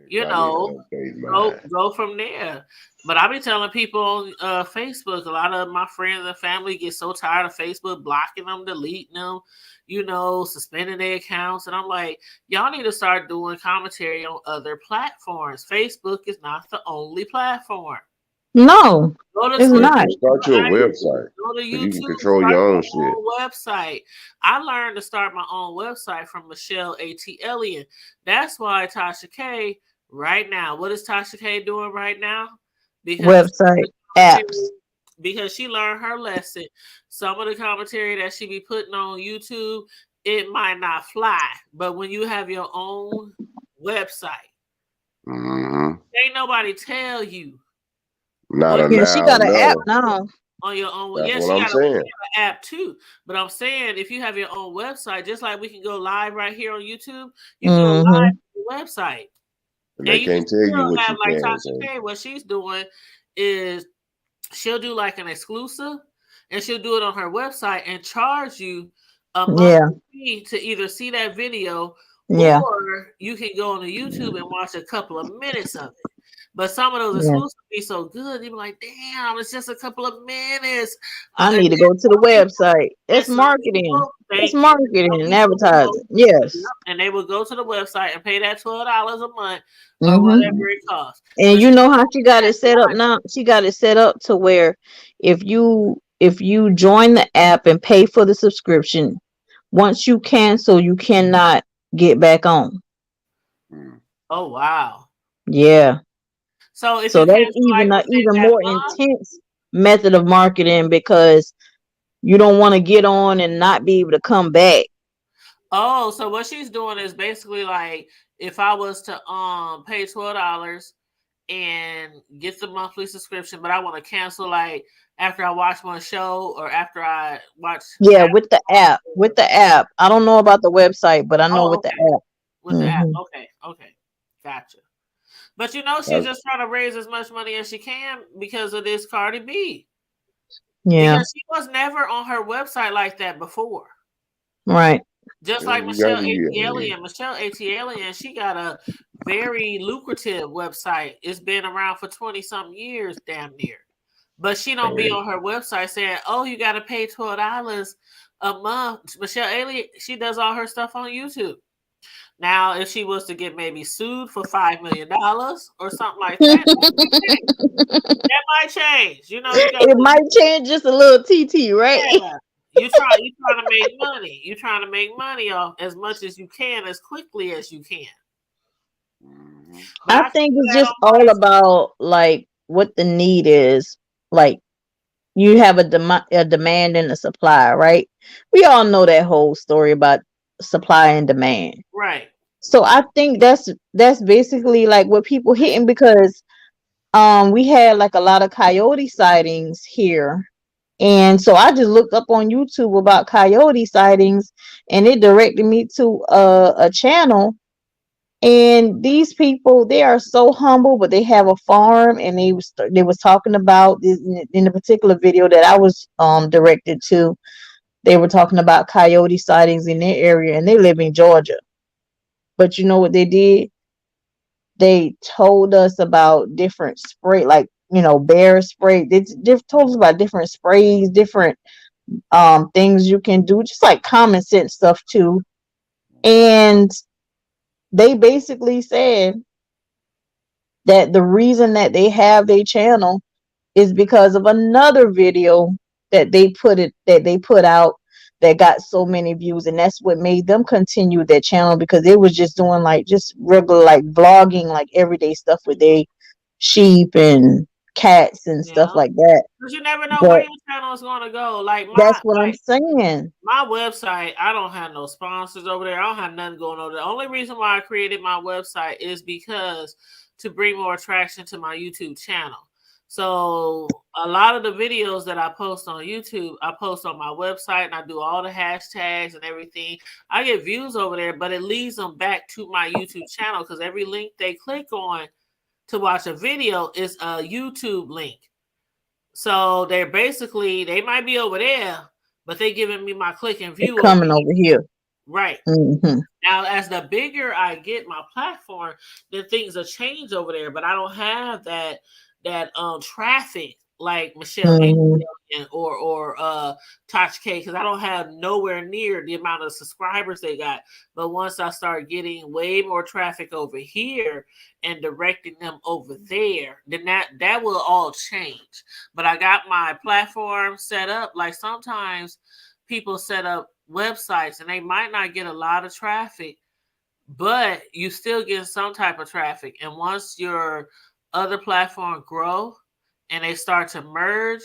you I need to know, update go mine. go from there. But I be telling people on Facebook, a lot of my friends and family get so tired of Facebook blocking them, deleting them, suspending their accounts. And I'm like, y'all need to start doing commentary on other platforms. Facebook is not the only platform. No, Go to it's Twitter, not. Start you a website go to so you can YouTube, control start your own your shit. own website. I learned to start my own website from Michelle A.T. Elliott. That's why Tasha K right now. What is Tasha K doing right now? Because Website, apps. because she learned her lesson. Some of the commentary that she be putting on YouTube, it might not fly. But when you have your own website, Hmm. ain't nobody tell you Not what a Yeah, she now, got an app no. now. on your own. That's Yeah, what she I'm got an saying. app too. But I'm saying if you have your own website, just like we can go live right here on YouTube, you can go live Mm-hmm. on your website. And And they you can can't tell you still what have you like can and Tasha can't. K. What she's doing is she'll do like an exclusive and she'll do it on her website and charge you a Yeah, monthly fee to either see that video yeah, or you can go on the YouTube and watch a couple of minutes of it. But some of those yeah. exclusives be so good, you be like, damn, it's just a couple of minutes. I And need to go to the website. It's some marketing. people, It's thank you. marketing Some and people will go, advertising. Yes. and they will go to the website and pay that $12 a month or Mm-hmm. whatever it costs. And But you know how she got it set up now? She got it set up to where if you join the app and pay for the subscription, once you cancel, you cannot get back on. Mm. oh wow. Yeah. So if So you that's cancel like within even that more month, intense method of marketing because you don't want to get on and not be able to come back. oh, so what she's doing is basically like if I was to pay $12 and get the monthly subscription, but I want to cancel like after I watch one show or after I watch Yeah, with the app. With the app. I don't know about the website, but I know oh with the okay. app. With the app. Hmm. Okay, okay. Gotcha. But you know, she's just trying to raise as much money as she can because of this Cardi B. Yeah. Because she was never on her website like that before. Right. Just Yeah, like you got Michelle to, yeah. ATLian. Michelle ATLian, she got a very lucrative website. It's been around for 20-something years, damn near. But she don't be on her website saying, "Oh, you got to pay $12 a month." Michelle Alien, she does all her stuff on YouTube. Now, if she was to get maybe sued for $5 million or something like that, that might change. You know, you got It to, might change just a little TT, right? yeah. You trying to make money. You trying to make money off as much as you can, as quickly as you can. But I I can think do it's that just on all my. about like what the need is. Like you have a demand and a supply, right? We all know that whole story about supply and demand. Right. So I think that's basically like what people hitting because we had like a lot of coyote sightings here. And so I just looked up on YouTube about coyote sightings and it directed me to a channel. And these people, they are so humble, but they have a farm, and they was talking about this in the particular video that I was directed to. They were talking about coyote sightings in their area, and they live in Georgia. But you know what they did? They told us about different spray, like bear spray. They told us about different sprays, different things you can do, just like common sense stuff too. And they basically said that the reason that they have their channel is because of another video that they put out that got so many views, and that's what made them continue their channel because they was just doing like just regular like vlogging like everyday stuff with their sheep and cats and stuff Yeah. like that. Because you never know where But your channel is going to go. Like that's what I'm saying. my website, I don't have no sponsors over there. I don't have nothing going over there. The only reason why I created my website is because to bring more attraction to my YouTube channel. So a lot of the videos that I post on YouTube, I post on my website and I do all the hashtags and everything. I get views over there, but it leads them back to my YouTube channel because every link they click on to watch a video is a YouTube link. So they might be over there, but they giving me my click and view over Coming here. over here. Right. Mm-hmm. Now, as the bigger I get my platform, then things will change over there. But I don't have that traffic like Michelle Mm-hmm. or Touch K because I don't have nowhere near the amount of subscribers they got. But once I start getting way more traffic over here and directing them over there, then that will all change. But I got my platform set up. Like sometimes people set up websites and they might not get a lot of traffic, but you still get some type of traffic. And once your other platform grow and they start to merge,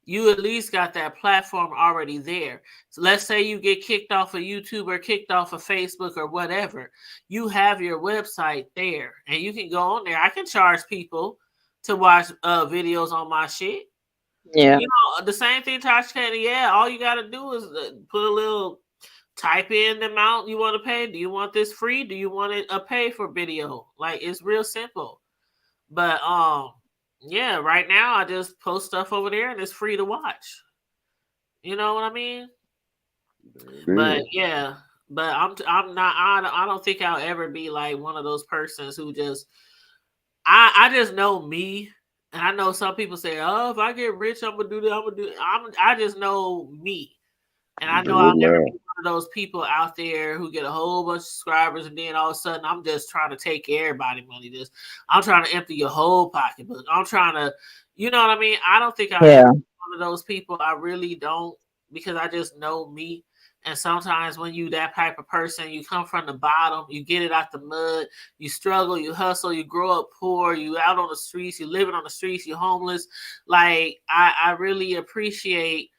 you at least got that platform already there. So let's say you get kicked off of YouTube or kicked off of Facebook or whatever. You have your website there and you can go on there. I can charge people to watch videos on my shit. Yeah. You know, the same thing Tosh Candy, yeah, all you got to do is put a little, type in the amount you want to pay. Do you want this free? Do you want it a pay for video? Like it's real simple. But yeah, right now I just post stuff over there and it's free to watch. You know what I mean? But Yeah. yeah, but I'm not I don't think I'll ever be like one of those persons who just I just know me. And I know some people say, "Oh, if I get rich, I'm gonna do that. I'm gonna do." I just know me. And I know I'll never be one of those people out there who get a whole bunch of subscribers and then all of a sudden I'm just trying to take everybody money. I'm trying to empty your whole pocketbook. I'm trying to, you know what I mean? I don't think I'll ever Yeah. be one of those people. I really don't because I just know me. And sometimes when you that type of person, you come from the bottom, you get it out the mud, you struggle, you hustle, you grow up poor, you out on the streets, you living on the streets, you're homeless. Like I really appreciate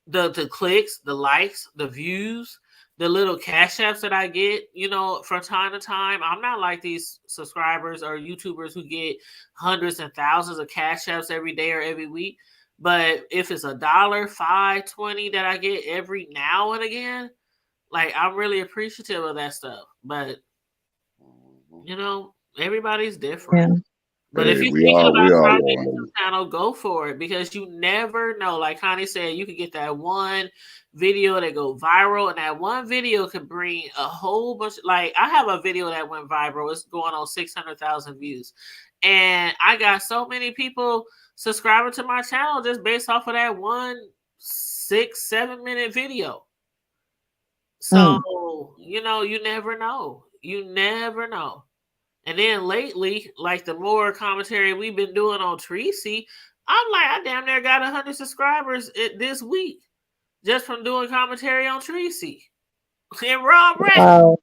the clicks, the likes, the views, the little cash apps that I get, you know, from time to time. I'm not like these subscribers or YouTubers who get hundreds and thousands of cash apps every day or every week. But if it's $1, 5, 20 that I get every now and again, like I'm really appreciative of that stuff. But you know, Everybody's different. Yeah. But if Hey, you're we thinking all about we all starting a want YouTube money. channel, go for it because you never know. Like Connie said, you could get that one video that go viral, and that one video could bring a whole bunch. Like I have a video that went viral. It's going on 600,000 views, and I got so many people subscribing to my channel just based off of that one 6-7 minute video. So you know, you never know. You never know. And then lately, like the more commentary we've been doing on Treecey, I'm like, I damn near got 100 subscribers this week just from doing commentary on Treecey and Rob Ray. Wow.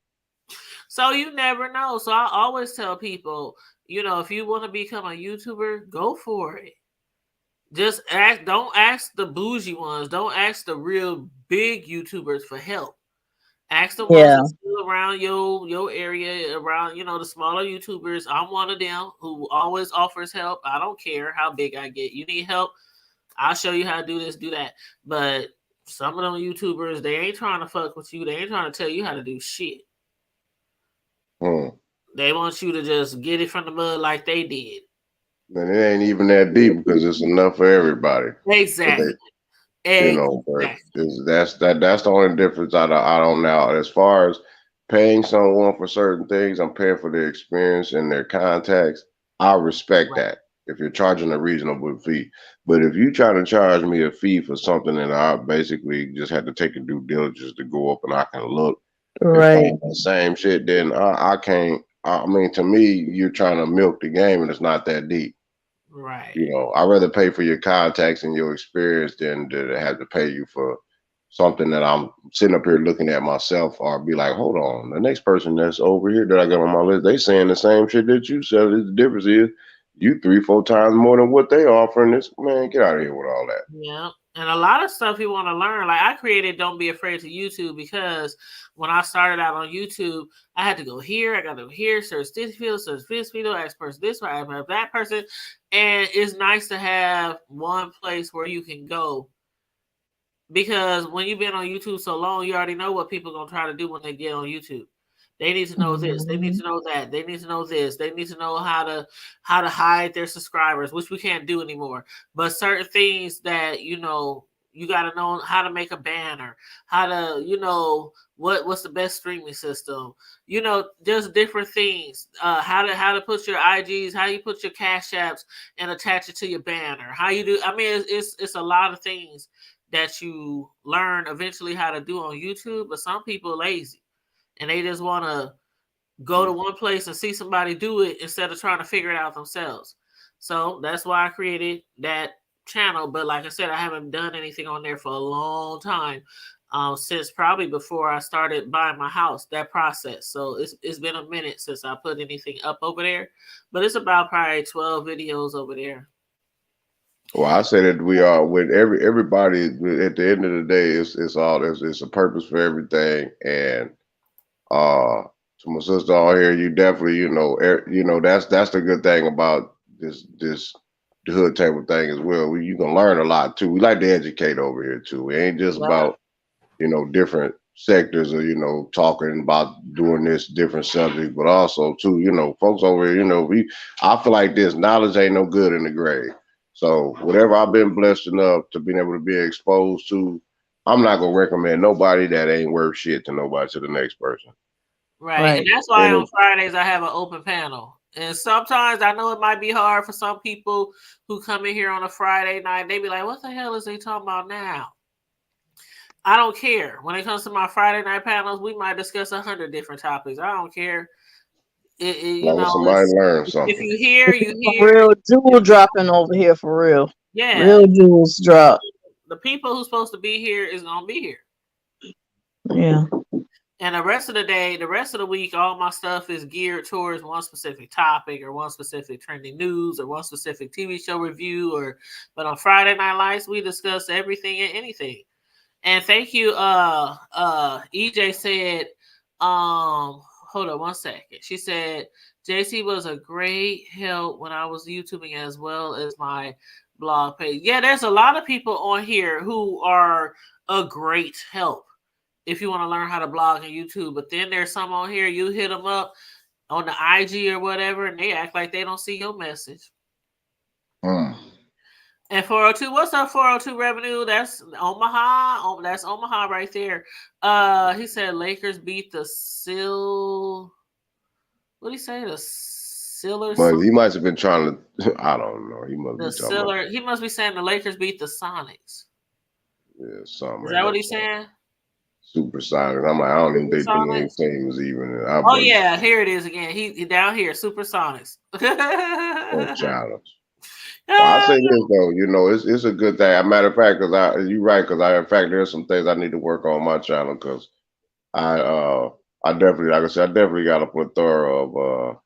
So you never know. So I always tell people, you know, if you want to become a YouTuber, go for it. Just ask. Don't ask the bougie ones. Don't ask the real big YouTubers for help. Ask the ones Yeah. that's still around your area, around the smaller YouTubers. I'm one of them who always offers help. I don't care how big I get. You need help, I'll show you how to do this, do that. But some of them YouTubers, they ain't trying to fuck with you. They ain't trying to tell you how to do shit. Hmm. They want you to just get it from the mud like they did. And it ain't even that deep because it's enough for everybody. But Exactly. but Exactly. that's the only difference I don't now. As far as paying someone for certain things, I'm paying for their experience and their contacts. I respect Right. that if you're charging a reasonable fee. But if you try to charge me a fee for something that I basically just had to take a due diligence to go up and I can look and Right. find the same shit, then I can't. I mean, to me, you're trying to milk the game, and it's not that deep. Right. You know, I'd rather pay for your contacts and your experience than to have to pay you for something that I'm sitting up here looking at myself or be like, hold on, the next person that's over here that I got on my list, they saying the same shit that you said. The difference is you 3-4 times more than what they offering. This man, get out of here with all that. Yeah. And a lot of stuff you want to learn. Like I created Don't Be Afraid to YouTube because when I started out on YouTube, I had to go here, I got to go here, search this field, search this video, ask person this, ask that person. And it's nice to have one place where you can go because when you've been on YouTube so long, you already know what people are gonna try to do when they get on YouTube. They need to know this. They need to know that. They need to know this. They need to know how to hide their subscribers, which we can't do anymore. But certain things that you got to know how to make a banner, how to what's the best streaming system. Just different things. How to put your IGs, how you put your cash apps and attach it to your banner. How you do. I mean, it's a lot of things that you learn eventually how to do on YouTube. But some people lazy and they just want to go to one place and see somebody do it instead of trying to figure it out themselves. So that's why I created that channel. But like I said, I haven't done anything on there for a long time, since probably before I started buying my house. That process. So it's been a minute since I put anything up over there, but it's about probably 12 videos over there. Well, I say that we are with everybody. At the end of the day, it's all it's a purpose for everything, and to my sister all here, you definitely, that's the good thing about this the hood table thing as well. You can learn a lot too. We like to educate over here too. It ain't just Yeah. about different sectors or talking about doing this different subjects, but also too, folks over here, I feel like this knowledge ain't no good in the grave. So whatever I've been blessed enough to being able to be exposed to, I'm not gonna recommend nobody that ain't worth shit to nobody to the next person. Right. And Right. that's why And on Fridays I have an open panel. And sometimes I know it might be hard for some people who come in here on a Friday night. They be like, what the hell is they talking about now? I don't care. When it comes to my Friday night panels, we might discuss 100 different topics. I don't care. as long as somebody learns If something. you hear, you hear. Real jewel dropping over here for real. Yeah. Real jewels drop. The people who's supposed to be here is going to be here. Yeah. And the rest of the day, the rest of the week, all my stuff is geared towards one specific topic or one specific trending news or one specific TV show review. But on Friday Night Lights, we discuss everything and anything. And thank you. EJ said, hold on one second. She said, JC was a great help when I was YouTubing as well as my blog page. Yeah, there's a lot of people on here who are a great help if you want to learn how to blog on YouTube. But then there's some on here, you hit them up, on the IG or whatever, and they act like they don't see your message. Mm. And 402, what's up, 402 revenue? That's Omaha. Oh, that's Omaha right there. He said Lakers beat the what did he say? The Siller. But he must have been trying to. I don't know. He must The be talking about. Siller. He must be saying the Lakers beat the Sonics. Yeah, something Is in that what that. he's saying? Super Sonics. I'm like, I don't even think the name Supersonics? teams even. I Oh bet yeah, here it is again. He down here, Supersonics. no challenge. But I say this though, it's a good thing. As a matter of fact, you're right, because in fact there's some things I need to work on my channel because I definitely, like I said, I definitely got a plethora of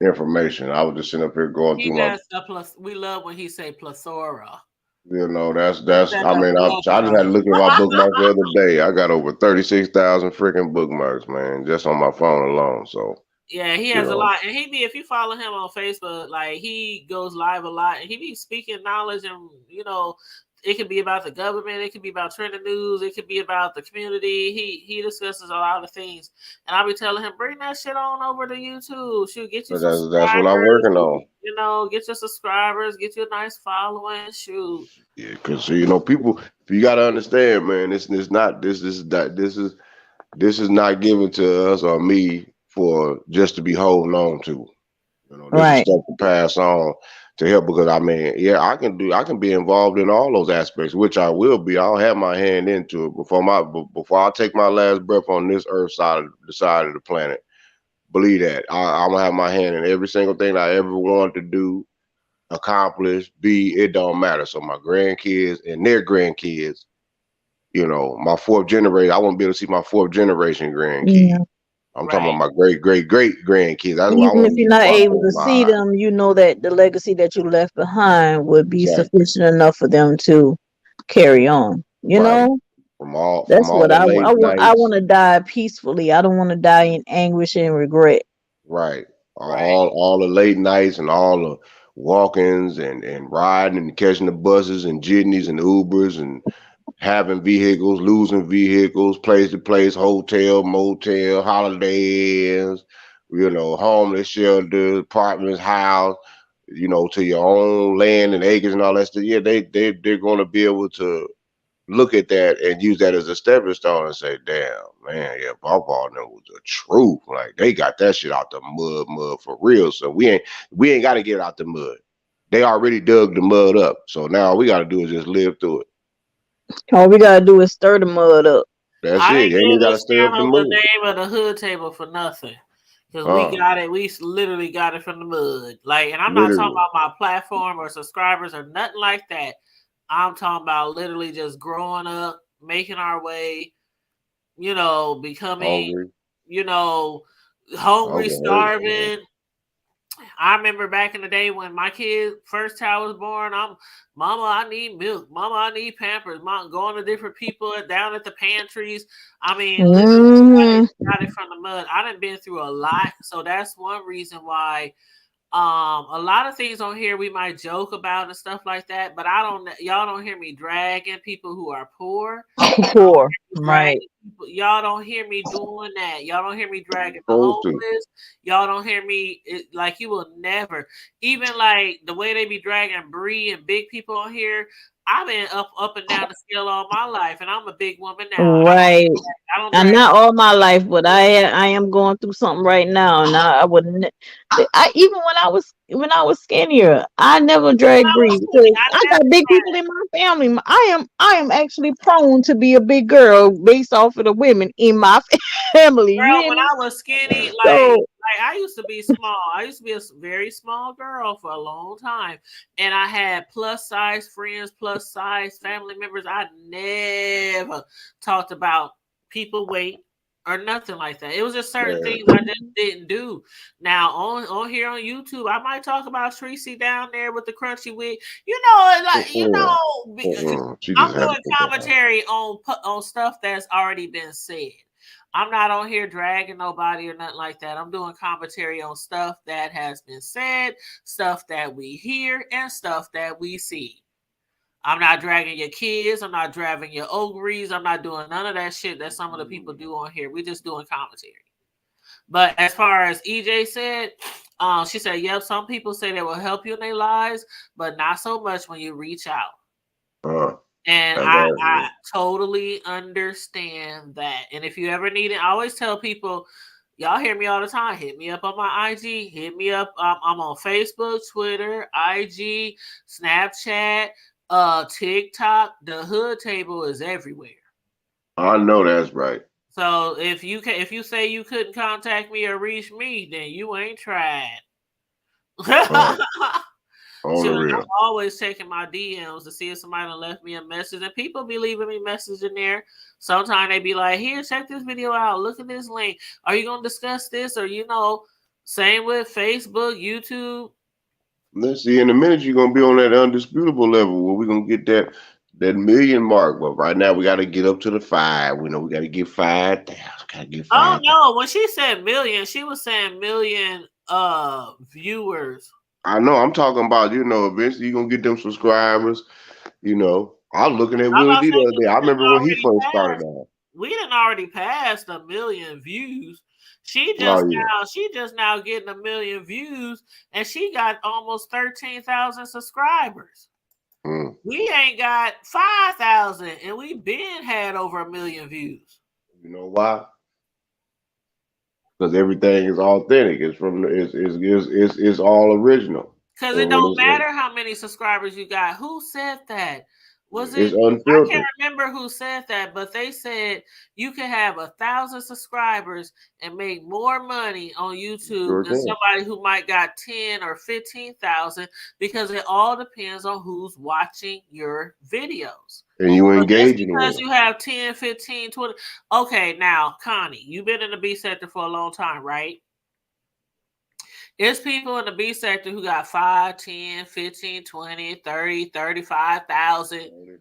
information. I was just sitting up here going He through my, got a plus. We love when he say plethora. that's. Said I a mean, I just had to look at my plethora. bookmarks the other day. I got over 36,000 freaking bookmarks, man, just on my phone alone. So Yeah, he you has a know, lot, and if you follow him on Facebook, like he goes live a lot, and he be speaking knowledge, and it could be about the government, it could be about trending news, it could be about the community. He discusses a lot of things, and I'll be telling him bring that shit on over to YouTube. Shoot, get you but some that's what I'm subscribers. working on. Get your subscribers, get you a nice following. Shoot. Yeah, because people, you got to understand, man. This not this is not given to us or me for just to be holding on to. This is Right. stuff to pass on to help because I mean, yeah, I can be involved in all those aspects, which I will be. I'll have my hand into it before I take my last breath on this earth side of the planet. Believe that I'm gonna have my hand in every single thing I ever wanted to do, accomplish, be. It don't matter. So my grandkids and their grandkids, my fourth generation. I won't be able to see my fourth generation grandkids. Yeah. I'm talking Right. about my great great great grandkids. That's what I Even if want to you're look not my able to see my them, you know that the legacy that you left behind would be exactly sufficient enough for them to carry on. right from That's all what the I want. late I want nights, to die peacefully. I don't want to die in anguish and regret. right? Right. All the late nights and all the walk-ins and riding and catching the buses and jitneys and Ubers and having vehicles, losing vehicles, place to place, hotel, motel, holidays, homeless shelter, apartments, house, to your own land and acres and all that stuff. Yeah, they're going to be able to look at that and use that as a stepping stone and say, damn, man, yeah, Ball them was the truth. Like they got that shit out the mud for real. So we ain't got to get out the mud. They already dug the mud up. So now all we got to do is just live through it. All we gotta do is stir the mud up. That's I it. ain't You ain't even give got to this stir up the channel the mud. name of the hood table for nothing. Because we Uh, got it. We literally got it from the mud. Like, and I'm not talking literally. about my platform or subscribers or nothing like that. I'm talking about literally just growing up, making our way, becoming, Hungry. hungry, Hunger hurt, man. starving. I remember back in the day when my first child was born, Mama, I need milk. Mama, I need Pampers. Mom, going to different people down at the pantries. I mean, literally Hmm. got it from the mud. I done been through a lot. So that's one reason why a lot of things on here we might joke about and stuff like that, but y'all don't hear me dragging people who are poor. Poor. Right. Y'all don't hear me doing that. Y'all don't hear me dragging the Supposed to. homeless. Y'all don't hear me like you will never. Even like the way they be dragging Bree and big people on here. I've been up and down the scale all my life, and I'm a big woman now. Right. I don't And drag. not all my life, but I am going through something right now, and I wouldn't. I even when I was skinnier, I never When dragged I Bree was 20, because I got big people in my family. I am actually prone to be a big girl based off of the women in my family. You girl, hear when me? I was skinny, So like I used to be small. I used to be a very small girl for a long time, and I had plus size friends, plus size family members. I never talked about people weight or nothing like that. It was just certain Man. things I just didn't do. Now on here on YouTube, I might talk about Treecey down there with the crunchy wig. She just I'm had to doing put that out. commentary on stuff that's already been said. I'm not on here dragging nobody or nothing like that. I'm doing commentary on stuff that has been said, stuff that we hear, and stuff that we see. I'm not dragging your kids. I'm not dragging your ovaries. I'm not doing none of that shit that some of the people do on here. We just doing commentary. But as far as EJ said, she said, yep, some people say they will help you in their lives, but not so much when you reach out. And I totally understand that. And if you ever need it, I always tell people, y'all hear me all the time. Hit me up on my IG. Hit me up. I'm on Facebook, Twitter, IG, Snapchat, TikTok. The hood table is everywhere. I know that's right. So if you say you couldn't contact me or reach me, then you ain't tried. On the real. I'm always checking my DMs to see if somebody left me a message, and people be leaving me messages in there. Sometimes they be like, "Here, check this video out. Look at this link. Are you gonna discuss this?" Or same with Facebook, YouTube. Let's see. In a minute, you're gonna be on that undisputable level where we're gonna get that million mark. But right now, we got to get up to the 5. We know we got to get 5,000. Got to get 5. Oh no! When she said million, she was saying million viewers. I know. I'm talking about, eventually you're going to get them subscribers. I was looking at Willie D the other day. I remember when he first started out. We done already passed 1 million views. She just now getting 1 million views, and she got almost 13,000 subscribers. We ain't got 5,000, and we been had over 1 million views. You know why? Because everything is authentic. It's it's all original. Because it don't matter how many subscribers you got. Who said that? It's unfiltered. I can't remember who said that, but they said you can have 1,000 subscribers and make more money on YouTube than somebody who might got 10 or 15,000, because it all depends on who's watching your videos. And you engaging with because you have 10, 15, 20. Okay, now, Connie, you've been in the B sector for a long time, right? It's people in the B sector who got 5, 10, 15, 20, 30, 35,000,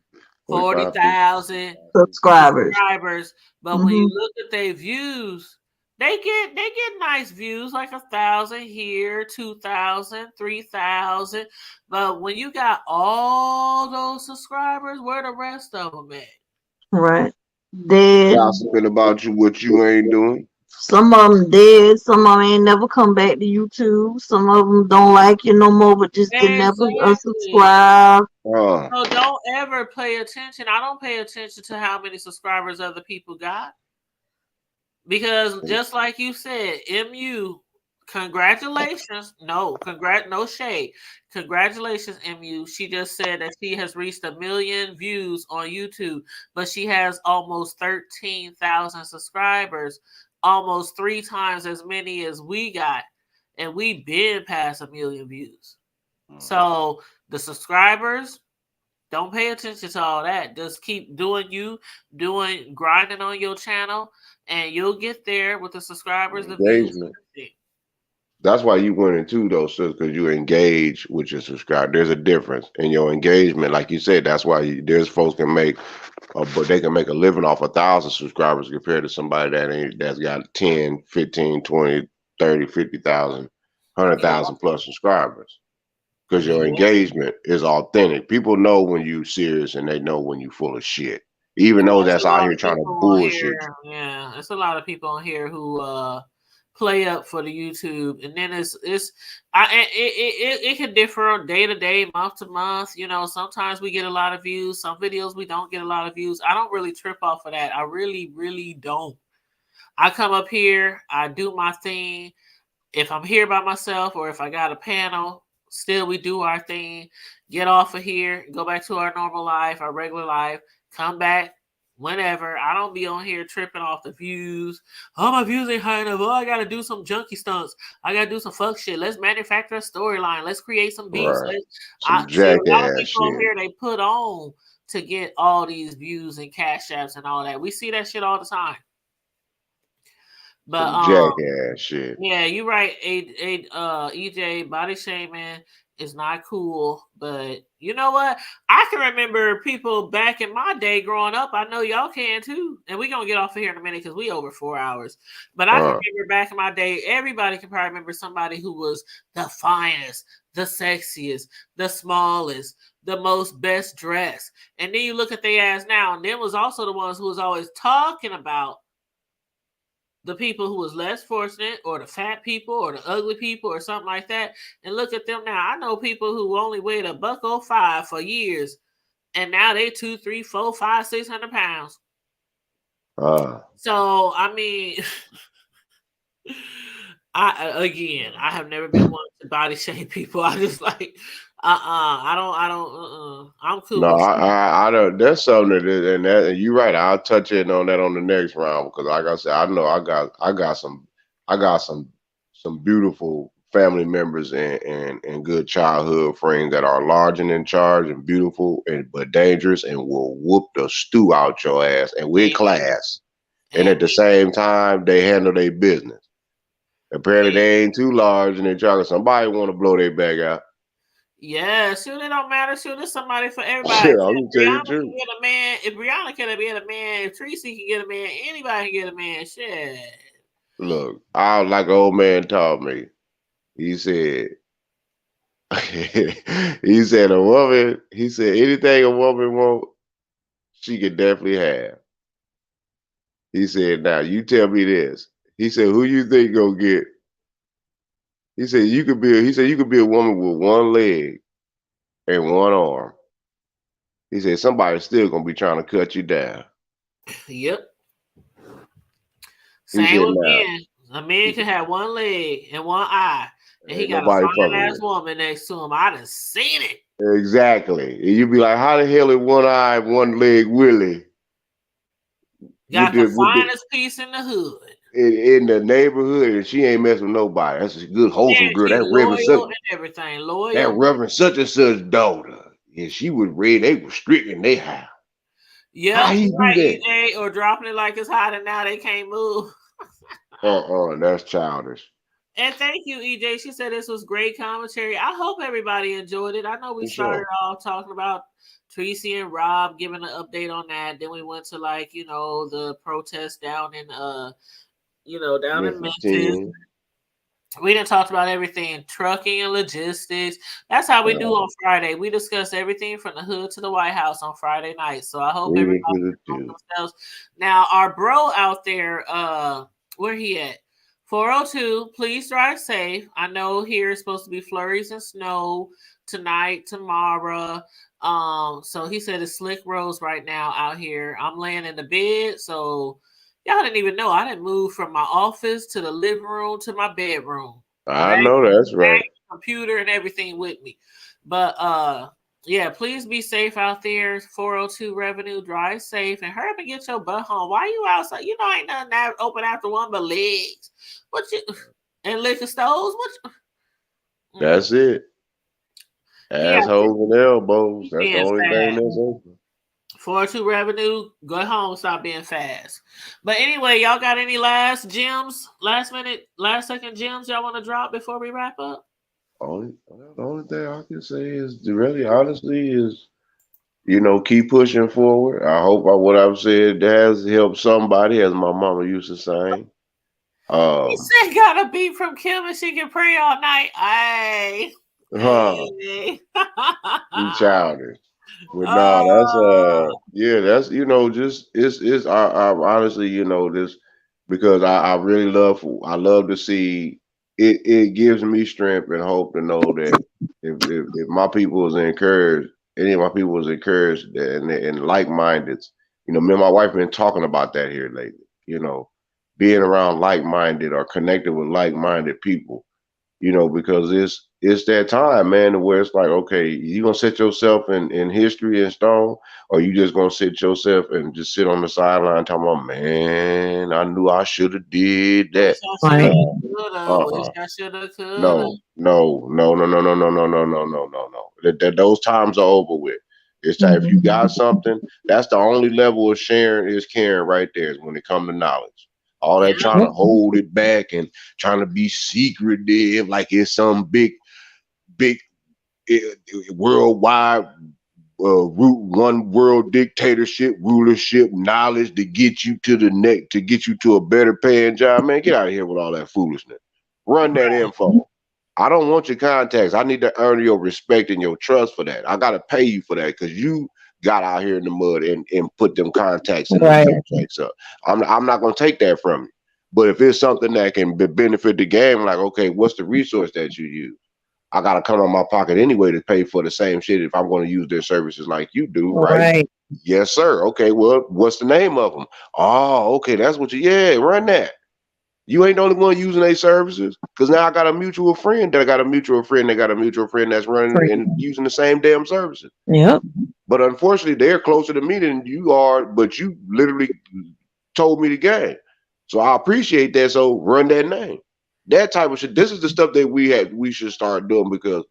40,000 subscribers. But when you look at their views, they get nice views, like 1,000 here, 2,000, 3,000. But when you got all those subscribers, where the rest of them at? Right. Dead. Gossiping about you, what you ain't doing. Some of them dead. Some of them ain't never come back to YouTube. Some of them don't like you no more, but just didn't never unsubscribe. So don't ever pay attention. I don't pay attention to how many subscribers other people got. Because just like you said, MU, congratulations. No shade. Congratulations, MU. She just said that she has reached 1 million views on YouTube, but she has almost 13,000 subscribers, almost 3 times as many as we got. And we been past 1 million views. So the subscribers, don't pay attention to all that. Just keep grinding on your channel, and you'll get there with the subscribers, the views. That's why you winning too, though, sis, because you engage with your subscriber. There's a difference in your engagement. Like you said, that's why there's folks can make, but they can make a living off 1,000 subscribers compared to somebody that's got 10, 15, 20, 30, 50,000, 100,000 plus subscribers. Because your engagement is authentic. People know when you serious, and they know when you full of shit. Even though that's out here trying to bullshit. Yeah, there's a lot of people on here who play up for the YouTube, and then it can differ on day to day, month to month. Sometimes we get a lot of views. Some videos we don't get a lot of views. I don't really trip off of that. I really, really don't. I come up here, I do my thing. If I'm here by myself or if I got a panel, still we do our thing, get off of here, go back to our normal life, our regular life, come back whenever. I don't be on here tripping off the views. Oh, my views ain't high enough. Oh, I gotta do some junkie stunts. I gotta do some fuck shit. Let's manufacture a storyline. Let's create some beats. Right. A lot of people on here, they put on to get all these views and cash apps and all that. We see that shit all the time. But jackass shit. Yeah, you're right. EJ, body shaming is not cool. But you know what? I can remember people back in my day growing up. I know y'all can too. And we're gonna get off of here in a minute because we over 4 hours. But I can remember back in my day, everybody can probably remember somebody who was the finest, the sexiest, the smallest, the most best dressed. And then you look at their ass now, and them was also the ones who was always talking about the people who was less fortunate, or the fat people, or the ugly people, or something like that, and look at them now. I know people who only weighed $105 for years, and now they 2, 3, 4, 5, 600 pounds. So I mean, I have never been one to body shame people. I just like, I'm cool No, with you. I don't. That's something and you're right. I'll touch in on that on the next round because, like I said, I know I got some beautiful family members and good childhood friends that are large and in charge and beautiful and but dangerous and will whoop the stew out your ass and with Amen. class. And at the Amen. same time, they handle their business. Apparently, they ain't too large and in charge. Somebody want to blow their bag out. Yeah, shoot, it don't matter. Shoot, there's somebody for everybody. Shit, I'm If gonna tell you Brianna the can truth. get a man, if Brianna can get a man, if Treecey can get a man, anybody can get a man. Shit. Look, I like an old man taught me. He said, he said a woman. He said anything a woman want, she can definitely have. He said, now you tell me this. He said, who you think gonna get? He said you could be. He said you could be a woman with one leg and one arm. He said somebody's still gonna be trying to cut you down. Yep. He Same said, with now men. A man can have one leg and one eye, and he ain't got a nobody fine fucking ass with woman next to him. I done seen it. it. Exactly. And you be like, how the hell is one eye, one leg Willie with Got the the finest piece in the hood. in the neighborhood and she ain't messing with nobody. That's a good wholesome And girl. she That Reverend such loyal and everything. that Loyal. Reverend such and such daughter. And she was red, they was strict in their house. How Yep, he you're do right, that? EJ. Or dropping it like it's hot and now they can't move. That's childish. And thank you, EJ. She said this was great commentary. I hope everybody enjoyed it. I know we For started sure. off talking about Treecey and Rob giving an update on that. Then we went to the protest down in down in Memphis Memphis. 10. We done talked about everything, trucking and logistics. That's how we do Uh, on Friday. We discuss everything from the hood to the White House on Friday night. So I hope read everybody into the enjoyed two. themselves. Now, our bro out there, where he at? 402, please drive safe. I know here is supposed to be flurries and snow tonight, tomorrow. So he said it's slick roads right now out here. I'm laying in the bed, so y'all didn't even know I didn't move from my office to the living room to my bedroom. I know that's Bag, right. computer and everything with me. But yeah, please be safe out there. 402 Revenue, drive safe and hurry up and get your butt home. Why you outside? You know ain't nothing that open after one but legs. What you and liquor stores? What you, That's it. yeah, Assholes and elbows. keep That's the being only thing fast. that's open. 402 Revenue, go home, stop being fast. But anyway, y'all got any last gems, last minute, last second gems y'all want to drop before we wrap up? The only thing I can say is really honestly is keep pushing forward. I hope what I've said has helped somebody, as my mama used to say. He Um, said got a beat from Kim and she can pray all night. Hey. huh? Hey. Be childish. But no, that's uh, yeah, that's just it's I honestly this because I really I love to see it gives me strength and hope to know that if my people is encouraged, any of my people is encouraged and like minded, me and my wife been talking about that here lately, being around like minded or connected with like minded people because it's that time, man, where it's like, okay, you gonna set yourself in history in stone, or you just gonna sit yourself and just sit on the sideline talking about, man, I knew I should have did wish that. I should have, Right. No, coulda. Wish uh-uh. I should have, coulda. No. Those times are over with. It's time if you got something, that's the only level of sharing is caring right there is when it comes to knowledge. All Yeah. that trying to hold it back and trying to be secretive like it's some big worldwide root one world dictatorship rulership knowledge to get you to the neck to get you to a better paying job. Man, get out of here with all that foolishness. Run that info. I don't want your contacts. I need to earn your respect and your trust for that. I gotta pay you for that because you got out here in the mud and put them contacts and them Right. contacts up. I'm not gonna take that from you. But if it's something that can benefit the game, like, okay, what's the resource that you use? I gotta come out of my pocket anyway to pay for the same shit if I'm going to use their services like you do, right? Right. Yes, sir. Okay, well, what's the name of them? Oh, okay, that's what you. Yeah, run that. You ain't the only one using their services, because now I got a mutual friend that got a mutual friend that got a mutual friend that's running and using the same damn services. Yep. But unfortunately, they're closer to me than you are. But you literally told me the game, so I appreciate that. So run that name, that type of shit. This is the stuff that we should start doing, because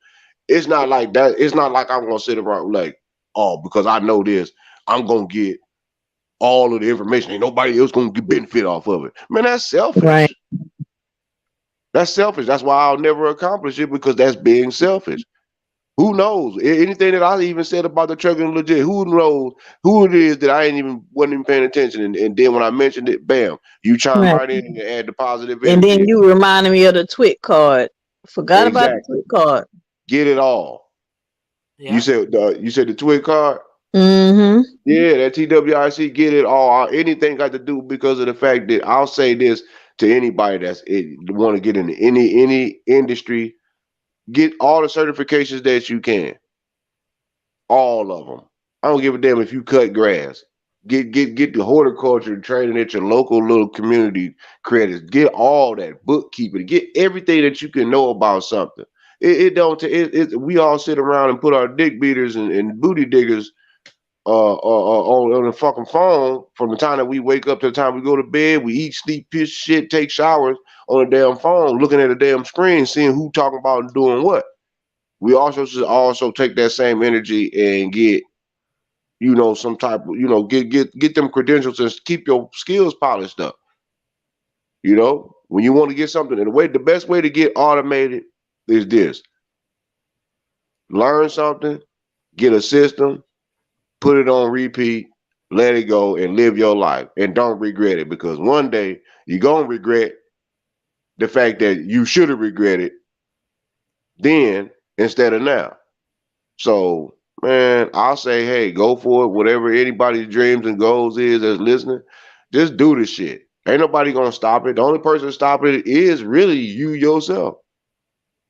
it's not like that. It's not like I'm gonna sit around like, oh, because I know this, I'm gonna get all of the information. Ain't nobody else gonna get benefit off of it. Man, that's Right. selfish. That's selfish. That's why I'll never accomplish it, because that's being selfish. Who knows? Anything that I even said about the trucking legit, who knows who it is that I ain't even wasn't even paying attention. And then when I mentioned it, bam, you chime Right. right in and add the positive And then energy. you reminded me of the twit card. Forgot about the Exactly. twit card. Get it all. Yeah. You said the twin card? Mm-hmm. Yeah, that TWIC, get it all. Anything got to do, because of the fact that I'll say this to anybody that's want to get into any industry, get all the certifications that you can. All of them. I don't give a damn if you cut grass. Get the horticulture training at your local little community credits. Get all that bookkeeping. Get everything that you can know about something. It don't. We all sit around and put our dick beaters and booty diggers on the fucking phone from the time that we wake up to the time we go to bed. We eat, sleep, piss, shit, take showers on a damn phone, looking at a damn screen, seeing who talking about and doing what. We also should also take that same energy and get, some type of, get them credentials and keep your skills polished up. When you want to get something, and the best way to get automated is this: learn something, get a system, put it on repeat, let it go, and live your life, and don't regret it, because one day you're gonna regret the fact that you should have regretted then instead of now. So, man, I'll say, hey, go for it. Whatever anybody's dreams and goals is that's listening, just do the shit. Ain't nobody gonna stop it. The only person stopping it is really you yourself.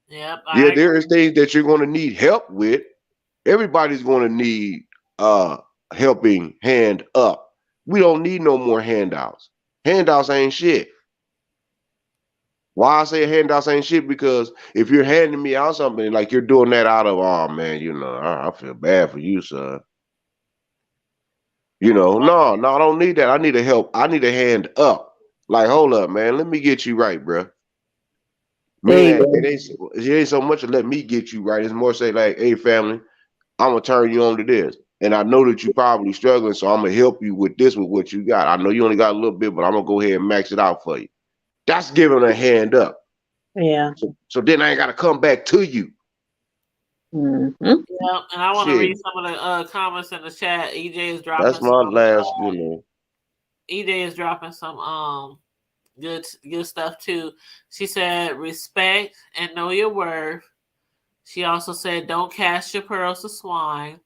Yep. Yeah, there is things that you're gonna need help with. Everybody's gonna need helping hand up. We don't need no more handouts. Handouts ain't shit. Why I say handouts ain't shit? Because if you're handing me out something, like you're doing that out of, oh man, I feel bad for you, son. No, I don't need that. I need a help. I need a hand up. Like, hold up, man. Let me get you right, bro. There you Meaning go. it ain't so much to let me get you right. It's more say like, hey, family, I'm gonna turn you on to this. And I know that you probably struggling, so I'm gonna help you with this, with what you got. I know you only got a little bit, but I'm gonna go ahead and max it out for you. That's giving a hand up. Yeah. So then I ain't gotta come back to you. Mm-hmm. Yeah, and I want to Shit. read some of the comments in the chat. EJ is dropping. That's my last, EJ is dropping some good stuff too. She said respect and know your worth. She also said don't cast your pearls to swine.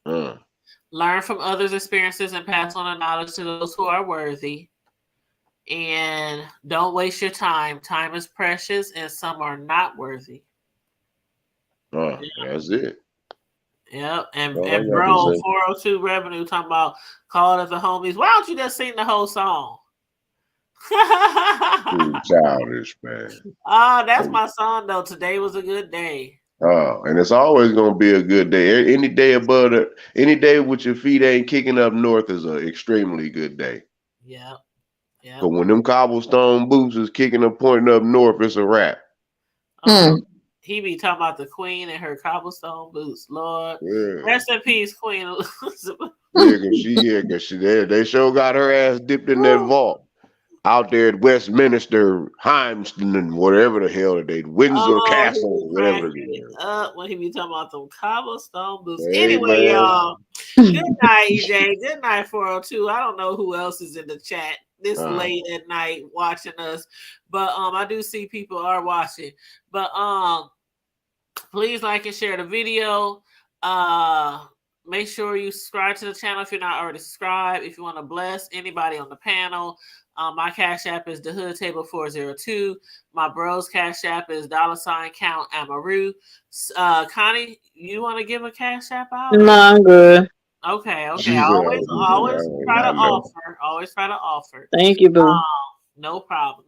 Learn from others' experiences and pass on the knowledge to those who are worthy. And don't waste your time. Time is precious and some are not worthy. That's it. Yep. And All I got to bro, say. 402 Revenue talking about call it the homies. Why don't you just sing the whole song? Too childish, man. Oh, that's my song though. Today was a good day. Oh, and it's always gonna be a good day. Any day any day with your feet ain't kicking up north is an extremely good day. Yep. Yep. But when them cobblestone boots is kicking up, pointing up north, it's a wrap. He be talking about the queen and her cobblestone boots. Lord, Yeah. rest in peace, Queen Elizabeth. Yeah, cause they sure got her ass dipped in that vault out there at Westminster, Heimston, whatever the hell Windsor Castle, whatever it is. Up when he be talking about them cobblestone boots. Hey, Anyway, man. y'all. Good night, EJ. Good night, 402. I don't know who else is in the chat this late at night watching us, but I do see people are watching. But please like and share the video. Make sure you subscribe to the channel if you're not already subscribed. If you want to bless anybody on the panel, My Cash App is the Hood Table 402. My bros Cash App is $Count Amaru. Connie, you want to give a Cash App out? No, I'm good. Okay. She I good. always try to I know. offer. Always try to offer. Thank you, boo. No problem.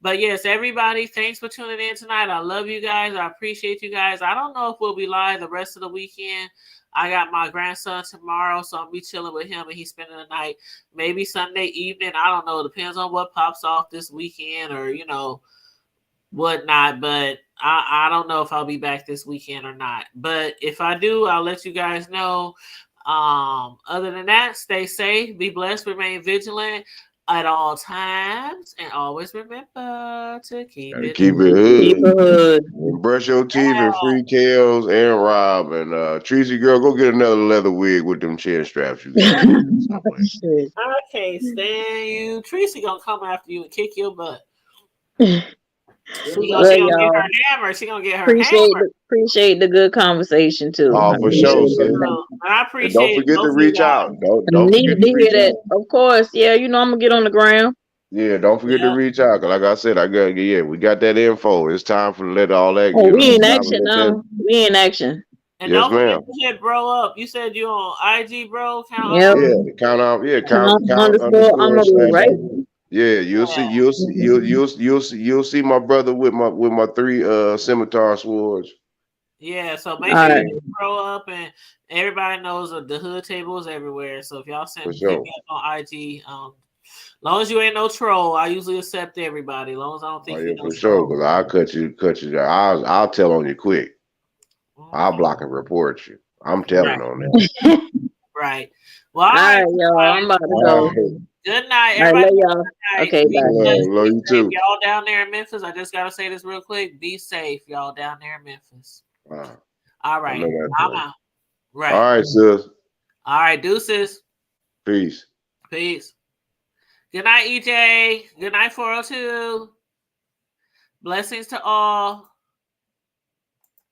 But yes, everybody, thanks for tuning in tonight. I love you guys. I appreciate you guys. I don't know if we'll be live the rest of the weekend. I got my grandson tomorrow, so I'll be chilling with him and he's spending the night. Maybe Sunday evening. I don't know. Depends on what pops off this weekend or, whatnot. But I don't know if I'll be back this weekend or not. But if I do, I'll let you guys know. Other than that, stay safe, be blessed, remain vigilant at all times, and always remember to keep Gotta it keep it Keep hood. a hood. And brush your teeth and free Kales and Rob and Treecey girl, go get another leather wig with them chin straps you got. Shit. I can't stand you. Treecey gonna come after you and kick your butt. She Well, gonna get y'all, her hammer. She gonna get her hammer. appreciate the good conversation too. Oh, I for appreciate sure, it. sis. And I And don't appreciate forget both to of you reach guys. out. Don't forget Needed to to hear reach that. out. Of course, yeah. I'm gonna get on the ground. Yeah, don't forget to Yeah. reach out. Cause like I said, we got that info. It's time for let all that. Oh, we It's in time to action let that. now. We in action. And Yes, don't forget ma'am. to hit bro up. You said you on IG, bro. Count Yep. Amaru? Yeah, count out. Yeah, Count count underscore underscore Amaru, slash. right? Yeah, you'll see my brother with my three scimitar swords. Yeah, so make All sure you right. hit bro up, and everybody knows that the Hood Table is everywhere. So if y'all For hit sure. me up on IG, long as you ain't no troll, I usually accept everybody. Long as I don't Oh think yeah, you no for sure. troll. Cause I'll cut you. I'll tell on you quick. I'll Mhm. block and report you. I'm telling Right, on that. right. Well, All all right, right, y'all. I'm about to All go. right. good night, All right, everybody. love Good y'all. night. Okay, Be bye. blessed. Love Be you safe. too. Y'all down there in Memphis. I just gotta say this real quick. Be safe, y'all down there in Memphis. All I right, know that's I'm right. out. All Right. right, sis. All right, deuces. Peace. Peace. Good night, EJ. Good night, 402. Blessings to all.